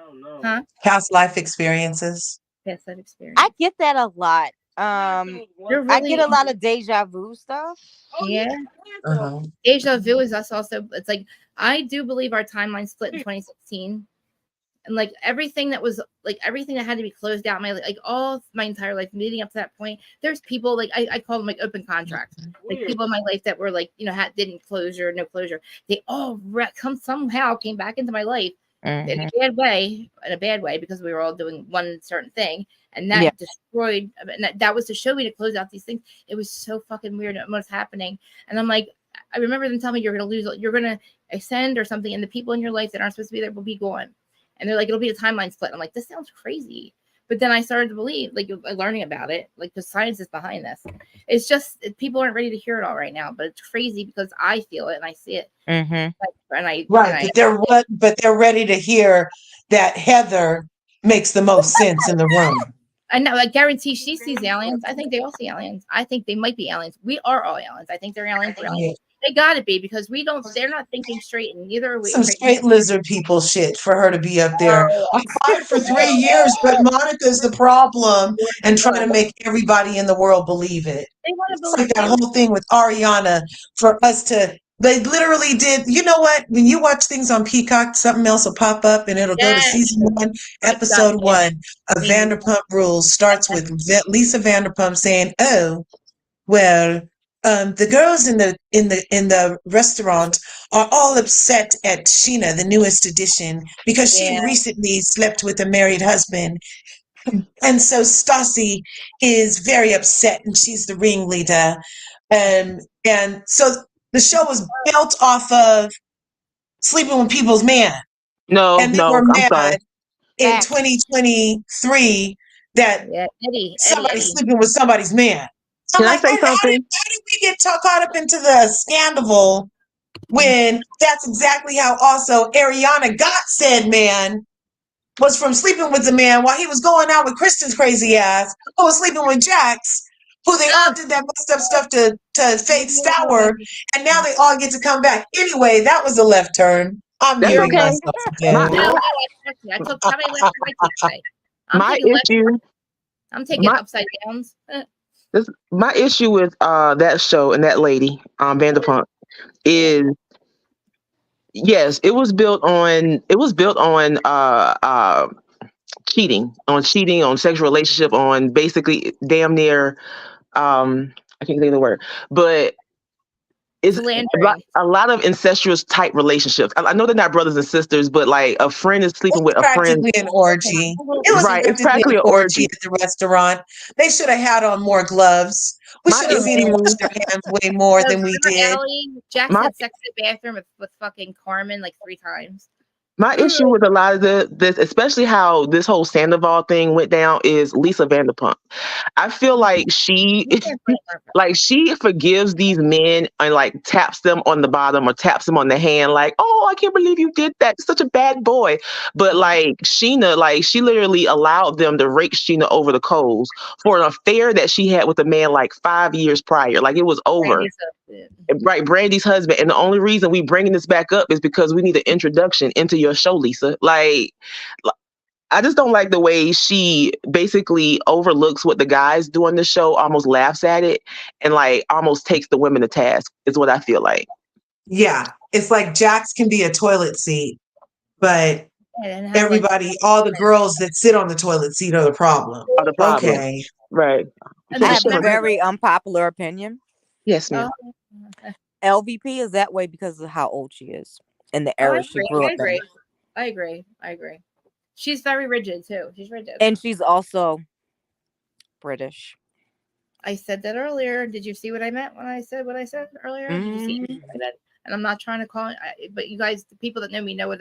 don't know. Huh? Past life experiences. Past life experience. I get that a lot. I get a lot of deja vu stuff. Yeah. Uh-huh. Deja vu is us also. It's like I do believe our timeline split in 2016. And like everything that had to be closed out, all my entire life leading up to that point, there's people like I call them like open contracts, like people in my life that were like, didn't no closure. They all somehow came back into my life in a bad way, because we were all doing one certain thing, and that destroyed. And that was to show me to close out these things. It was so fucking weird what was happening, and I'm like, I remember them telling me you're gonna ascend or something, and the people in your life that aren't supposed to be there will be gone. And they're like, it'll be a timeline split. I'm like, this sounds crazy. But then I started to believe, like, learning about it, like the science is behind this. It's just people aren't ready to hear it all right now. But it's crazy because I feel it and I see it. But they're ready to hear that Heather makes the most sense in the room. I know. I guarantee she sees aliens. I think they all see aliens. I think they might be aliens. We are all aliens. I think they're aliens. They got to be, because they're not thinking straight, and neither are we. Some straight lizard people shit for her to be up there. I cried for 3 years, but Monica's the problem and trying to make everybody in the world believe it. They want to believe like that whole thing with Ariana for us to. They literally did. You know what? When you watch things on Peacock, something else will pop up, and it'll go to season 1, episode 1 of Vanderpump Rules. Starts with Lisa Vanderpump saying, "Oh, well, the girls in the restaurant are all upset at Sheena, the newest addition, because she recently slept with a married husband. And so Stassi is very upset, and she's the ringleader. And so the show was built off of sleeping with people's man. And they were mad in 2023 that somebody's sleeping with somebody's man. So Can I'm I like, say how something? did we get caught up into the scandal when that's exactly how also Ariana got said man was from sleeping with the man while he was going out with Kristen's crazy ass, who was sleeping with Jax, who they all did that messed up stuff to Faith Stour, and now they all get to come back. Anyway, that was a left turn. I'm That's muting okay. myself again. I took how many left and right today? I'm taking upside downs. My issue with that show and that lady, Vanderpump, is yes, it was built on cheating, on sexual relationship, on basically damn near I can't think of the word, but it's a lot of incestuous type relationships. I know they're not brothers and sisters, but like a friend is sleeping with a friend. Practically an orgy. It was Right, it's practically an an orgy orgy. at the restaurant. They should have had on more gloves. We should have seen them wash their hands way more than we did. Ellie, Jax had sex in the bathroom with fucking Carmen like 3 times. My issue with a lot of this, especially how this whole Sandoval thing went down, is Lisa Vanderpump. I feel like she forgives these men and like taps them on the bottom or taps them on the hand, like, oh, I can't believe you did that. Such a bad boy. But like Sheena, like she literally allowed them to rake Sheena over the coals for an affair that she had with a man like 5 years prior. Like it was over. Right, Brandy's husband. And the only reason we bringing this back up is because we need an introduction into your show, Lisa. Like, I just don't like the way she basically overlooks what the guys do on the show, almost laughs at it, and like almost takes the women to task, is what I feel like. Yeah, it's like Jax can be a toilet seat, but everybody, all the girls that sit on the toilet seat are the problem. Okay. Right. I have a very unpopular opinion. Yes, ma'am. LVP is that way because of how old she is and the era she grew up in. I agree. She's very rigid too. She's rigid. And she's also British. I said that earlier. Did you see what I meant when I said what I said earlier? Did you see that? And I'm not trying to call it, but you guys, the people that know me know what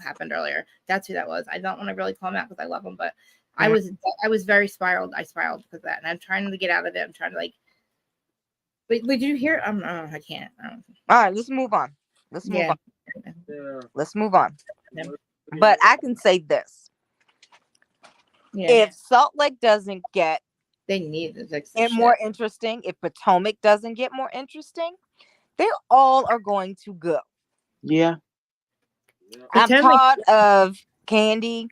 happened earlier. That's who that was. I don't want to really call him out because I love him, but I was very spiraled. I spiraled because of that, and I'm trying to get out of it. I'm trying to like. But did you hear? I can't. All right, let's move on. Let's move on. Let's move on. But I can say this: if Salt Lake doesn't get, they need it more interesting. If Potomac doesn't get more interesting, they all are going to go. Yeah. I'm tired of Candy,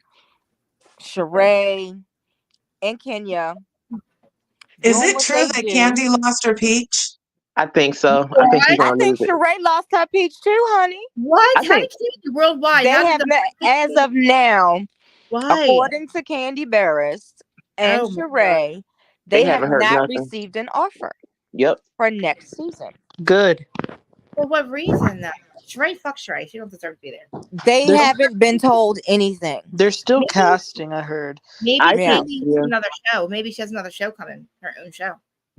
Sheree, and Kenya. Is it true that Candy lost her peach? I think so. I think she's gonna lose it. Sheree lost her peach too, honey. What? How did Candy worldwide? They have as of now, why? according to Candy Barris and Sheree, they have haven't heard not nothing. received an offer. Yep. For next season. Good. For what reason though? Sheree, fuck Sheree. She don't deserve to be there. They haven't been told anything. They're still casting, I heard. Maybe Candy has another show. Maybe she has another show coming. Her own show.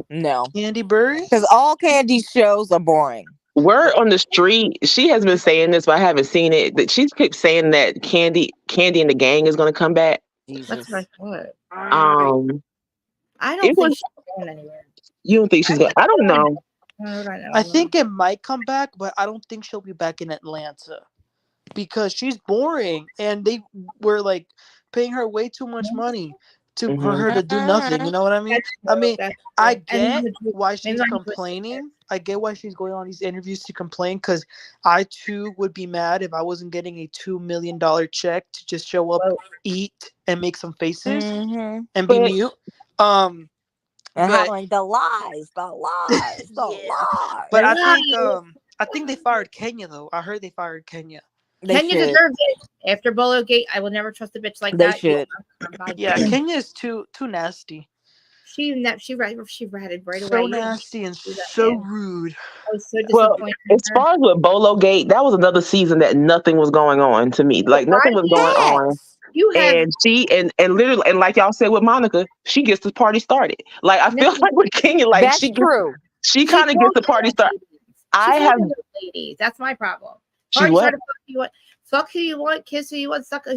No. Candy Burry? Because all Candy shows are boring. Word on the street, she has been saying this, but I haven't seen it. That she keeps saying that Candy and the gang is going to come back. Jesus. That's what I thought. I don't think she's going anywhere. You don't think she's going? I don't know. I think it might come back, but I don't think she'll be back in Atlanta because she's boring, and they were like paying her way too much money for her to do nothing. You know what I mean? I mean, I get why she's complaining. I get why she's going on these interviews to complain because I too would be mad if I wasn't getting a $2 million check to just show up, eat, and make some faces and be mute. And hollering the lies. But I think they fired Kenya though. I heard they fired Kenya. Kenya deserves it. After Bolo Gate, I will never trust a bitch like that. Should. Yeah, Kenya is too nasty. She ratted right away. So nasty and so rude. I was so disappointed. Well, as far as with Bolo Gate, that was another season that nothing was going on to me. Like nothing was going on. And she and literally and like y'all said with Monica, she gets the party started. Like I feel like with Kenya, like that's true. She kind of gets the party started. I have ladies. That's my problem. She what? Fuck who you want, kiss who you want, suck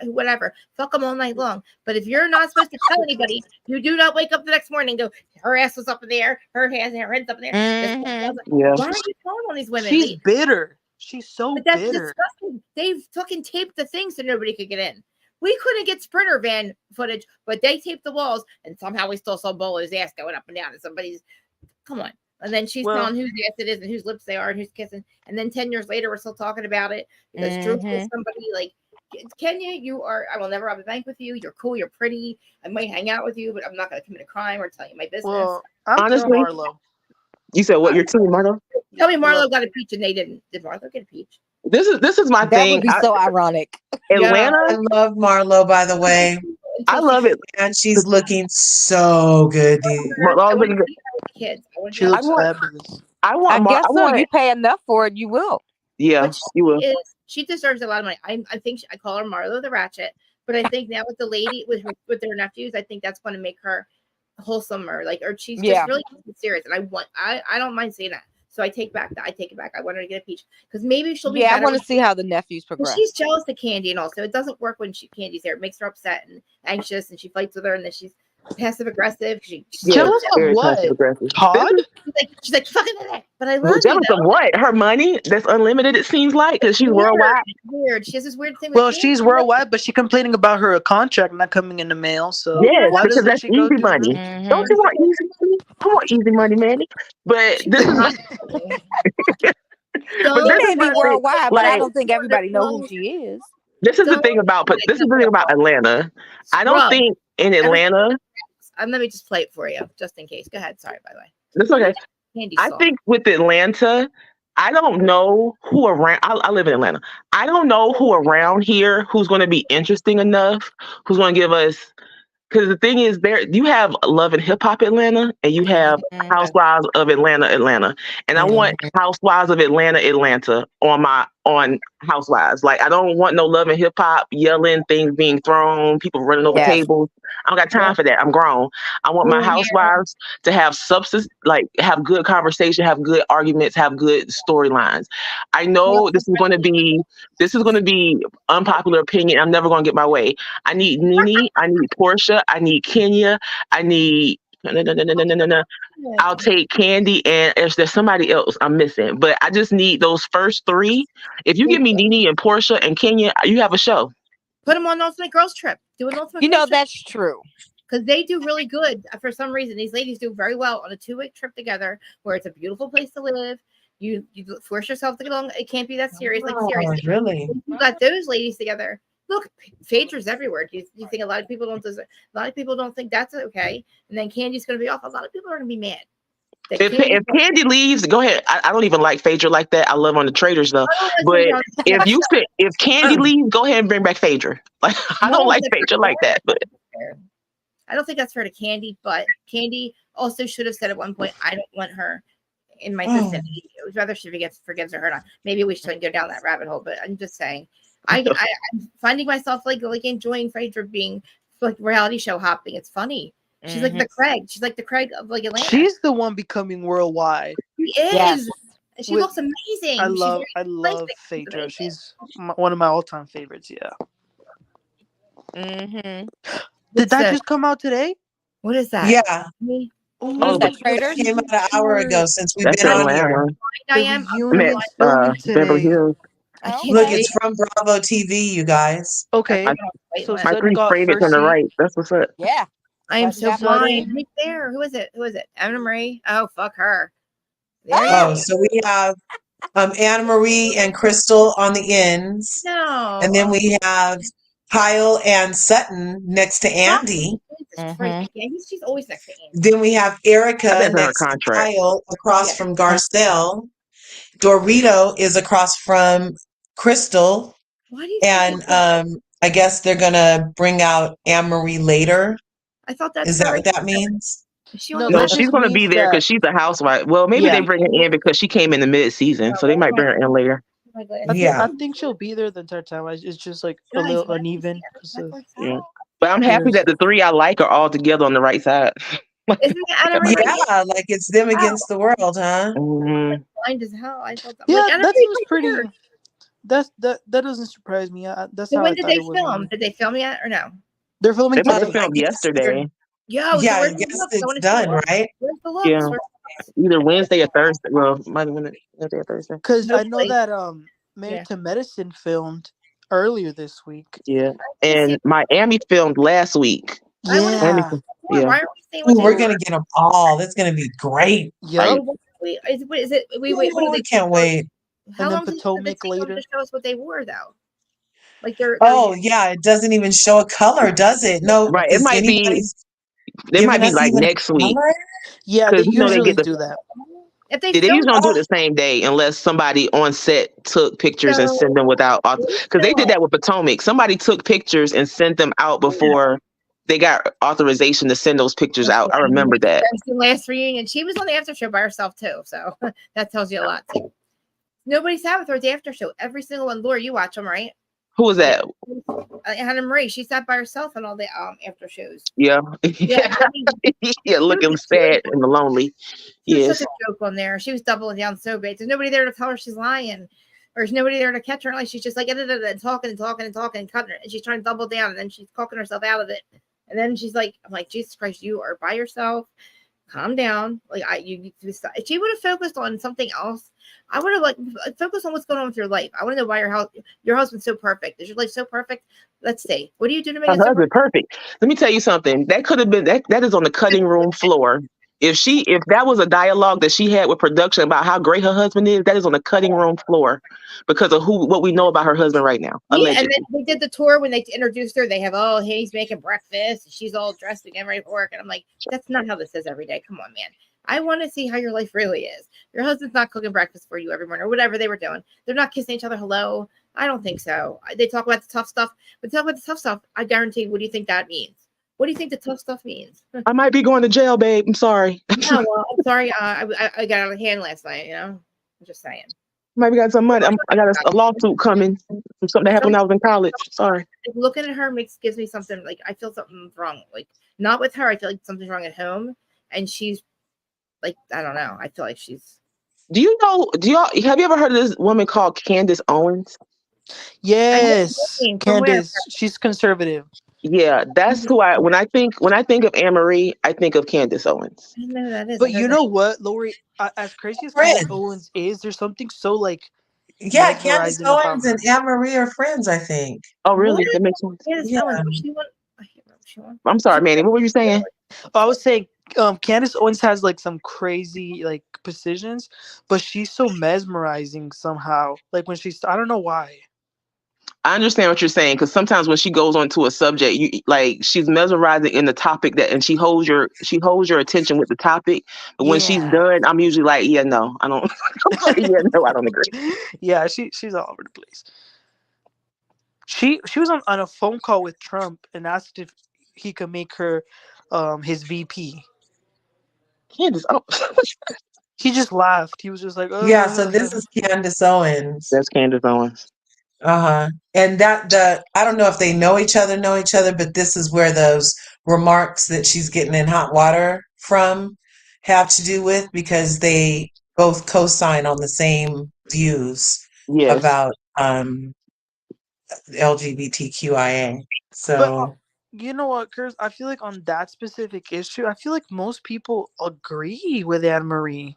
whatever. Fuck them all night long. But if you're not supposed to tell anybody, you do not wake up the next morning and go, her ass was up in the air, her head's up in the air. Yeah. Why are you calling on these women? She's bitter. She's so that's bitter. Disgusting. They've fucking taped the things so nobody could get in. We couldn't get Sprinter van footage, but they taped the walls, and somehow we still saw Bolo's ass going up and down. And somebody's, come on. And then she's telling whose ass it is and whose lips they are and who's kissing. And then 10 years later, we're still talking about it because Drew is somebody like Kenya. You are. I will never rob a bank with you. You're cool. You're pretty. I might hang out with you, but I'm not going to commit a crime or tell you my business. Well, honestly, Marlo. You said what? You're telling Marlo? Tell me Marlo got a peach and they didn't. Did Marlo get a peach? This is my thing. That would be so ironic. Atlanta. I love Marlo, by the way. I love it, and she's looking so good. Marlo's looking good. Kids. She looks fabulous. I guess so. You pay enough for it, you will. Yeah, you will. She deserves a lot of money. I think I call her Marlo the Ratchet, but I think now with the lady with their nephews, I think that's going to make her wholesomer. Or she's just really serious, and I don't mind saying that. So I take back that. I take it back. I want her to get a peach because maybe she'll be. Yeah, I want to see how the nephews progress. She's jealous of Candy, and also it doesn't work when Candy's there. It makes her upset and anxious, and she fights with her, and then she's passive aggressive. Jealous of what? Todd? She's like fucking that. But I love you. Jealous of what? Her money that's unlimited. It seems like because she's worldwide. Weird. She has this weird thing. Well, she's worldwide, but she's complaining about her contract not coming in the mail. So yeah, why because that's easy money. Don't you want easy money? I want easy money, Manny. But this is. She may be worldwide, but I don't think everybody knows who she is. This is the thing about Atlanta. I don't think in Atlanta. Let me just play it for you, just in case. Go ahead. Sorry, by the way. That's okay. I think with Atlanta, I don't know who around. I live in Atlanta. I don't know who around here who's going to be interesting enough, who's going to give us. Because the thing is, you have Love and Hip Hop Atlanta, and you have Housewives of Atlanta, and I want Housewives of Atlanta on on Housewives. Like, I don't want no Love and Hip Hop yelling, things being thrown, people running over Yes. tables. I don't got time for that. I'm grown. I want my Housewives to have substance, like have good conversation, have good arguments, have good storylines. I know this is going to be unpopular opinion. I'm never going to get my way. I need Nene. I need Portia. I need Kenya. I need. No. I'll take Candy, and if there's somebody else I'm missing, but I just need those first three. If you give me Nene and Portia and Kenya, you have a show. Put them on Ultimate Girls Trip. Do an Ultimate You know, Girls Trip. that's true. Because they do really good. For some reason, these ladies do very well on a 2-week trip together where it's a beautiful place to live. You force yourself to get along. It can't be that serious. Like, seriously. Really? You got those ladies together. Look, Phaedra's everywhere. Do you think a lot of people don't deserve, a lot of people don't think that's okay? And then Candy's going to be off. A lot of people are going to be mad. If Candy leaves, go ahead. I don't even like Phaedra like that. I love on the Traders though. But if Candy leaves, go ahead and bring back Phaedra. Like, I don't like Phaedra like that. But I don't think that's fair to Candy. But Candy also should have said at one point, "I don't want her in my vicinity." It was rather she forgives her or not. Maybe we shouldn't go down that rabbit hole. But I'm just saying, I'm finding myself like enjoying Phaedra being like reality show hopping. It's funny. She's like the Craig. She's like the Craig of like Atlanta. She's the one becoming worldwide. She is. Yes. She looks amazing. I love Phaedra. She's one of my all-time favorites. Yeah. Did that just come out today? What is that? Yeah. What is that, Traders? It came out an hour ago since we've been on here. I am Beverly Hills. Look, it's from Bravo TV, you guys. Okay. So my three favorites on the right. That's what's up. Yeah. I am so blind. Right there. Who is it? Anna Marie. Oh, fuck her. So we have Anna Marie and Crystal on the ends. No. And then we have Kyle and Sutton next to Andy. She's always next to Andy. Then we have Erica next to Kyle across from Garcelle. Dorito is across from Crystal. And I guess they're going to bring out Anne Marie later. I thought that's Is that what that means? No, she's going to be there because she's a housewife. Well, maybe they bring her in because she came in the mid-season, so they might bring her in later. I think she'll be there the entire time. It's just like a little uneven. But I'm happy that the three I like are all together on the right side. Isn't it Anna Marie? Yeah, like it's them against the world, huh? Blind as hell. I thought that. Yeah, like, that seems pretty. That doesn't surprise me. That's how when I did thought they it was. film? Did they film yet or no? They're filming. They must have filmed yesterday. Yo, yeah, I guess it's done, right? Where's the looks? Yeah, either Wednesday or Thursday. Well, might be Wednesday or Thursday. Because I know that Married to Medicine filmed earlier this week. Yeah, and Miami filmed last week. Yeah. Why are we saying we're gonna get them all. That's gonna be great. Yeah. Wait, is it? We can't wait. How long Potomac later to show us what they wore though? Like they're yeah, it doesn't even show a color, does it? No, right. It might be. It might be like next week. Yeah, they usually do that. If they usually don't do it the same day unless somebody on set took pictures and sent them without because they did that with Potomac. Somebody took pictures and sent them out before they got authorization to send those pictures out. I remember that. The last reunion, she was on the after show by herself too, so that tells you a lot too. Nobody sat with her at the after show. Every single one. Laura, you watch them, right? Who was that? Anna Marie. She sat by herself on all the after shows. Yeah. Yeah, looking sad and lonely. Yes. Such a joke on there. She was doubling down so bad. There's nobody there to tell her she's lying, or there's nobody there to catch her. Like she's just like talking and cutting her, and she's trying to double down, and then she's talking herself out of it. And then she's like, "I'm like, Jesus Christ, you are by yourself. Calm down." Like if she would have focused on something else, I would have focused on what's going on with your life. I want to know why your husband's so perfect. Is your life so perfect? Let's see. What do you do to make it so perfect? Let me tell you something. That could have been that is on the cutting room floor. If that was a dialogue that she had with production about how great her husband is, that is on the cutting room floor because of what we know about her husband right now. Yeah, and then they did the tour when they introduced her. They have, he's making breakfast. And she's all dressed again, ready for work. And I'm like, that's not how this is every day. Come on, man. I want to see how your life really is. Your husband's not cooking breakfast for you every morning or whatever they were doing. They're not kissing each other hello. I don't think so. They talk about the tough stuff. But talk about the tough stuff, I guarantee, what do you think that means? What do you think the tough stuff means? I might be going to jail, babe. I'm sorry. No, well, I'm sorry. I got out of hand last night, I'm just saying. Maybe got some money. I got a lawsuit coming from something that happened when I was in college. Sorry. Looking at her gives me something like I feel something's wrong. Like not with her. I feel like something's wrong at home, and she's like I don't know. I feel like she's. Do y'all have you ever heard of this woman called Candace Owens? Yes, From where? Candace. She's conservative. Yeah, that's who when I think of Anne Marie, I think of Candace Owens. I don't know who that is. But you know what, Lori? As crazy as Candace Friends. Owens is, there's something so like Yeah, Candace mesmerizing about Owens her. and Anne Marie are friends, I think. Oh, What? really? That makes sense. Yeah. She won. I can't remember what she won. I'm sorry, Manny. What were you saying? I was saying, Candace Owens has like some crazy like precisions, but she's so mesmerizing somehow. Like when she's, I don't know why. I understand what you're saying because sometimes when she goes on to a subject, you like she's mesmerizing in the topic and she holds your attention with the topic. But when she's Yeah. done, I'm usually like, yeah, no, I don't. Yeah, no, I don't agree. Yeah, she's all over the place. She was on a phone call with Trump and asked if he could make her his VP. Candace, oh, He just laughed. He was just like, Yeah, so this is Candace Owens. that's Candace Owens. Uh-huh. And I don't know if they know each other, but this is where those remarks that she's getting in hot water from have to do with because they both co-sign on the same views Yes. about LGBTQIA. But So you know what, Kurt? I feel like on that specific issue, I feel like most people agree with Anne Marie.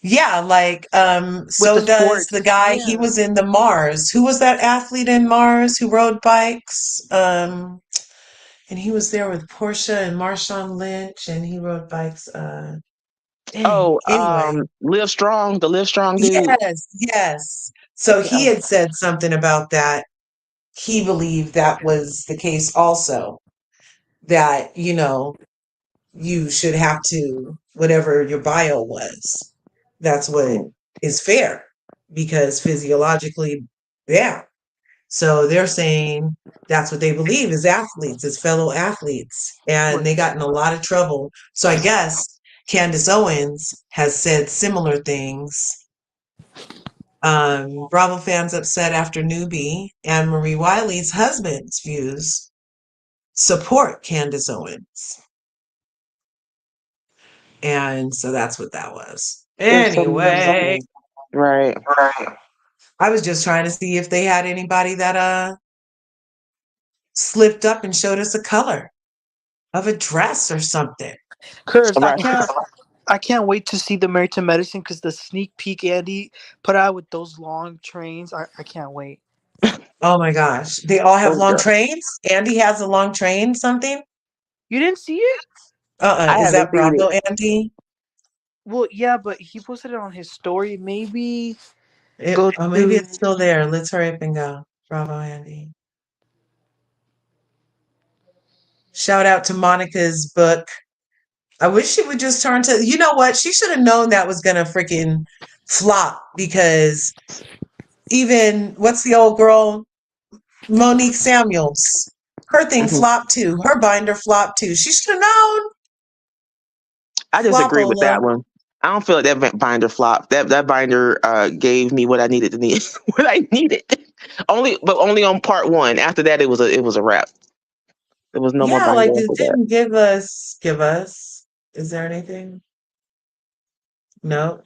yeah, like With so the does the sports. guy, he Yeah. was in the Mars. Who was that athlete in Mars who rode bikes? And he was there with Portia and Marshawn Lynch, and he rode bikes. Dang. Oh, Anyway, Live Strong, the Live Strong dude. yes. So Yeah. he had said something about that. He believed that was the case also, that, you should have to, whatever your bio was, that's what is fair because physiologically, yeah. So they're saying that's what they believe as athletes, as fellow athletes. And Right. they got in a lot of trouble. So I guess Candace Owens has said similar things. Bravo fans upset after newbie Anne Marie Wiley's husband's views support Candace Owens. And so that's what that was. There's so many Anyway, things. Right. I was just trying to see if they had anybody that slipped up and showed us a color of a dress or something. Curse, Right. I can't wait to see the Married to Medicine because the sneak peek Andy put out with those long trains. I can't wait. Oh my gosh. They all have Oh, long girl. trains? Andy has a long train, something? You didn't see it? I Is haven't that seen Bravo it. Andy? Well, yeah, but he posted it on his story. Maybe go Maybe to. it's still there. Let's hurry up and go. Bravo Andy. Shout out to Monica's book. I wish she would just turn to, you know what? She should have known that was going to freaking flop because even, what's the old girl? Monique Samuels. Her thing Mhm. flopped too. Her binder flopped too. She should have known. I disagree with Flopola. that one. I don't feel like that binder flopped. That binder gave me what I needed to need. What I needed. Only on part one. After that, it was a wrap. There was no more Yeah, binder like it after that. didn't give us. Is there anything? No.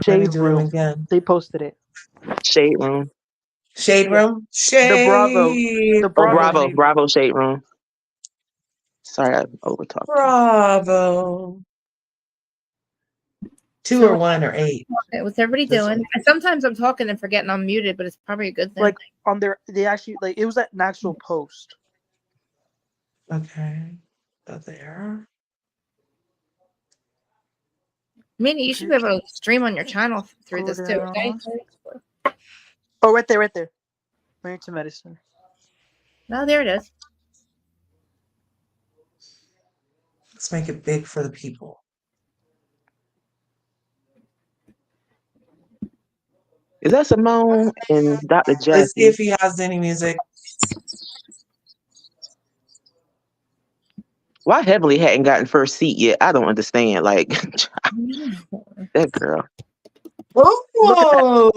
Let me Shade do them Room. again. They posted it. Shade Room. Shade Yeah. room? The Bravo. Shade The Oh, Bravo Bravo, Shade Room. Bravo Shade Room. Sorry, I overtalked you. Bravo. 2 or So 1 or 8. what's everybody This doing? one. And sometimes I'm talking and forgetting I'm muted, but it's probably a good thing. Like on their, they actually like it was an actual post. Okay. So there. Minnie, you should be able to stream on your channel through Go this too. Okay? down. Oh, right there. Married to Medicine. No, there it is. Let's make it big for the people. Is that Simone and Dr. Let's see Jackie? if he has any music. Why Heavenly hadn't gotten first seat yet? I don't understand. Like that girl. Oh,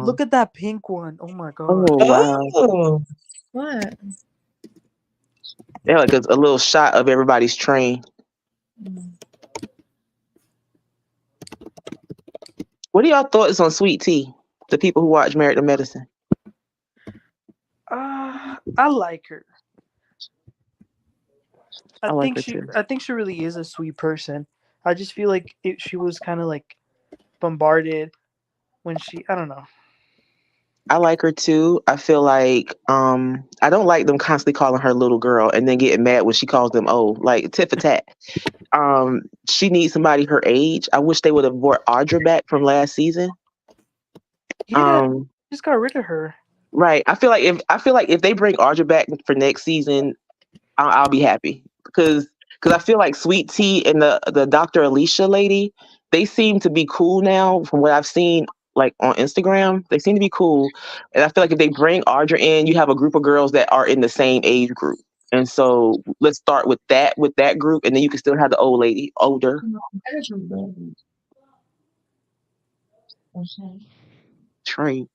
Look at that pink one. Oh my god. Oh wow. oh. What? They're like a little shot of everybody's train. What are y'all thoughts on Sweet Tea? The people who watch Married to Medicine. I like her. I like her too. I think she really is a sweet person. I just feel like she was kind of like bombarded when I don't know. I like her too. I feel like I don't like them constantly calling her little girl and then getting mad when she calls them old. Like tit for tat. She needs somebody her age. I wish they would have brought Audra back from last season. Yeah, just got rid of her. Right. I feel like if they bring Audra back for next season, I'll be happy because I feel like Sweet Tea and the Dr. Alicia lady, they seem to be cool now from what I've seen like on Instagram. They seem to be cool, and I feel like if they bring Audra in, you have a group of girls that are in the same age group. And so let's start with that group, and then you can still have the old lady, older. Trained.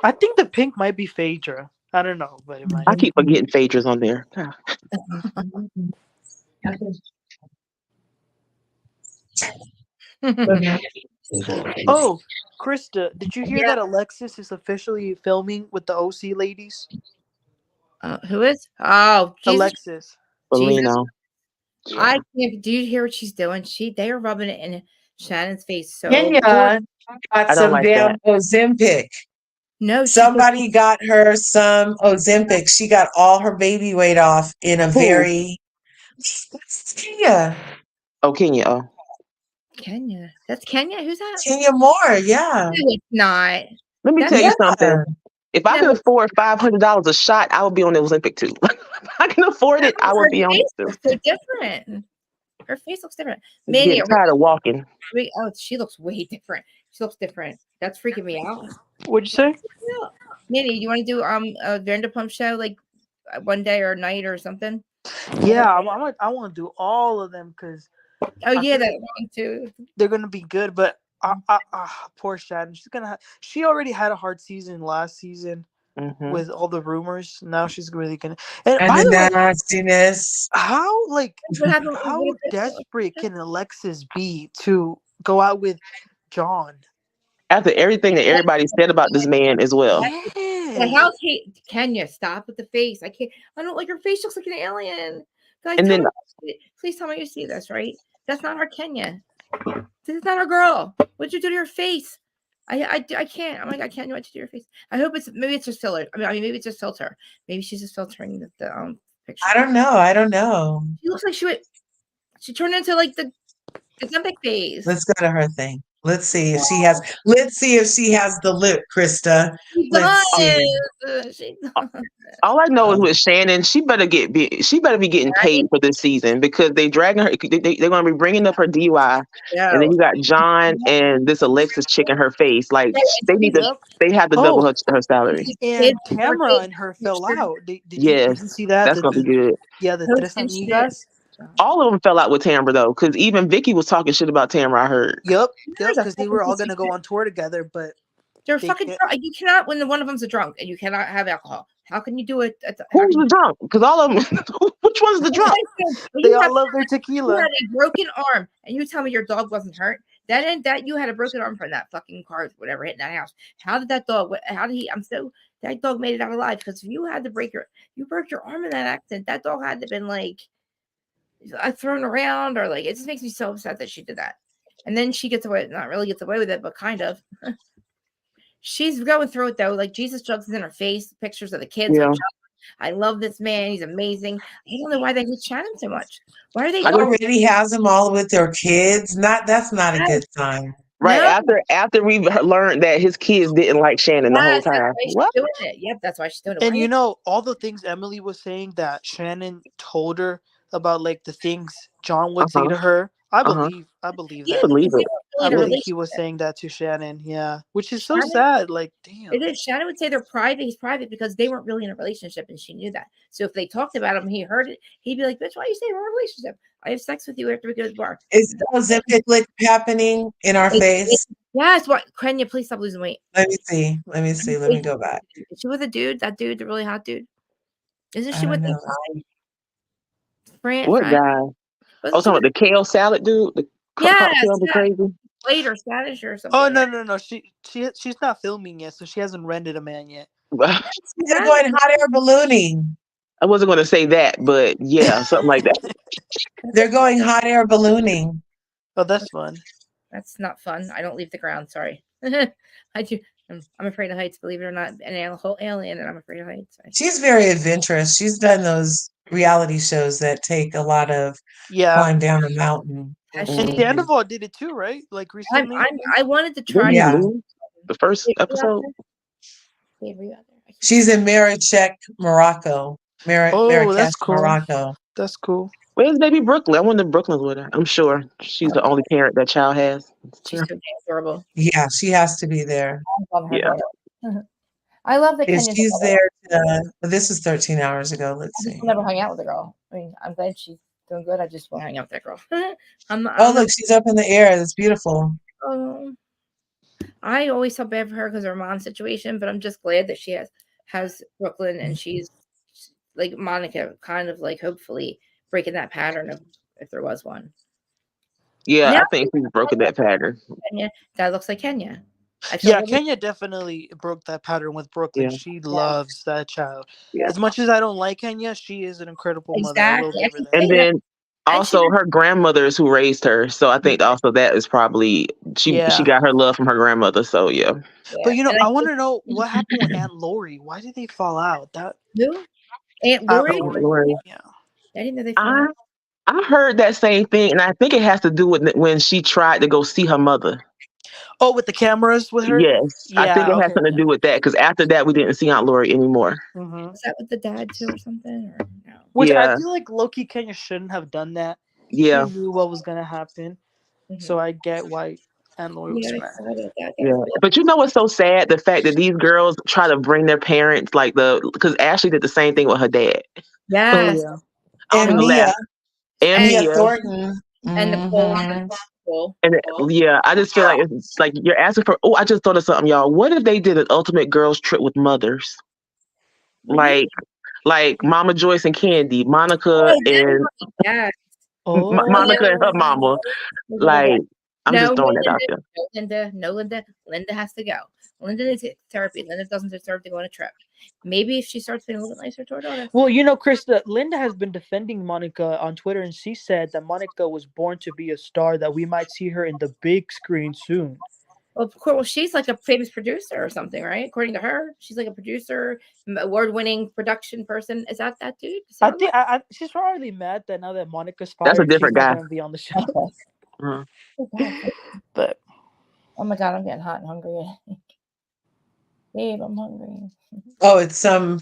I think the pink might be Phaedra. I don't know, but it might. I keep forgetting Phaedra's on there. Oh, Krista, did you hear that Alexis is officially filming with the OC ladies? Who is? Oh, Jesus. Alexis. Jesus. Yeah. I can't. Do you hear what she's doing? They are rubbing it in Shannon's face. So Kenya got I don't some like damn that. Ozempic. no, Somebody got her some Ozempic. She got all her baby weight off in a very. That's Kenya. Oh, Kenya. Oh. Kenya. That's Kenya. Who's that? Kenya Moore. Yeah. No, it's not. Let me That's tell you Yeah. something. If I No. can afford $500 a shot, I would be on the Olympic too. If I can afford it, I would be on it face too. looks so different. Her face looks different. I'm Mandy, getting tired of walking. oh, she looks way different. She looks different. That's freaking me out. What'd you say? Mandy, you want to do a Vanderpump show like one day or night or something? Yeah, I want to do all of them because. Oh yeah, that one too. They're gonna be good, but poor Shannon. She already had a hard season last season with all the rumors. Now she's really gonna. And by the the way, nastiness. how How desperate can Alexis be to go out with John? After everything that everybody said about this man as well. Yeah, how's Kenya? Stop with the face. I can't. I don't like her face. Looks like an alien. Guys, And then please tell me you see this, right? That's not our Kenya. This is not our girl. What'd you do to your face? I can't. I'm like, I can't do what to do to your face. I hope maybe it's just filler. I mean, maybe it's just filter. Maybe she's just filtering the picture. I don't know. She looks like she turned into like the Olympic face. Let's go to her thing. Let's see if she has. Let's see if she has the lip, Krista. Let's see. All I know is with Shannon, she better be getting paid for this season because they dragging her. They're going to be bringing up her DUI, and then you got John and this Alexis chick in her face. Like they have to double her salary. And Tamara and her fell out. Did you see that? That's going to be good. Yeah, the Tres Amigas. All of them fell out with Tamara though, because even Vicky was talking shit about Tamara. I heard. Yep, because they were all going to go on tour together, but they're fucking drunk. You cannot when one of them's a drunk and you cannot have alcohol. How can you do it? Who's the drunk? Because all of them. Which one's the drunk? They all love their tequila. You had a broken arm, and you tell me your dog wasn't hurt. That you had a broken arm from that fucking car, whatever, hitting that house. How did that dog? How did he? That dog made it out alive because if you had to you broke your arm in that accident. That dog had to been like thrown around or like it just makes me so upset that she did that. And then she gets away, not really gets away with it, but kind of. She's going through it though. Like Jesus drugs in her face, pictures of the kids. Yeah. I love this man. He's amazing. I don't know why they hate Shannon so much. Why are they already has them all with their kids? That's not a good sign. Right after we've learned that his kids didn't like Shannon the whole time. What? Yep, that's why she's doing it. And you know all the things Emily was saying that Shannon told her about, like the things John would say to her. I Uh-huh. believe Yeah, that. Believe because they it. weren't really I in a Yeah. think he was relationship. saying that to Shannon. Yeah, which is so Shannon, sad. Like, damn. it is. Shannon would say they're private. He's private because they weren't really in a relationship, and she knew that. So if they talked about him, he heard it. He'd be like, "Bitch, why you say we're in a relationship? I have sex with you after we go to the bar." Is Ozempic happening in our face? Yes. What? Kenya, please stop losing weight. Let me see. Let me see. Let me go back. Is she with a dude? That dude, the really hot dude. Isn't I she don't with the know. guy? Frank? What Frank? guy? I was Wasn't she talking with? about the kale salad dude. The Yes. cocktail be Yes. crazy. Wait or Spanish or Oh something, no right? no no. She's not filming yet, so she hasn't rented a man yet. She They're has. going hot air ballooning. I wasn't going to say that, but yeah, something like that. They're going hot air ballooning. Oh, that's fun. That's not fun. I don't leave the ground. Sorry. I do. I'm afraid of heights. Believe it or not, an whole alien, and I'm afraid of heights. She's very adventurous. She's done those reality shows that take a lot of Yeah, climb down a mountain. Has and she? Mhm. Sandoval did it too, right? Like recently. I wanted to Didn't try he to. Yeah. lose the first episode? She's in Marrakech, Morocco. Oh, Marrakesh, that's cool. Morocco. That's cool. Where's baby Brooklyn? I went to Brooklyn with her. I'm sure she's the only parent that child has. She's so damn adorable. Yeah, she has to be there. I love her Yeah. daughter. I love the If Kenyan she's daughter. there, this is 13 hours ago. Let's I just see. will never hang out with the girl. I mean, I'm glad she's doing good. I just won't hang out with that girl. I'm Oh, not. look, she's up in the air. That's beautiful. Oh, I always felt bad for her because of her mom's situation, but I'm just glad that she has Brooklyn and she's like Monica, kind of like hopefully breaking that pattern of if there was one. Yeah, Now I think she's broken that pattern. Kenya, that looks like Kenya. I feel Yeah, really Kenya definitely broke that pattern with Brooklyn. Yeah. She loves that child. Yeah. As much as I don't like Kenya, she is an incredible mother. I will exactly. I give her can that. And say that. then And she also her grandmothers who raised her. So I think also that is probably she Yeah. got her love from her grandmother. So yeah. But you know, and I want to know what happened with Aunt Lori. Why did they fall out? That who? Aunt Aunt Lori? Lori. Lori. Yeah. I didn't know they I found I heard that same thing, and I think it has to do with when she tried to go see her mother. Oh, with the cameras with her? Yes, I think Yeah, it has okay. something to do with that because after that we didn't see Aunt Lori anymore. Mm-hmm. Was that with the dad too or something? Or no? Which I Yeah, feel like Loki Kenya shouldn't have done that. yeah, She knew what was gonna happen. So I get why Aunt Lori was Yeah, I mad. saw that. That yeah. was really But you know what's so sad? The fact that these girls try to bring their parents, like because Ashley did the same thing with her dad. Oh yes. yeah. I don't And even Mia, laugh. And Mia Mia, Thornton. And Nicole. Mhm. and yeah, I just feel like it's like you're asking for. Oh, I just thought of something, y'all. What if they did an ultimate girls trip with mothers, Really? like Mama Joyce and Candy, Monica Oh, and yes. Oh. Monica and her mama. Like, I'm No, just no, throwing that out Linda, there. no, Linda, no, Linda. Linda has to go. Linda needs to get therapy. Linda doesn't deserve to go on a trip. Maybe if she starts being a little bit nicer to her daughter. Well, you know, Krista, Linda has been defending Monica on Twitter, and she said that Monica was born to be a star, that we might see her in the big screen soon. Well, of course, well, she's like a famous producer or something, right? According to her, she's like a producer, award-winning production person. Is that dude? I think she's probably mad that now that Monica's That's a fired, she's different not guy. going to be on the show. Uh-huh. But oh my god, I'm getting hot and hungry. Babe, I'm hungry. Oh, it's some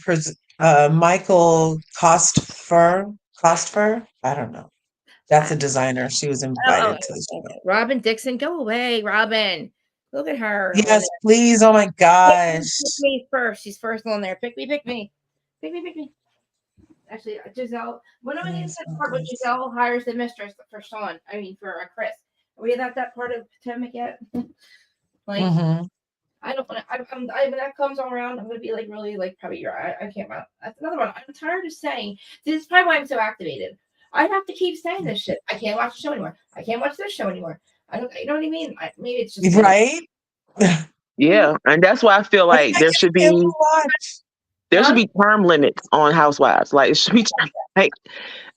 Michael Costfer. I don't know. That's a designer. She was invited to the show. Robin Dixon, go away, Robin. Look at her. Yes, please. Oh my gosh. Pick me first. She's first on there. Pick me. Pick me. Pick me. Pick me. Actually, Giselle. When do we need that part when Giselle hires the mistress for Sean? I mean, for Chris. Are we at that part of Potomac yet? Like, I don't want to. When that comes around, I'm going to be like really like probably I can't. That's another one. I'm tired of saying this is probably why I'm so activated. I have to keep saying this shit. I can't watch the show anymore. I can't watch this show anymore. I don't. You know what I mean? Maybe it's just right. Yeah, and that's why I feel like there should be term limits on Housewives. Like it should be like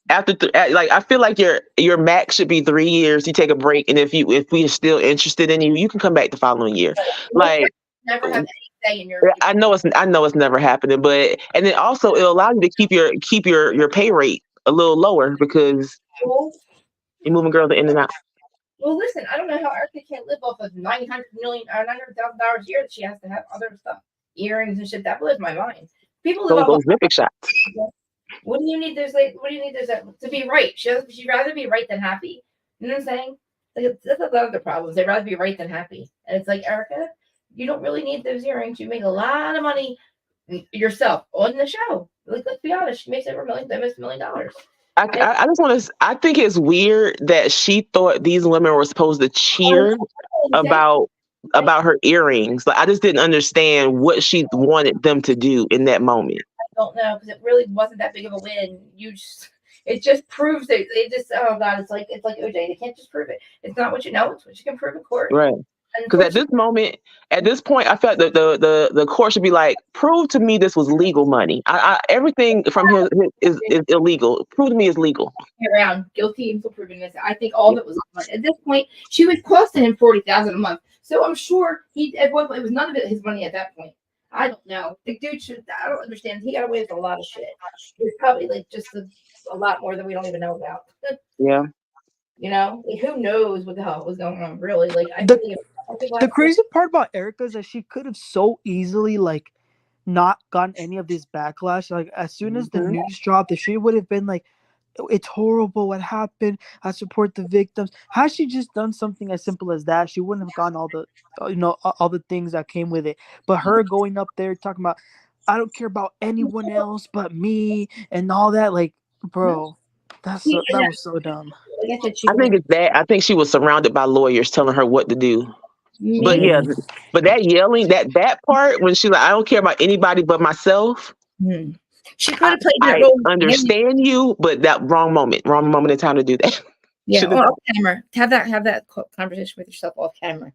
after like I feel like your max should be 3 years. You take a break, and if we are still interested in you, you can come back the following year. Like never have any say in your. I know it's never happening, but and then also it'll allow you to keep your pay rate a little lower because you're moving girls in and out. Well, listen, I don't know how Erica can't live off of $900,000 a year that she has to have other stuff, earrings and shit. That blows my mind. People live off Those Olympic shots. What do you need? What do you need? To be right. She'd rather be right than happy. You know what I'm saying? Like that's a lot of the problems. They'd rather be right than happy. And it's like, Erica, you don't really need those earrings. You make a lot of money yourself on the show. Like, let's be honest, she makes over $1 million. I just want to. I think it's weird that she thought these women were supposed to cheer about her earrings. Like I just didn't understand what she wanted them to do in that moment. I don't know because it really wasn't that big of a win. It just proves that it just oh god, it's like OJ. They can't just prove it. It's not what you know; it's what you can prove in court. Right. Because at this point, I felt that the court should be like, prove to me this was legal money. Everything from here is illegal. Prove to me it's legal. Around guilty until proven innocent. I think all of it was money. At this point, she was costing him $40,000 a month. So I'm sure it was none of it his money at that point. I don't know. The dude should. I don't understand. He got away with a lot of shit. It's probably like just a lot more than we don't even know about. Yeah. You know, like, who knows what the hell was going on? Really, like the crazy part about Erica is that she could have so easily like not gotten any of this backlash. Like as soon as the news dropped, if she would have been like, "It's horrible what happened. I support the victims." Had she just done something as simple as that, she wouldn't have gotten all the all the things that came with it. But her going up there talking about, "I don't care about anyone else but me," and all that, like, bro, that was so dumb. I think it's that. I think she was surrounded by lawyers telling her what to do. But yeah, but that yelling, that part when she's like, "I don't care about anybody but myself." She could have played that role. I understand you, but that wrong moment in time to do that. Yeah, off camera. Have that conversation with yourself off camera.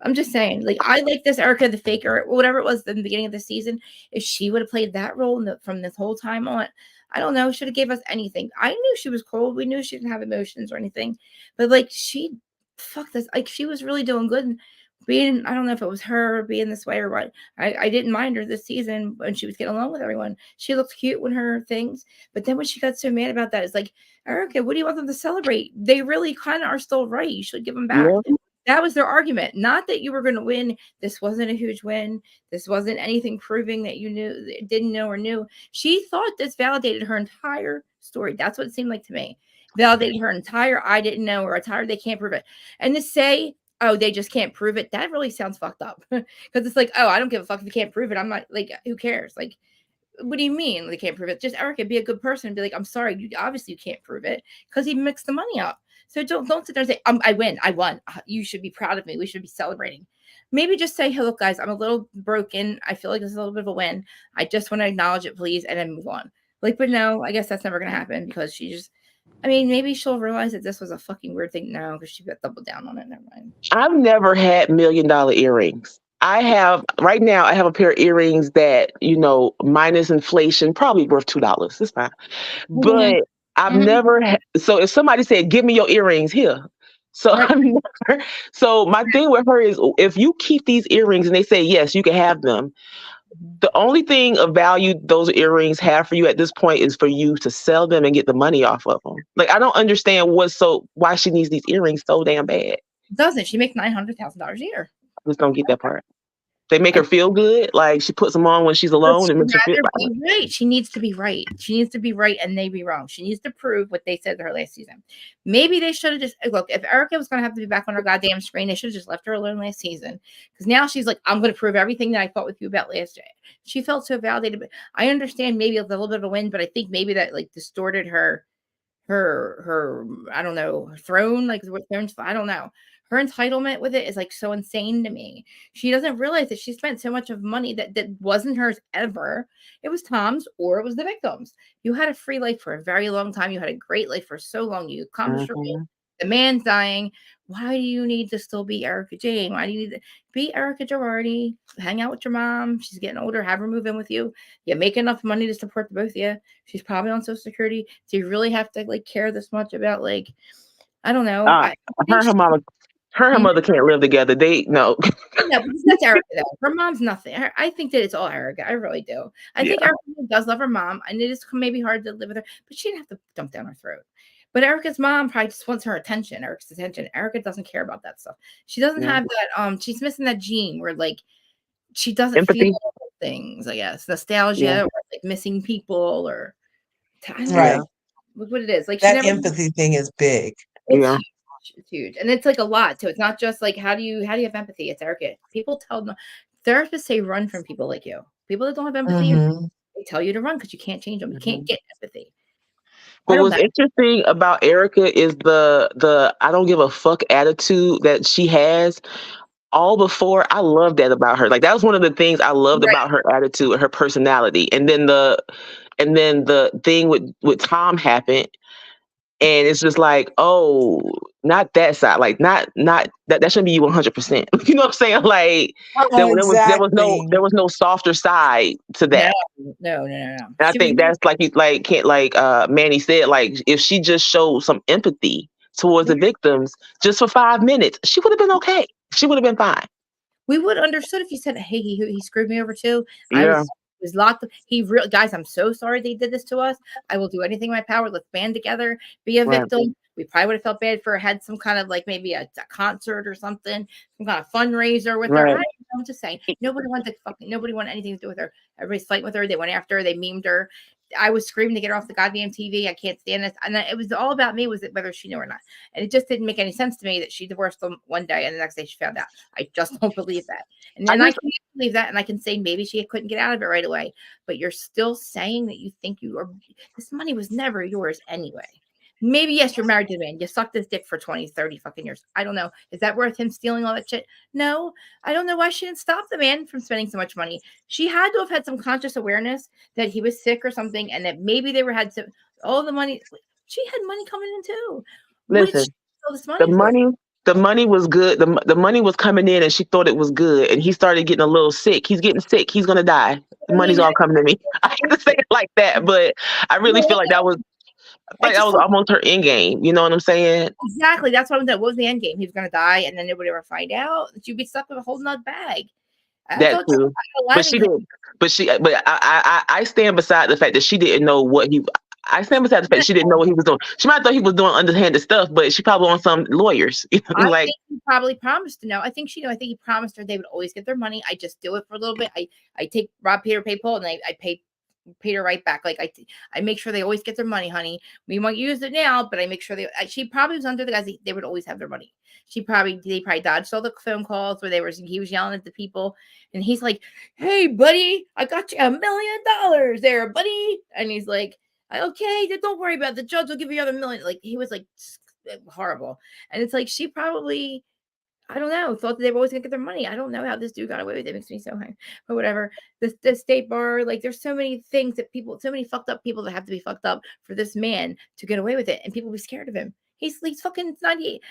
I'm just saying, like, I like this Erica the faker, whatever it was in the beginning of the season. If she would have played that role from this whole time on, I don't know, should have gave us anything. I knew she was cold. We knew she didn't have emotions or anything, but like fuck this. Like she was really doing good. Being, I don't know if it was her being this way or what. I didn't mind her this season when she was getting along with everyone. She looked cute when her things, but then when she got so mad about that, it's like, Erica, what do you want them to celebrate? They really kind of are still right. You should give them back. Yeah. That was their argument. Not that you were going to win. This wasn't a huge win. This wasn't anything proving that you didn't know or knew. She thought this validated her entire story. That's what it seemed like to me. Validated her entire I didn't know or entire they can't prove it. And to say, oh, they just can't prove it, that really sounds fucked up. Because it's like, oh, I don't give a fuck if you can't prove it. I'm not, like, who cares? Like, what do you mean they can't prove it? Just Erica, be a good person and be like, I'm sorry, you obviously you can't prove it because he mixed the money up. So don't sit there and say, I won. You should be proud of me. We should be celebrating. Maybe just say, hey, look, guys, I'm a little broken. I feel like this is a little bit of a win. I just want to acknowledge it, please, and then move on. Like, but no, I guess that's never going to happen because she just, I mean, maybe she'll realize that this was a fucking weird thing now because she got doubled down on it. Never mind. I've never had $1 million earrings. I have a pair of earrings that, minus inflation, probably worth $2. It's fine. But I've never so if somebody said, give me your earrings here. So so my thing with her is if you keep these earrings and they say, yes, you can have them. The only thing of value those earrings have for you at this point is for you to sell them and get the money off of them. Like, I don't understand why she needs these earrings so damn bad. Doesn't she make $900,000 a year? I just don't get that part. They make her feel good. Like she puts them on when she's alone. And makes her feel right. She needs to be right. She needs to be right and they be wrong. She needs to prove what they said to her last season. Maybe they should have just look. If Erica was going to have to be back on her goddamn screen, they should have just left her alone last season. Because now she's like, I'm going to prove everything that I thought with you about last year. She felt so validated. But I understand maybe a little bit of a win, but I think maybe that like distorted her I don't know, her throne, like what thrones, I don't know. Her entitlement with it is like so insane to me. She doesn't realize that she spent so much of money that wasn't hers ever. It was Tom's or it was the victims. You had a free life for a very long time. You had a great life for so long. You accomplished your goal. The man's dying. Why do you need to still be Erica Jane? Why do you need to be Erica Girardi? Hang out with your mom. She's getting older. Have her move in with you. You make enough money to support the both of you. She's probably on Social Security. Do you really have to like care this much about like, I don't know. Her and her mother can't live together. No, but that's Erica though. Her mom's nothing. I think that it's all Erica. I really do. I think Erica does love her mom, and it is maybe hard to live with her, but she didn't have to dump down her throat. But Erica's mom probably just wants her attention, Erica's attention. Erica doesn't care about that stuff. She doesn't have that. She's missing that gene where like she doesn't feel things. I guess nostalgia or like missing people or right. Look what it is. Like that empathy thing is big. It's It's huge. And it's like a lot too. It's not just like how do you have empathy? It's Erica. People tell them therapists say run from people like you. People that don't have empathy, they tell you to run because you can't change them. You can't get empathy. I What don't was know. interesting about Erica is the I don't give a fuck attitude that she has. All before, I love that about her. Like that was one of the things I loved Right. about her attitude, her personality. And then the thing with Tom happened, and it's just like, oh, not that side. Like not that shouldn't be you 100%. You know what I'm saying? Like Exactly. there was no softer side to No, that. no. And I She was think that's like you like can't like Manny said, like if she just showed some empathy towards the victims just for 5 minutes, she would have been okay. She would have been fine. we would have understood if you said, "Hey, he screwed me over too." I Yeah, was locked. He real guys. I'm so sorry they did this to us. I will do anything in my power. Let's band together, be a right, victim. We probably would have felt bad for her, had some kind of like maybe a concert or something, some kind of fundraiser with her. right. I'm just saying, nobody wanted anything to do with her. Everybody's fighting with her. They went after her. They memed her. I was screaming to get her off the goddamn TV. I can't stand this. And it was all about me, was it whether she knew or not. And it just didn't make any sense to me that she divorced them one day and the next day she found out. I just don't believe that. And then I can't believe that. And I can say maybe she couldn't get out of it right away. But you're still saying that you think this money was never yours anyway. Maybe, yes, you're married to the man. You sucked his dick for 20, 30 fucking years. I don't know. Is that worth him stealing all that shit? No. I don't know why she didn't stop the man from spending so much money. She had to have had some conscious awareness that he was sick or something and that maybe they had all the money. She had money coming in too. Which Listen, all this the money for? money was good. The money was coming in, and she thought it was good. And he started getting a little sick. He's getting sick. He's gonna die. The I money's mean, all coming to me. I hate to say it like that, but I really feel like that was almost her end game. You know what I'm saying? Exactly. That's what I'm saying. What was the end game? He was going to die, and then nobody ever find out. She'd be stuck with a whole nut bag. I That thought too. But she didn't. But I stand beside the fact that she didn't know what he. I stand beside the fact she didn't know what he was doing. She might have thought he was doing underhanded stuff, but she probably on some lawyers. I Like think he probably promised to know. I think she knew. I think he promised her they would always get their money. I just do it for a little bit. I take Rob Peter pay Paul, and I pay Peter right back. Like I make sure they always get their money, honey. We might use it now, but I make sure she probably was under the guys. They would always have their money. They probably dodged all the phone calls where he was yelling at the people, and he's like, "Hey, buddy, I got you $1 million there, buddy," and he's like, "Okay, don't worry about it. The judge will give you another million." Like he was like horrible, and it's like she probably. I don't know. Thought that they were always gonna get their money. I don't know how this dude got away with it. It makes me so high. But whatever. The state bar, like there's so many things that so many fucked up people that have to be fucked up for this man to get away with it. And people be scared of him. He's fucking 98.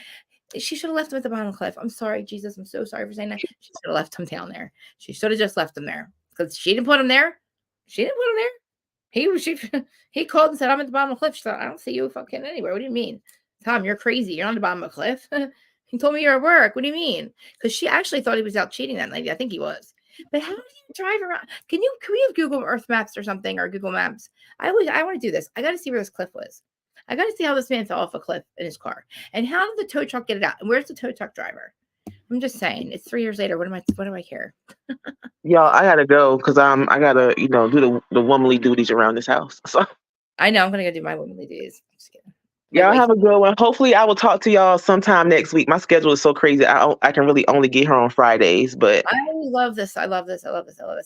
She should have left him at the bottom of the cliff. I'm sorry, Jesus. I'm so sorry for saying that. She should have left him down there. She should have just left him there. Because she didn't put him there. She didn't put him there. He called and said, "I'm at the bottom of the cliff." She thought, "I don't see you fucking anywhere. What do you mean? Tom, you're crazy. You're on the bottom of a cliff." He told me you're at work. What do you mean? Because she actually thought he was out cheating that night. I think he was. But how do you drive around? Can we have Google Earth Maps or something, or Google Maps? I want to do this. I got to see where this cliff was. I got to see how this man fell off a cliff in his car. And how did the tow truck get it out? And where's the tow truck driver? I'm just saying, it's 3 years later. What do I care? y'all, I gotta go because I gotta do the womanly duties around this house. So I know I'm gonna go do my womanly duties. I'm just kidding. y'all have a good one. Hopefully, I will talk to y'all sometime next week. My schedule is so crazy. I can really only get her on Fridays, but I love this. I love this. All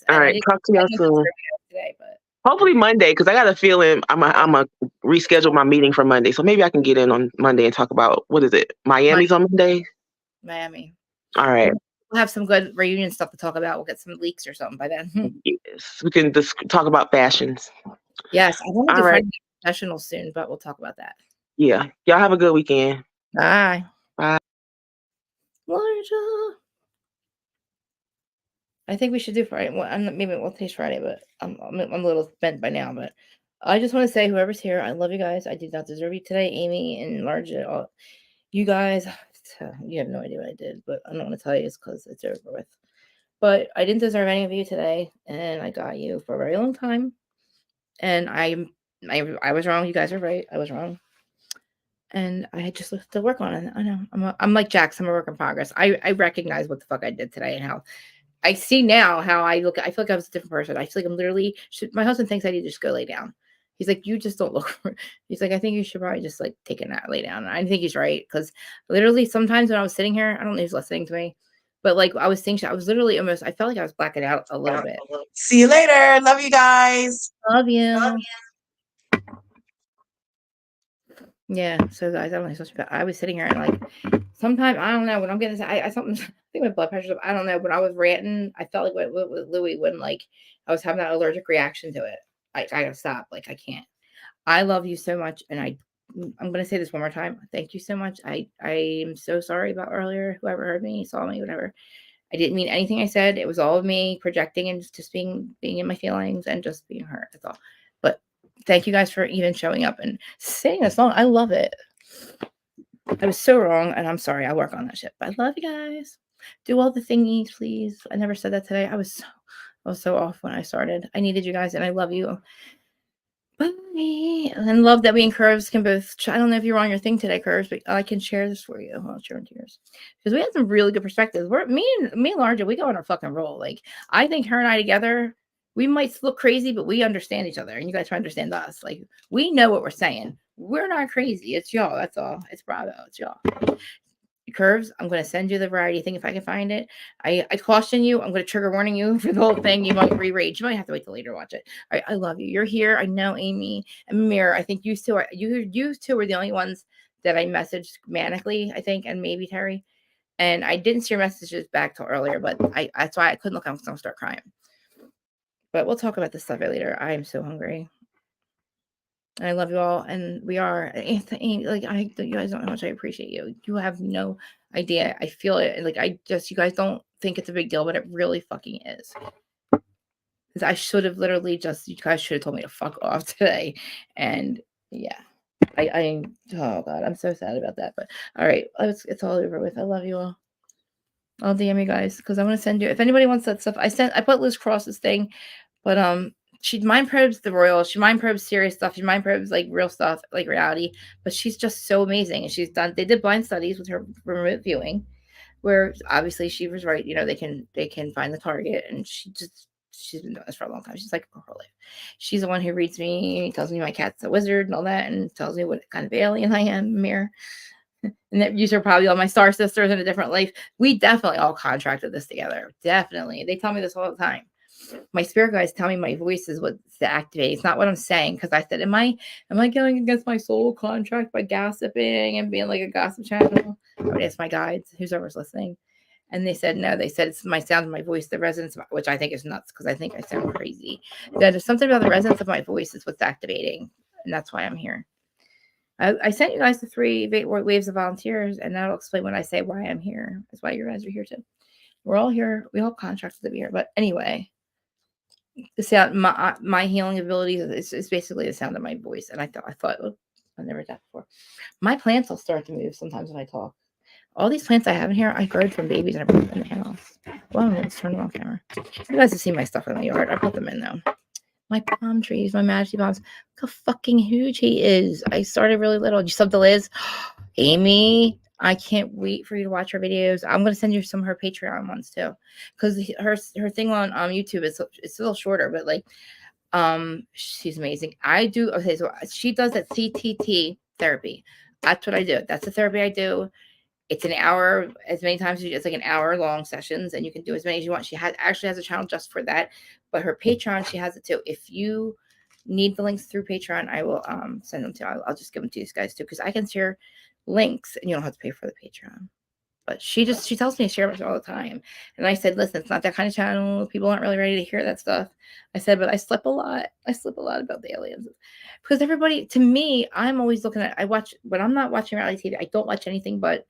And right, talk to y'all soon. today, but Hopefully Monday, because I got a feeling I'm a reschedule my meeting for Monday, so maybe I can get in on Monday and talk about what is it? Miami's on Monday. Miami. All right. We'll have some good reunion stuff to talk about. We'll get some leaks or something by then. Yes, we can just talk about fashions. Yes, I want to All do right. professional soon, but we'll talk about that. Yeah. Y'all have a good weekend. Bye. Bye. Larger. I think we should do Friday. Well, maybe we'll taste Friday, but I'm a little spent by now. But I just want to say, whoever's here, I love you guys. I did not deserve you today, Amy and Larger. You guys, you have no idea what I did, but I don't want to tell you it's because it's over with. But I didn't deserve any of you today, and I got you for a very long time. And I was wrong. You guys are right. I was wrong. And I had just to work on it. I know. I'm like Jax. I'm a work in progress. I recognize what the fuck I did today and how I see now how I look. I feel like I was a different person. I feel like I'm literally. My husband thinks I need to just go lay down. He's like, you just don't look. He's like, I think you should probably just like take a nap, lay down. And I think he's right because literally sometimes when I was sitting here, I don't know who's listening to me, but like I was thinking, I was literally almost. I felt like I was blacking out a little bit. See you later. Love you guys. Love you. Yeah. So guys, I don't know. Supposed to be, I was sitting here and like sometimes I don't know when I'm getting. I something. I think my blood pressure's up. I don't know. When I was ranting, I felt like with Louis when like I was having that allergic reaction to it. I gotta stop. Like I can't. I love you so much, and I'm gonna say this one more time. Thank you so much. I am so sorry about earlier. Whoever heard me, saw me, whatever. I didn't mean anything I said. It was all of me projecting and just being in my feelings and just being hurt. That's all. But thank you guys for even showing up and singing a song. I love it. I was so wrong, and I'm sorry. I'll work on that shit. But I love you guys. Do all the thingies, please. I never said that today. I was so off when I started. I needed you guys, and I love you. Bye. And love that we and Curves can both. I don't know if you're on your thing today, Curves, but I can share this for you. I'll share it to yours because we had some really good perspectives. Me and Larja, we go on our fucking roll. Like I think her and I together, we might look crazy, but we understand each other, and you guys try to understand us. Like we know what we're saying. We're not crazy. It's y'all. That's all. It's Bravo. It's y'all. Curves, I'm going to send you the variety thing if I can find it. I caution you. I'm going to trigger warning you for the whole thing. You might re-rage. You might have to wait till later to watch it. All right, I love you. You're here. I know Amy and Mir. I think you two are were the only ones that I messaged manically, I think, and maybe Terry. And I didn't see your messages back till earlier, but that's why I couldn't look. I'm going to start crying. But we'll talk about this stuff later. I am so hungry. I love you all, and we are Anthony. Like you guys don't know how much I appreciate you. You have no idea. I feel it. Like you guys don't think it's a big deal, but it really fucking is. Because I should have literally you guys should have told me to fuck off today, and yeah, oh god, I'm so sad about that. But all right, it's all over with. I love you all. I'll DM you guys because I'm gonna send you. If anybody wants that stuff, I put Liz Cross's thing, but she mind probes the royal. She mind probes serious stuff. She mind probes like real stuff, like reality. But she's just so amazing. And they did blind studies with her remote viewing, where obviously she was right. You know, they can find the target, and she's been doing this for a long time. She's like her whole life. She's the one who reads me, tells me my cat's a wizard and all that, and tells me what kind of alien I am. Mirror. And that you are probably all my star sisters in a different life. We definitely all contracted this together. Definitely. They tell me this all the time. My spirit guides tell me my voice is what's to activate. It's not what I'm saying. Because I said, am I going against my soul contract by gossiping and being like a gossip channel? I would ask my guides, who's ever listening. And they said, no, they said it's my sound of my voice, the resonance, which I think is nuts because I think I sound crazy. That there's something about the resonance of my voice is what's activating. And that's why I'm here. I sent you guys the 3 waves of volunteers, and that'll explain when I say why I'm here. That's why you guys are here too. We're all here. We all contracted to be here. But anyway, the sound, my healing abilities is basically the sound of my voice. And I thought, oh, I've never done that before. My plants will start to move sometimes when I talk. All these plants I have in here, I heard from babies and I put them in the house. Well, let's turn them on camera. You guys have seen my stuff in the yard. I put them in though. My palm trees, my majesty palms. Look how fucking huge he is. I started really little. Did you sub to Liz? Amy, I can't wait for you to watch her videos. I'm going to send you some of her Patreon ones too. Because her thing on YouTube it's a little shorter, but like she's amazing. Okay, so she does that CTT therapy. That's what I do. That's the therapy I do. It's an hour, as many times as it's like an hour long sessions, and you can do as many as you want. She actually has a channel just for that, but her Patreon, she has it too. If you need the links through Patreon, I will send them to you. I'll just give them to you guys too, because I can share links and you don't have to pay for the Patreon. But she tells me to share it all the time. And I said, listen, it's not that kind of channel. People aren't really ready to hear that stuff. I said, but I slip a lot. I slip a lot about the aliens. Because everybody, to me, I'm always looking at, when I'm not watching reality TV, I don't watch anything but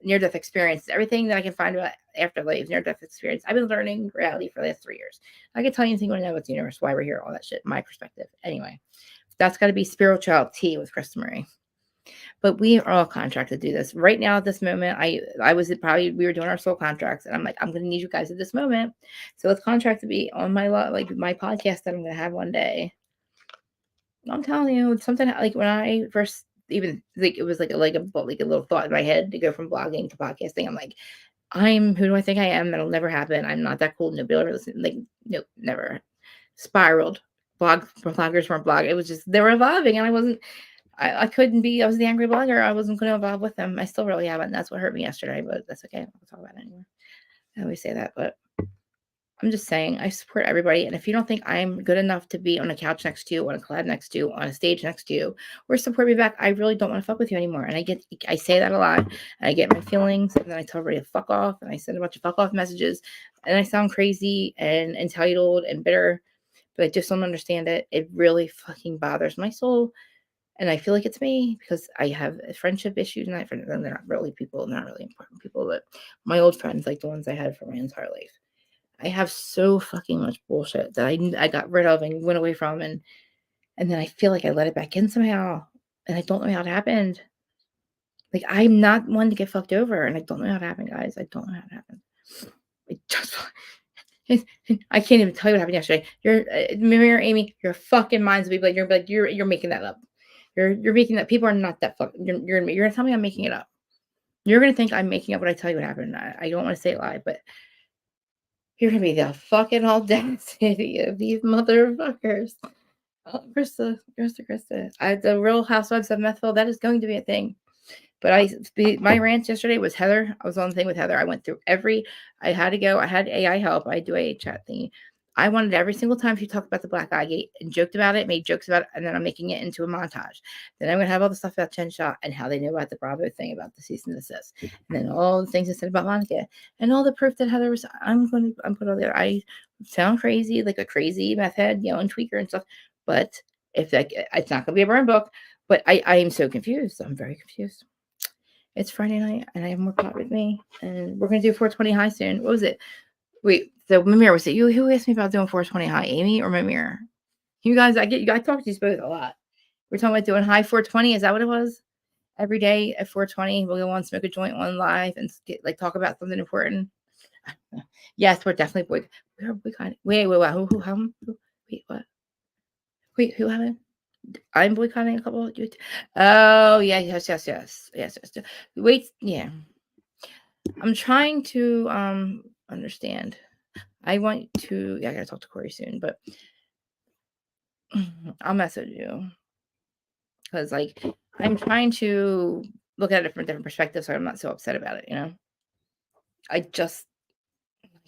near-death experience. Everything that I can find about afterlife, near-death experience. I've been learning reality for the last 3 years. I can tell you anything you want to know about the universe, why we're here, all that shit, my perspective. Anyway, that's got to be spirituality with Krista Marie. But we are all contracted to do this. Right now, at this moment, we were doing our soul contracts, and I'm like, I'm going to need you guys at this moment. So let's contract to be on my podcast that I'm going to have one day. I'm telling you, it's something like when I first even like it was like a little thought in my head to go from blogging to podcasting. I'm like, who do I think I am? That'll never happen. I'm not that cool. Nobody will ever listen. Like, nope, never. Spiraled. bloggers weren't blogging. It was just they were evolving, and I wasn't. I couldn't be. I was the angry blogger. I wasn't going to evolve with them. I still really haven't. That's what hurt me yesterday, but that's okay. I'll talk about it anymore. I always say that, but I'm just saying I support everybody. And if you don't think I'm good enough to be on a couch next to you, on a collab next to you, on a stage next to you, or support me back, I really don't want to fuck with you anymore. And I say that a lot. And I get my feelings, and then I tell everybody to fuck off, and I send a bunch of fuck off messages, and I sound crazy and entitled and bitter, but I just don't understand it. It really fucking bothers my soul. And I feel like it's me because I have friendship issues, and they're not really people, not really important people, but my old friends, like the ones I had for my entire life. I have so fucking much bullshit that I got rid of and went away from, and then I feel like I let it back in somehow, and I don't know how it happened. Like, I'm not one to get fucked over, and I don't know how it happened, guys. I don't know how it happened. It just I can't even tell you what happened yesterday. You're Mirror Amy, your fucking mind's be like you're making that up. You're making that. People are not that fucking. You're gonna tell me I'm making it up. You're gonna think I'm making up when I tell you what happened. I don't want to say a lie, but you're gonna be the fucking audacity of these motherfuckers. Oh, Krista. The Real Housewives of Methville, that is going to be a thing. But my rant yesterday was Heather. I was on the thing with Heather. I went through I had to go. I had AI help. I do a chat thingy. I wanted every single time she talked about the Black Eye Gate and joked about it, made jokes about it, and then I'm making it into a montage. Then I'm going to have all the stuff about Chen Shah and how they knew about the Bravo thing about the cease and desist. And then all the things I said about Monica and all the proof that Heather was, I'm put all there. I sound crazy, like a crazy meth head, and tweaker and stuff. But it's not going to be a burn book. But I am so confused. I'm very confused. It's Friday night, and I have more pot with me, and we're gonna do 420 high soon. What was it? Wait, so Mimir, was it you who asked me about doing 420 high, Amy or Mimir? You guys, I talk to you both a lot. We're talking about doing high 420. Is that what it was? Every day at 420, we'll go on, smoke a joint on live, and talk about something important. Yes, we're definitely we're boycotting. Wait, who? Wait, what? Wait, who happened? I'm boycotting a couple of you. Oh, yeah, yes. Wait, yeah. I'm trying to understand. I want to. Yeah, I gotta talk to Corey soon, but I'll message you because I'm trying to look at it from a different perspective, so I'm not so upset about it. I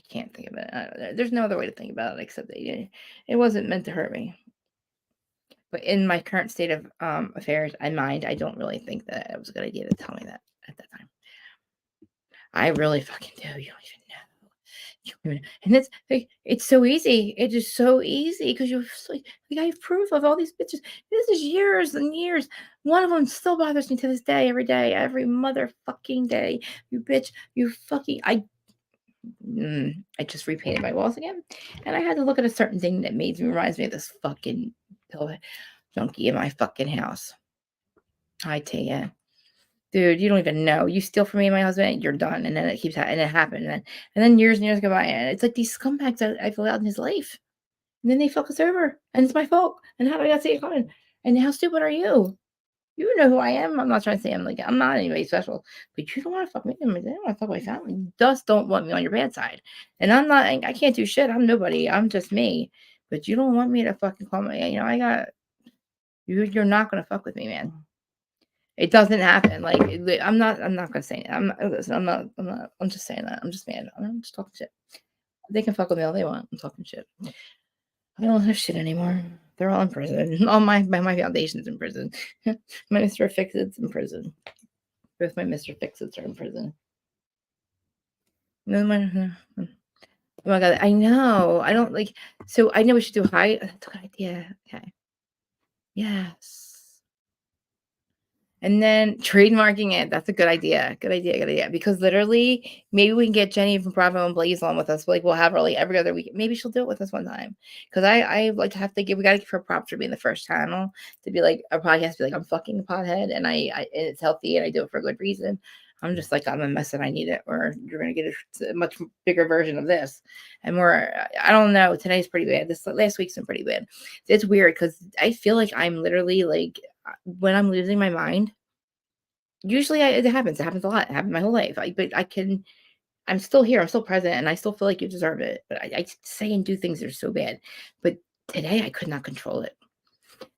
can't think of it. There's no other way to think about it except that it wasn't meant to hurt me. But in my current state of affairs and mind, I don't really think that it was a good idea to tell me that at that time. I really fucking do. You don't even know. And it's so easy. It is so easy because I have proof of all these bitches. This is years and years. One of them still bothers me to this day, every motherfucking day. You bitch, you fucking. I just repainted my walls again, and I had to look at a certain thing that reminds me of this fucking pill junkie in my fucking house. I tell you. Dude, you don't even know. You steal from me and my husband, you're done. And then it keeps happening. And it happened. And then years and years go by. And it's like these scumbags that I've allowed in his life. And then they fuck us over. And it's my fault. And how do I not see it coming? And how stupid are you? You know who I am. I'm not trying to say I'm not anybody special. But you don't want to fuck me. You don't want to fuck my family. You just don't want me on your bad side. And I can't do shit. I'm nobody. I'm just me. But you don't want me to fucking call me. You're not going to fuck with me, man. It doesn't happen. I'm not gonna say it. I'm just saying that. I'm just mad. I'm just talking shit. They can fuck with me all they want. I'm talking shit. I don't have shit anymore. They're all in prison. All my foundation's in prison. My Mr. Fix-It's in prison. Both my Mr. Fix-It's are in prison. No, oh my god, I know. I don't so I know we should do high. That's a good idea. Okay. Yes. And then trademarking it. That's a good idea. Good idea. Because literally, maybe we can get Jenny from Bravo and Blaze on with us. We'll have her every other week. Maybe she'll do it with us one time. Because I like to have to we got to give her props for being the first channel to be a podcast. Be I'm fucking a pothead, and and it's healthy, and I do it for a good reason. I'm just I'm a mess and I need it, or you're gonna get a much bigger version of this. And I don't know. Today's pretty bad. This last week's been pretty bad. It's weird because I feel like I'm literally when I'm losing my mind. Usually it happens. It happens a lot. It happened my whole life. I'm still here. I'm still present, and I still feel like you deserve it. But I say and do things that are so bad. But Today I could not control it.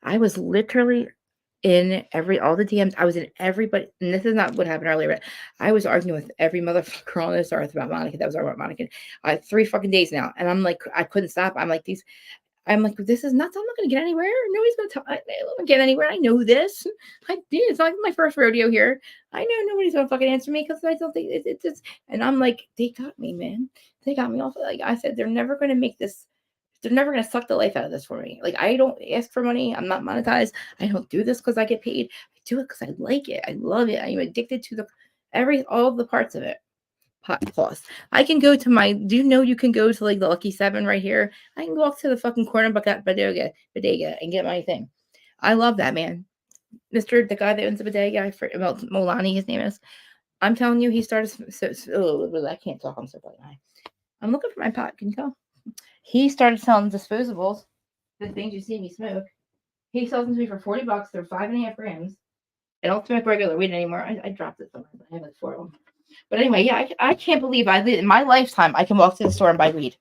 I was literally in all the DMs. I was in everybody, and this is not what happened earlier, but I was arguing with every motherfucker on this earth about Monica. That was about Monica. 3 fucking days now, and I'm like, I couldn't stop. I'm like, this is nuts. I'm not going to get anywhere. Nobody's going to tell. I don't get anywhere. I know this. It's not my first rodeo here. I know nobody's going to fucking answer me because I don't think it's just. And I'm like, they got me, man. They got me off. Like I said, they're never going to make this. They're never going to suck the life out of this for me. Like, I don't ask for money. I'm not monetized. I don't do this because I get paid. I do it because I like it. I love it. I'm addicted to all the parts of it. Plus, I can go to do you know you can go to like the Lucky 7 right here? I can walk to the fucking corner bodega and get my thing. I love that, man. The guy that owns the bodega, Molani, his name is. I'm telling you, he started. I can't talk. I'm so fucking high. I'm looking for my pot. Can you tell? He started selling disposables, the things you see me smoke. He sells them to me for $40. They're 5.5 grams. I don't smoke regular weed anymore. I dropped it somewhere. I have like 4 of them. But anyway, yeah, I can't believe in my lifetime I can walk to the store and buy weed.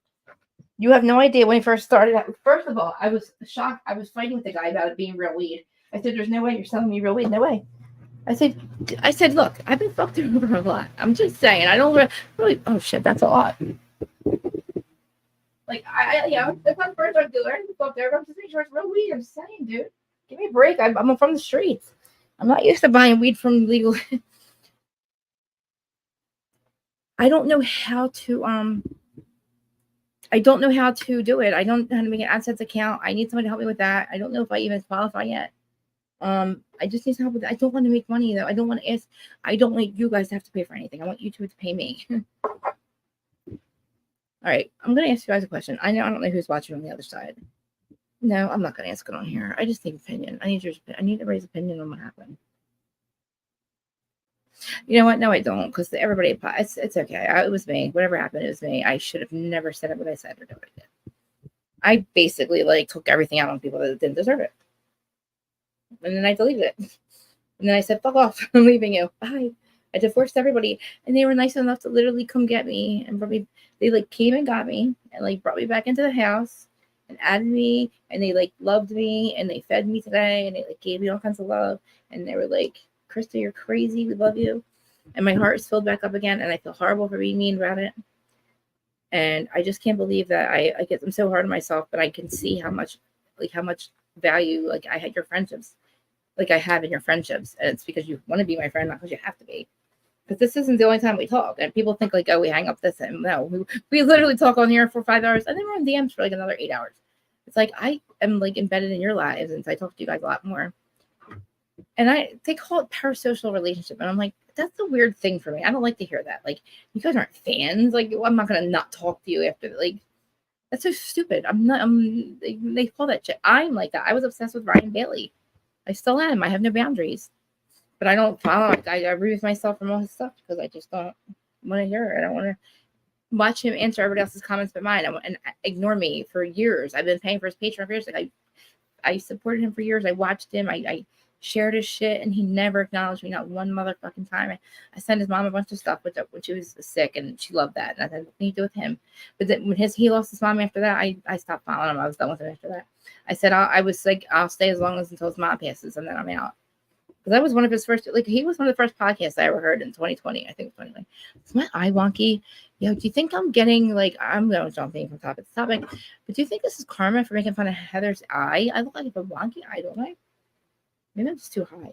You have no idea when he first started. First of all, I was shocked. I was fighting with the guy about it being real weed. I said, "There's no way you're selling me real weed. No way." I said, "Look, I've been fucked over a lot. I'm just saying. I don't really. Oh shit, that's a lot." Like if I'm first drug dealer, I'm fucked over. I'm just making sure it's real weed. I'm saying, dude, give me a break. I'm from the streets. I'm not used to buying weed from legal. I don't know how to do it. I don't know how to make an AdSense account. I need someone to help me with that. I don't know if I even qualify yet. I just need some help with that. I don't want to make money though. I don't want to ask. I don't want you guys to have to pay for anything. I want you two to pay me. All right, I'm gonna ask you guys a question. I don't know who's watching on the other side. No, I'm not gonna ask it on here. I just need opinion. I need everybody's opinion on what happened. You know what? No, I don't, because everybody. It's okay. It was me. Whatever happened, it was me. I should have never said it what I said or done what I did. I basically took everything out on people that didn't deserve it, and then I deleted it. And then I said, "Fuck off! I'm leaving you. Bye." I divorced everybody, and they were nice enough to literally come get me and brought me. They came and got me and brought me back into the house and added me, and they loved me and they fed me today and they gave me all kinds of love, and they were like, "Krista, you're crazy. We love you." And my heart is filled back up again, and I feel horrible for being mean about it. And I just can't believe that I get them so hard on myself, but I can see how much value I had your friendships, I have in your friendships, and it's because you want to be my friend, not because you have to be. Because this isn't the only time we talk, and people think oh, we hang up this, and no, we literally talk on here for 5 hours, and then we're on DMs for another 8 hours. It's I am embedded in your lives, and so I talk to you guys a lot more. And they call it parasocial relationship, and I'm like, that's a weird thing for me. I don't like to hear that. You guys aren't fans. I'm not gonna not talk to you after. That's so stupid. I'm not. They call that shit. I'm like that. I was obsessed with Ryan Bailey. I still am. I have no boundaries, but I don't follow. I remove myself from all his stuff because I just don't want to hear it. I don't want to watch him answer everybody else's comments but mine, and ignore me for years. I've been paying for his Patreon for years. I supported him for years. I watched him. I shared his shit, and he never acknowledged me, not one motherfucking time. I sent his mom a bunch of stuff when she was sick, and she loved that. And I said, what can you do with him? But then when he lost his mom after that, I stopped following him. I was done with him after that. I said, I'll stay as long until his mom passes, and then I'm out. Because that was one of his first, he was one of the first podcasts I ever heard in 2020. I think 2020. Is my eye wonky? Yo, do you think I'm getting I'm going jumping from topic to topic, but do you think this is karma for making fun of Heather's eye? I look like a wonky eye, don't I? Maybe I'm just too high.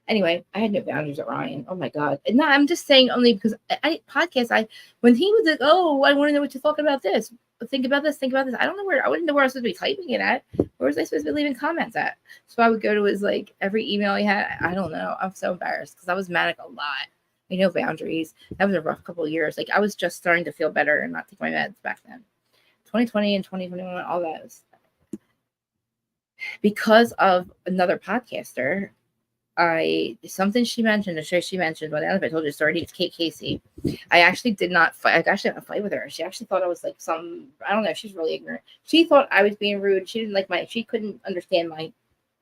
Anyway, I had no boundaries at Ryan. Oh my God. And no, I'm just saying only because when he was like, oh, I want to know what you're talking about this. Think about this. I don't know I wouldn't know where I was supposed to be typing it at. Where was I supposed to be leaving comments at? So I would go to his every email he had. I don't know. I'm so embarrassed because I was manic a lot. No boundaries. That was a rough couple of years. I was just starting to feel better and not take my meds back then. 2020 and 2021, all that was because of another podcaster. Something she mentioned, a show she mentioned, but I don't know if I told you the story. It's Kate Casey. I actually did not fight. I actually had a fight with her. She actually thought I was I don't know. She's really ignorant. She thought I was being rude. She didn't she couldn't understand my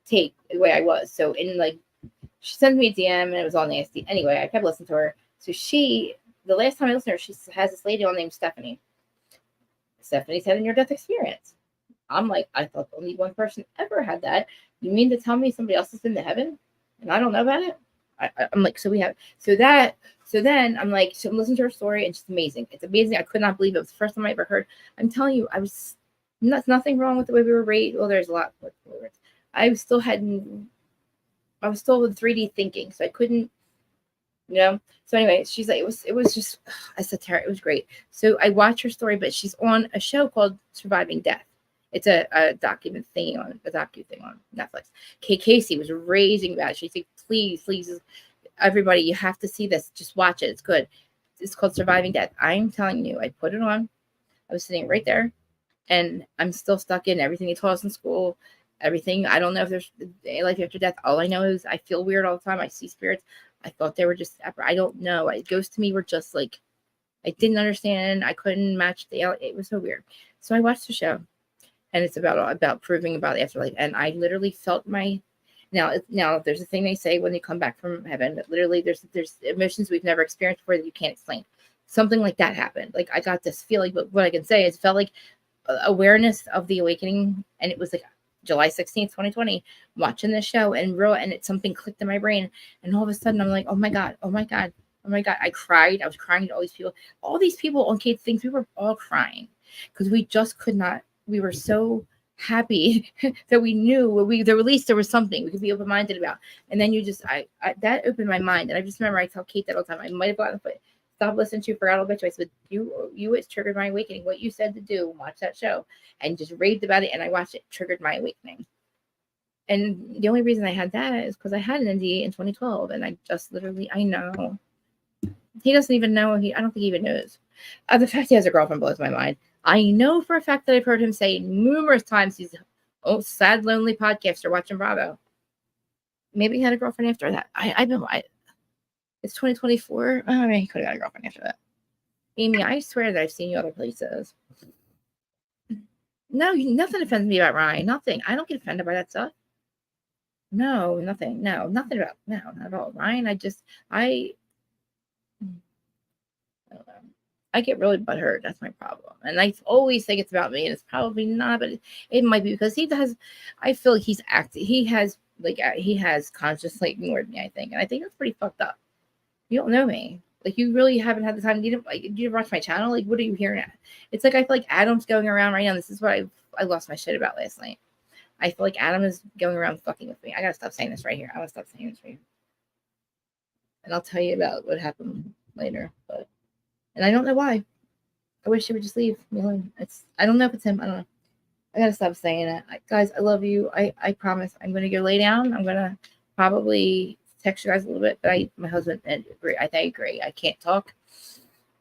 take the way I was. So she sent me a DM and it was all nasty. Anyway, I kept listening to her. So the last time I listened to her, she has this lady on named Stephanie. Stephanie's had a near-death experience. I'm like, I thought only one person ever had that. You mean to tell me somebody else has been to heaven and I don't know about it? I'm like, so we have, so that, so then I'm like, so listen to her story, and it's just amazing. It's amazing. I could not believe it. It was the first time I ever heard. I'm telling you, I was nothing wrong with the way we were raised. Well, there's a lot with words. I still hadn't, I was still with 3D thinking, so I couldn't, you know. So anyway, she's like, it was just esoteric. It was great. So I watched her story, but she's on a show called Surviving Death. It's a document thing on a docu thing on Netflix. Kay Casey was raving about it. She said, please, everybody, you have to see this. Just watch it. It's good. It's called Surviving Death. I'm telling you, I put it on. I was sitting right there, and I'm still stuck in everything they taught us in school. Everything. I don't know if there's a life after death. All I know is I feel weird all the time. I see spirits. I thought they were just. I don't know. Ghosts to me were just like I didn't understand. I couldn't match the. It was so weird. So I watched the show, and it's about proving about the afterlife. And I literally felt my. Now there's a thing they say when you come back from heaven. That literally, there's emotions we've never experienced before that you can't explain. Something like that happened. Like I got this feeling, but what I can say is it felt like awareness of the awakening, and it was like July 16th 2020, watching this show, and it's something clicked in my brain, and all of a sudden I'm like, oh my god, I cried. I was crying to all these people on Kate things. We were all crying because we just could not. We were so happy that we knew at least there was something we could be open-minded about. And then you just I that opened my mind, and I just remember I tell Kate that all the time. I might have gotten foot stop listening to you, forgot all about you. I said, it's triggered my awakening. What you said to do, watch that show, and just raved about it. And I watched it, triggered my awakening. And the only reason I had that is because I had an NDA in 2012, and I just literally, I know. He doesn't even know. I don't think he even knows. The fact he has a girlfriend blows my mind. I know for a fact that I've heard him say numerous times he's sad, lonely podcaster watching Bravo. Maybe he had a girlfriend after that. I've been. It's 2024. I mean, he could have got a girlfriend after that. Amy, I swear that I've seen you other places. No, nothing offends me about Ryan. Nothing. I don't get offended by that stuff. No, nothing. No, nothing about. No, not at all. Ryan, I don't know. I get really butthurt. That's my problem. And I always think it's about me, and it's probably not, but it might be because he does. I feel like he's acting. He has consciously ignored me, I think. And I think that's pretty fucked up. You don't know me. Like, you really haven't had the time. You didn't watch my channel. Like, what are you hearing at? It's like I feel like Adam's going around right now. This is what I lost my shit about last night. I feel like Adam is going around fucking with me. I gotta stop saying this right here. I gotta stop saying this right here. And I'll tell you about what happened later. And I don't know why. I wish he would just leave me alone. I don't know if it's him. I don't know. I gotta stop saying it. Guys, I love you. I promise. I'm gonna go lay down. I'm gonna probably text you guys a little bit, but my husband agree. I agree. I can't talk.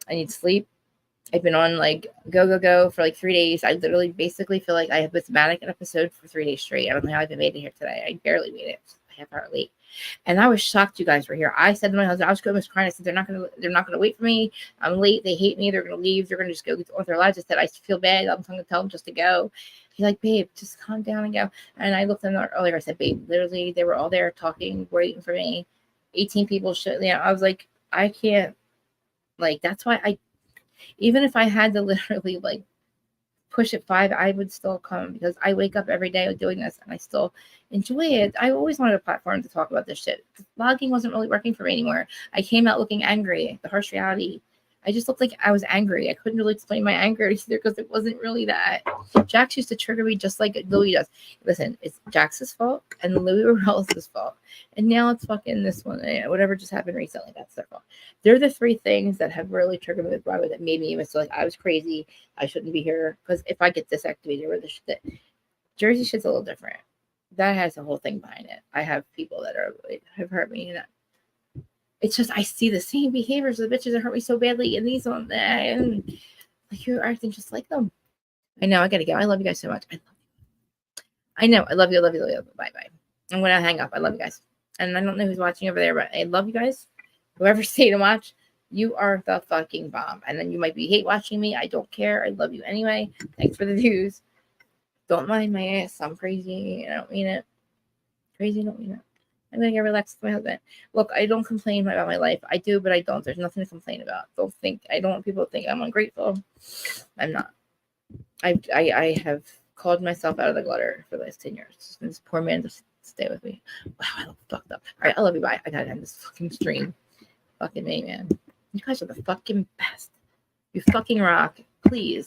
I need sleep. I've been on like go for like 3 days. I literally basically feel like I have been manic an episode for 3 days straight. I don't know how I even made it here today. I barely made it. I half hour late. And I was shocked you guys were here. I said to my husband, I was almost crying. I said, they're not gonna wait for me. I'm late. They hate me. They're gonna leave. They're gonna just go on with their lives. I said, I feel bad. I'm gonna tell them just to go. He's like, babe, just calm down and go. And I looked at them earlier. I said, babe, literally, they were all there talking, waiting for me. 18 people should. I was like, I can't. Like, that's why even if I had to literally like push it 5, I would still come because I wake up every day doing this and I still enjoy it. I always wanted a platform to talk about this shit. Blogging wasn't really working for me anymore. I came out looking angry, the harsh reality. I just looked like I was angry. I couldn't really explain my anger either because it wasn't really that. Jax used to trigger me just like Louis does. Listen, it's Jax's fault and Louis Morales' fault. And now it's fucking this one. Whatever just happened recently, that's their fault. They're the 3 things that have really triggered me with Broadway that made me even feel like I was crazy. I shouldn't be here. Because if I get disactivated or the shit, Jersey shit's a little different. That has a whole thing behind it. I have people that have hurt me, and it's just I see the same behaviors of the bitches that hurt me so badly, and these on and like you're acting just like them. I know. I gotta go. I love you guys so much. I know. I love you. I love you. I love you. Bye bye. I'm gonna hang up. I love you guys, and I don't know who's watching over there, but I love you guys. Whoever stayed to watch, you are the fucking bomb. And then you might be hate watching me. I don't care. I love you anyway. Thanks for the views. Don't mind my ass. I'm crazy. I don't mean it. Crazy, don't mean it. I'm gonna get relaxed with my husband. Look, I don't complain about my life. I do, but I don't. There's nothing to complain about. I don't want people to think I'm ungrateful. I'm not. I have called myself out of the gutter for the last 10 years. And this poor man just stay with me. Wow, I look fucked up. All right, I love you. Bye. I gotta end this fucking stream. Fucking me, man. You guys are the fucking best. You fucking rock. Please.